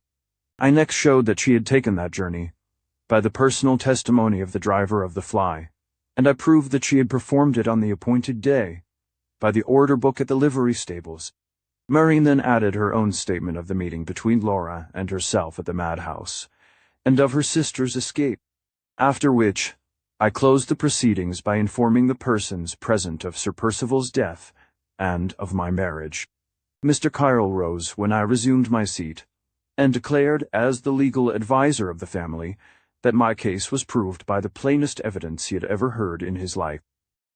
I next showed that she had taken that journey, by the personal testimony of the driver of the fly, and I proved that she had performed it on the appointed day, by the order book at the livery stables. Marian then added her own statement of the meeting between Laura and herself at the madhouse, and of her sister's escape, after which I closed the proceedings by informing the persons present of Sir Percival's death and of my marriage. Mr. Kyle rose when I resumed my seat, and declared, as the legal adviser of the family, that my case was proved by the plainest evidence he had ever heard in his life.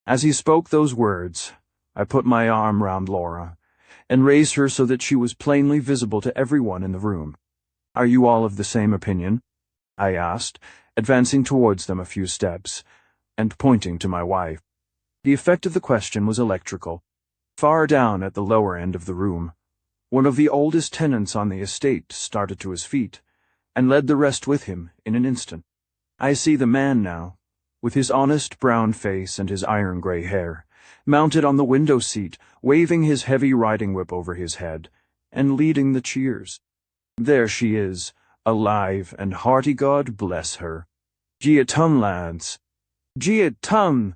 As he spoke those words, I put my arm round Laura, and raised her so that she was plainly visible to everyone in the room. "Are you all of the same opinion?" I asked, advancing towards them a few steps, and pointing to my wife. The effect of the question was electrical. Far down at the lower end of the room, one of the oldest tenants on the estate started to his feet, and led the rest with him in an instant. I see the man now, with his honest brown face and his iron-gray hair, mounted on the window-seat, waving his heavy riding-whip over his head, and leading the cheers. There she is, alive and hearty, God bless her. "Gia tun, lads! Gia tun!"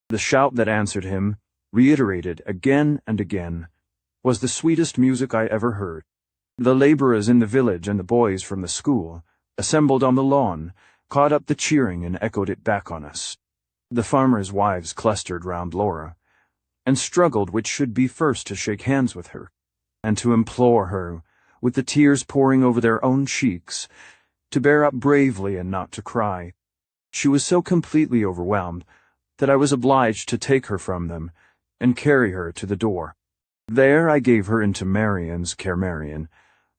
The shout that answered him, reiterated again and again, was the sweetest music I ever heard. The labourers in the village and the boys from the school, assembled on the lawn, caught up the cheering and echoed it back on us. The farmers' wives clustered round Laura, and struggled which should be first to shake hands with her, and to implore her, with the tears pouring over their own cheeks, to bear up bravely and not to cry. She was so completely overwhelmed that I was obliged to take her from them and carry her to the door. There I gave her into Marian's care, Marian,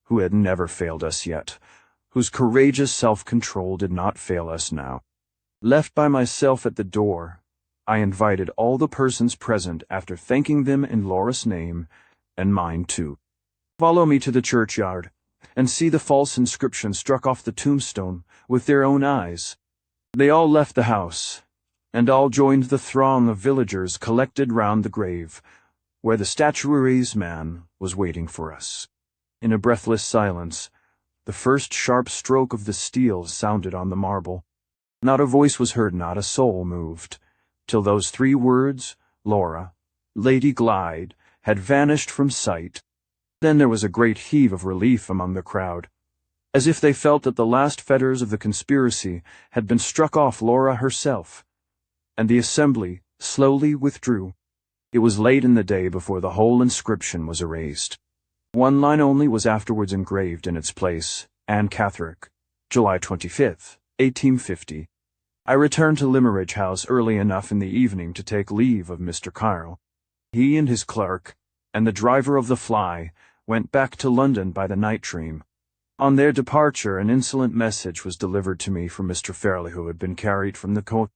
who had never failed us yet, whose courageous self-control did not fail us now. Left by myself at the door, I invited all the persons present, after thanking them in Laura's name, and mine too. Follow me to the churchyard, and see the false inscription struck off the tombstone with their own eyes. They all left the house, and all joined the throng of villagers collected round the grave, where the statuary's man was waiting for us. In a breathless silence, the first sharp stroke of the steel sounded on the marble. Not a voice was heard, not a soul moved, till those 3 words, Laura, Lady Glyde, had vanished from sight. Then there was a great heave of relief among the crowd, as if they felt that the last fetters of the conspiracy had been struck off Laura herself, and the assembly slowly withdrew. It was late in the day before the whole inscription was erased. 1 line only was afterwards engraved in its place: Anne Catherick, July 25th, 1850. I returned to Limmeridge House early enough in the evening to take leave of Mr. Kyle. He and his clerk, and the driver of the fly, went back to London by the night train. On their departure, an insolent message was delivered to me from Mr. Fairley, who had been carried from the coat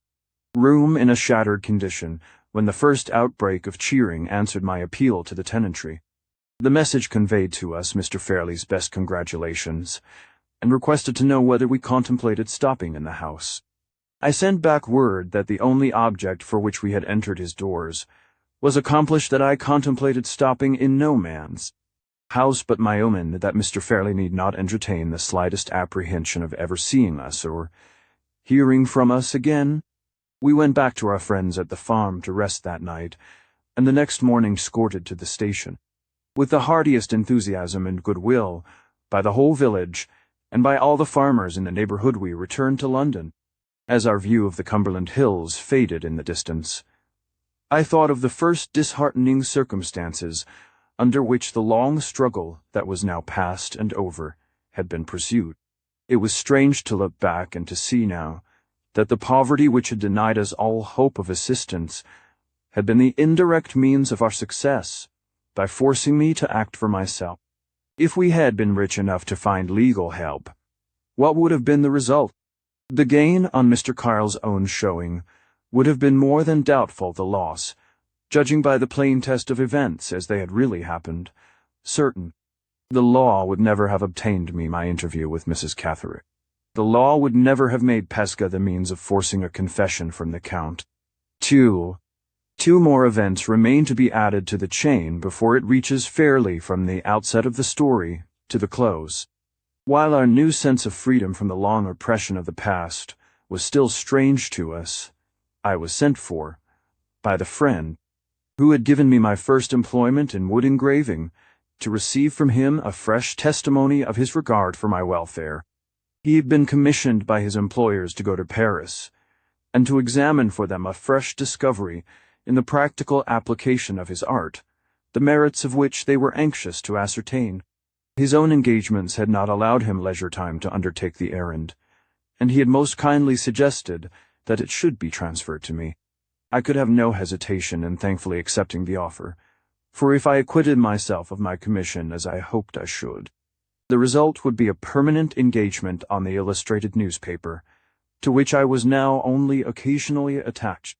room in a shattered condition, when the first outbreak of cheering answered my appeal to the tenantry. The message conveyed to us Mr. Fairley's best congratulations, and requested to know whether we contemplated stopping in the house. I sent back word that the only object for which we had entered his doors was accomplished, that I contemplated stopping in no man's house but my own, and that Mr. Fairley need not entertain the slightest apprehension of ever seeing us or hearing from us again. We went back to our friends at the farm to rest that night, and the next morning escorted to the station, with the heartiest enthusiasm and goodwill, by the whole village, and by all the farmers in the neighbourhood. We returned to London. As our view of the Cumberland hills faded in the distance, I thought of the first disheartening circumstances under which the long struggle that was now past and over had been pursued. It was strange to look back and to see now that the poverty which had denied us all hope of assistance had been the indirect means of our success, by forcing me to act for myself. If we had been rich enough to find legal help, what would have been the result? The gain on Mr. Kyle's own showing would have been more than doubtful. The loss, judging by the plain test of events as they had really happened, certain. The law would never have obtained me my interview with Mrs. Catherine. The law would never have made Pesca the means of forcing a confession from the Count. Two more events remain to be added to the chain before it reaches fairly from the outset of the story to the close. While our new sense of freedom from the long oppression of the past was still strange to us, I was sent for by the friend who had given me my first employment in wood engraving to receive from him a fresh testimony of his regard for my welfare. He had been commissioned by his employers to go to Paris and to examine for them a fresh discovery in the practical application of his art, the merits of which they were anxious to ascertain. His own engagements had not allowed him leisure time to undertake the errand, and he had most kindly suggested that it should be transferred to me. I could have no hesitation in thankfully accepting the offer, for if I acquitted myself of my commission as I hoped I should, the result would be a permanent engagement on the illustrated newspaper, to which I was now only occasionally attached.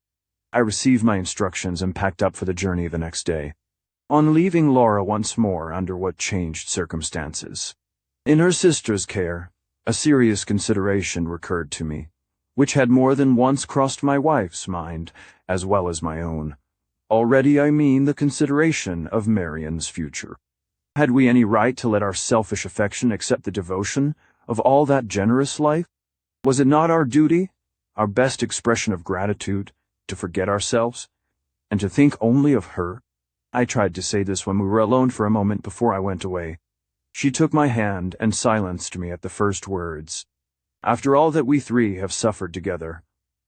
I received my instructions and packed up for the journey the next day. On leaving Laura once more under what changed circumstances. In her sister's care, a serious consideration recurred to me, which had more than once crossed my wife's mind, as well as my own. Already I mean the consideration of Marian's future. Had we any right to let our selfish affection accept the devotion of all that generous life? Was it not our duty, our best expression of gratitude, to forget ourselves, and to think only of her? I tried to say this when we were alone for a moment before I went away. She took my hand and silenced me at the first words. After all that we three have suffered together,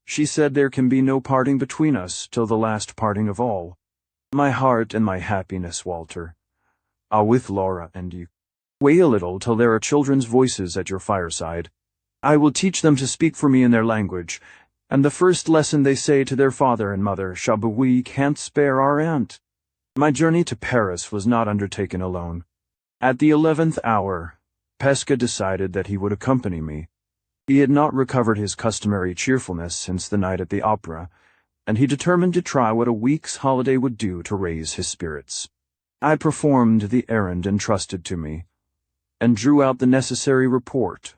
she said, there can be no parting between us till the last parting of all. My heart and my happiness, Walter, are with Laura and you. Wait a little till there are children's voices at your fireside. I will teach them to speak for me in their language, and the first lesson they say to their father and mother shall be, we can't spare our aunt. My journey to Paris was not undertaken alone. At the 11th hour, Pesca decided that he would accompany me. He had not recovered his customary cheerfulness since the night at the opera, and he determined to try what a week's holiday would do to raise his spirits. I performed the errand entrusted to me, and drew out the necessary report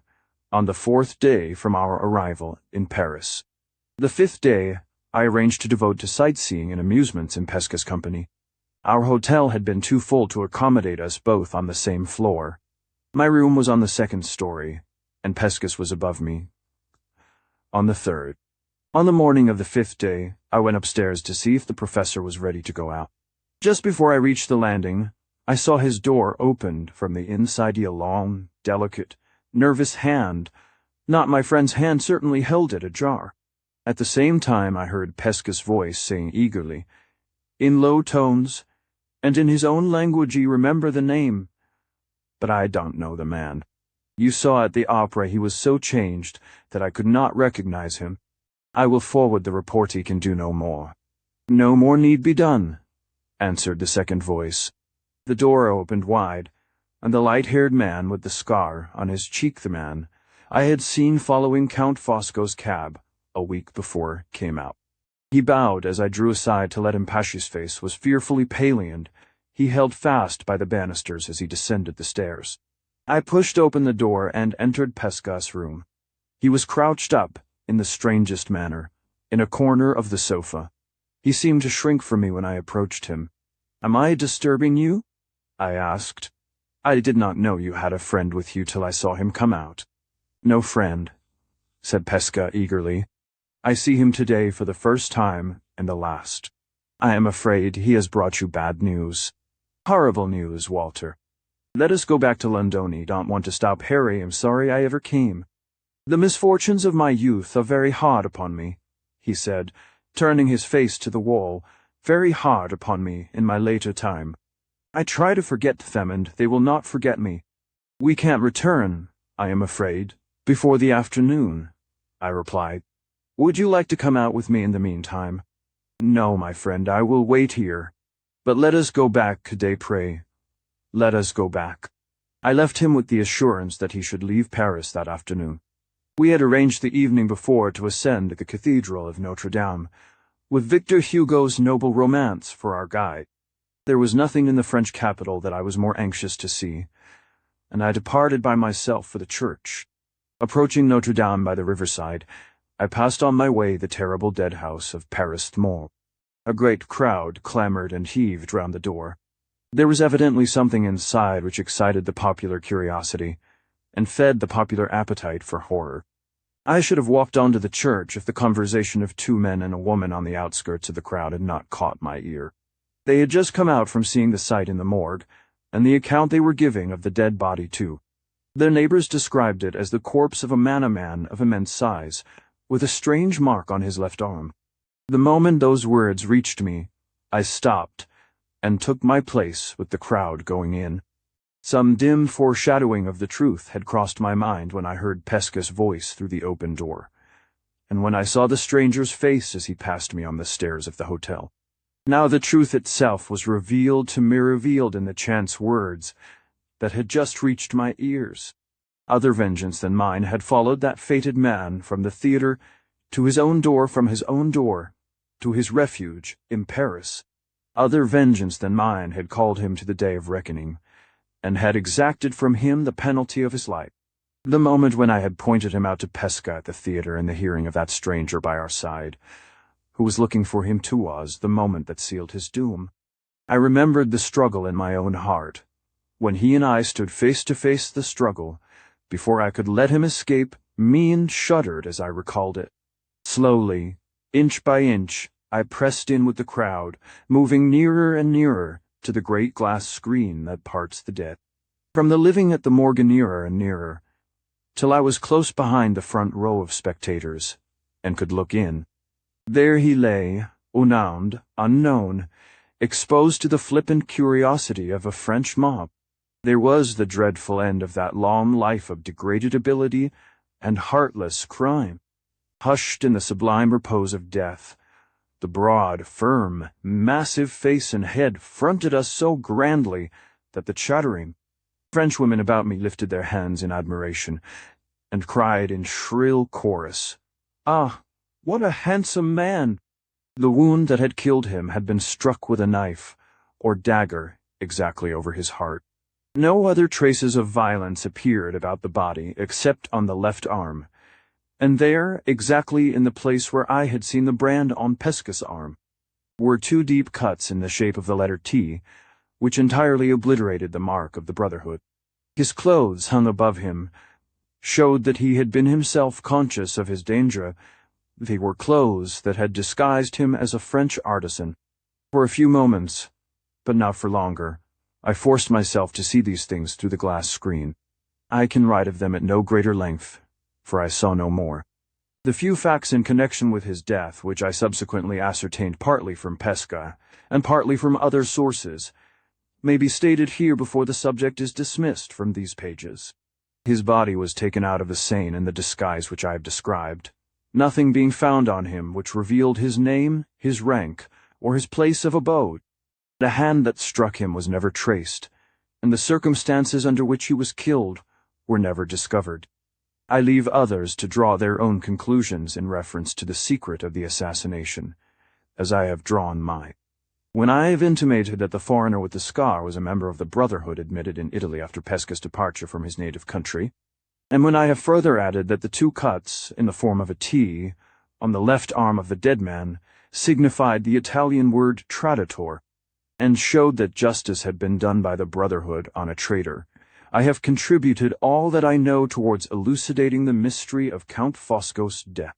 on the 4th day from our arrival in Paris. The 5th day I arranged to devote to sightseeing and amusements in Pesca's company. Our hotel had been too full to accommodate us both on the same floor. My room was on the 2nd story, and Pesca's was above me, on the 3rd. On the morning of the 5th day, I went upstairs to see if the professor was ready to go out. Just before I reached the landing, I saw his door opened from the inside. A long, delicate, nervous hand, not my friend's hand, certainly held it ajar. At the same time I heard Pesca's voice saying eagerly, in low tones, and in his own language, "You remember the name, but I don't know the man. You saw at the opera he was so changed that I could not recognize him. I will forward the report. He can do no more." "No more need be done," answered the second voice. The door opened wide, and the light-haired man with the scar on his cheek, the man I had seen following Count Fosco's cab a week before, came out. He bowed as I drew aside to let him pass. His face was fearfully pale, and he held fast by the banisters as he descended the stairs. I pushed open the door and entered Pesca's room. He was crouched up, in the strangest manner, in a corner of the sofa. He seemed to shrink from me when I approached him. "Am I disturbing you?" I asked. "I did not know you had a friend with you till I saw him come out." "No friend," said Pesca eagerly. "I see him today for the first time and the last. I am afraid he has brought you bad news." "Horrible news, Walter. Let us go back to London. I don't want to stop. Harry, I'm sorry I ever came. The misfortunes of my youth are very hard upon me," he said, turning his face to the wall, "very hard upon me in my later time. I try to forget them, and they will not forget me. We can't return, I am afraid, before the afternoon," I replied. "Would you like to come out with me in the meantime?" "No, my friend, I will wait here. But let us go back, Cadet, pray. Let us go back." I left him with the assurance that he should leave Paris that afternoon. We had arranged the evening before to ascend the Cathedral of Notre Dame, with Victor Hugo's noble romance for our guide. There was nothing in the French capital that I was more anxious to see, and I departed by myself for the church. Approaching Notre Dame by the riverside, I passed on my way the terrible dead house of Paris Mort. A great crowd clamored and heaved round the door. There was evidently something inside which excited the popular curiosity, and fed the popular appetite for horror. I should have walked on to the church if the conversation of two men and a woman on the outskirts of the crowd had not caught my ear. They had just come out from seeing the sight in the morgue, and the account they were giving of the dead body too. Their neighbors described it as the corpse of a man of immense size, with a strange mark on his left arm. The moment those words reached me, I stopped, and took my place with the crowd going in. Some dim foreshadowing of the truth had crossed my mind when I heard Pesca's voice through the open door, and when I saw the stranger's face as he passed me on the stairs of the hotel. Now the truth itself was revealed to me, revealed in the chance words that had just reached my ears. Other vengeance than mine had followed that fated man from the theater to his own door, from his own door to his refuge in Paris. Other vengeance than mine had called him to the day of reckoning, and had exacted from him the penalty of his life. The moment when I had pointed him out to Pesca at the theater in the hearing of that stranger by our side, who was looking for him too, was the moment that sealed his doom. I remembered the struggle in my own heart, when he and I stood face to face. The struggle, before I could let him escape, me, and shuddered as I recalled it. Slowly, inch by inch, I pressed in with the crowd, moving nearer and nearer to the great glass screen that parts the dead from the living at the morgue, nearer and nearer, till I was close behind the front row of spectators, and could look in. There he lay, unarmed, unknown, exposed to the flippant curiosity of a French mob. There was the dreadful end of that long life of degraded ability and heartless crime. Hushed in the sublime repose of death, the broad, firm, massive face and head fronted us so grandly that the chattering Frenchwomen about me lifted their hands in admiration, and cried in shrill chorus, "Ah, what a handsome man!" The wound that had killed him had been struck with a knife, or dagger, exactly over his heart. No other traces of violence appeared about the body except on the left arm, and there, exactly in the place where I had seen the brand on Pesca's arm, were two deep cuts in the shape of the letter T, which entirely obliterated the mark of the Brotherhood. His clothes, hung above him, showed that he had been himself conscious of his danger. They were clothes that had disguised him as a French artisan. For a few moments, but not for longer, I forced myself to see these things through the glass screen. I can write of them at no greater length, for I saw no more. The few facts in connection with his death, which I subsequently ascertained partly from Pesca and partly from other sources, may be stated here before the subject is dismissed from these pages. His body was taken out of the Seine in the disguise which I have described, nothing being found on him which revealed his name, his rank, or his place of abode. The hand that struck him was never traced, and the circumstances under which he was killed were never discovered. I leave others to draw their own conclusions in reference to the secret of the assassination, as I have drawn mine. When I have intimated that the foreigner with the scar was a member of the Brotherhood admitted in Italy after Pesca's departure from his native country, and when I have further added that the two cuts, in the form of a T, on the left arm of the dead man, signified the Italian word traditor, and showed that justice had been done by the Brotherhood on a traitor, I have contributed all that I know towards elucidating the mystery of Count Fosco's death.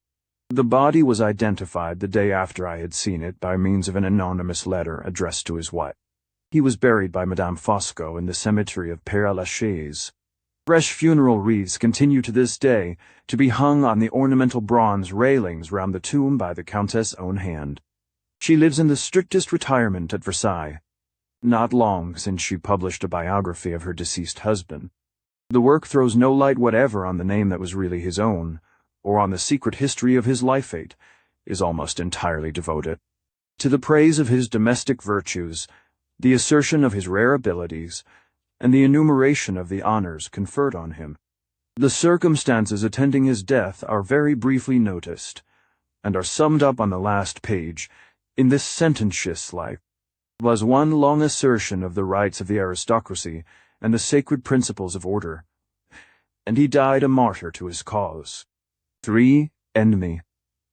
The body was identified the day after I had seen it by means of an anonymous letter addressed to his wife. He was buried by Madame Fosco in the cemetery of Père-Lachaise. Fresh funeral wreaths continue to this day to be hung on the ornamental bronze railings round the tomb by the Countess' own hand. She lives in the strictest retirement at Versailles, not long since she published a biography of her deceased husband. The work throws no light whatever on the name that was really his own, or on the secret history of his life. It is almost entirely devoted to the praise of his domestic virtues, the assertion of his rare abilities, and the enumeration of the honors conferred on him. The circumstances attending his death are very briefly noticed, and are summed up on the last page, in this sententious like, was one long assertion of the rights of the aristocracy and the sacred principles of order, and he died a martyr to his cause. 3. Enemy.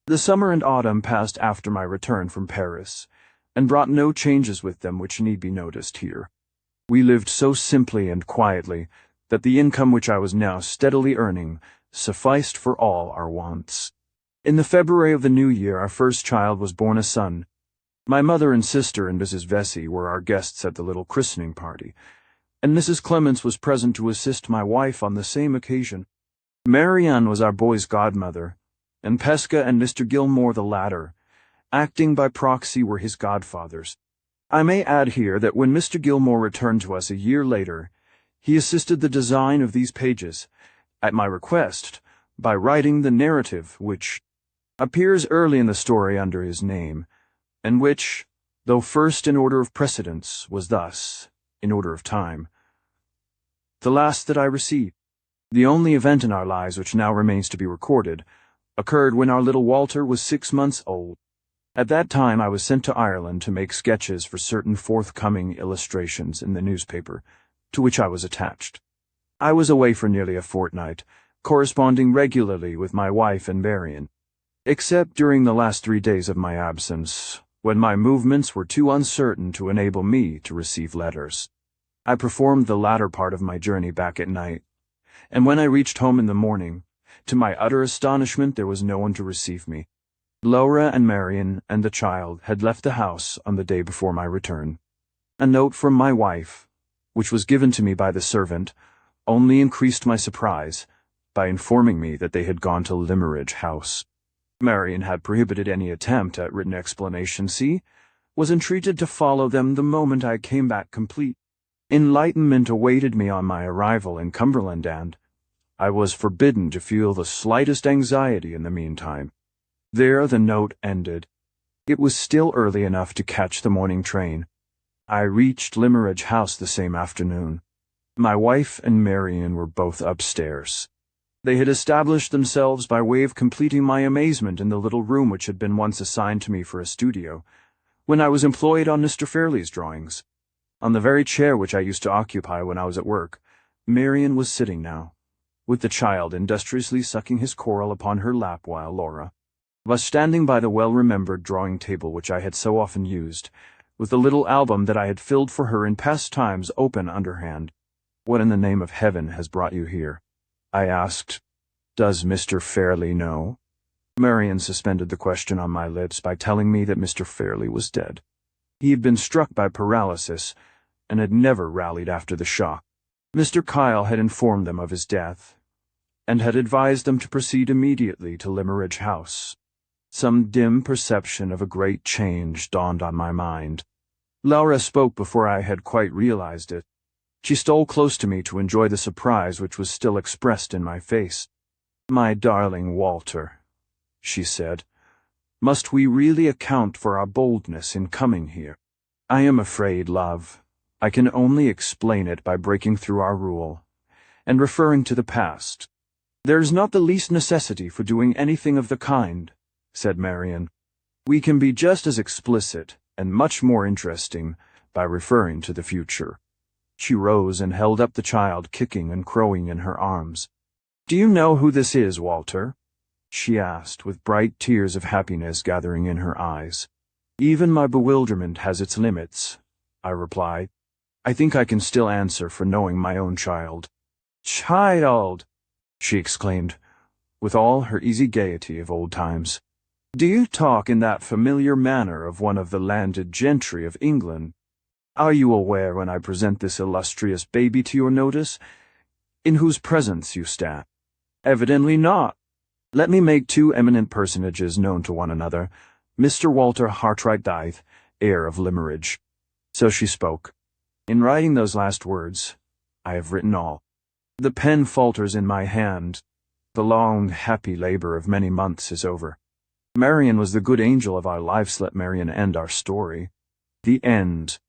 The summer and autumn passed after my return from Paris, and brought no changes with them which need be noticed here. We lived so simply and quietly that the income which I was now steadily earning sufficed for all our wants. In the February of the new year our first child was born a son. My mother and sister and Mrs. Vesey were our guests at the little christening party, and Mrs. Clements was present to assist my wife on the same occasion. Marianne was our boy's godmother, and Pesca and Mr. Gilmore the latter, acting by proxy, were his godfathers. I may add here that when Mr. Gilmore returned to us a year later, he assisted the design of these pages, at my request, by writing the narrative which appears early in the story under his name, and which, though first in order of precedence, was thus, in order of time, the last that I received. The only event in our lives which now remains to be recorded occurred when our little Walter was 6 months old. At that time I was sent to Ireland to make sketches for certain forthcoming illustrations in the newspaper, to which I was attached. I was away for nearly a fortnight, corresponding regularly with my wife and Marian, except during the last 3 days of my absence, when my movements were too uncertain to enable me to receive letters. I performed the latter part of my journey back at night, and when I reached home in the morning, to my utter astonishment there was no one to receive me. Laura and Marian and the child had left the house on the day before my return. A note from my wife, which was given to me by the servant, only increased my surprise by informing me that they had gone to Limeridge House. Marian had prohibited any attempt at written explanation, was entreated to follow them the moment I came back complete. Enlightenment awaited me on my arrival in Cumberland, and I was forbidden to feel the slightest anxiety in the meantime. There the note ended. It was still early enough to catch the morning train. I reached Limeridge House the same afternoon. My wife and Marian were both upstairs. They had established themselves by way of completing my amazement in the little room which had been once assigned to me for a studio, when I was employed on Mr. Fairley's drawings. On the very chair which I used to occupy when I was at work, Marian was sitting now, with the child industriously sucking his coral upon her lap, while Laura was standing by the well-remembered drawing table which I had so often used, with the little album that I had filled for her in past times open underhand. "What in the name of heaven has brought you here?" I asked. "Does Mr. Fairley know?" Marian suspended the question on my lips by telling me that Mr. Fairley was dead. He had been struck by paralysis, and had never rallied after the shock. Mr. Kyle had informed them of his death, and had advised them to proceed immediately to Limeridge House. Some dim perception of a great change dawned on my mind. Laura spoke before I had quite realized it. She stole close to me to enjoy the surprise which was still expressed in my face. "My darling Walter," she said, "must we really account for our boldness in coming here? I am afraid, love, I can only explain it by breaking through our rule, and referring to the past." "There is not the least necessity for doing anything of the kind," said Marian. "We can be just as explicit and much more interesting by referring to the future." She rose and held up the child, kicking and crowing in her arms. "Do you know who this is, Walter?" she asked, with bright tears of happiness gathering in her eyes. "Even my bewilderment has its limits," I replied. "I think I can still answer for knowing my own child." "Child!" she exclaimed, with all her easy gaiety of old times. "Do you talk in that familiar manner of one of the landed gentry of England? Are you aware when I present this illustrious baby to your notice, in whose presence you stand?" "Evidently not. Let me make 2 eminent personages known to one another, Mr. Walter Hartright, heir of Limeridge." So she spoke. In writing those last words, I have written all. The pen falters in my hand. The long, happy labor of many months is over. Marian was the good angel of our lives. Let Marian end our story. The end.